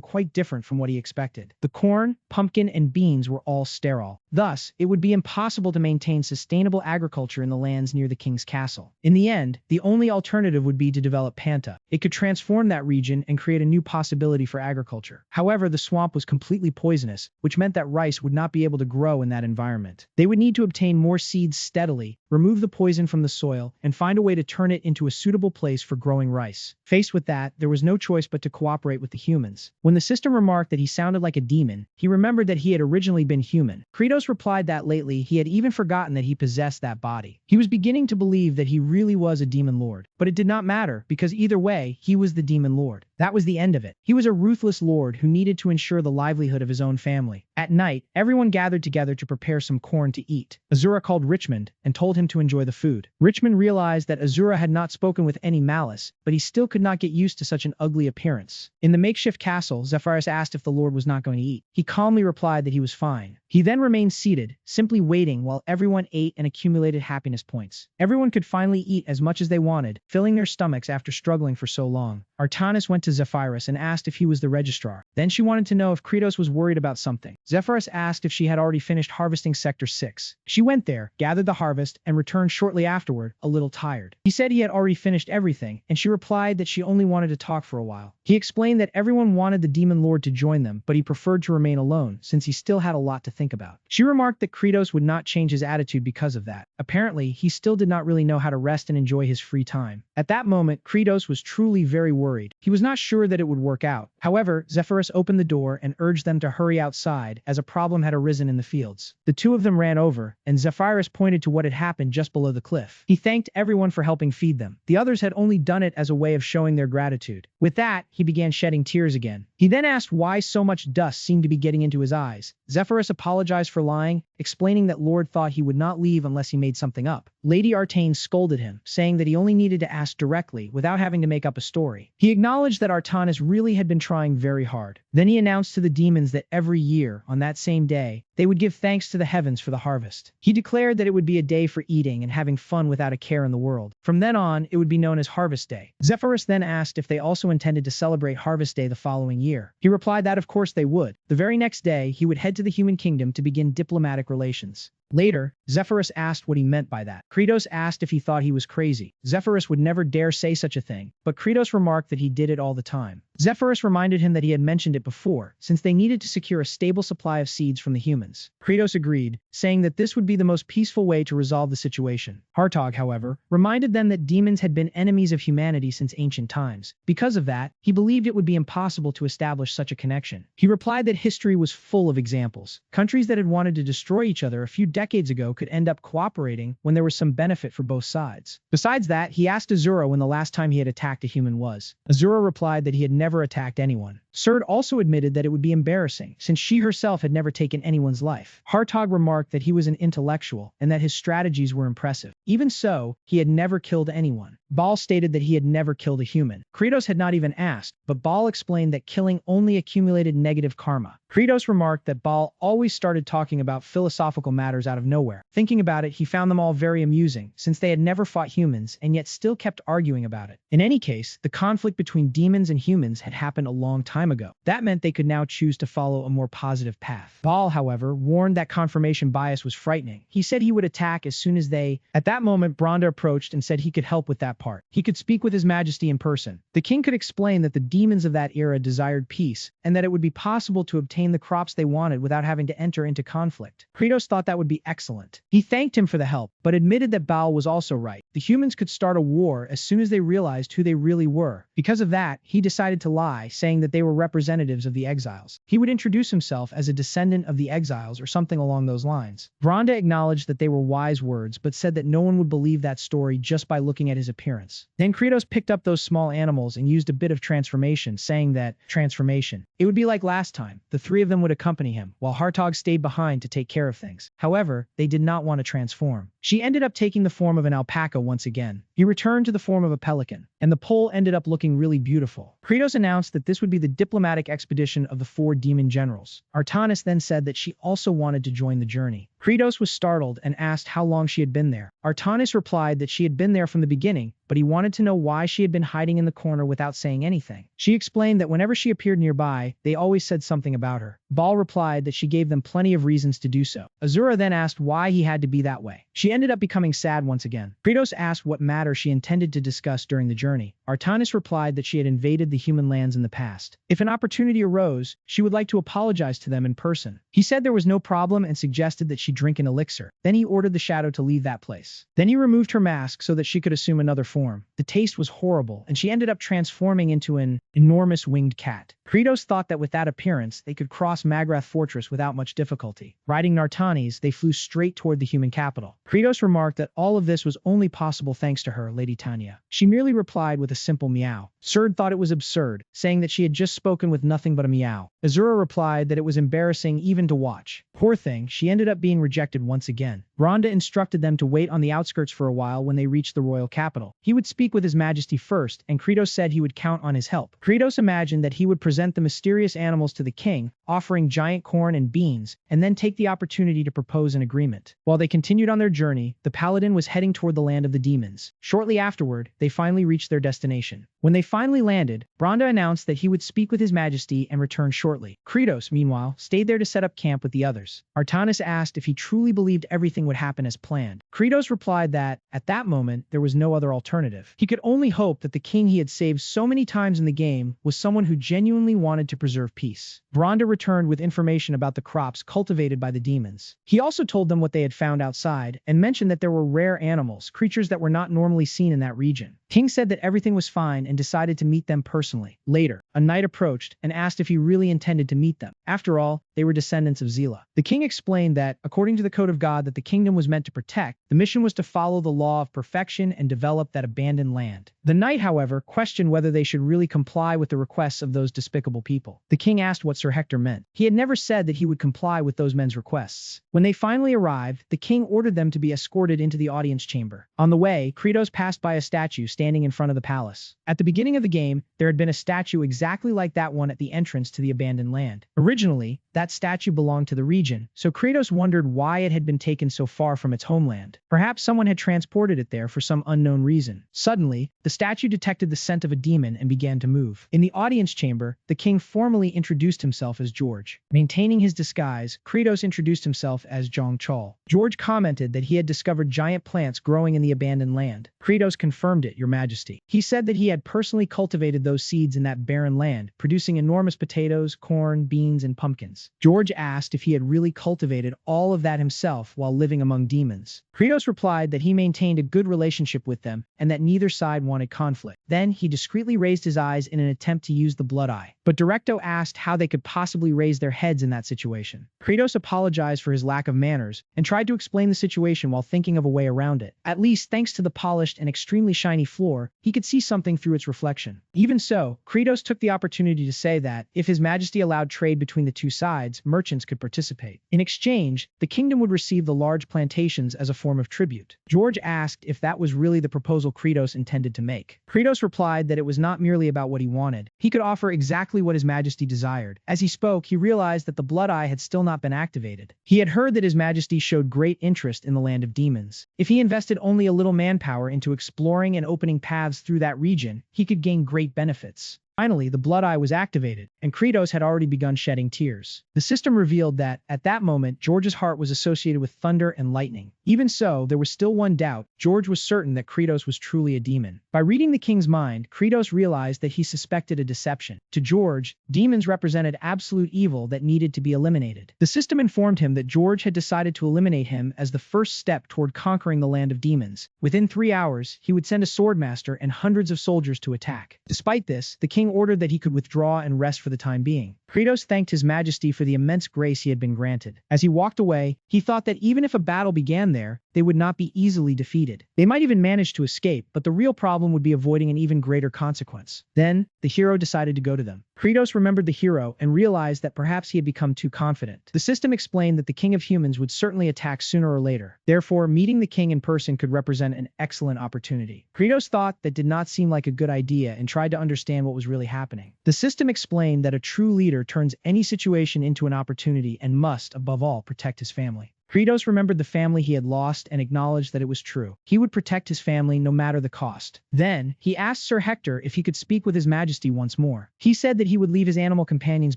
Speaker 1: quite different from what he expected. The corn, pumpkin, and beans were all sterile. Thus, it would be impossible to maintain sustainable agriculture in the lands near the king's castle. In the end, the only alternative would be to develop Panta. It could transform that region and create a new possibility for agriculture. However, the swamp was completely poisonous, which meant that rice would not be able to grow in that environment. They would need to obtain more seeds steadily, remove the poison from the soil, and find a way to turn it into a suitable place for growing rice. Faced with that, there was no choice but to cooperate with the humans. When the system remarked that he sounded like a demon, he remembered that he had originally been human. Kratos replied that lately he had even forgotten that he possessed that body. He was beginning to believe that he really was a demon lord, but it did not matter because either way, he was the demon lord. That was the end of it. He was a ruthless lord who needed to ensure the livelihood of his own family. At night, everyone gathered together to prepare some corn to eat. Asura called Richmond and told him to enjoy the food. Richmond realized that Asura had not spoken with any malice, but he still could not get used to such an ugly appearance. In the makeshift castle, Zephyrus asked if the lord was not going to eat. He calmly replied that he was fine. He then remained seated, simply waiting while everyone ate and accumulated happiness points. Everyone could finally eat as much as they wanted, filling their stomachs after struggling for so long. Artanis went to Zephyrus and asked if he was the registrar. Then she wanted to know if Kratos was worried about something. Zephyrus asked if she had already finished harvesting Sector 6. She went there, gathered the harvest, and returned shortly afterward, a little tired. He said he had already finished everything, and she replied that she only wanted to talk for a while. He explained that everyone wanted the demon lord to join them, but he preferred to remain alone, since he still had a lot to think about. She remarked that Kratos would not change his attitude because of that. Apparently, he still did not really know how to rest and enjoy his free time. At that moment, Kratos was truly very worried. He was not sure that it would work out. However, Zephyrus opened the door and urged them to hurry outside as a problem had arisen in the fields. The two of them ran over, and Zephyrus pointed to what had happened just below the cliff. He thanked everyone for helping feed them. The others had only done it as a way of showing their gratitude. With that, he began shedding tears again. He then asked why so much dust seemed to be getting into his eyes. Zephyrus apologized for lying, explaining that Lord thought he would not leave unless he made something up. Lady Artane scolded him, saying that he only needed to ask directly without having to make up a story. He acknowledged that Artanis really had been trying very hard. Then he announced to the demons that every year, on that same day, they would give thanks to the heavens for the harvest. He declared that it would be a day for eating and having fun without a care in the world. From then on, it would be known as Harvest Day. Zephyrus then asked if they also intended to celebrate Harvest Day the following year. He replied that of course they would. The very next day, he would head to the human kingdom to begin diplomatic relations. Later, Zephyrus asked what he meant by that. Kratos asked if he thought he was crazy. Zephyrus would never dare say such a thing, but Kratos remarked that he did it all the time. Zephyrus reminded him that he had mentioned it before, since they needed to secure a stable supply of seeds from the humans. Kratos agreed, saying that this would be the most peaceful way to resolve the situation. Hartog, however, reminded them that demons had been enemies of humanity since ancient times. Because of that, he believed it would be impossible to establish such a connection. He replied that history was full of examples. Countries that had wanted to destroy each other a few decades ago could end up cooperating when there was some benefit for both sides. Besides that, he asked Asura when the last time he had attacked a human was. Asura replied that he had never attacked anyone. Serd also admitted that it would be embarrassing, since she herself had never taken anyone's life. Hartog remarked that he was an intellectual and that his strategies were impressive. Even so, he had never killed anyone. Baal stated that he had never killed a human. Kratos had not even asked, but Baal explained that killing only accumulated negative karma. Kratos remarked that Baal always started talking about philosophical matters out of nowhere. Thinking about it, he found them all very amusing, since they had never fought humans and yet still kept arguing about it. In any case, the conflict between demons and humans had happened a long time ago. That meant they could now choose to follow a more positive path. Baal, however, warned that confirmation bias was frightening. He said he would attack as soon as they... At that moment, Bronda approached and said he could help with that part. He could speak with His Majesty in person. The king could explain that the demons of that era desired peace, and that it would be possible to obtain the crops they wanted without having to enter into conflict. Kratos thought that would be excellent. He thanked him for the help, but admitted that Baal was also right. The humans could start a war as soon as they realized who they really were. Because of that, he decided to lie, saying that they were representatives of the exiles. He would introduce himself as a descendant of the exiles or something along those lines. Bronda acknowledged that they were wise words, but said that no one would believe that story just by looking at his appearance. Then Kratos picked up those small animals and used a bit of transformation, saying that transformation. It would be like last time. The three of them would accompany him, while Hartog stayed behind to take care of things. However, they did not want to transform. She ended up taking the form of an alpaca once again. He returned to the form of a pelican, and the pole ended up looking really beautiful. Kratos announced that this would be the diplomatic expedition of the 4 demon generals. Artanis then said that she also wanted to join the journey. Kratos was startled and asked how long she had been there. Artanis replied that she had been there from the beginning, but he wanted to know why she had been hiding in the corner without saying anything. She explained that whenever she appeared nearby, they always said something about her. Baal replied that she gave them plenty of reasons to do so. Asura then asked why he had to be that way. She ended up becoming sad once again. Kratos asked what matter she intended to discuss during the journey. Artanis replied that she had invaded the human lands in the past. If an opportunity arose, she would like to apologize to them in person. He said there was no problem and suggested that she drink an elixir. Then he ordered the shadow to leave that place. Then he removed her mask so that she could assume another form. The taste was horrible, and she ended up transforming into an enormous winged cat. Kratos thought that with that appearance, they could cross Magrath Fortress without much difficulty. Riding Nartanes, they flew straight toward the human capital. Kratos remarked that all of this was only possible thanks to her, Lady Tanya. She merely replied with a simple meow. Serd thought it was absurd, saying that she had just spoken with nothing but a meow. Azura replied that it was embarrassing even to watch. Poor thing, she ended up being rejected once again. Rhonda instructed them to wait on the outskirts for a while when they reached the royal capital. He would speak with his majesty first, and Kratos said he would count on his help. Kratos imagined that he would present the mysterious animals to the king, offering giant corn and beans, and then take the opportunity to propose an agreement. While they continued on their journey, the paladin was heading toward the land of the demons. Shortly afterward, they finally reached their destination. When they finally landed, Rhonda announced that he would speak with his majesty and return shortly. Kratos, meanwhile, stayed there to set up camp with the others. Artanis asked if he truly believed everything would happen as planned. Kratos replied that, at that moment, there was no other alternative. He could only hope that the king he had saved so many times in the game was someone who genuinely wanted to preserve peace. Rhonda returned with information about the crops cultivated by the demons. He also told them what they had found outside, and mentioned that there were rare animals, creatures that were not normally seen in that region. King said that everything was fine and decided to meet them personally. Later, a knight approached and asked if he really intended to meet them. After all, they were descendants of Zila. The king explained that, according to the code of God that the kingdom was meant to protect, the mission was to follow the law of perfection and develop that abandoned land. The knight, however, questioned whether they should really comply with the requests of those despicable people. The king asked what Sir Hector meant. He had never said that he would comply with those men's requests. When they finally arrived, the king ordered them to be escorted into the audience chamber. On the way, Kratos passed by a statue standing in front of the palace. At the beginning of the game, there had been a statue exactly like that one at the entrance to the abandoned land. Originally, that statue belonged to the region, so Kratos wondered why it had been taken so far from its homeland. Perhaps someone had transported it there for some unknown reason. Suddenly, the statue detected the scent of a demon and began to move. In the audience chamber, the king formally introduced himself as George. Maintaining his disguise, Kratos introduced himself as Zhang Chol. George commented that he had discovered giant plants growing in the abandoned land. Kratos confirmed it, Your Majesty. He said that he had personally cultivated those seeds in that barren land, producing enormous potatoes, corn, beans, and pumpkins. George asked if he had really cultivated all of that himself while living among demons. Kratos replied that he maintained a good relationship with them and that neither side wanted conflict. Then he discreetly raised his eyes in an attempt to use the blood eye. But Directo asked how they could possibly raise their heads in that situation. Kratos apologized for his lack of manners and tried to explain the situation while thinking of a way around it. At least, thanks to the polished and extremely shiny floor, he could see something through its reflection. Even so, Kratos took the opportunity to say that, if His Majesty allowed trade between the two sides, merchants could participate. In exchange, the kingdom would receive the large plantations as a form of tribute. George asked if that was really the proposal Kratos intended to make. Kratos replied that it was not merely about what he wanted. He could offer exactly what His Majesty desired. As he spoke, he realized that the blood eye had still not been activated. He had heard that His Majesty showed great interest in the land of demons. If he invested only a little manpower into exploring and opening paths through that region, he could gain great benefits. Finally, the blood eye was activated, and Kratos had already begun shedding tears. The system revealed that, at that moment, George's heart was associated with thunder and lightning. Even so, there was still one doubt. George was certain that Kratos was truly a demon. By reading the king's mind, Kratos realized that he suspected a deception. To George, demons represented absolute evil that needed to be eliminated. The system informed him that George had decided to eliminate him as the first step toward conquering the land of demons. Within 3 hours, he would send a swordmaster and hundreds of soldiers to attack. Despite this, the king ordered that he could withdraw and rest for the time being. Kratos thanked His Majesty for the immense grace he had been granted. As he walked away, he thought that even if a battle began there, they would not be easily defeated. They might even manage to escape, but the real problem would be avoiding an even greater consequence. Then, the hero decided to go to them. Kratos remembered the hero and realized that perhaps he had become too confident. The system explained that the king of humans would certainly attack sooner or later. Therefore, meeting the king in person could represent an excellent opportunity. Kratos thought that did not seem like a good idea and tried to understand what was really happening. The system explained that a true leader turns any situation into an opportunity and must, above all, protect his family. Kratos remembered the family he had lost and acknowledged that it was true. He would protect his family no matter the cost. Then, he asked Sir Hector if he could speak with his majesty once more. He said that he would leave his animal companions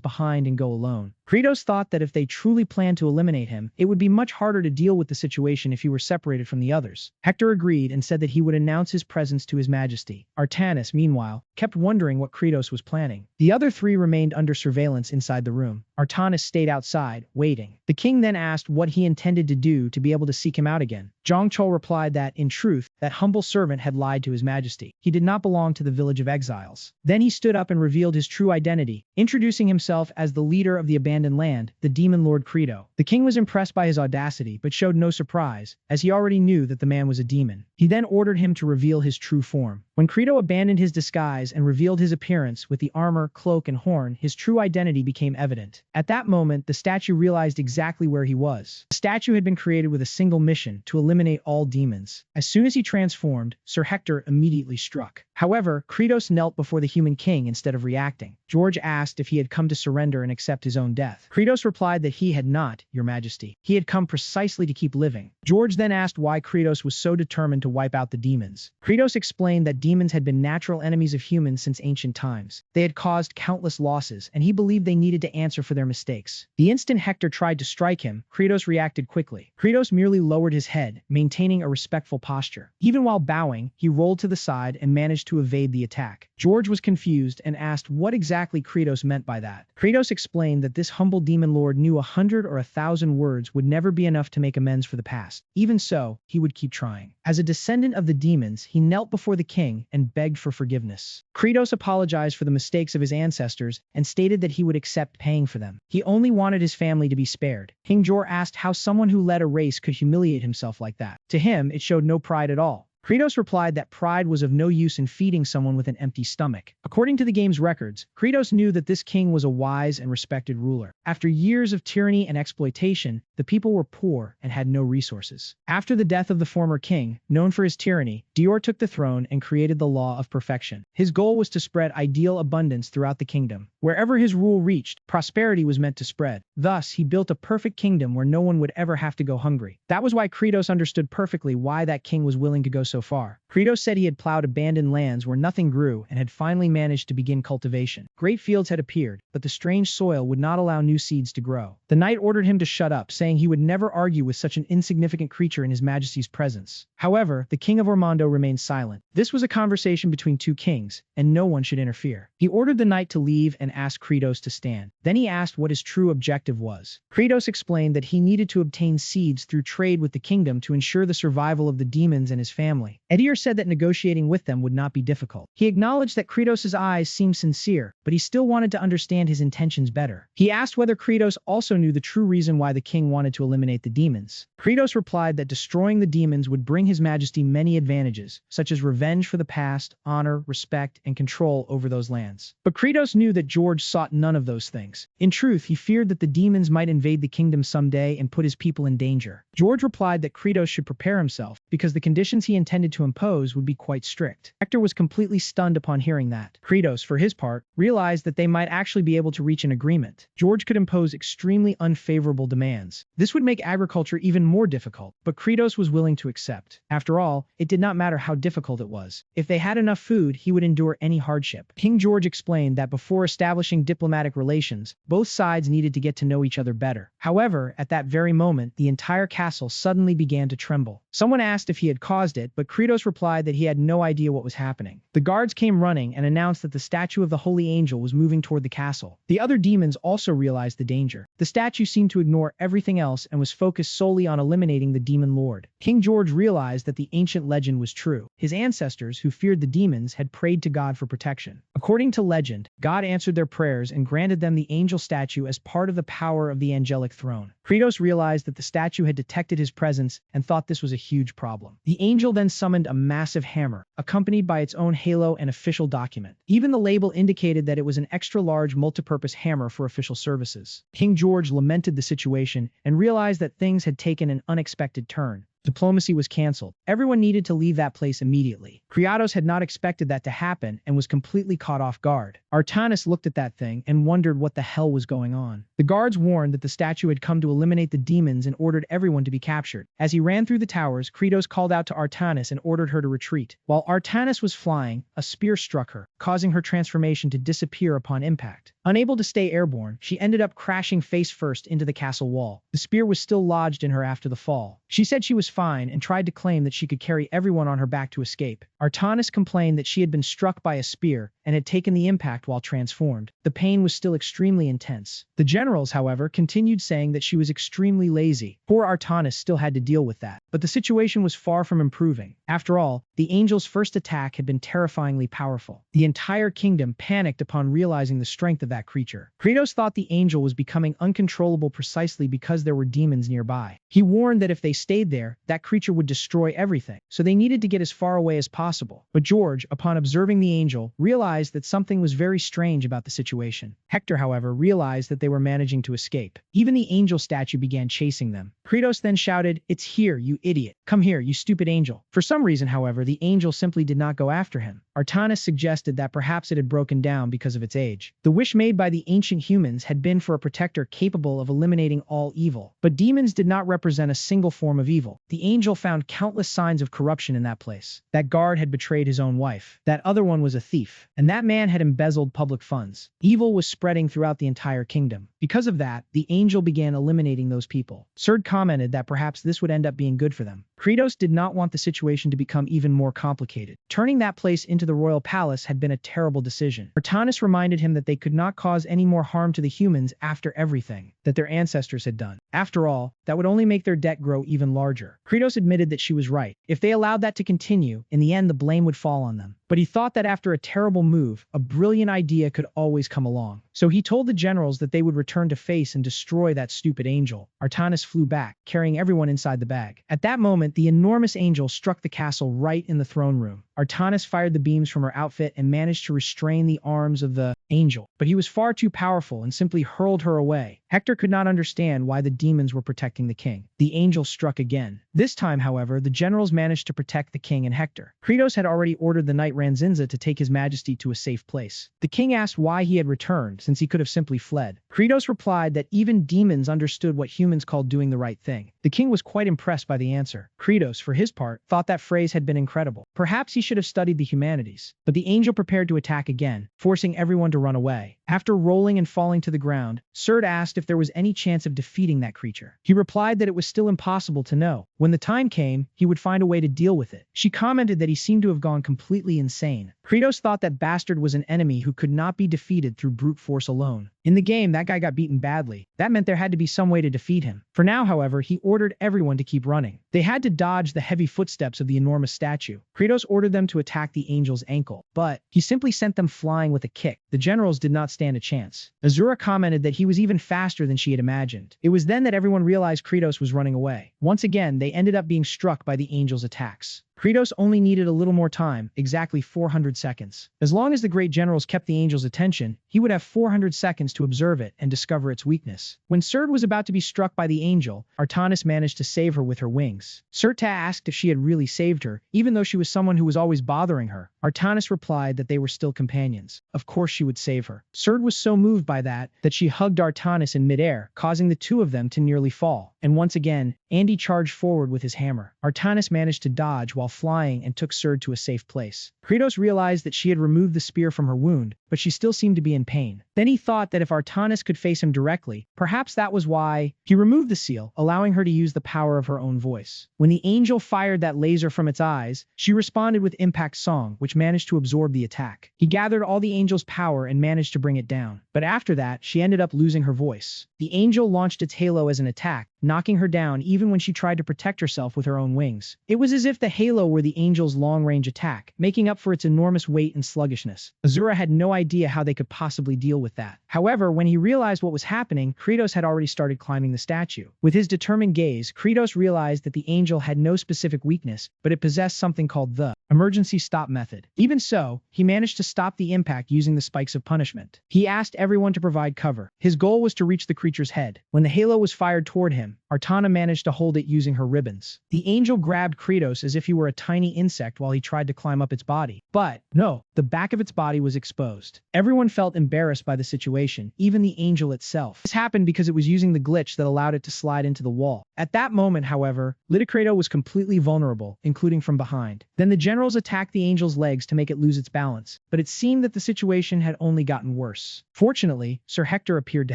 Speaker 1: behind and go alone. Kratos thought that if they truly planned to eliminate him, it would be much harder to deal with the situation if he were separated from the others. Hector agreed and said that he would announce his presence to his majesty. Artanis, meanwhile, kept wondering what Kratos was planning. The other three remained under surveillance inside the room. Artanis stayed outside, waiting. The king then asked what he intended to do to be able to seek him out again. Zhang Chou replied that, in truth, that humble servant had lied to his majesty. He did not belong to the village of exiles. Then he stood up and revealed his true identity, introducing himself as the leader of the abandoned land, the demon lord Credo. The king was impressed by his audacity, but showed no surprise, as he already knew that the man was a demon. He then ordered him to reveal his true form. When Credo abandoned his disguise and revealed his appearance with the armor, cloak, and horn, his true identity became evident. At that moment, the statue realized exactly where he was. The statue had been created with a single mission, to eliminate all demons. As soon as he transformed, Sir Hector immediately struck. However, Kratos knelt before the human king instead of reacting. George asked if he had come to surrender and accept his own death. Kratos replied that he had not, Your Majesty. He had come precisely to keep living. George then asked why Kratos was so determined to wipe out the demons. Kratos explained that demons had been natural enemies of humans since ancient times. They had caused countless losses, and he believed they needed to answer for their mistakes. The instant Hector tried to strike him, Kratos reacted quickly. Kratos merely lowered his head, maintaining a respectful posture. Even while bowing, he rolled to the side and managed to evade the attack. George was confused and asked what exactly Kratos meant by that. Kratos explained that this humble demon lord knew 100 or 1,000 words would never be enough to make amends for the past. Even so, he would keep trying. As a descendant of the demons, he knelt before the king and begged for forgiveness. Kratos apologized for the mistakes of his ancestors and stated that he would accept paying for them. He only wanted his family to be spared. King Jor asked how someone who led a race could humiliate himself like that. To him, it showed no pride at all. Kratos replied that pride was of no use in feeding someone with an empty stomach. According to the game's records, Kratos knew that this king was a wise and respected ruler. After years of tyranny and exploitation, the people were poor and had no resources. After the death of the former king, known for his tyranny, Dior took the throne and created the law of perfection. His goal was to spread ideal abundance throughout the kingdom. Wherever his rule reached, prosperity was meant to spread. Thus, he built a perfect kingdom where no one would ever have to go hungry. That was why Kratos understood perfectly why that king was willing to go so far. Kratos said he had plowed abandoned lands where nothing grew and had finally managed to begin cultivation. Great fields had appeared, but the strange soil would not allow new seeds to grow. The knight ordered him to shut up, saying he would never argue with such an insignificant creature in his majesty's presence. However, the king of Ormondo remained silent. This was a conversation between two kings, and no one should interfere. He ordered the knight to leave and asked Kratos to stand. Then he asked what his true objective was. Kratos explained that he needed to obtain seeds through trade with the kingdom to ensure the survival of the demons and his family. Edir said that negotiating with them would not be difficult. He acknowledged that Kratos' eyes seemed sincere, but he still wanted to understand his intentions better. He asked whether Kratos also knew the true reason why the king wanted to eliminate the demons. Kratos replied that destroying the demons would bring his majesty many advantages, such as revenge for the past, honor, respect, and control over those lands. But Kratos knew that George sought none of those things. In truth, he feared that the demons might invade the kingdom someday and put his people in danger. George replied that Kratos should prepare himself, because the conditions he intended to impose would be quite strict. Hector was completely stunned upon hearing that. Kratos, for his part, realized that they might actually be able to reach an agreement. George could impose extremely unfavorable demands. This would make agriculture even more difficult, but Kratos was willing to accept. After all, it did not matter how difficult it was. If they had enough food, he would endure any hardship. King George explained that before establishing diplomatic relations, both sides needed to get to know each other better. However, at that very moment, the entire castle suddenly began to tremble. Someone asked asked if he had caused it, but Kratos replied that he had no idea what was happening. The guards came running and announced that the statue of the Holy Angel was moving toward the castle. The other demons also realized the danger. The statue seemed to ignore everything else and was focused solely on eliminating the demon lord. King George realized that the ancient legend was true. His ancestors, who feared the demons, had prayed to God for protection. According to legend, God answered their prayers and granted them the angel statue as part of the power of the angelic throne. Kratos realized that the statue had detected his presence and thought this was a huge problem. The angel then summoned a massive hammer, accompanied by its own halo and official document. Even the label indicated that it was an extra-large multipurpose hammer for official services. King George lamented the situation and realized that things had taken an unexpected turn. Diplomacy was cancelled. Everyone needed to leave that place immediately. Kratos had not expected that to happen and was completely caught off guard. Artanis looked at that thing and wondered what the hell was going on. The guards warned that the statue had come to eliminate the demons and ordered everyone to be captured. As he ran through the towers, Kratos called out to Artanis and ordered her to retreat. While Artanis was flying, a spear struck her, causing her transformation to disappear upon impact. Unable to stay airborne, she ended up crashing face first into the castle wall. The spear was still lodged in her after the fall. She said she was fine and tried to claim that she could carry everyone on her back to escape. Artanis complained that she had been struck by a spear and had taken the impact while transformed. The pain was still extremely intense. The generals, however, continued saying that she was extremely lazy. Poor Artanis still had to deal with that. But the situation was far from improving. After all, the angel's first attack had been terrifyingly powerful. The entire kingdom panicked upon realizing the strength of that creature. Kratos thought the angel was becoming uncontrollable precisely because there were demons nearby. He warned that if they stayed there, that creature would destroy everything, so they needed to get as far away as possible. But George, upon observing the angel, realized that something was very strange about the situation. Hector, however, realized that they were managing to escape. Even the angel statue began chasing them. Kratos then shouted, "It's here, you idiot. Come here, you stupid angel." For some reason, however, the angel simply did not go after him. Artanis suggested that perhaps it had broken down because of its age. The wish made by the ancient humans had been for a protector capable of eliminating all evil. But demons did not represent a single form of evil. The angel found countless signs of corruption in that place. That guard had betrayed his own wife. That other one was a thief. And that man had embezzled public funds. Evil was spreading throughout the entire kingdom. Because of that, the angel began eliminating those people. Serd commented that perhaps this would end up being good for them. Kratos did not want the situation to become even more complicated. Turning that place into the royal palace had been a terrible decision. Artanis reminded him that they could not cause any more harm to the humans after everything that their ancestors had done. After all, that would only make their debt grow even larger. Kratos admitted that she was right. If they allowed that to continue, in the end the blame would fall on them. But he thought that after a terrible move, a brilliant idea could always come along. So he told the generals that they would return to face and destroy that stupid angel. Artanis flew back, carrying everyone inside the bag. At that moment, the enormous angel struck the castle right in the throne room. Artanis fired the beams from her outfit and managed to restrain the arms of the angel, but he was far too powerful and simply hurled her away. Hector could not understand why the demons were protecting the king. The angel struck again. This time, however, the generals managed to protect the king and Hector. Kratos had already ordered the knight Ranzinza to take his majesty to a safe place. The king asked why he had returned, since he could have simply fled. Kratos replied that even demons understood what humans called doing the right thing. The king was quite impressed by the answer. Kratos, for his part, thought that phrase had been incredible. Perhaps he should have studied the humanities. But the angel prepared to attack again, forcing everyone to run away. After rolling and falling to the ground, Serd asked if there was any chance of defeating that creature. He replied that it was still impossible to know. When the time came, he would find a way to deal with it. She commented that he seemed to have gone completely insane. Kratos thought that Bastard was an enemy who could not be defeated through brute force alone. In the game, that guy got beaten badly. That meant there had to be some way to defeat him. For now, however, he ordered everyone to keep running. They had to dodge the heavy footsteps of the enormous statue. Kratos ordered them to attack the angel's ankle, but he simply sent them flying with a kick. The generals did not stand a chance. Asura commented that he was even faster than she had imagined. It was then that everyone realized Kratos was running away. Once again, they ended up being struck by the angel's attacks. Kratos only needed a little more time, exactly 400 seconds. As long as the great generals kept the angel's attention, he would have 400 seconds to observe it and discover its weakness. When Serd was about to be struck by the angel, Artanis managed to save her with her wings. Serd asked if she had really saved her, even though she was someone who was always bothering her. Artanis replied that they were still companions. Of course she would save her. Serd was so moved by that she hugged Artanis in midair, causing the two of them to nearly fall. And once again, Andy charged forward with his hammer. Artanis managed to dodge while flying and took Serd to a safe place. Kratos realized that she had removed the spear from her wound, but she still seemed to be in pain. Then he thought that if Artanis could face him directly, perhaps that was why he removed the seal, allowing her to use the power of her own voice. When the angel fired that laser from its eyes, she responded with Impact Song, which managed to absorb the attack. He gathered all the angel's power and managed to bring it down. But after that, she ended up losing her voice. The angel launched its halo as an attack, knocking her down even when she tried to protect herself with her own wings. It was as if the halo were the angel's long-range attack, making up for its enormous weight and sluggishness. Asura had no idea how they could possibly deal with that. However, when he realized what was happening, Kratos had already started climbing the statue. With his determined gaze, Kratos realized that the angel had no specific weakness, but it possessed something called the emergency stop method. Even so, he managed to stop the impact using the spikes of punishment. He asked everyone to provide cover. His goal was to reach the creature's head. When the halo was fired toward him, Artana managed to hold it using her ribbons. The angel grabbed Kratos as if he were a tiny insect while he tried to climb up its body. But no, the back of its body was exposed. Everyone felt embarrassed by the situation, even the angel itself. This happened because it was using the glitch that allowed it to slide into the wall. At that moment, however, Liticrato was completely vulnerable, including from behind. Then the generals attacked the angel's legs to make it lose its balance, but it seemed that the situation had only gotten worse. Fortunately, Sir Hector appeared to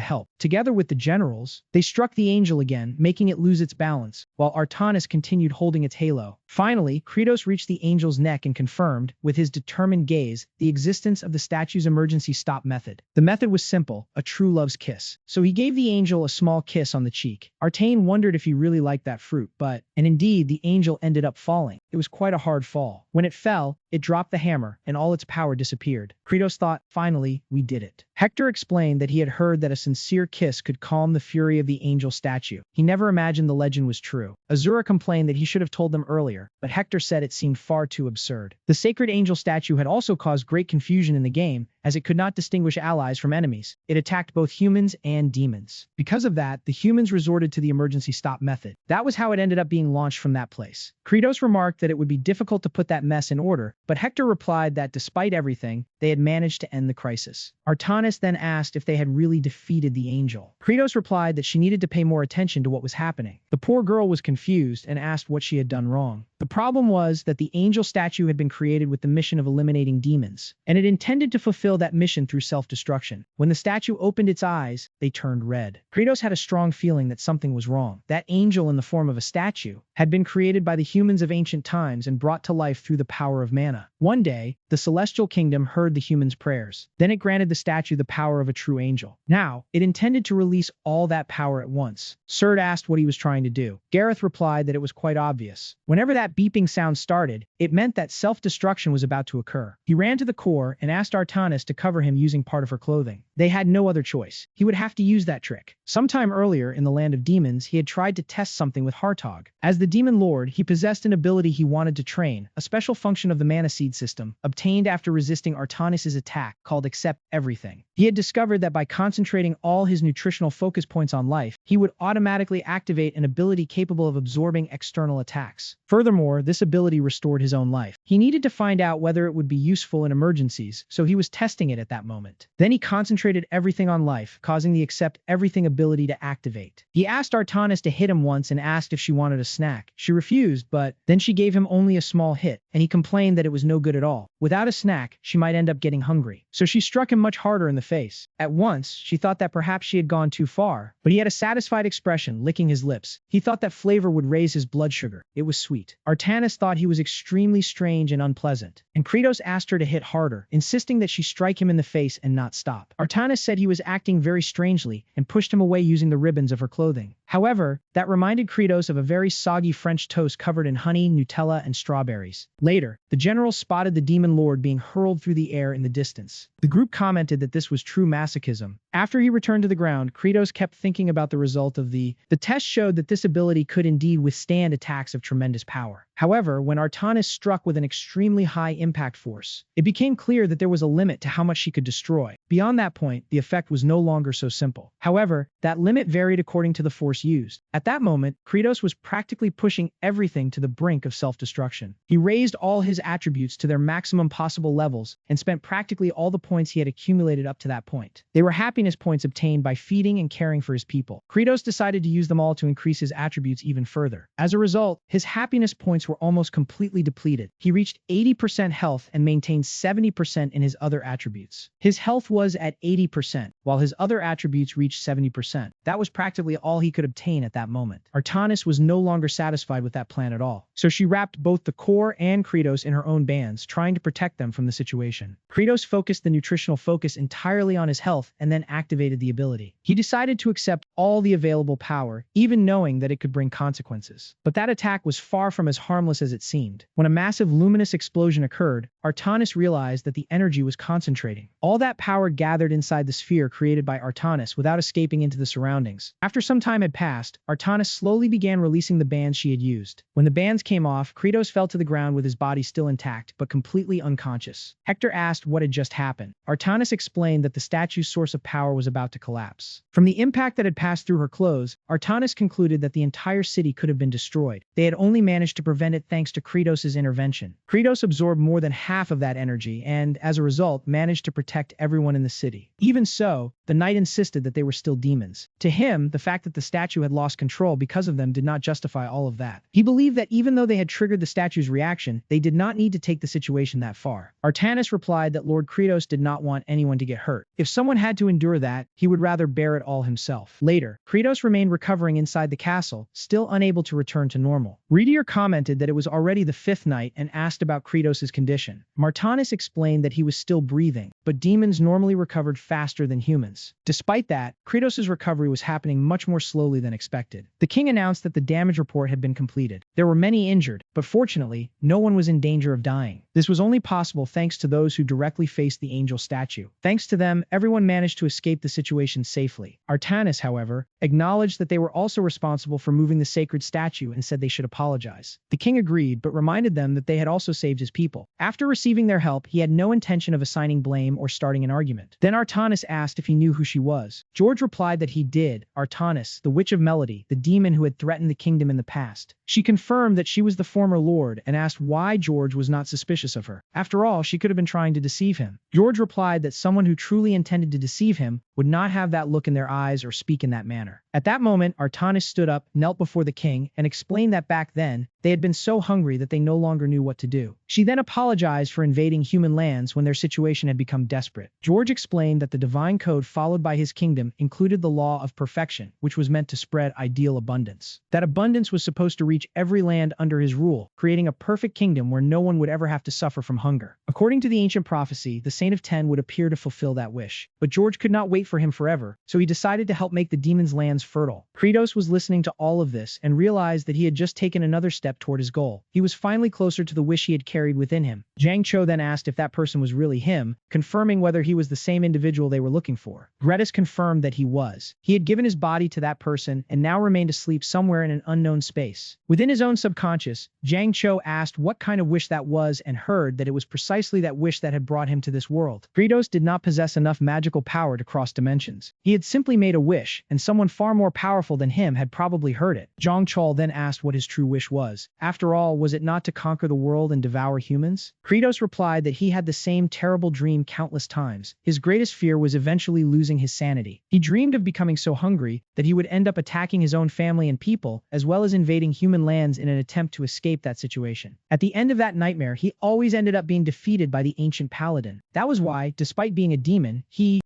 Speaker 1: help. Together with the generals, they struck the angel again, making it lose its balance, while Artanis continued holding its halo. Finally, Kratos reached the angel's neck and confirmed, with his determined gaze, the existence of the statue's emergency stop method. The method was simple, a true love's kiss. So he gave the angel a small kiss on the cheek. Artane wondered if he really liked that fruit, and indeed, the angel ended up falling. It was quite a hard fall. When it fell, it dropped the hammer, and all its power disappeared. Kratos thought, finally, we did it. Hector explained that he had heard that a sincere kiss could calm the fury of the angel statue. He never imagined the legend was true. Azura complained that he should have told them earlier, but Hector said it seemed far too absurd. The sacred angel statue had also caused great confusion in the game, as it could not distinguish allies from enemies. It attacked both humans and demons. Because of that, the humans resorted to the emergency stop method. That was how it ended up being launched from that place. Kratos remarked that it would be difficult to put that mess in order, but Hector replied that despite everything, they had managed to end the crisis. Artanis then asked if they had really defeated the angel. Kratos replied that she needed to pay more attention to what was happening. The poor girl was confused and asked what she had done wrong. The problem was that the angel statue had been created with the mission of eliminating demons, and it intended to fulfill that mission through self-destruction. When the statue opened its eyes, they turned red. Kratos had a strong feeling that something was wrong. That angel in the form of a statue had been created by the humans of ancient times and brought to life through the power of mana. One day, the celestial kingdom heard the humans' prayers. Then it granted the statue the power of a true angel. Now, it intended to release all that power at once. Serd asked what he was trying to do. Gareth replied that it was quite obvious. Whenever that beeping sound started, it meant that self-destruction was about to occur. He ran to the core and asked Artanis to cover him using part of her clothing. They had no other choice. He would have to use that trick. Sometime earlier in the land of demons, he had tried to test something with Hartog. As the demon lord, he possessed an ability he wanted to train, a special function of the mana seed system, obtained after resisting Artanis' attack, called Accept Everything. He had discovered that by concentrating all his nutritional focus points on life, he would automatically activate an ability capable of absorbing external attacks. Furthermore, this ability restored his own life. He needed to find out whether it would be useful in emergencies, so he was testing it at that moment. Then he concentrated everything on life, causing the Accept Everything ability to activate. He asked Artanis to hit him once and asked if she wanted a snack. She refused, but then she gave him only a small hit, and he complained that it was no good at all. Without a snack, she might end up getting hungry. So she struck him much harder in the face. At once, she thought that perhaps she had gone too far, but he had a satisfied expression, licking his lips. He thought that flavor would raise his blood sugar. It was sweet. Artanis thought he was extremely strange and unpleasant, and Kratos asked her to hit harder, insisting that she strike him in the face and not stop. Artanis said he was acting very strangely and pushed him away using the ribbons of her clothing. However, that reminded Kratos of a very soggy French toast covered in honey, Nutella, and strawberries. Later, the generals spotted the demon lord being hurled through the air in the distance. The group commented that this was true masochism. After he returned to the ground, Kratos kept thinking about the result of the test showed that this ability could indeed withstand attacks of tremendous power. However, when Artanis struck with an extremely high impact force, it became clear that there was a limit to how much she could destroy. Beyond that point, the effect was no longer so simple. However, that limit varied according to the force used. At that moment, Kratos was practically pushing everything to the brink of self-destruction. He raised all his attributes to their maximum possible levels and spent practically all the points he had accumulated up to that point. They were happy happiness points obtained by feeding and caring for his people. Kratos decided to use them all to increase his attributes even further. As a result, his happiness points were almost completely depleted. He reached 80% health and maintained 70% in his other attributes. His health was at 80%, while his other attributes reached 70%. That was practically all he could obtain at that moment. Artanis was no longer satisfied with that plan at all, so she wrapped both the core and Kratos in her own bands, trying to protect them from the situation. Kratos focused the nutritional focus entirely on his health and then activated the ability. He decided to accept all the available power, even knowing that it could bring consequences. But that attack was far from as harmless as it seemed. When a massive luminous explosion occurred, Artanis realized that the energy was concentrating. All that power gathered inside the sphere created by Artanis without escaping into the surroundings. After some time had passed, Artanis slowly began releasing the bands she had used. When the bands came off, Kratos fell to the ground with his body still intact, but completely unconscious. Hector asked what had just happened. Artanis explained that the statue's source of power was about to collapse. From the impact that had passed through her clothes, Artanis concluded that the entire city could have been destroyed. They had only managed to prevent it thanks to Kratos' intervention. Kratos absorbed more than half of that energy and, as a result, managed to protect everyone in the city. Even so, the knight insisted that they were still demons. To him, the fact that the statue had lost control because of them did not justify all of that. He believed that even though they had triggered the statue's reaction, they did not need to take the situation that far. Artanis replied that Lord Kratos did not want anyone to get hurt. If someone had to endure that, he would rather bear it all himself. Later, Kratos remained recovering inside the castle, still unable to return to normal. Reedier commented that it was already the fifth night and asked about Kratos' condition. Martanis explained that he was still breathing, but demons normally recovered faster than humans. Despite that, Kratos' recovery was happening much more slowly than expected. The king announced that the damage report had been completed. There were many injured, but fortunately, no one was in danger of dying. This was only possible thanks to those who directly faced the angel statue. Thanks to them, everyone managed to escape the situation safely. Artanis, however, acknowledged that they were also responsible for moving the sacred statue and said they should apologize. The king agreed, but reminded them that they had also saved his people. After receiving their help, he had no intention of assigning blame or starting an argument. Then Artanis asked if he knew who she was. George replied that he did. Artanis, the Witch of Melody, the demon who had threatened the kingdom in the past. She confirmed that she was the former lord and asked why George was not suspicious of her. After all, she could have been trying to deceive him. George replied that someone who truly intended to deceive him would not have that look in their eyes or speak in that manner. At that moment, Artanis stood up, knelt before the king, and explained that back then, they had been so hungry that they no longer knew what to do. She then apologized for invading human lands when their situation had become desperate. George explained that the divine code followed by his kingdom included the law of perfection, which was meant to spread ideal abundance. That abundance was supposed to reach every land under his rule, creating a perfect kingdom where no one would ever have to suffer from hunger. According to the ancient prophecy, the Saint of Ten would appear to fulfill that wish. But George could not wait for him forever, so he decided to help make the demons' lands fertile. Kratos was listening to all of this and realized that he had just taken another step toward his goal. He was finally closer to the wish he had carried within him. Jiang Cho then asked if that person was really him, confirming whether he was the same individual they were looking for. Gretis confirmed that he was. He had given his body to that person and now remained asleep somewhere in an unknown space. Within his own subconscious, Jiang Cho asked what kind of wish that was and heard that it was precisely that wish that had brought him to this world. Kratos did not possess enough magical power to cross dimensions. He had simply made a wish, and someone far more powerful than him had probably heard it. Zhang Chol then asked what his true wish was. After all, was it not to conquer the world and devour humans? Kratos replied that he had the same terrible dream countless times. His greatest fear was eventually losing his sanity. He dreamed of becoming so hungry that he would end up attacking his own family and people, as well as invading human lands in an attempt to escape that situation. At the end of that nightmare, he always ended up being defeated by the ancient paladin. That was why, despite being a demon,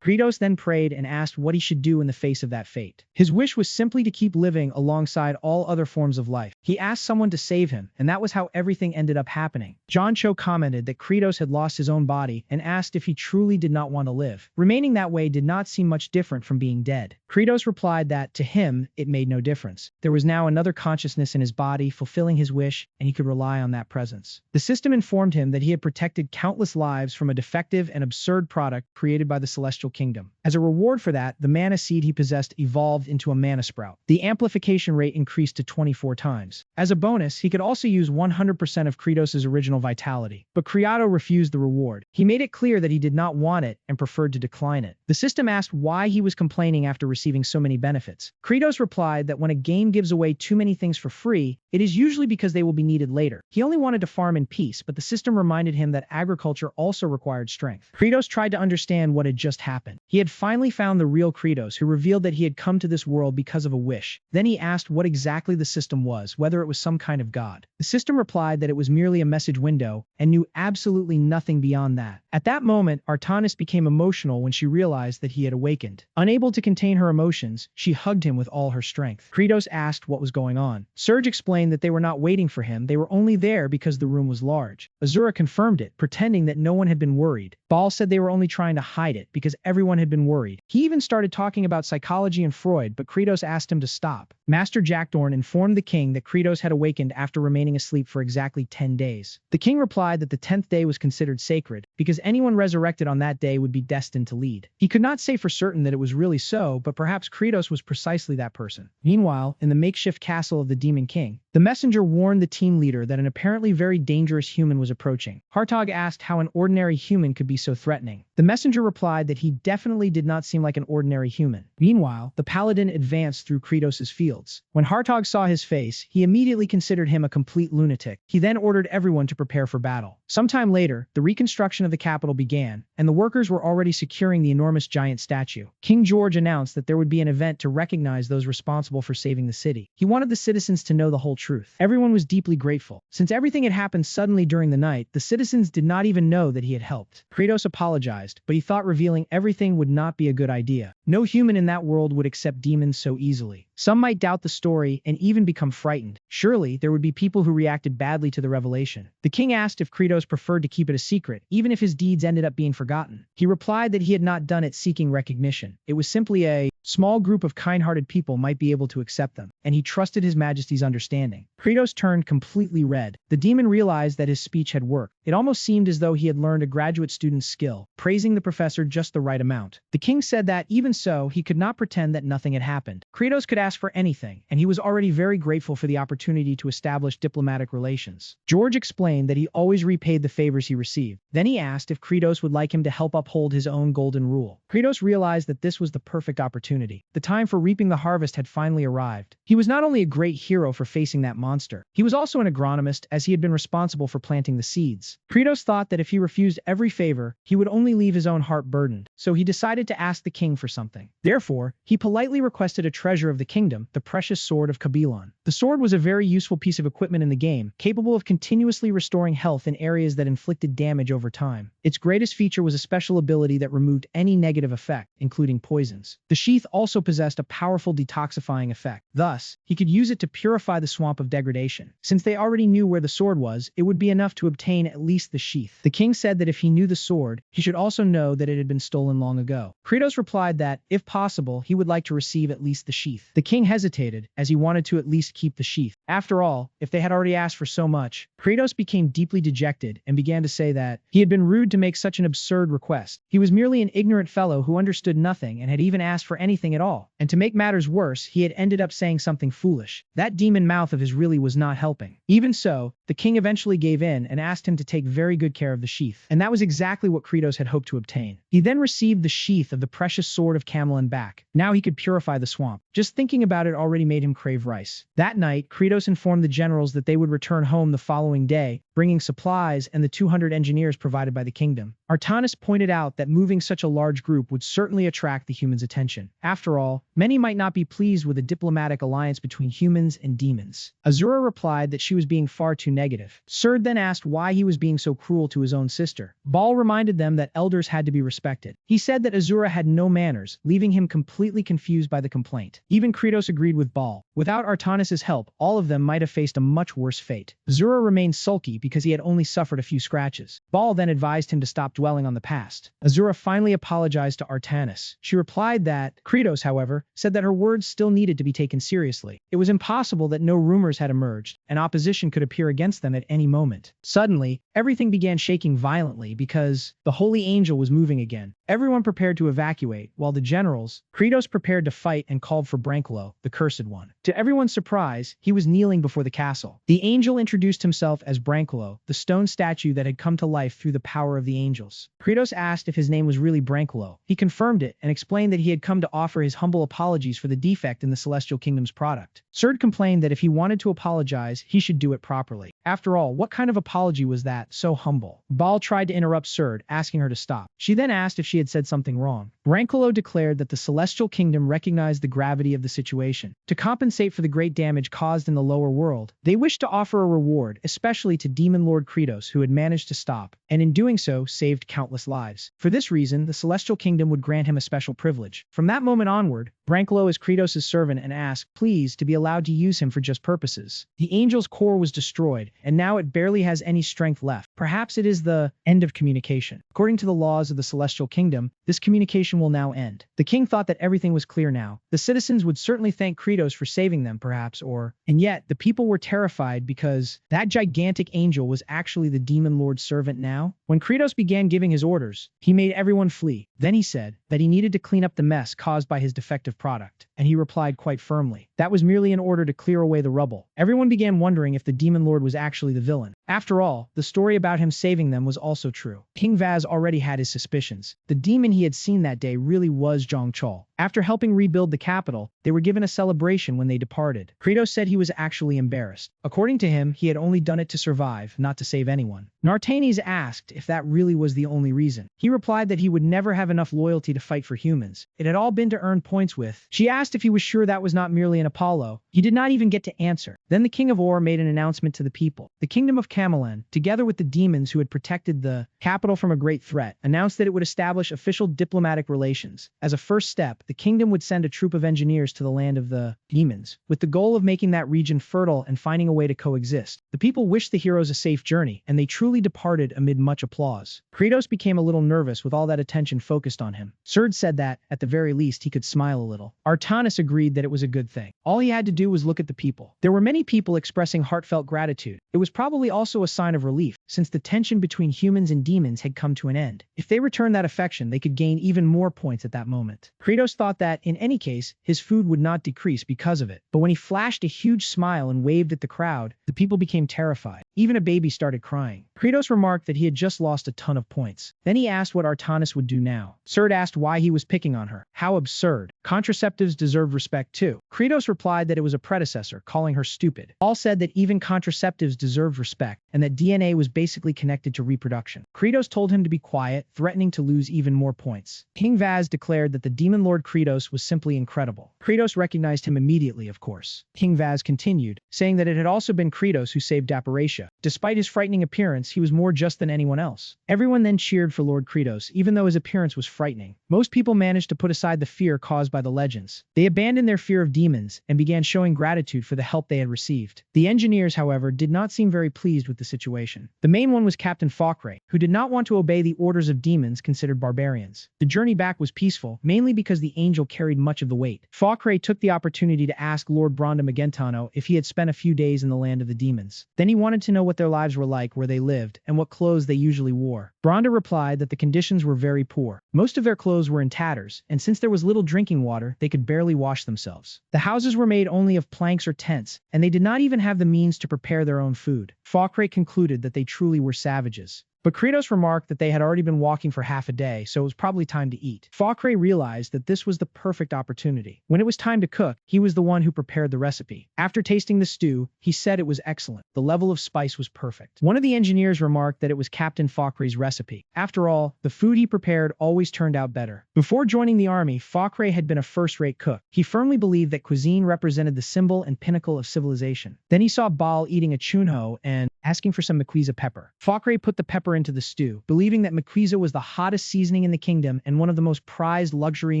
Speaker 1: Kratos then prayed and asked what he should do in the face of that fate. His wish was simply to keep living alongside all other forms of life. He asked someone to save him, and that was how everything ended up happening. John Cho commented that Kratos had lost his own body and asked if he truly did not want to live. Remaining that way did not seem much different from being dead. Kratos replied that, to him, it made no difference. There was now another consciousness in his body fulfilling his wish, and he could rely on that presence. The system informed him that he had protected countless lives from a defective and absurd product created by the Celestial Kingdom. As a reward for that, the mana seed he possessed evolved into a mana sprout. The amplification rate increased to 24 times. As a bonus, he could also use 100% of Kratos' original vitality. But Kriato refused the reward. He made it clear that he did not want it and preferred to decline it. The system asked why he was complaining after receiving so many benefits. Kratos replied that when a game gives away too many things for free, it is usually because they will be needed later. He only wanted to farm in peace, but the system reminded him that agriculture also required strength. Kratos tried to understand what had just happened. He had finally found the real Kratos, who revealed that he had come to this world because of a wish. Then he asked what exactly the system was, whether it was some kind of god. The system replied that it was merely a message window and knew absolutely nothing beyond that. At that moment, Artanis became emotional when she realized that he had awakened. Unable to contain her emotions, she hugged him with all her strength. Kratos asked what was going on. Serge explained that they were not waiting for him, they were only there because the room was large. Asura confirmed it, pretending that no one had been worried. Baal said they were only trying to hide it because everyone had been worried. He even started talking about psychology and Freud, but Kratos asked him to stop. Master Jackdorn informed the king that Kratos had awakened after remaining asleep for exactly 10 days. The king replied that the 10th day was considered sacred, because anyone resurrected on that day would be destined to lead. He could not say for certain that it was really so, but perhaps Kratos was precisely that person. Meanwhile, in the makeshift castle of the Demon King, the messenger warned the team leader that an apparently very dangerous human was approaching. Hartog asked how an ordinary human could be so threatening. The messenger replied that he definitely did not seem like an ordinary human. Meanwhile, the paladin advanced through Kratos' fields. When Hartog saw his face, he immediately considered him a complete lunatic. He then ordered everyone to prepare for battle. Sometime later, the reconstruction of the capital began, and the workers were already securing the enormous giant statue. King George announced that there would be an event to recognize those responsible for saving the city. He wanted the citizens to know the whole truth. Everyone was deeply grateful. Since everything had happened suddenly during the night, the citizens did not even know that he had helped. Kratos apologized, but he thought revealing everything would not be a good idea. No human in that world would accept demons so easily. Some might doubt the story and even become frightened. Surely, there would be people who reacted badly to the revelation. The king asked if Kratos preferred to keep it a secret, even if his deeds ended up being forgotten. He replied that he had not done it seeking recognition. It was simply a small group of kind-hearted people might be able to accept them, and he trusted his majesty's understanding. Kratos turned completely red. The demon realized that his speech had worked. It almost seemed as though he had learned a graduate student's skill, praising the professor just the right amount. The king said that, even so, he could not pretend that nothing had happened. Kratos could ask for anything, and he was already very grateful for the opportunity to establish diplomatic relations. George explained that he always repaid the favors he received. Then he asked if Kratos would like him to help uphold his own golden rule. Kratos realized that this was the perfect opportunity. The time for reaping the harvest had finally arrived. He was not only a great hero for facing that monster, he was also an agronomist, as he had been responsible for planting the seeds. Kratos thought that if he refused every favor, he would only leave his own heart burdened, so he decided to ask the king for something. Therefore, he politely requested a treasure of the kingdom, the precious sword of Kabilon. The sword was a very useful piece of equipment in the game, capable of continuously restoring health in areas that inflicted damage over time. Its greatest feature was a special ability that removed any negative effect, including poisons. The sheath also possessed a powerful detoxifying effect. Thus, he could use it to purify the swamp of degradation. Since they already knew where the sword was, it would be enough to obtain at least the sheath. The king said that if he knew the sword, he should also know that it had been stolen long ago. Kratos replied that, if possible, he would like to receive at least the sheath. The king hesitated, as he wanted to at least keep the sheath. After all, if they had already asked for so much, Kratos became deeply dejected and began to say that he had been rude to make such an absurd request. He was merely an ignorant fellow who understood nothing and had even asked for anything at all. And to make matters worse, he had ended up saying something foolish. That demon mouth of his really was not helping. Even so, the king eventually gave in and asked him to take very good care of the sheath. And that was exactly what Kratos had hoped to obtain. He then received the sheath of the precious sword of Camelon back. Now he could purify the swamp. Just thinking about it already made him crave rice. That night, Kratos informed the generals that they would return home the following day, bringing supplies and the 200 engineers provided by the kingdom. Artanis pointed out that moving such a large group would certainly attract the humans' attention. After all, many might not be pleased with a diplomatic alliance between humans and demons. Asura replied that she was being far too negative. Surd then asked why he was being so cruel to his own sister. Baal reminded them that elders had to be respected. He said that Asura had no manners, leaving him completely confused by the complaint. Even Kratos agreed with Baal. Without Artanis' help, all of them might have faced a much worse fate. Asura remained sulky because he had only suffered a few scratches. Baal then advised him to stop dwelling on the past. Asura finally apologized to Artanis. She replied that Kratos, however, said that her words still needed to be taken seriously. It was impossible that no rumors had emerged, and opposition could appear against them at any moment. Suddenly, everything began shaking violently because the holy angel was moving again. Everyone prepared to evacuate, while the generals, Kratos prepared to fight and called for Branquilo, the Cursed One. To everyone's surprise, he was kneeling before the castle. The angel introduced himself as Branquilo, the stone statue that had come to life through the power of the angels. Kratos asked if his name was really Branquilo. He confirmed it and explained that he had come to offer his humble apologies for the defect in the Celestial Kingdom's product. Serd complained that if he wanted to apologize, he should do it properly. After all, what kind of apology was that, so humble? Baal tried to interrupt Serd, asking her to stop. She then asked if she had said something wrong. Branquilo declared that the Celestial Kingdom recognized the gravity of the situation. To compensate for the great damage caused in the lower world, they wished to offer a reward, especially to Demon Lord Kratos, who had managed to stop, and in doing so, saved countless lives. For this reason, the Celestial Kingdom would grant him a special privilege. From that moment onward, Branquilo is Kratos' servant and asked, please, to be allowed to use him for just purposes. The angel's core was destroyed, and now it barely has any strength left. Perhaps it is the end of communication. According to the laws of the Celestial Kingdom, this communication will now end. The king thought that everything was clear now. The citizens would certainly thank Kratos for saving them, perhaps, and yet, the people were terrified because that gigantic angel was actually the Demon Lord's servant now. When Kratos began giving his orders, he made everyone flee. Then he said that he needed to clean up the mess caused by his defective product, and he replied quite firmly. That was merely in order to clear away the rubble. Everyone began wondering if the Demon Lord was actually the villain. After all, the story about him saving them was also true. King Vaz already had his suspicions. The demon he had seen that day really was Zhang Chol. After helping rebuild the capital, they were given a celebration when they departed. Kratos said he was actually embarrassed. According to him, he had only done it to survive, not to save anyone. Nartanes asked if that really was the only reason. He replied that he would never have enough loyalty to fight for humans. It had all been to earn points with. She asked if he was sure that was not merely an Apollo. He did not even get to answer. Then the King of Or made an announcement to the people. The Kingdom of Camelin, together with the demons who had protected the capital from a great threat, announced that it would establish official diplomatic relations. As a first step, the kingdom would send a troop of engineers to the land of the demons, with the goal of making that region fertile and finding a way to coexist. The people wished the heroes a safe journey, and they truly departed amid much applause. Kratos became a little nervous with all that attention focused on him. Serd said that, at the very least, he could smile a little. Artanis agreed that it was a good thing. All he had to do was look at the people. There were many people expressing heartfelt gratitude. It was probably also a sign of relief, since the tension between humans and demons had come to an end. If they returned that affection, they could gain even more points at that moment. Kratos thought that, in any case, his food would not decrease because of it. But when he flashed a huge smile and waved at the crowd, the people became terrified. Even a baby started crying. Kratos remarked that he had just lost a ton of points. Then he asked what Artanis would do now. Serd asked why he was picking on her. How absurd. Contraceptives deserved respect too. Kratos replied that it was a predecessor, calling her stupid. All said that even contraceptives deserved respect, and that DNA was basically connected to reproduction. Kratos told him to be quiet, threatening to lose even more points. King Vaz declared that the Demon Lord Kratos was simply incredible. Kratos recognized him immediately, of course. King Vaz continued, saying that it had also been Kratos who saved Apparitia. Despite his frightening appearance, he was more just than anyone else. Everyone then cheered for Lord Kratos, even though his appearance was frightening. Most people managed to put aside the fear caused by the legends. They abandoned their fear of demons and began showing gratitude for the help they had received. The engineers, however, did not seem very pleased with the situation. The main one was Captain Faucre, who did not want to obey the orders of demons considered barbarians. The journey back was peaceful, mainly because the angel carried much of the weight. Faucre took the opportunity to ask Lord Bronda Magentano if he had spent a few days in the land of the demons. Then he wanted to know what their lives were like where they lived and what clothes they usually wore. Bronda replied that the conditions were very poor. Most of their clothes were in tatters, and since there was little drinking water, they could barely wash themselves. The houses were made only of planks or tents, and they did not even have the means to prepare their own food. Faucre concluded that they truly were savages. But Kratos remarked that they had already been walking for half a day, so it was probably time to eat. Faucre realized that this was the perfect opportunity. When it was time to cook, he was the one who prepared the recipe. After tasting the stew, he said it was excellent. The level of spice was perfect. One of the engineers remarked that it was Captain Faucre's recipe. After all, the food he prepared always turned out better. Before joining the army, Faucre had been a first-rate cook. He firmly believed that cuisine represented the symbol and pinnacle of civilization. Then he saw Baal eating a chunho and asking for some maquisa pepper. Faucre put the pepper into the stew, believing that maquisa was the hottest seasoning in the kingdom and one of the most prized luxury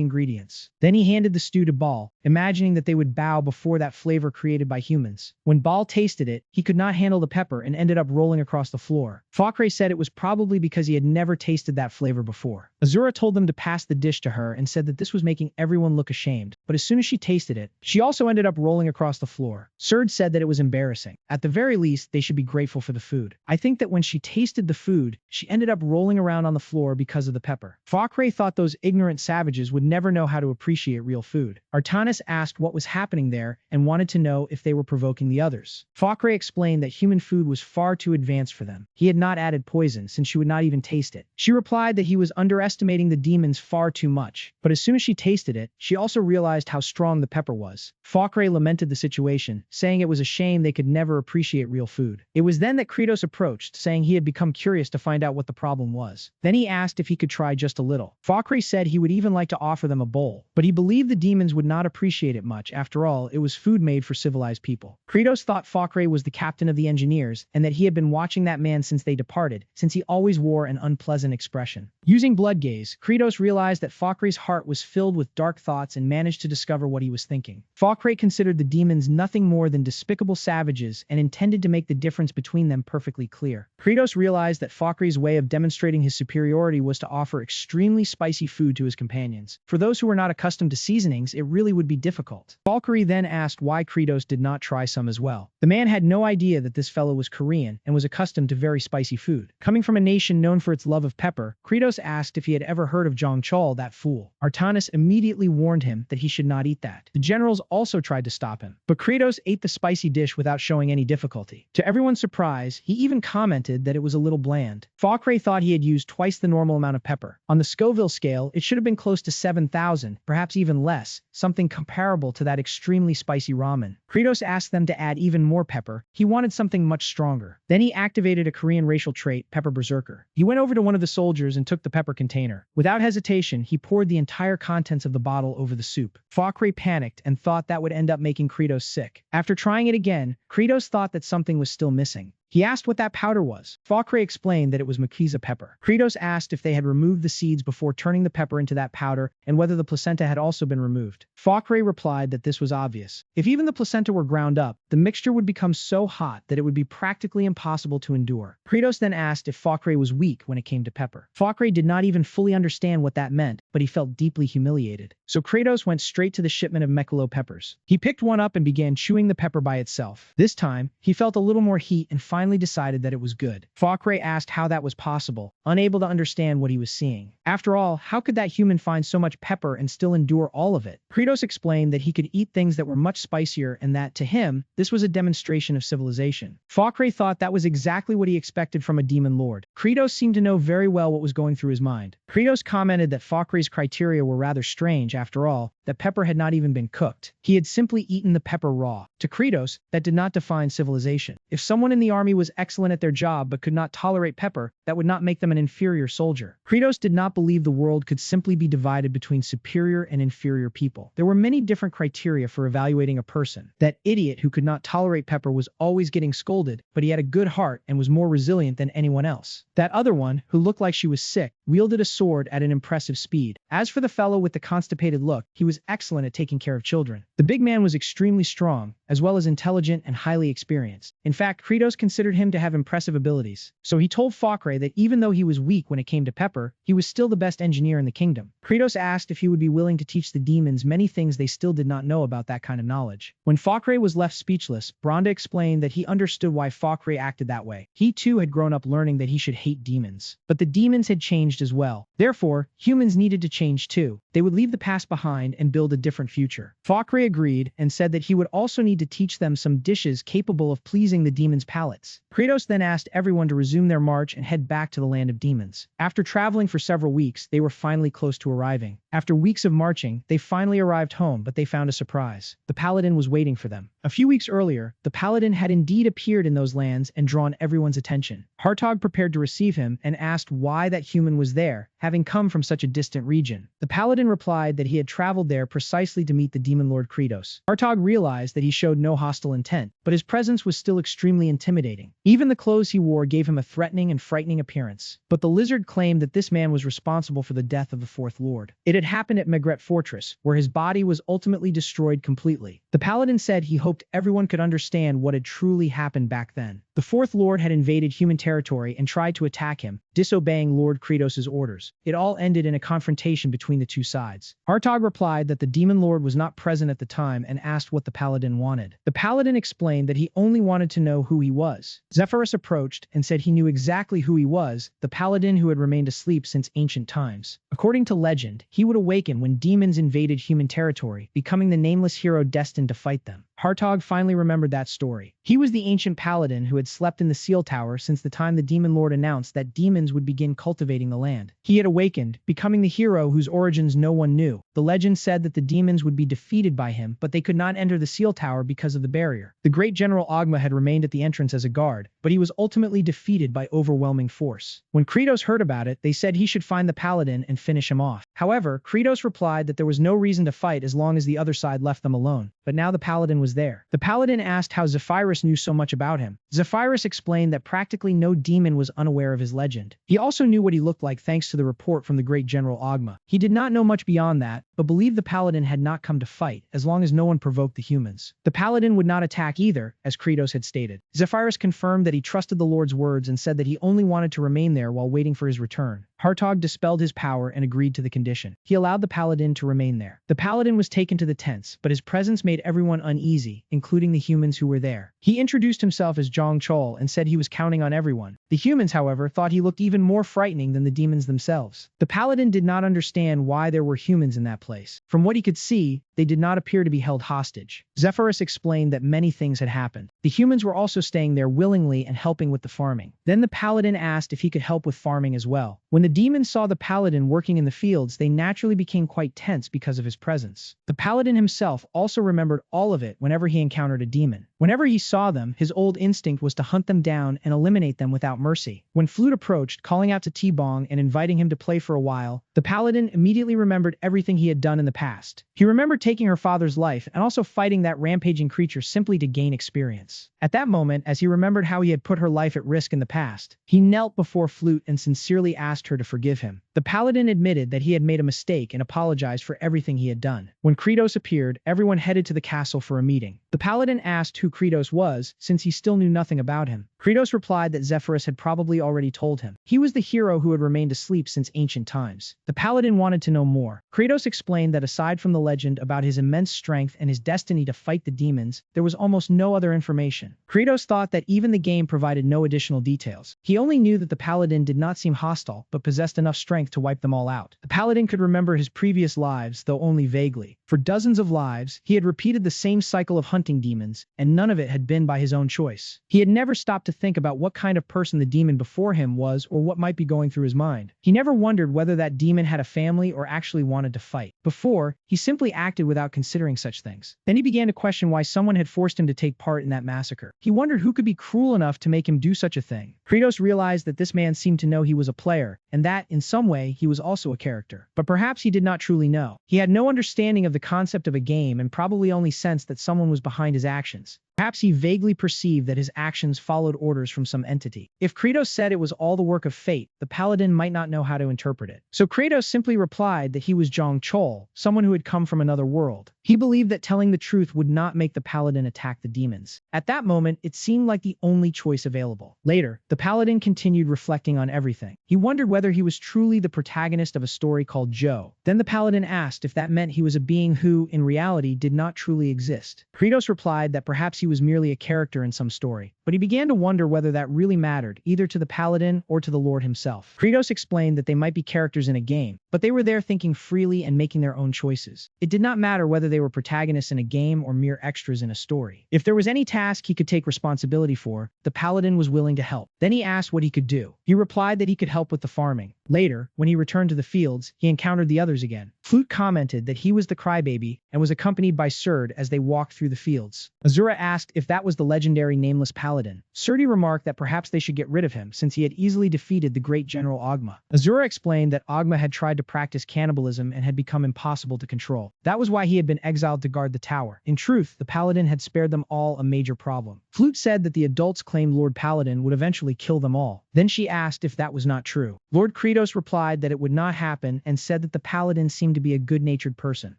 Speaker 1: ingredients. Then he handed the stew to Baal, imagining that they would bow before that flavor created by humans. When Baal tasted it, he could not handle the pepper and ended up rolling across the floor. Faucre said it was probably because he had never tasted that flavor before. Asura told them to pass the dish to her and said that this was making everyone look ashamed, but as soon as she tasted it, she also ended up rolling across the floor. Serd said that it was embarrassing. At the very least, they should be grateful for the food. I think that when she tasted the food, food, she ended up rolling around on the floor because of the pepper. Fakre thought those ignorant savages would never know how to appreciate real food. Artanis asked what was happening there and wanted to know if they were provoking the others. Fakre explained that human food was far too advanced for them. He had not added poison since she would not even taste it. She replied that he was underestimating the demons far too much, but as soon as she tasted it, she also realized how strong the pepper was. Fakre lamented the situation, saying it was a shame they could never appreciate real food. It was then that Kratos approached, saying he had become curious to find out what the problem was. Then he asked if he could try just a little. Fakre said he would even like to offer them a bowl, but he believed the demons would not appreciate it much. After all, it was food made for civilized people. Kratos thought Fakre was the captain of the engineers and that he had been watching that man since they departed, since he always wore an unpleasant expression. Using blood gaze, Kratos realized that Fakre's heart was filled with dark thoughts and managed to discover what he was thinking. Fakre considered the demons nothing more than despicable savages and intended to make the difference between them perfectly clear. Kratos realized that Fakre's way of demonstrating his superiority was to offer extremely spicy food to his companions. For those who were not accustomed to seasonings, it really would be difficult. Fakre then asked why Kratos did not try some as well. The man had no idea that this fellow was Korean and was accustomed to very spicy food. Coming from a nation known for its love of pepper, Kratos asked if he had ever heard of Jongchol, that fool. Artanis immediately warned him that he should not eat that. The generals also tried to stop him, but Kratos ate the spicy dish without showing any difficulty. To everyone's surprise, he even commented that it was a little bland. Fakre thought he had used twice the normal amount of pepper. On the Scoville scale, it should have been close to 7,000, perhaps even less, something comparable to that extremely spicy ramen. Kratos asked them to add even more pepper. He wanted something much stronger. Then he activated a Korean racial trait, Pepper Berserker. He went over to one of the soldiers and took the pepper container. Without hesitation, he poured the entire contents of the bottle over the soup. Fakre panicked and thought that would end up making Kratos sick. After trying it again, Kratos thought that something was still missing. He asked what that powder was. Fakre explained that it was makiza pepper. Kratos asked if they had removed the seeds before turning the pepper into that powder and whether the placenta had also been removed. Fakre replied that this was obvious. If even the placenta were ground up, the mixture would become so hot that it would be practically impossible to endure. Kratos then asked if Fakre was weak when it came to pepper. Fakre did not even fully understand what that meant, but he felt deeply humiliated. So Kratos went straight to the shipment of Mekalo peppers. He picked one up and began chewing the pepper by itself. This time, he felt a little more heat and finally decided that it was good. Fakre asked how that was possible, unable to understand what he was seeing. After all, how could that human find so much pepper and still endure all of it? Kratos explained that he could eat things that were much spicier and that, to him, this was a demonstration of civilization. Fakre thought that was exactly what he expected from a demon lord. Kratos seemed to know very well what was going through his mind. Kratos commented that Fakre's criteria were rather strange. After all, that pepper had not even been cooked. He had simply eaten the pepper raw. To Kratos, that did not define civilization. If someone in the army was excellent at their job but could not tolerate pepper, that would not make them an inferior soldier. Kratos did not believe the world could simply be divided between superior and inferior people. There were many different criteria for evaluating a person. That idiot who could not tolerate pepper was always getting scolded, but he had a good heart and was more resilient than anyone else. That other one, who looked like she was sick, wielded a sword at an impressive speed. As for the fellow with the constipated look, he was excellent at taking care of children. The big man was extremely strong, as well as intelligent and highly experienced. In fact, Kratos considered him to have impressive abilities. So he told Fakre that even though he was weak when it came to pepper, he was still the best engineer in the kingdom. Kratos asked if he would be willing to teach the demons many things they still did not know about that kind of knowledge. When Fakre was left speechless, Bronda explained that he understood why Fakre acted that way. He too had grown up learning that he should hate demons. But the demons had changed as well. Therefore, humans needed to change too. They would leave the past behind and build a different future. Fakre agreed and said that he would also need to teach them some dishes capable of pleasing the demons' palates. Kratos then asked everyone to resume their march and head back to the land of demons. After traveling for several weeks, they were finally close to arriving. After weeks of marching, they finally arrived home, but they found a surprise. The paladin was waiting for them. A few weeks earlier, the paladin had indeed appeared in those lands and drawn everyone's attention. Hartog prepared to receive him and asked why that human was there, having come from such a distant region. The paladin replied that he had traveled there precisely to meet the demon lord Kratos. Hartog realized that he showed no hostile intent, but his presence was still extremely intimidating. Even the clothes he wore gave him a threatening and frightening appearance. But the lizard claimed that this man was responsible for the death of the fourth lord. It had happened at Megret Fortress, where his body was ultimately destroyed completely. The paladin said he hoped everyone could understand what had truly happened back then. The fourth lord had invaded human territory and tried to attack him, disobeying Lord Kratos' orders. It all ended in a confrontation between the two sides. Hartog replied that the demon lord was not present at the time and asked what the paladin wanted. The paladin explained that he only wanted to know who he was. Zephyrus approached and said he knew exactly who he was, the paladin who had remained asleep since ancient times. According to legend, he would awaken when demons invaded human territory, becoming the nameless hero destined to fight them. Hartog finally remembered that story. He was the ancient paladin who had slept in the seal tower since the time the demon lord announced that demons would begin cultivating the land. He had awakened, becoming the hero whose origins no one knew. The legend said that the demons would be defeated by him, but they could not enter the seal tower because of the barrier. The great general Ogma had remained at the entrance as a guard, but he was ultimately defeated by overwhelming force. When Kratos heard about it, they said he should find the paladin and finish him off. However, Kratos replied that there was no reason to fight as long as the other side left them alone, but now the paladin was there. The paladin asked how Zephyrus knew so much about him. Zephyrus explained that practically no demon was unaware of his legend. He also knew what he looked like thanks to the report from the great general Ogma. He did not know much beyond that, but believed the paladin had not come to fight, as long as no one provoked the humans. The paladin would not attack either, as Kratos had stated. Zephyrus confirmed that he trusted the Lord's words and said that he only wanted to remain there while waiting for his return. Hartog dispelled his power and agreed to the condition. He allowed the paladin to remain there. The paladin was taken to the tents, but his presence made everyone uneasy, including the humans who were there. He introduced himself as Zhang Chol and said he was counting on everyone. The humans, however, thought he looked even more frightening than the demons themselves. The paladin did not understand why there were humans in that place. From what he could see, they did not appear to be held hostage. Zephyrus explained that many things had happened. The humans were also staying there willingly and helping with the farming. Then the paladin asked if he could help with farming as well. When the demons saw the paladin working in the fields, they naturally became quite tense because of his presence. The paladin himself also remembered all of it whenever he encountered a demon. Whenever he saw them, his old instinct was to hunt them down and eliminate them without mercy. When Flute approached, calling out to T-Bong and inviting him to play for a while, the paladin immediately remembered everything he had done in the past. He remembered taking her father's life and also fighting that rampaging creature simply to gain experience. At that moment, as he remembered how he had put her life at risk in the past, he knelt before Flute and sincerely asked her to forgive him. The paladin admitted that he had made a mistake and apologized for everything he had done. When Kratos appeared, everyone headed to the castle for a meeting. The paladin asked who Kratos was, since he still knew nothing about him. Kratos replied that Zephyrus had probably already told him. He was the hero who had remained asleep since ancient times. The paladin wanted to know more. Kratos explained that aside from the legend about his immense strength and his destiny to fight the demons, there was almost no other information. Kratos thought that even the game provided no additional details. He only knew that the paladin did not seem hostile, but possessed enough strength to wipe them all out. The paladin could remember his previous lives, though only vaguely. For dozens of lives, he had repeated the same cycle of hunting demons, and none of it had been by his own choice. He had never stopped to think about what kind of person the demon before him was or what might be going through his mind. He never wondered whether that demon had a family or actually wanted to fight. Before, he simply acted without considering such things. Then he began to question why someone had forced him to take part in that massacre. He wondered who could be cruel enough to make him do such a thing. Kratos realized that this man seemed to know he was a player, and that, in some way, he was also a character. But perhaps he did not truly know. He had no understanding of the concept of a game and probably only sensed that someone was behind his actions. Perhaps he vaguely perceived that his actions followed orders from some entity. If Kratos said it was all the work of fate, the paladin might not know how to interpret it. So Kratos simply replied that he was Zhang Chol, someone who had come from another world. He believed that telling the truth would not make the paladin attack the demons. At that moment, it seemed like the only choice available. Later, the paladin continued reflecting on everything. He wondered whether he was truly the protagonist of a story called Joe. Then the paladin asked if that meant he was a being who, in reality, did not truly exist. Kratos replied that perhaps he was merely a character in some story, but he began to wonder whether that really mattered, either to the paladin or to the Lord himself. Kratos explained that they might be characters in a game, but they were there thinking freely and making their own choices. It did not matter whether they were protagonists in a game or mere extras in a story. If there was any task he could take responsibility for, the paladin was willing to help. Then he asked what he could do. He replied that he could help with the farming. Later, when he returned to the fields, he encountered the others again. Flute commented that he was the crybaby and was accompanied by Surd as they walked through the fields. Asura asked if that was the legendary nameless paladin. Surdy remarked that perhaps they should get rid of him since he had easily defeated the great General Ogma. Asura explained that Ogma had tried to practice cannibalism and had become impossible to control. That was why he had been exiled to guard the tower. In truth, the paladin had spared them all a major problem. Flute said that the adults claimed Lord Paladin would eventually kill them all. Then she asked if that was not true. Lord Kratos replied that it would not happen and said that the paladin seemed to be a good-natured person.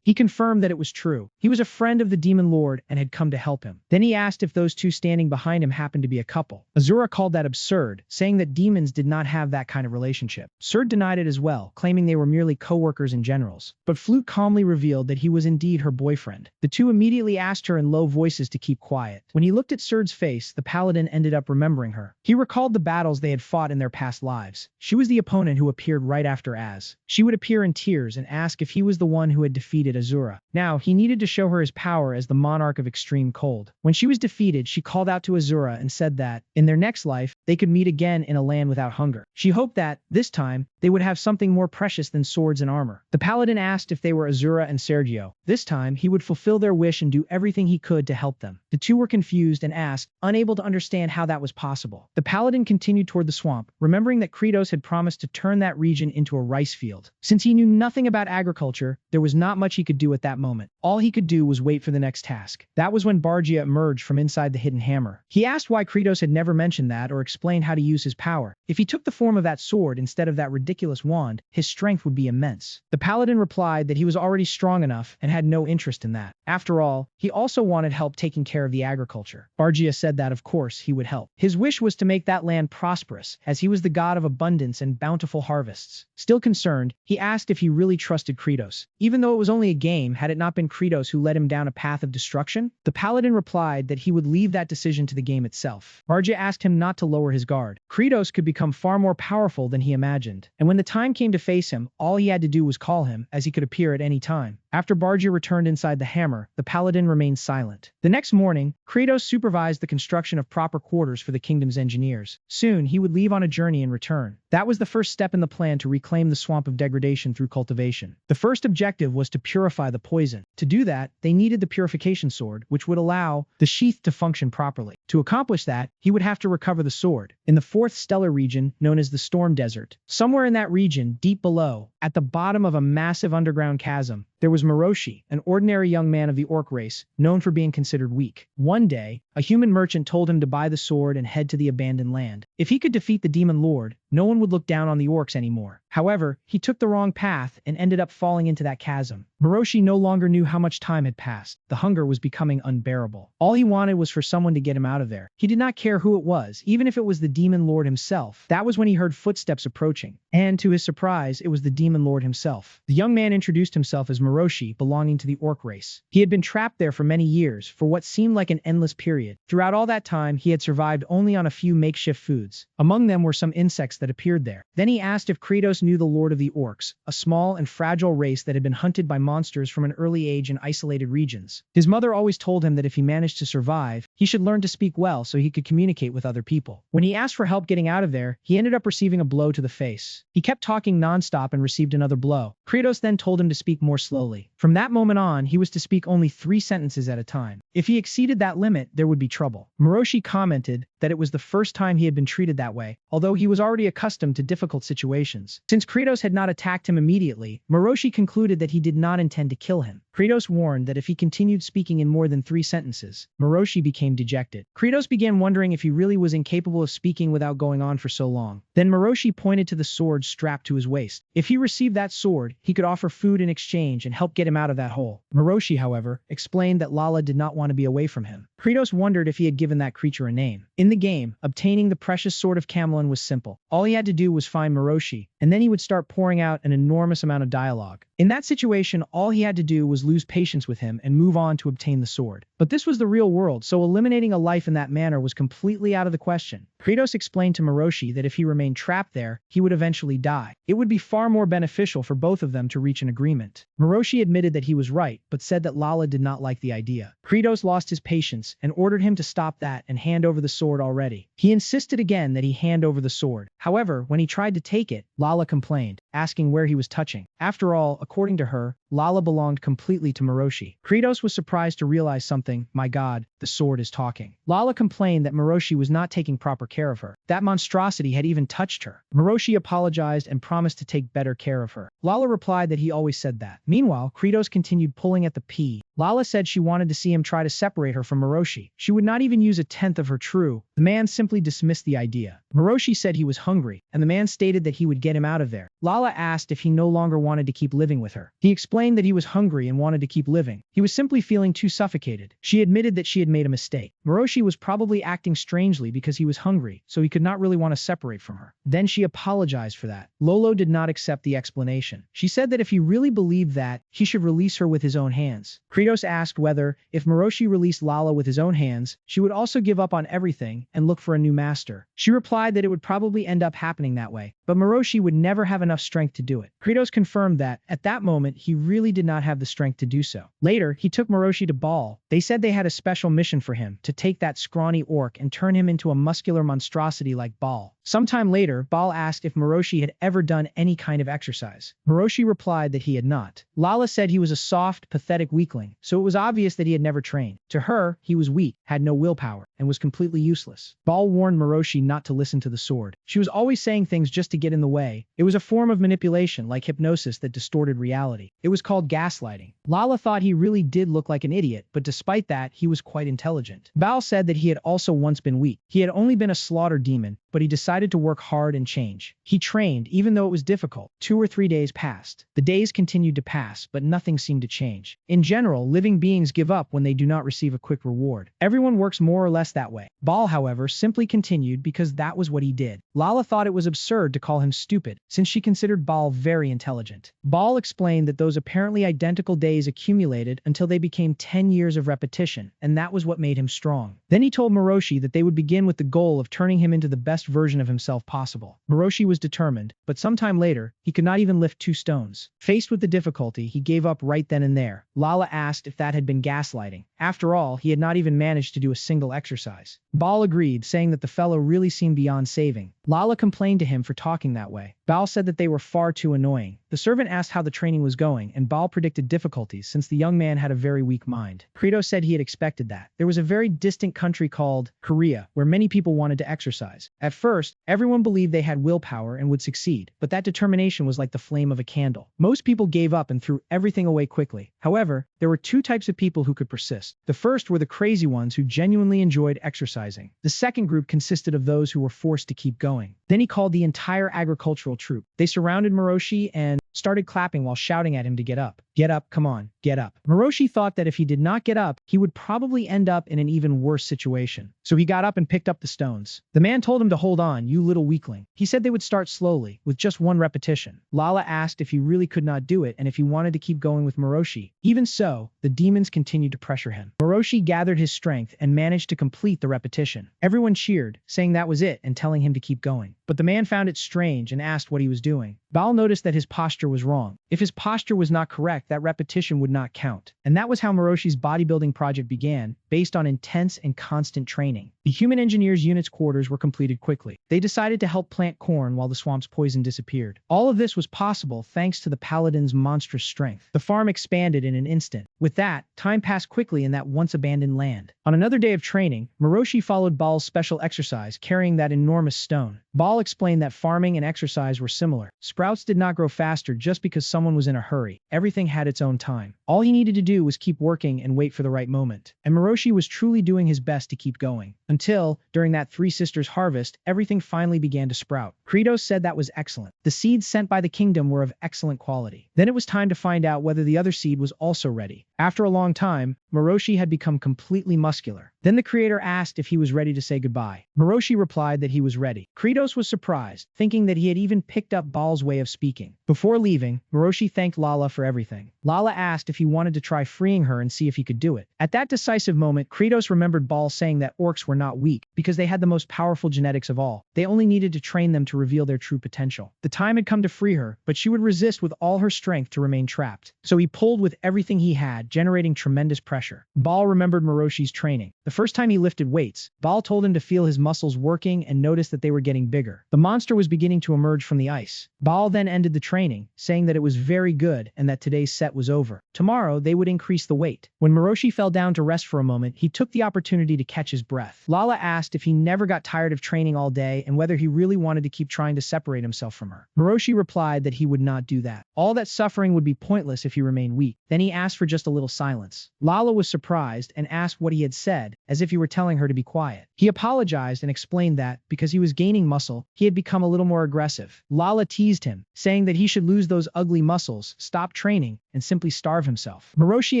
Speaker 1: He confirmed that it was true. He was a friend of the demon lord and had come to help him. Then Then he asked if those two standing behind him happened to be a couple. Asura called that absurd, saying that demons did not have that kind of relationship. Surd denied it as well, claiming they were merely co-workers and generals. But Flute calmly revealed that he was indeed her boyfriend. The two immediately asked her in low voices to keep quiet. When he looked at Surd's face, the paladin ended up remembering her. He recalled the battles they had fought in their past lives. She was the opponent who appeared right after Az. She would appear in tears and ask if he was the one who had defeated Asura. Now, he needed to show her his power as the monarch of extreme cold. When she was defeated, she called out to Asura and said that, in their next life, they could meet again in a land without hunger. She hoped that, this time, they would have something more precious than swords and armor. The paladin asked if they were Asura and Sergio. This time, he would fulfill their wish and do everything he could to help them. The two were confused and asked, unable to understand how that was possible. The paladin continued toward the swamp, remembering that Kratos had promised to turn that region into a rice field. Since he knew nothing about agriculture, there was not much he could do at that moment. All he could do was wait for the next task. That was when Bargia emerged from inside the hidden hammer. He asked why Kratos had never mentioned that or explained how to use his power. If he took the form of that sword instead of that ridiculous wand, his strength would be immense. The paladin replied that he was already strong enough and had no interest in that. After all, he also wanted help taking care of the agriculture. Bargia said that of course he would help. His wish was to make that land prosperous, as he was the god of abundance and bountiful harvests. Still concerned, he asked if he really trusted Kratos. Even though it was only a game, had it not been Kratos who led him down a path of destruction? The paladin replied that he would leave that decision to the game itself. Bargia asked him not to lower his guard. Kratos could become far more powerful than he imagined, and when the time came to face him, all he had to do was call him, as he could appear at any time. After Bargia returned inside the hammer, the paladin remained silent. The next morning, Kratos supervised the construction of proper quarters for the kingdom's engineers. Soon, he would leave on a journey and return. That was the first step in the plan to reclaim the swamp of degradation through cultivation. The first objective was to purify the poison. To do that, they needed the purification sword, which would allow the sheath to function properly. To accomplish that, he would have to recover the sword in the fourth stellar region known as the Storm Desert. Somewhere in that region, deep below, at the bottom of a massive underground chasm, there was Moroshi, an ordinary young man of the orc race, known for being considered weak. One day, a human merchant told him to buy the sword and head to the abandoned land. If he could defeat the demon lord, no one would look down on the orcs anymore. However, he took the wrong path and ended up falling into that chasm. Moroshi no longer knew how much time had passed. The hunger was becoming unbearable. All he wanted was for someone to get him out of there. He did not care who it was, even if it was the demon lord himself. That was when he heard footsteps approaching. And to his surprise, it was the demon lord himself. The young man introduced himself as Moroshi, belonging to the orc race. He had been trapped there for many years, for what seemed like an endless period. Throughout all that time, he had survived only on a few makeshift foods. Among them were some insects that appeared there. Then he asked if Kratos knew the Lord of the Orcs, a small and fragile race that had been hunted by monsters from an early age in isolated regions. His mother always told him that if he managed to survive, he should learn to speak well so he could communicate with other people. When he asked for help getting out of there, he ended up receiving a blow to the face. He kept talking nonstop and received another blow. Kratos then told him to speak more slowly. From that moment on, he was to speak only 3 sentences at a time. If he exceeded that limit, there would be trouble. Moroshi commented that it was the first time he had been treated that way, although he was already accustomed to difficult situations. Since Kratos had not attacked him immediately, Moroshi concluded that he did not intend to kill him. Kratos warned that if he continued speaking in more than 3 sentences, Moroshi became dejected. Kratos began wondering if he really was incapable of speaking without going on for so long. Then Moroshi pointed to the sword strapped to his waist. If he received that sword, he could offer food in exchange and help get him out of that hole. Moroshi, however, explained that Lala did not want to be away from him. Kratos wondered if he had given that creature a name. In the game, obtaining the precious sword of Camelon was simple. All he had to do was find Moroshi, and then he would start pouring out an enormous amount of dialogue. In that situation, all he had to do was lose patience with him and move on to obtain the sword. But this was the real world, so eliminating a life in that manner was completely out of the question. Kratos explained to Moroshi that if he remained trapped there, he would eventually die. It would be far more beneficial for both of them to reach an agreement. Moroshi admitted that he was right, but said that Lala did not like the idea. Kratos lost his patience and ordered him to stop that and hand over the sword already. He insisted again that he hand over the sword. However, when he tried to take it, Lala complained, asking where he was touching. After all, according to her, Lala belonged completely to Moroshi. Kratos was surprised to realize something. My god, the sword is talking. Lala complained that Moroshi was not taking proper proper care of her. That monstrosity had even touched her. Moroshi apologized and promised to take better care of her. Lala replied that he always said that. Meanwhile, Kratos continued pulling at the pea. Lala said she wanted to see him try to separate her from Moroshi. She would not even use a tenth of her true. The man simply dismissed the idea. Moroshi said he was hungry, and the man stated that he would get him out of there. Lala asked if he no longer wanted to keep living with her. He explained that he was hungry and wanted to keep living. He was simply feeling too suffocated. She admitted that she had made a mistake. Moroshi was probably acting strangely because he was hungry, so he could not really want to separate from her. Then she apologized for that. Lolo did not accept the explanation. She said that if he really believed that, he should release her with his own hands. Kratos asked whether, if Moroshi released Lala with his own hands, she would also give up on everything and look for a new master. She replied that it would probably end up happening that way, but Moroshi would never have enough strength to do it. Kratos confirmed that, at that moment, he really did not have the strength to do so. Later, he took Moroshi to Baal. They said they had a special mission for him, to take that scrawny orc and turn him into a muscular monstrosity like Baal. Sometime later, Baal asked if Moroshi had ever done any kind of exercise. Moroshi replied that he had not. Lala said he was a soft, pathetic weakling, so it was obvious that he had never trained. To her, he was weak, had no willpower, and was completely useless. Baal warned Moroshi not to listen to the sword. She was always saying things just to get in the way. It was a form of manipulation, like hypnosis that distorted reality. It was called gaslighting. Lala thought he really did look like an idiot, but despite that, he was quite intelligent. Baal said that he had also once been weak. He had only been a slaughter demon, but he decided to work hard and change. He trained, even though it was difficult. 2 or 3 days passed. The days continued to pass, but nothing seemed to change. In general, living beings give up when they do not receive a quick reward. Everyone works more or less that way. Baal, however, simply continued because that was what he did. Lala thought it was absurd to call him stupid, since she considered Baal very intelligent. Baal explained that those apparently identical days accumulated until they became 10 years of repetition, and that was what made him strong. Then he told Moroshi that they would begin with the goal of turning him into the best version of himself possible. Moroshi was determined, but sometime later, he could not even lift 2 stones. Faced with the difficulty, he gave up right then and there. Lala asked if that had been gaslighting. After all, he had not even managed to do a single exercise. Baal agreed, saying that the fellow really seemed beyond saving. Lala complained to him for talking that way. Baal said that they were far too annoying. The servant asked how the training was going, and Baal predicted difficulties since the young man had a very weak mind. Kratos said he had expected that. There was a very distant country called Korea, where many people wanted to exercise. At first, everyone believed they had willpower and would succeed, but that determination was like the flame of a candle. Most people gave up and threw everything away quickly. However, there were 2 types of people who could persist. The first were the crazy ones who genuinely enjoyed exercising. The second group consisted of those who were forced to keep going. Then he called the entire agricultural troop. They surrounded Moroshi and started clapping while shouting at him to get up. Get up, come on, get up. Moroshi thought that if he did not get up, he would probably end up in an even worse situation. So he got up and picked up the stones. The man told him to hold on, you little weakling. He said they would start slowly, with just 1 repetition. Lala asked if he really could not do it and if he wanted to keep going with Moroshi. Even so, the demons continued to pressure him. Moroshi gathered his strength and managed to complete the repetition. Everyone cheered, saying that was it and telling him to keep going. But the man found it strange and asked what he was doing. Baal noticed that his posture was wrong. If his posture was not correct, that repetition would not count. And that was how Moroshi's bodybuilding project began, based on intense and constant training. The human engineers unit's quarters were completed quickly. They decided to help plant corn while the swamp's poison disappeared. All of this was possible thanks to the paladin's monstrous strength. The farm expanded in an instant. With that, time passed quickly in that once abandoned land. On another day of training, Moroshi followed Baal's special exercise, carrying that enormous stone. Baal explained that farming and exercise were similar. Sprouts did not grow faster just because someone was in a hurry. Everything had its own time. All he needed to do was keep working and wait for the right moment. And Moroshi was truly doing his best to keep going. Until, during that 3 sisters harvest, everything finally began to sprout. Kratos said that was excellent. The seeds sent by the kingdom were of excellent quality. Then it was time to find out whether the other seed was also ready. After a long time, Moroshi had become completely muscular. Then the creator asked if he was ready to say goodbye. Moroshi replied that he was ready. Kratos was surprised, thinking that he had even picked up Baal's way of speaking. Before leaving, Moroshi thanked Lala for everything. Lala asked if he wanted to try freeing her and see if he could do it. At that decisive moment, Kratos remembered Baal saying that orcs were not weak, because they had the most powerful genetics of all. They only needed to train them to reveal their true potential. The time had come to free her, but she would resist with all her strength to remain trapped. So he pulled with everything he had, had, generating tremendous pressure. Bal remembered Moroshi's training. The first time he lifted weights, Bal told him to feel his muscles working and noticed that they were getting bigger. The monster was beginning to emerge from the ice. Bal then ended the training, saying that it was very good and that today's set was over. Tomorrow, they would increase the weight. When Moroshi fell down to rest for a moment, he took the opportunity to catch his breath. Lala asked if he never got tired of training all day and whether he really wanted to keep trying to separate himself from her. Moroshi replied that he would not do that. All that suffering would be pointless if he remained weak. Then he asked for just a little silence. Lala was surprised and asked what he had said, as if he were telling her to be quiet. He apologized and explained that, because he was gaining muscle, he had become a little more aggressive. Lala teased him, saying that he should lose those ugly muscles, stop training, and simply starve himself. Moroshi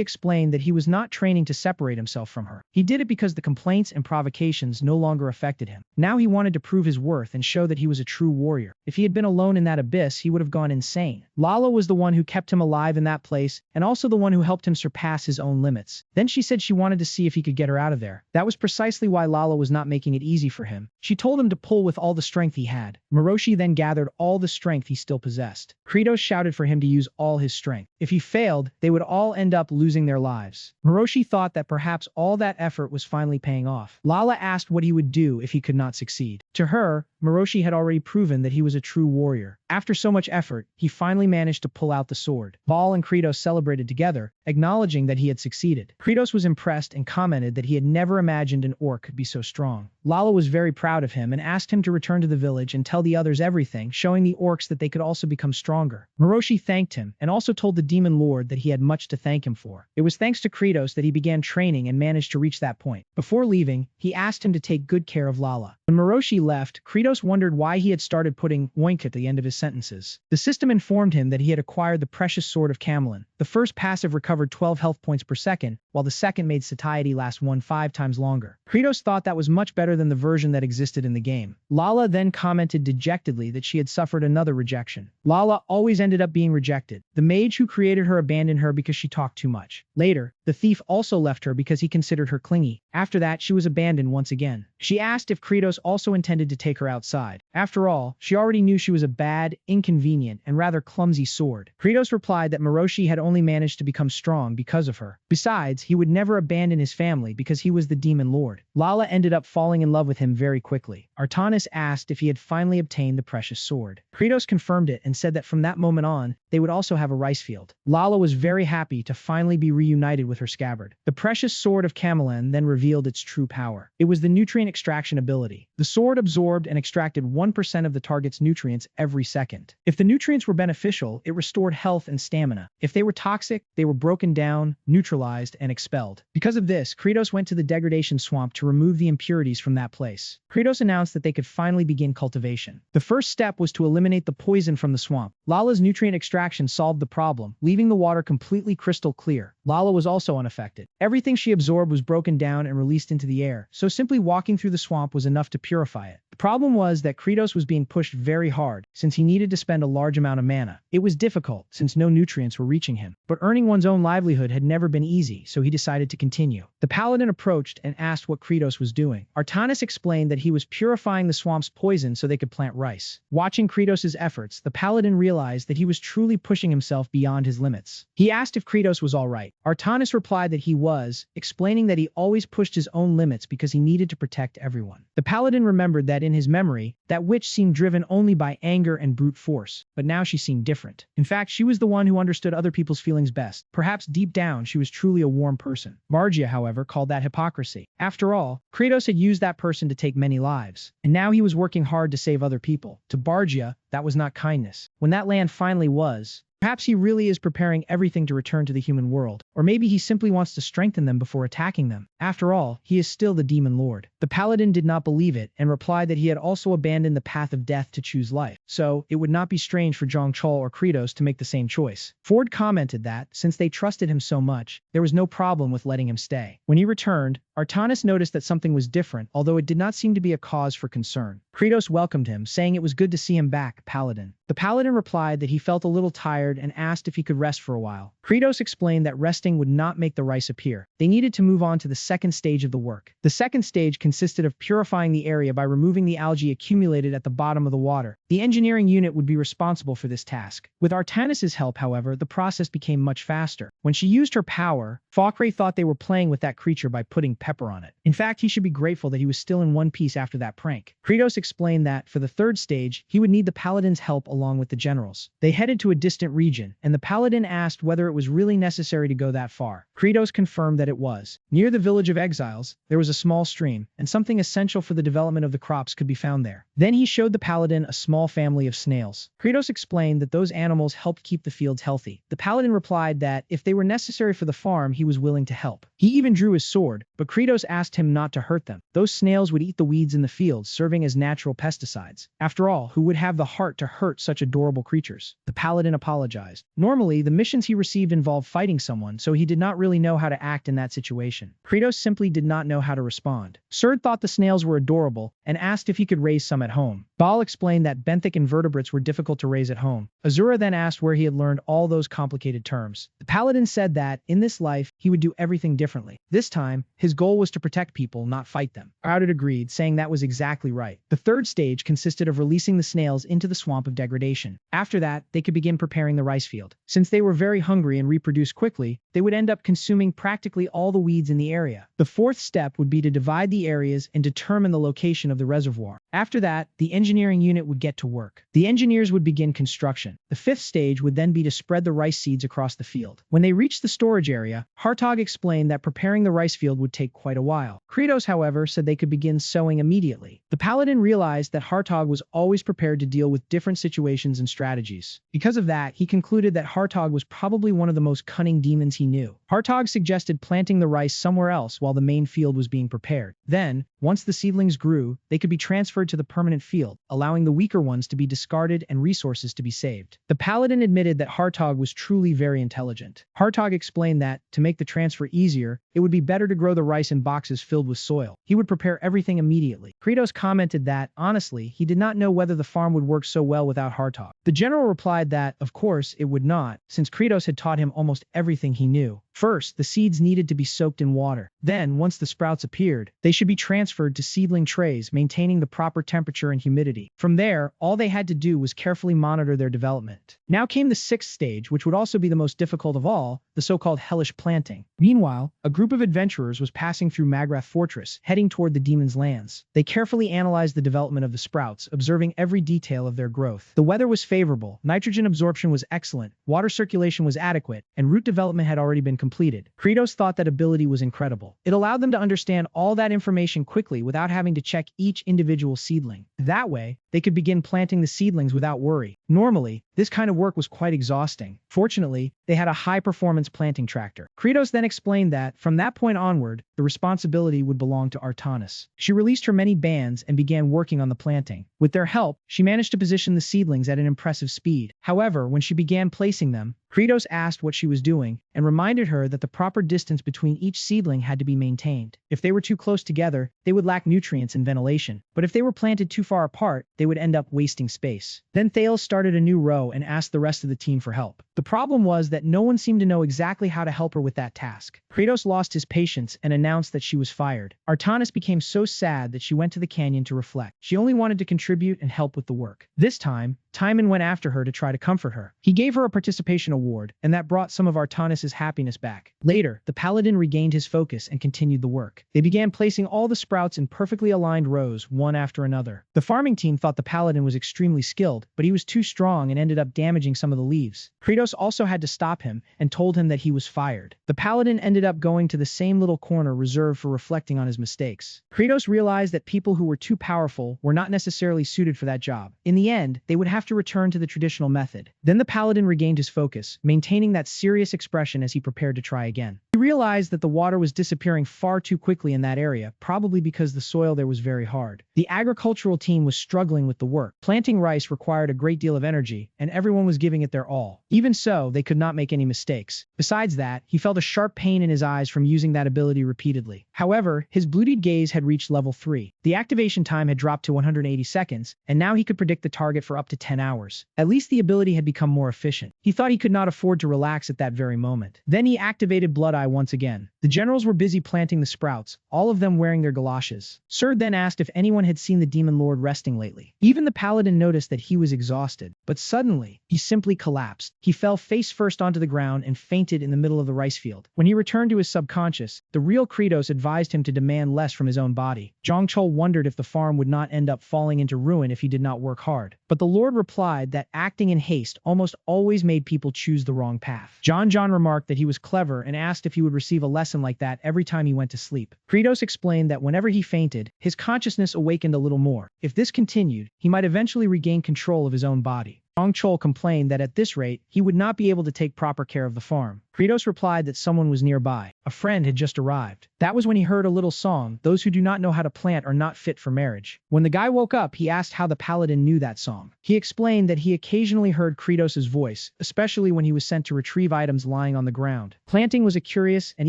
Speaker 1: explained that he was not training to separate himself from her. He did it because the complaints and provocations no longer affected him. Now he wanted to prove his worth and show that he was a true warrior. If he had been alone in that abyss, he would have gone insane. Lala was the one who kept him alive in that place, and also the one who helped him surpass his own limits. Then she said she wanted to see if he could get her out of there. That was precisely why Lala was not making it easy for him. She told him to pull with all the strength he had. Moroshi then gathered all the strength he still possessed. Kratos shouted for him to use all his strength. If he failed, they would all end up losing their lives. Moroshi thought that perhaps all that effort was finally paying off. Lala asked what he would do if he could not succeed. To her, Moroshi had already proven that he was a true warrior. After so much effort, he finally managed to pull out the sword. Bal and Kratos celebrated together, acknowledging that he had succeeded. Kratos was impressed and commented that he had never imagined an orc could be so strong. Lala was very proud of him and asked him to return to the village and tell the others everything, showing the orcs that they could also become stronger. Moroshi thanked him and also told the demon lord that he had much to thank him for. It was thanks to Kratos that he began training and managed to reach that point. Before leaving, he asked him to take good care of Lala. When Moroshi left, Kratos wondered why he had started putting oink at the end of his sentences. The system informed him that he had acquired the precious sword of Camelin. The first passive recovered 12 health points per second, while the second made satiety last 5 times longer. Kratos thought that was much better than the version that existed in the game. Lala then commented dejectedly that she had suffered another rejection. Lala always ended up being rejected. The mage who created her abandoned her because she talked too much. Later, the thief also left her because he considered her clingy. After that, she was abandoned once again. She asked if Kratos also intended to take her outside. After all, she already knew she was a bad, inconvenient, and rather clumsy sword. Kratos replied that Moroshi had only managed to become strong because of her. Besides, he would never abandon his family because he was the demon lord. Lala ended up falling in love with him very quickly. Artanis asked if he had finally obtained the precious sword. Kratos confirmed it and said that from that moment on, they would also have a rice field. Lala was very happy to finally be reunited with her scabbard. The precious sword of Camelin then revealed its true power. It was the nutrient extraction ability. The sword absorbed and extracted 1% of the target's nutrients every second. If the nutrients were beneficial, it restored health and stamina. If they were toxic, they were broken down, neutralized, and expelled. Because of this, Kratos went to the degradation swamp to remove the impurities from that place. Kratos announced that they could finally begin cultivation. The first step was to eliminate the poison from the swamp. Lala's nutrient extraction solved the problem, leaving the water completely crystal clear. Lala was also unaffected. Everything she absorbed was broken down and released into the air, so simply walking through the swamp was enough to purify it. The problem was that Kratos was being pushed very hard, since he needed to spend a large amount of mana. It was difficult, since no nutrients were reaching him. But earning one's own livelihood had never been easy, so he decided to continue. The paladin approached and asked what Kratos was doing. Artanis explained that he was purifying the swamp's poison so they could plant rice. Watching Kratos' efforts, the paladin realized that he was truly pushing himself beyond his limits. He asked if Kratos was alright. Artanis replied that he was, explaining that he always pushed his own limits because he needed to protect everyone. The paladin remembered that in his memory, that witch seemed driven only by anger and brute force, but now she seemed different. In fact, she was the one who understood other people's feelings best. Perhaps deep down, she was truly a warm person. Bargia, however, called that hypocrisy. After all, Kratos had used that person to take many lives, and now he was working hard to save other people. To Bargia, that was not kindness. When that land finally was, perhaps he really is preparing everything to return to the human world, or maybe he simply wants to strengthen them before attacking them. After all, he is still the demon lord. The paladin did not believe it and replied that he had also abandoned the path of death to choose life, so it would not be strange for Zhang Chol or Kratos to make the same choice. Ford commented that, since they trusted him so much, there was no problem with letting him stay. When he returned, Artanis noticed that something was different, although it did not seem to be a cause for concern. Kratos welcomed him, saying it was good to see him back, Paladin. The Paladin replied that he felt a little tired and asked if he could rest for a while. Kratos explained that resting would not make the rice appear. They needed to move on to the second stage of the work. The second stage consisted of purifying the area by removing the algae accumulated at the bottom of the water. The engineering unit would be responsible for this task. With Artanis' help, however, the process became much faster. When she used her power, Falkray thought they were playing with that creature by putting pepper on it. In fact, he should be grateful that he was still in one piece after that prank. Kratos explained that, for the third stage, he would need the Paladin's help along with the generals. They headed to a distant region, and the Paladin asked whether it was really necessary to go that far. Kratos confirmed that it was. Near the village of exiles, there was a small stream, and something essential for the development of the crops could be found there. Then he showed the Paladin a small family of snails. Kratos explained that those animals helped keep the fields healthy. The Paladin replied that if they were necessary for the farm, he was willing to help. He even drew his sword, but Kratos asked him not to hurt them. Those snails would eat the weeds in the fields, serving as natural pesticides. After all, who would have the heart to hurt such adorable creatures? The Paladin apologized. Normally, the missions he received involved fighting someone, so he did not really know how to act in that situation. Kratos simply did not know how to respond. Serd thought the snails were adorable and asked if he could raise some at home. Baal explained that benthic invertebrates were difficult to raise at home. Asura then asked where he had learned all those complicated terms. The Paladin said that, in this life, he would do everything differently. This time, his goal was to protect people, not fight them. Ardud agreed, saying that was exactly right. The third stage consisted of releasing the snails into the swamp of degradation. After that, they could begin preparing the rice field. Since they were very hungry and reproduced quickly, they would end up consuming practically all the weeds in the area. The fourth step would be to divide the areas and determine the location of the reservoir. After that, the engineering unit would get to work. The engineers would begin construction. The fifth stage would then be to spread the rice seeds across the field. When they reached the storage area, Hartog explained that preparing the rice field would take quite a while. Kratos, however, said they could begin sowing immediately. The Paladin realized that Hartog was always prepared to deal with different situations and strategies. Because of that, he concluded that Hartog was probably one of the most cunning demons he knew. Hartog suggested planting the rice somewhere else while the main field was being prepared. Then, once the seedlings grew, they could be transferred to the permanent field, allowing the weaker ones to be discarded and resources to be saved. The Paladin admitted that Hartog was truly very intelligent. Hartog explained that, to make the transfer easier, it would be better to grow the rice in boxes filled with soil. He would prepare everything immediately. Kratos commented that, honestly, he did not know whether the farm would work so well without Hartog. The general replied that, of course, it would not, since Kratos had taught him almost everything he knew. First, the seeds needed to be soaked in water. Then, once the sprouts appeared, they should be transferred to seedling trays, maintaining the proper temperature and humidity. From there, all they had to do was carefully monitor their development. Now came the sixth stage, which would also be the most difficult of all, the so-called hellish planting. Meanwhile, a group of adventurers was passing through Magrath Fortress, heading toward the demon's lands. They carefully analyzed the development of the sprouts, observing every detail of their growth. The weather was favorable, nitrogen absorption was excellent, water circulation was adequate, and root development had already been completed. Kratos thought that ability was incredible. It allowed them to understand all that information quickly without having to check each individual seedling. That way, they could begin planting the seedlings without worry. Normally, this kind of work was quite exhausting. Fortunately, they had a high-performance planting tractor. Kratos then explained that, from that point onward, the responsibility would belong to Artanis. She released her many bands and began working on the planting. With their help, she managed to position the seedlings at an impressive speed. However, when she began placing them, Kratos asked what she was doing and reminded her that the proper distance between each seedling had to be maintained. If they were too close together, they would lack nutrients and ventilation. But if they were planted too far apart, they would end up wasting space. Then Thales started a new row and asked the rest of the team for help. The problem was that no one seemed to know exactly how to help her with that task. Kratos lost his patience and announced that she was fired. Artanis became so sad that she went to the canyon to reflect. She only wanted to contribute and help with the work. This time, Timon went after her to try to comfort her. He gave her a participation award, and that brought some of Artanis' happiness back. Later, the Paladin regained his focus and continued the work. They began placing all the sprouts in perfectly aligned rows, one after another. The farming team thought the Paladin was extremely skilled, but he was too strong and ended up damaging some of the leaves. Kratos also had to stop him and told him that he was fired. The Paladin ended up going to the same little corner reserved for reflecting on his mistakes. Kratos realized that people who were too powerful were not necessarily suited for that job. In the end, they would have to return to the traditional method. Then the Paladin regained his focus, maintaining that serious expression as he prepared to try again. He realized that the water was disappearing far too quickly in that area, probably because the soil there was very hard. The agricultural team was struggling with the work. Planting rice required a great deal of energy, and everyone was giving it their all. Even so, they could not make any mistakes. Besides that, he felt a sharp pain in his eyes from using that ability repeatedly. However, his bloodied gaze had reached level 3. The activation time had dropped to 180 seconds, and now he could predict the target for up to 10 hours. At least the ability had become more efficient. He thought he could not afford to relax at that very moment. Then he activated Blood Eye once again. The generals were busy planting the sprouts, all of them wearing their galoshes. Sir then asked if anyone had seen the demon lord resting lately. Even the paladin noticed that he was exhausted, but suddenly, he simply collapsed. He fell face first onto the ground and fainted in the middle of the rice field. When he returned to his subconscious, the real Kratos advised him to demand less from his own body. Zhang Chol wondered if the farm would not end up falling into ruin if he did not work hard. But the Lord replied that acting in haste almost always made people choose the wrong path. John remarked that he was clever and asked if he would receive a lesson like that every time he went to sleep. Kratos explained that whenever he fainted, his consciousness awakened a little more. If this continued, he might eventually regain control of his own body. Zhang Chol complained that at this rate, he would not be able to take proper care of the farm. Kratos replied that someone was nearby. A friend had just arrived. That was when he heard a little song, "Those who do not know how to plant are not fit for marriage." When the guy woke up, he asked how the paladin knew that song. He explained that he occasionally heard Kratos' voice, especially when he was sent to retrieve items lying on the ground. Planting was a curious and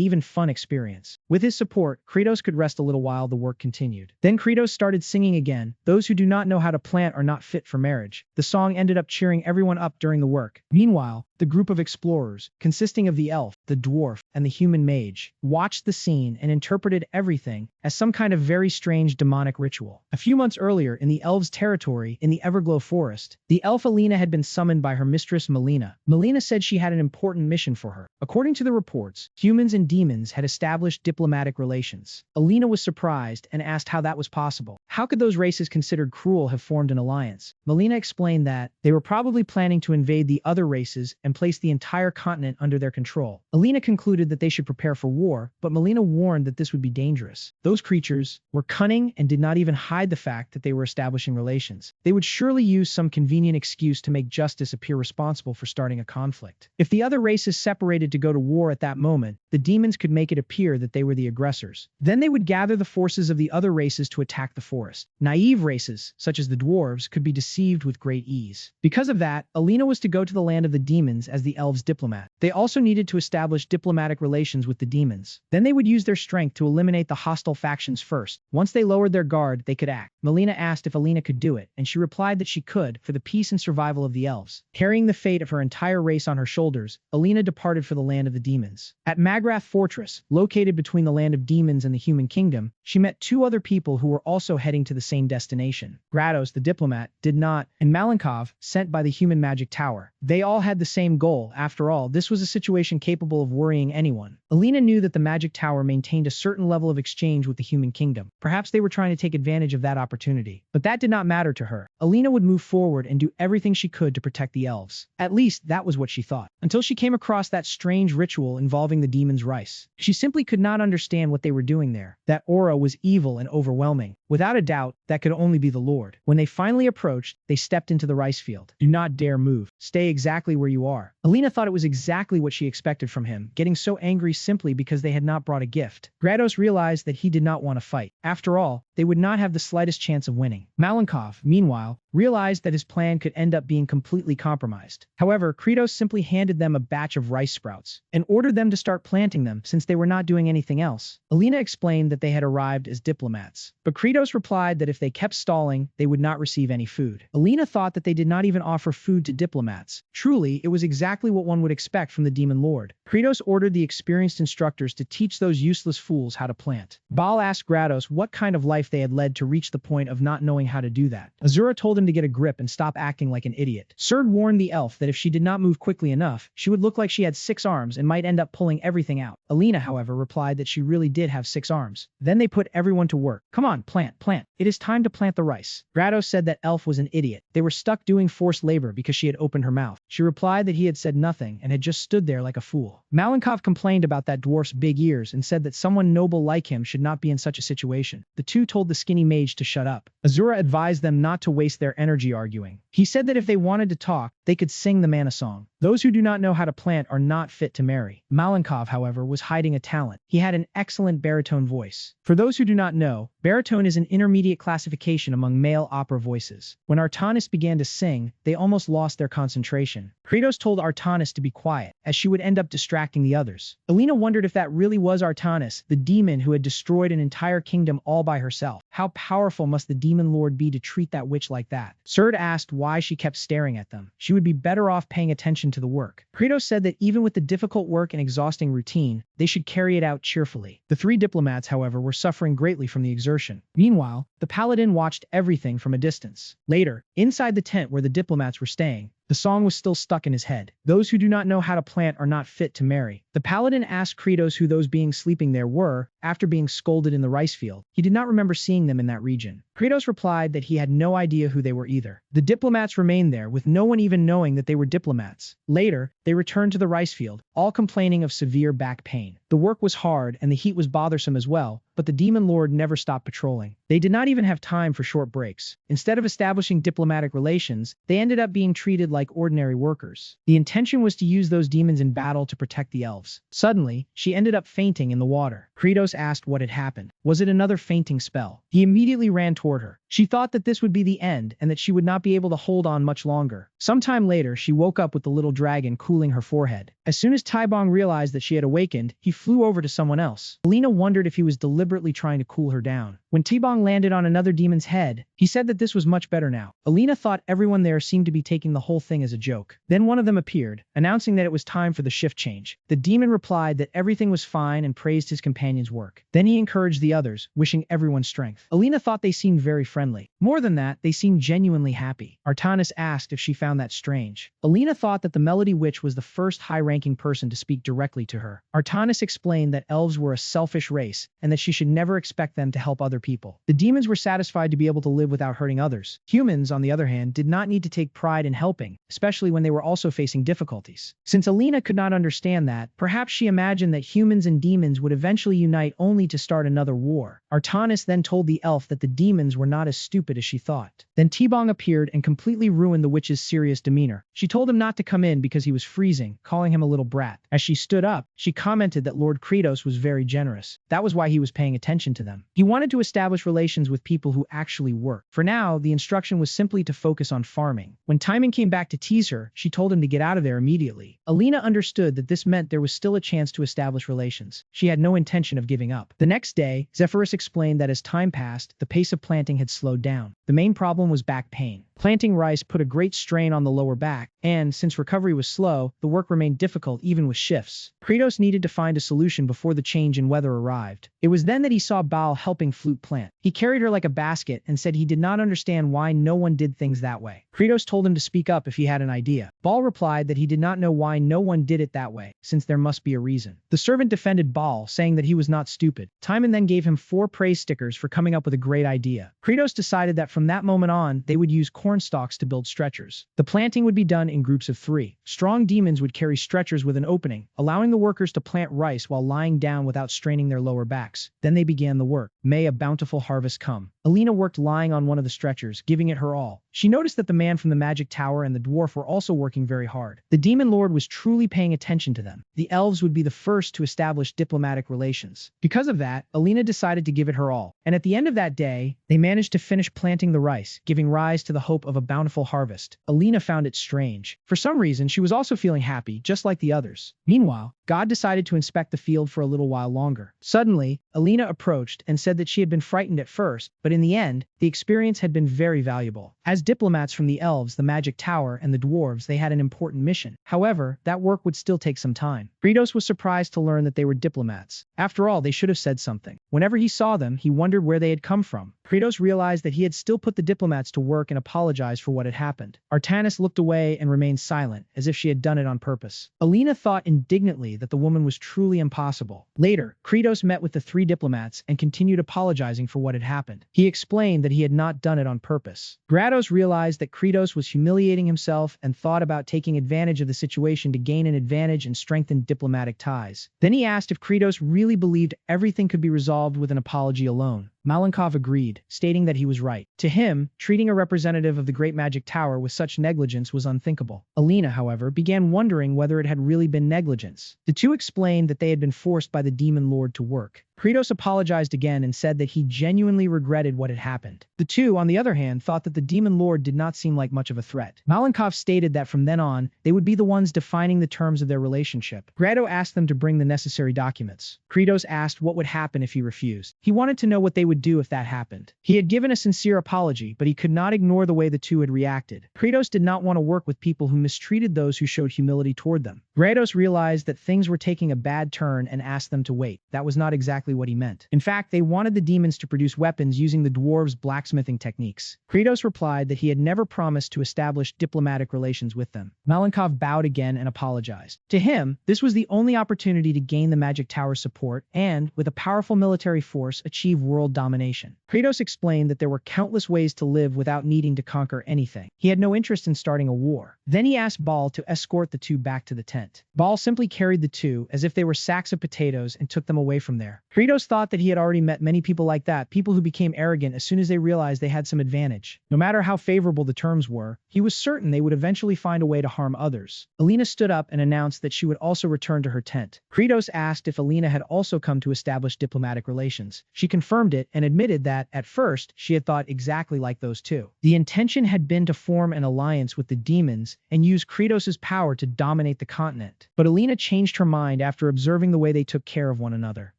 Speaker 1: even fun experience. With his support, Kratos could rest a little while the work continued. Then Kratos started singing again, "Those who do not know how to plant are not fit for marriage." The song ended up cheering everyone up during the work. Meanwhile, the group of explorers, consisting of the elf, the dwarf, and the human mage, watched the scene and interpreted everything as some kind of very strange demonic ritual. A few months earlier, in the elves' territory in the Everglow Forest, the elf Alina had been summoned by her mistress Melina. Melina said she had an important mission for her. According to the reports, humans and demons had established diplomatic relations. Alina was surprised and asked how that was possible. How could those races considered cruel have formed an alliance? Melina explained that they were probably planning to invade the other races and place the entire continent under their control. Alina concluded that they should prepare for war, but Melina warned that this would be dangerous. Those creatures were cunning and did not even hide the fact that they were establishing relations. They would surely use some convenient excuse to make justice appear responsible for starting a conflict. If the other races separated to go to war at that moment, the demons could make it appear that they were the aggressors. Then they would gather the forces of the other races to attack the forest. Naive races, such as the dwarves, could be deceived with great ease. Because of that, Alina was to go to the land of the demons as the elves' diplomat. They also needed to establish diplomatic relations with the demons. Then they would use their strength to eliminate the hostile factions first. Once they lowered their guard, they could act. Melina asked if Alina could do it, and she replied that she could, for the peace and survival of the elves. Carrying the fate of her entire race on her shoulders, Alina departed for the land of the demons. At Magrath Fortress, located between the land of demons and the human kingdom, she met two other people who were also heading to the same destination. Gratos, the diplomat, did not, and Malenkov, sent by the human magic tower. They all had the same goal. After all, this was a situation capable of worrying anyone. Alina knew that the magic tower maintained a certain level of exchange with the human kingdom. Perhaps they were trying to take advantage of that opportunity. But that did not matter to her. Alina would move forward and do everything she could to protect the elves. At least, that was what she thought. Until she came across that strange ritual involving the demon's rice. She simply could not understand what they were doing there. That aura was evil and overwhelming. Without a doubt, that could only be the Lord. When they finally approached, they stepped into the rice field. "Do not dare move. Stay exactly where you are." Alina thought it was exactly what she expected from him, getting so angry simply because they had not brought a gift. Gratos realized that he did not want to fight. After all, they would not have the slightest chance of winning. Malenkov, meanwhile, realized that his plan could end up being completely compromised. However, Kratos simply handed them a batch of rice sprouts and ordered them to start planting them since they were not doing anything else. Alina explained that they had arrived as diplomats, but Kratos replied that if they kept stalling, they would not receive any food. Alina thought that they did not even offer food to diplomats. Truly, it was exactly what one would expect from the demon lord. Kratos ordered the experienced instructors to teach those useless fools how to plant. Baal asked Gratos what kind of life they had led to reach the point of not knowing how to do that. Asura told him to get a grip and stop acting like an idiot. Serd warned the elf that if she did not move quickly enough, she would look like she had 6 arms and might end up pulling everything out. Alina, however, replied that she really did have 6 arms. Then they put everyone to work. "Come on, plant. It is time to plant the rice." Gratos said that elf was an idiot. They were stuck doing forced labor because she had opened her mouth. She replied that he had said nothing and had just stood there like a fool. Malenkov complained about that dwarf's big ears and said that someone noble like him should not be in such a situation. The two told the skinny mage to shut up. Asura advised them not to waste their energy arguing. He said that if they wanted to talk, they could sing the man a song. Those who do not know how to plant are not fit to marry. Malenkov, however, was hiding a talent. He had an excellent baritone voice. For those who do not know, baritone is an intermediate classification among male opera voices. When Artanis began to sing, they almost lost their concentration. Kratos told Artanis to be quiet, as she would end up distracting the others. Alina wondered if that really was Artanis, the demon who had destroyed an entire kingdom all by herself. How powerful must the demon lord be to treat that witch like that? Serd asked why she kept staring at them. She would be better off paying attention to the work. Kratos said that even with the difficult work and exhausting routine, they should carry it out cheerfully. The three diplomats, however, were suffering greatly from the exertion. Meanwhile, the paladin watched everything from a distance. Later, inside the tent where the diplomats were staying, the song was still stuck in his head. Those who do not know how to plant are not fit to marry. The paladin asked Kratos who those beings sleeping there were, after being scolded in the rice field. He did not remember seeing them in that region. Kratos replied that he had no idea who they were either. The diplomats remained there, with no one even knowing that they were diplomats. Later, they returned to the rice field, all complaining of severe back pain. The work was hard and the heat was bothersome as well, but the demon lord never stopped patrolling. They did not even have time for short breaks. Instead of establishing diplomatic relations, they ended up being treated like ordinary workers. The intention was to use those demons in battle to protect the elves. Suddenly, she ended up fainting in the water. Kratos asked what had happened. Was it another fainting spell? He immediately ran toward her. She thought that this would be the end and that she would not be able to hold on much longer. Sometime later, she woke up with the little dragon cooling her forehead. As soon as Taibong realized that she had awakened, he flew over to someone else. Alina wondered if he was deliberately trying to cool her down. When Taibong landed on another demon's head, he said that this was much better now. Alina thought everyone there seemed to be taking the whole thing as a joke. Then one of them appeared, announcing that it was time for the shift change. The demon replied that everything was fine and praised his companion's work. Then he encouraged the others, wishing everyone strength. Alina thought they seemed very friendly. More than that, they seemed genuinely happy. Artanis asked if she found that strange. Alina thought that the Melody Witch was the first high-ranking person to speak directly to her. Artanis explained that elves were a selfish race and that she should never expect them to help other people. The demons were satisfied to be able to live without hurting others. Humans, on the other hand, did not need to take pride in helping, especially when they were also facing difficulties. Since Alina could not understand that, perhaps she imagined that humans and demons would eventually unite only to start another war. Artanis then told the elf that the demons were not as stupid as she thought. Then Taibong appeared and completely ruined the witch's serious demeanor. She told him not to come in because he was freezing, calling him a little brat. As she stood up, she commented that Lord Kratos was very generous. That was why he was paying attention to them. He wanted to establish relations with people who actually work. For now, the instruction was simply to focus on farming. When Timon came back to tease her, she told him to get out of there immediately. Alina understood that this meant there was still a chance to establish relations. She had no intention of giving up. The next day, Zephyrus explained that as time passed, the pace of planting had slowed down. The main problem was back pain. Planting rice put a great strain on the lower back, and since recovery was slow, the work remained difficult even with shifts. Kratos needed to find a solution before the change in weather arrived. It was then that he saw Baal helping Flute plant. He carried her like a basket and said he did not understand why no one did things that way. Kratos told him to speak up if he had an idea. Baal replied that he did not know why no one did it that way, since there must be a reason. The servant defended Baal, saying that he was not stupid. Timon then gave him 4 praise stickers for coming up with a great idea. Kratos decided that from that moment on, they would use corn stalks to build stretchers. The planting would be done in groups of 3. Strong demons would carry stretchers with an opening, allowing the workers to plant rice while lying down without straining their lower backs. Then they began the work. May a bountiful harvest come. Alina worked lying on one of the stretchers, giving it her all. She noticed that the man from the magic tower and the dwarf were also working very hard. The demon lord was truly paying attention to them. The elves would be the first to establish diplomatic relations. Because of that, Alina decided to give it her all. And at the end of that day, they managed to finish planting the rice, giving rise to the hope of a bountiful harvest. Alina found it strange. For some reason, she was also feeling happy, just like the others. Meanwhile, God decided to inspect the field for a little while longer. Suddenly, Alina approached and said that she had been frightened at first, but in the end, the experience had been very valuable. As diplomats from the elves, the magic tower, and the dwarves, they had an important mission. However, that work would still take some time. Kratos was surprised to learn that they were diplomats. After all, they should have said something. Whenever he saw them, he wondered where they had come from. Kratos realized that he had still put the diplomats to work and apologized for what had happened. Artanis looked away and remained silent, as if she had done it on purpose. Alina thought indignantly that the woman was truly impossible. Later, Kratos met with the 3 diplomats and continued apologizing for what had happened. He explained that he had not done it on purpose. Gratos realized that Kratos was humiliating himself and thought about taking advantage of the situation to gain an advantage and strengthen diplomatic ties. Then he asked if Kratos really believed everything could be resolved with an apology alone. Malenkov agreed, stating that he was right. To him, treating a representative of the Great Magic Tower with such negligence was unthinkable. Alina, however, began wondering whether it had really been negligence. The two explained that they had been forced by the Demon Lord to work. Kratos apologized again and said that he genuinely regretted what had happened. The two, on the other hand, thought that the Demon Lord did not seem like much of a threat. Malenkov stated that from then on, they would be the ones defining the terms of their relationship. Grado asked them to bring the necessary documents. Kratos asked what would happen if he refused. He wanted to know what they would do if that happened. He had given a sincere apology, but he could not ignore the way the two had reacted. Kratos did not want to work with people who mistreated those who showed humility toward them. Kratos realized that things were taking a bad turn and asked them to wait. That was not exactly what he meant. In fact, they wanted the demons to produce weapons using the dwarves' blacksmithing techniques. Kratos replied that he had never promised to establish diplomatic relations with them. Malenkov bowed again and apologized. To him, this was the only opportunity to gain the Magic Tower's support and, with a powerful military force, achieve world domination. Kratos explained that there were countless ways to live without needing to conquer anything. He had no interest in starting a war. Then he asked Baal to escort the two back to the tent. Baal simply carried the two as if they were sacks of potatoes and took them away from there. Kratos thought that he had already met many people like that, people who became arrogant as soon as they realized they had some advantage. No matter how favorable the terms were, he was certain they would eventually find a way to harm others. Alina stood up and announced that she would also return to her tent. Kratos asked if Alina had also come to establish diplomatic relations. She confirmed it and admitted that, at first, she had thought exactly like those two. The intention had been to form an alliance with the demons and use Kratos' power to dominate the continent. But Alina changed her mind after observing the way they took care of one another.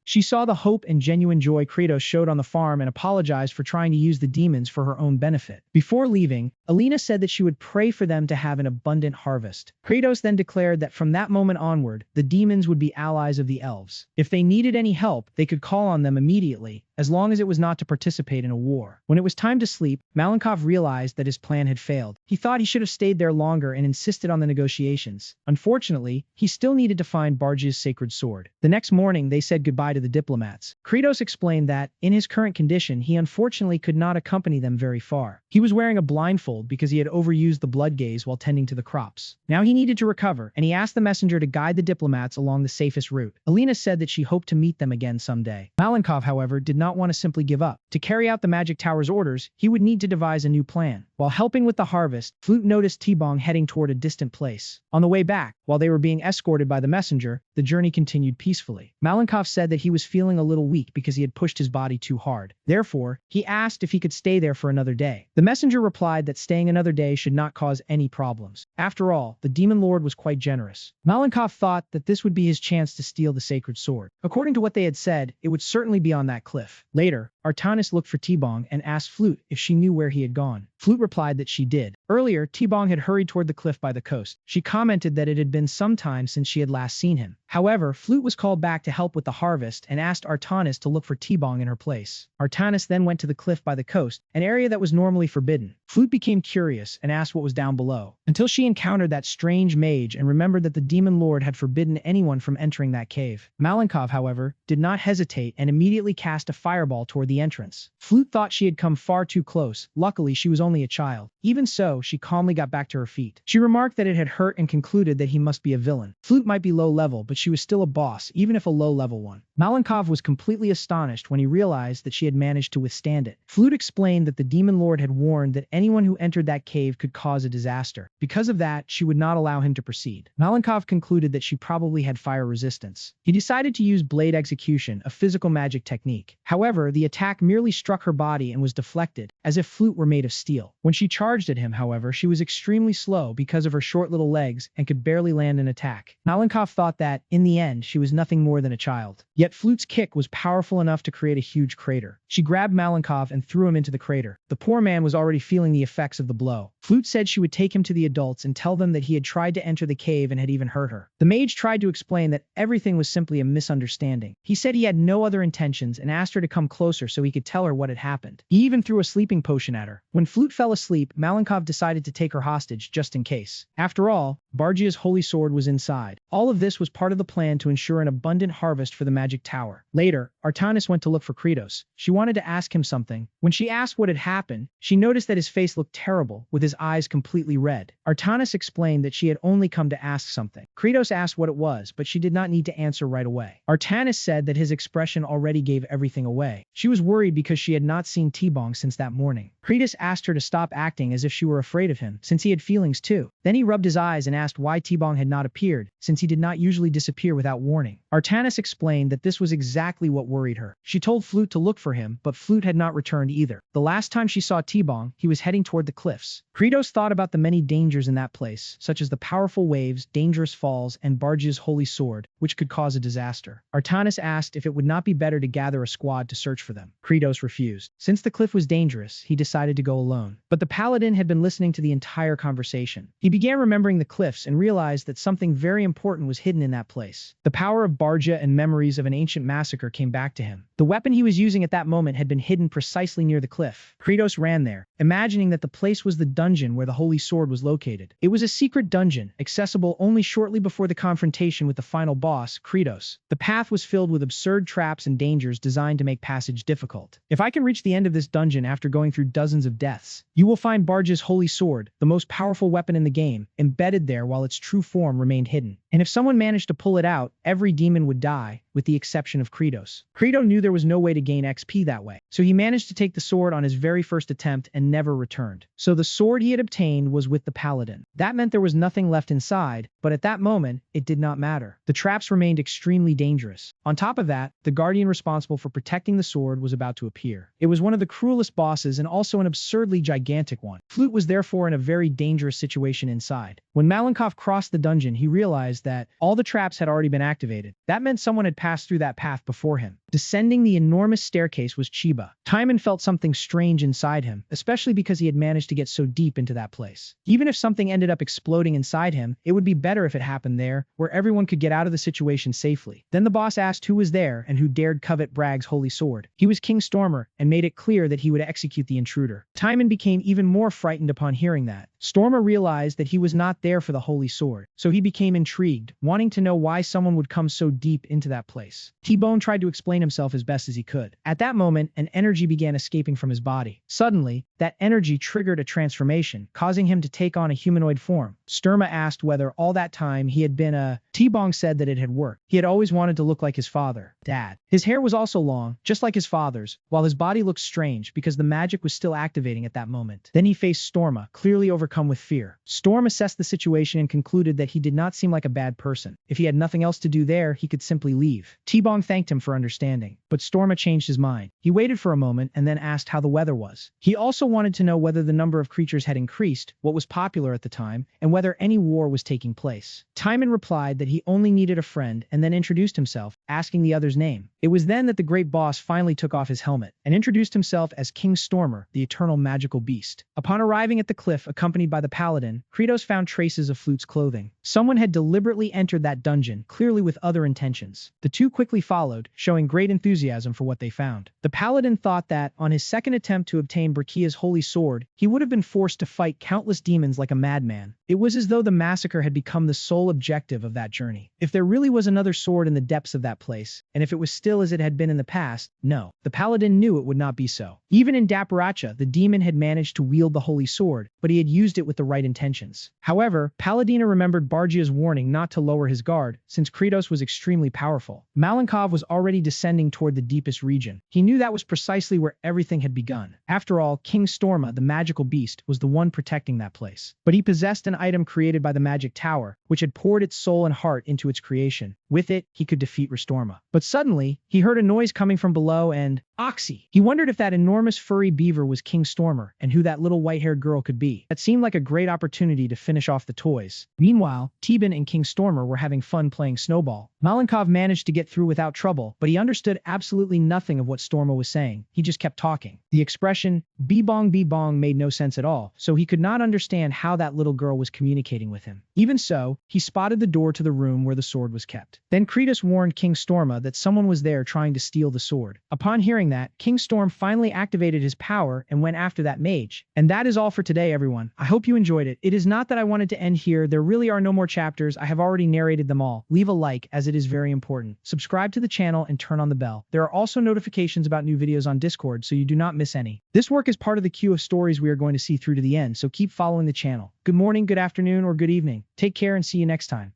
Speaker 1: She saw the hope and genuine joy Kratos showed on the farm and apologized for trying to use the demons for her own benefit. Before leaving, Alina said that she would pray for them to have an abundant harvest. Kratos then declared that from that moment onward, the demons would be allies of the elves. If they needed any help, they could call on them immediately, as long as it was not to participate in a war. When it was time to sleep, Malenkov realized that his plan had failed. He thought he should have stayed there longer and insisted on the negotiations. Unfortunately, he still needed to find Barge's sacred sword. The next morning, they said goodbye to the diplomats. Kratos explained that, in his current condition, he unfortunately could not accompany them very far. He was wearing a blindfold because he had overused the blood gaze while tending to the crops. Now he needed to recover, and he asked the messenger to guide the diplomats along the safest route. Alina said that she hoped to meet them again someday. Malenkov, however, did not want to simply give up. To carry out the Magic Tower's orders, he would need to devise a new plan. While helping with the harvest, Flute noticed T-Bong heading toward a distant place. On the way back, while they were being escorted by the messenger, the journey continued peacefully. Malenkov said that he was feeling a little weak because he had pushed his body too hard. Therefore, he asked if he could stay there for another day. The messenger replied that staying another day should not cause any problems. After all, the Demon Lord was quite generous. Malenkov thought that this would be his chance to steal the sacred sword. According to what they had said, it would certainly be on that cliff. Later, Artanis looked for T-Bong and asked Flute if she knew where he had gone. Flute replied that she did. Earlier, T-Bong had hurried toward the cliff by the coast. She commented that it had been some time since she had last seen him. However, Flute was called back to help with the harvest and asked Artanis to look for T-Bong in her place. Artanis then went to the cliff by the coast, an area that was normally forbidden. Flute became curious and asked what was down below, until she encountered that strange mage and remembered that the Demon Lord had forbidden anyone from entering that cave. Malenkov, however, did not hesitate and immediately cast a fireball toward the entrance. Flute thought she had come far too close. Luckily, she was only a child. Even so, she calmly got back to her feet. She remarked that it had hurt and concluded that he must be a villain. Flute might be low level, but she was still a boss, even if a low level one. Malenkov was completely astonished when he realized that she had managed to withstand it. Flute explained that the Demon Lord had warned that anyone who entered that cave could cause a disaster. Because of that, she would not allow him to proceed. Malenkov concluded that she probably had fire resistance. He decided to use blade execution, a physical magic technique. However, the attack merely struck her body and was deflected, as if Flute were made of steel. When she charged at him, however, she was extremely slow because of her short little legs and could barely land an attack. Malenkov thought that, in the end, she was nothing more than a child. Yet Flute's kick was powerful enough to create a huge crater. She grabbed Malenkov and threw him into the crater. The poor man was already feeling the effects of the blow. Flute said she would take him to the adults and tell them that he had tried to enter the cave and had even hurt her. The mage tried to explain that everything was simply a misunderstanding. He said he had no other intentions and asked her to come closer so he could tell her what had happened. He even threw a sleeping potion at her. When Flute fell asleep, Malenkov decided to take her hostage just in case. After all, Bargia's holy sword was inside. All of this was part of the plan to ensure an abundant harvest for the Magic Tower. Later, Artanis went to look for Kratos. She wanted to ask him something. When she asked what had happened, she noticed that his face looked terrible, with his eyes completely red. Artanis explained that she had only come to ask something. Kratos asked what it was, but she did not need to answer right away. Artanis said that his expression already gave everything away. She was was worried because she had not seen T-Bong since that morning. Kratos asked her to stop acting as if she were afraid of him, since he had feelings too. Then he rubbed his eyes and asked why T-Bong had not appeared, since he did not usually disappear without warning. Artanis explained that this was exactly what worried her. She told Flute to look for him, but Flute had not returned either. The last time she saw T-Bong, he was heading toward the cliffs. Kratos thought about the many dangers in that place, such as the powerful waves, dangerous falls, and Bargia's holy sword, which could cause a disaster. Artanis asked if it would not be better to gather a squad to search for them. Kratos refused. Since the cliff was dangerous, he decided to go alone. But the paladin had been listening to the entire conversation. He began remembering the cliffs and realized that something very important was hidden in that place. The power of Bargia and memories of an ancient massacre came back to him. The weapon he was using at that moment had been hidden precisely near the cliff. Kratos ran there, imagining that the place was the dungeon where the holy sword was located. It was a secret dungeon, accessible only shortly before the confrontation with the final boss, Kratos. The path was filled with absurd traps and dangers designed to make passage difficult. If I can reach the end of this dungeon after going through dozens of deaths, you will find Bargia's holy sword, the most powerful weapon in the game, embedded there while its true form remained hidden. And if someone managed to pull it out, every demon would die, with the exception of Kratos. Kratos knew there was no way to gain XP that way, so he managed to take the sword on his very first attempt and never returned. So the sword he had obtained was with the paladin. That meant there was nothing left inside, but at that moment, it did not matter. The traps remained extremely dangerous. On top of that, the guardian responsible for protecting the sword was about to appear. It was one of the cruelest bosses and also an absurdly gigantic one. Flute was therefore in a very dangerous situation inside. When Malenkov crossed the dungeon, he realized that all the traps had already been activated. That meant someone had passed through that path before him. Descending the enormous staircase was Chiba. Timon felt something strange inside him, especially because he had managed to get so deep into that place. Even if something ended up exploding inside him, it would be better if it happened there, where everyone could get out of the situation safely. Then the boss asked who was there and who dared covet Bragg's holy sword. He was King Stormer, and made it clear that he would execute the intruder. Timon became even more frightened upon hearing that. Stormer realized that he was not there for the holy sword, so he became intrigued, wanting to know why someone would come so deep into that place. T-Bone tried to explain himself as best as he could. At that moment, an energy began escaping from his body. Suddenly, that energy triggered a transformation, causing him to take on a humanoid form. Sturma asked whether all that time he had been a... T-Bong said that it had worked. He had always wanted to look like his father, Dad. His hair was also long, just like his father's, while his body looked strange because the magic was still activating at that moment. Then he faced Storma, clearly overcome with fear. Storm assessed the situation and concluded that he did not seem like a bad person. If he had nothing else to do there, he could simply leave. T-Bong thanked him for understanding, but Storma changed his mind. He waited for a moment and then asked how the weather was. He also wanted to know whether the number of creatures had increased, what was popular at the time, and whether any war was taking place. Timon replied that he only needed a friend and then introduced himself, asking the other's name. It was then that the great boss finally took off his helmet and introduced himself as King Stormer, the eternal magical beast. Upon arriving at the cliff accompanied by the paladin, Kratos found traces of Flute's clothing. Someone had deliberately entered that dungeon, clearly with other intentions. The two quickly followed, showing great enthusiasm for what they found. The paladin thought that, on his second attempt to obtain Brachia's holy sword, he would have been forced to fight countless demons like a madman. It was as though the massacre had become the sole objective of that journey. If there really was another sword in the depths of that place, and if it was still as it had been in the past, no. The paladin knew it would not be so. Even in Daparacha, the demon had managed to wield the holy sword, but he had used it with the right intentions. However, Paladina remembered Bargia's warning not to lower his guard, since Kratos was extremely powerful. Malenkov was already descending toward the deepest region. He knew that was precisely where everything had begun. After all, King Storma, the magical beast, was the one protecting that place. But he possessed an item created by the magic tower, which had poured its soul and heart into its creation. With it, he could defeat Restorma. But suddenly, he heard a noise coming from below and... Oxy! He wondered if that enormous furry beaver was King Stormer, and who that little white-haired girl could be. That seemed like a great opportunity to finish off the toys. Meanwhile, T-Bin and King Stormer were having fun playing snowball. Malenkov managed to get through without trouble, but he understood absolutely nothing of what Storma was saying. He just kept talking. The expression, "Bee-bong, bee-bong," made no sense at all, so he could not understand how that little girl was communicating with him. Even so, he spotted the door to the room where the sword was kept. Then Kratos warned King Storma that someone was there trying to steal the sword. Upon hearing that, King Storm finally activated his power and went after that mage. And that is all for today, everyone. I hope you enjoyed it. It is not that I wanted to end here. There really are no more chapters. I have already narrated them all. Leave a like, as it is very important. Subscribe to the channel and turn on the bell. There are also notifications about new videos on Discord, so you do not miss any. This work is part of the queue of stories we are going to see through to the end, so keep following the channel. Good morning, good afternoon, or good evening. Take care and see you next time.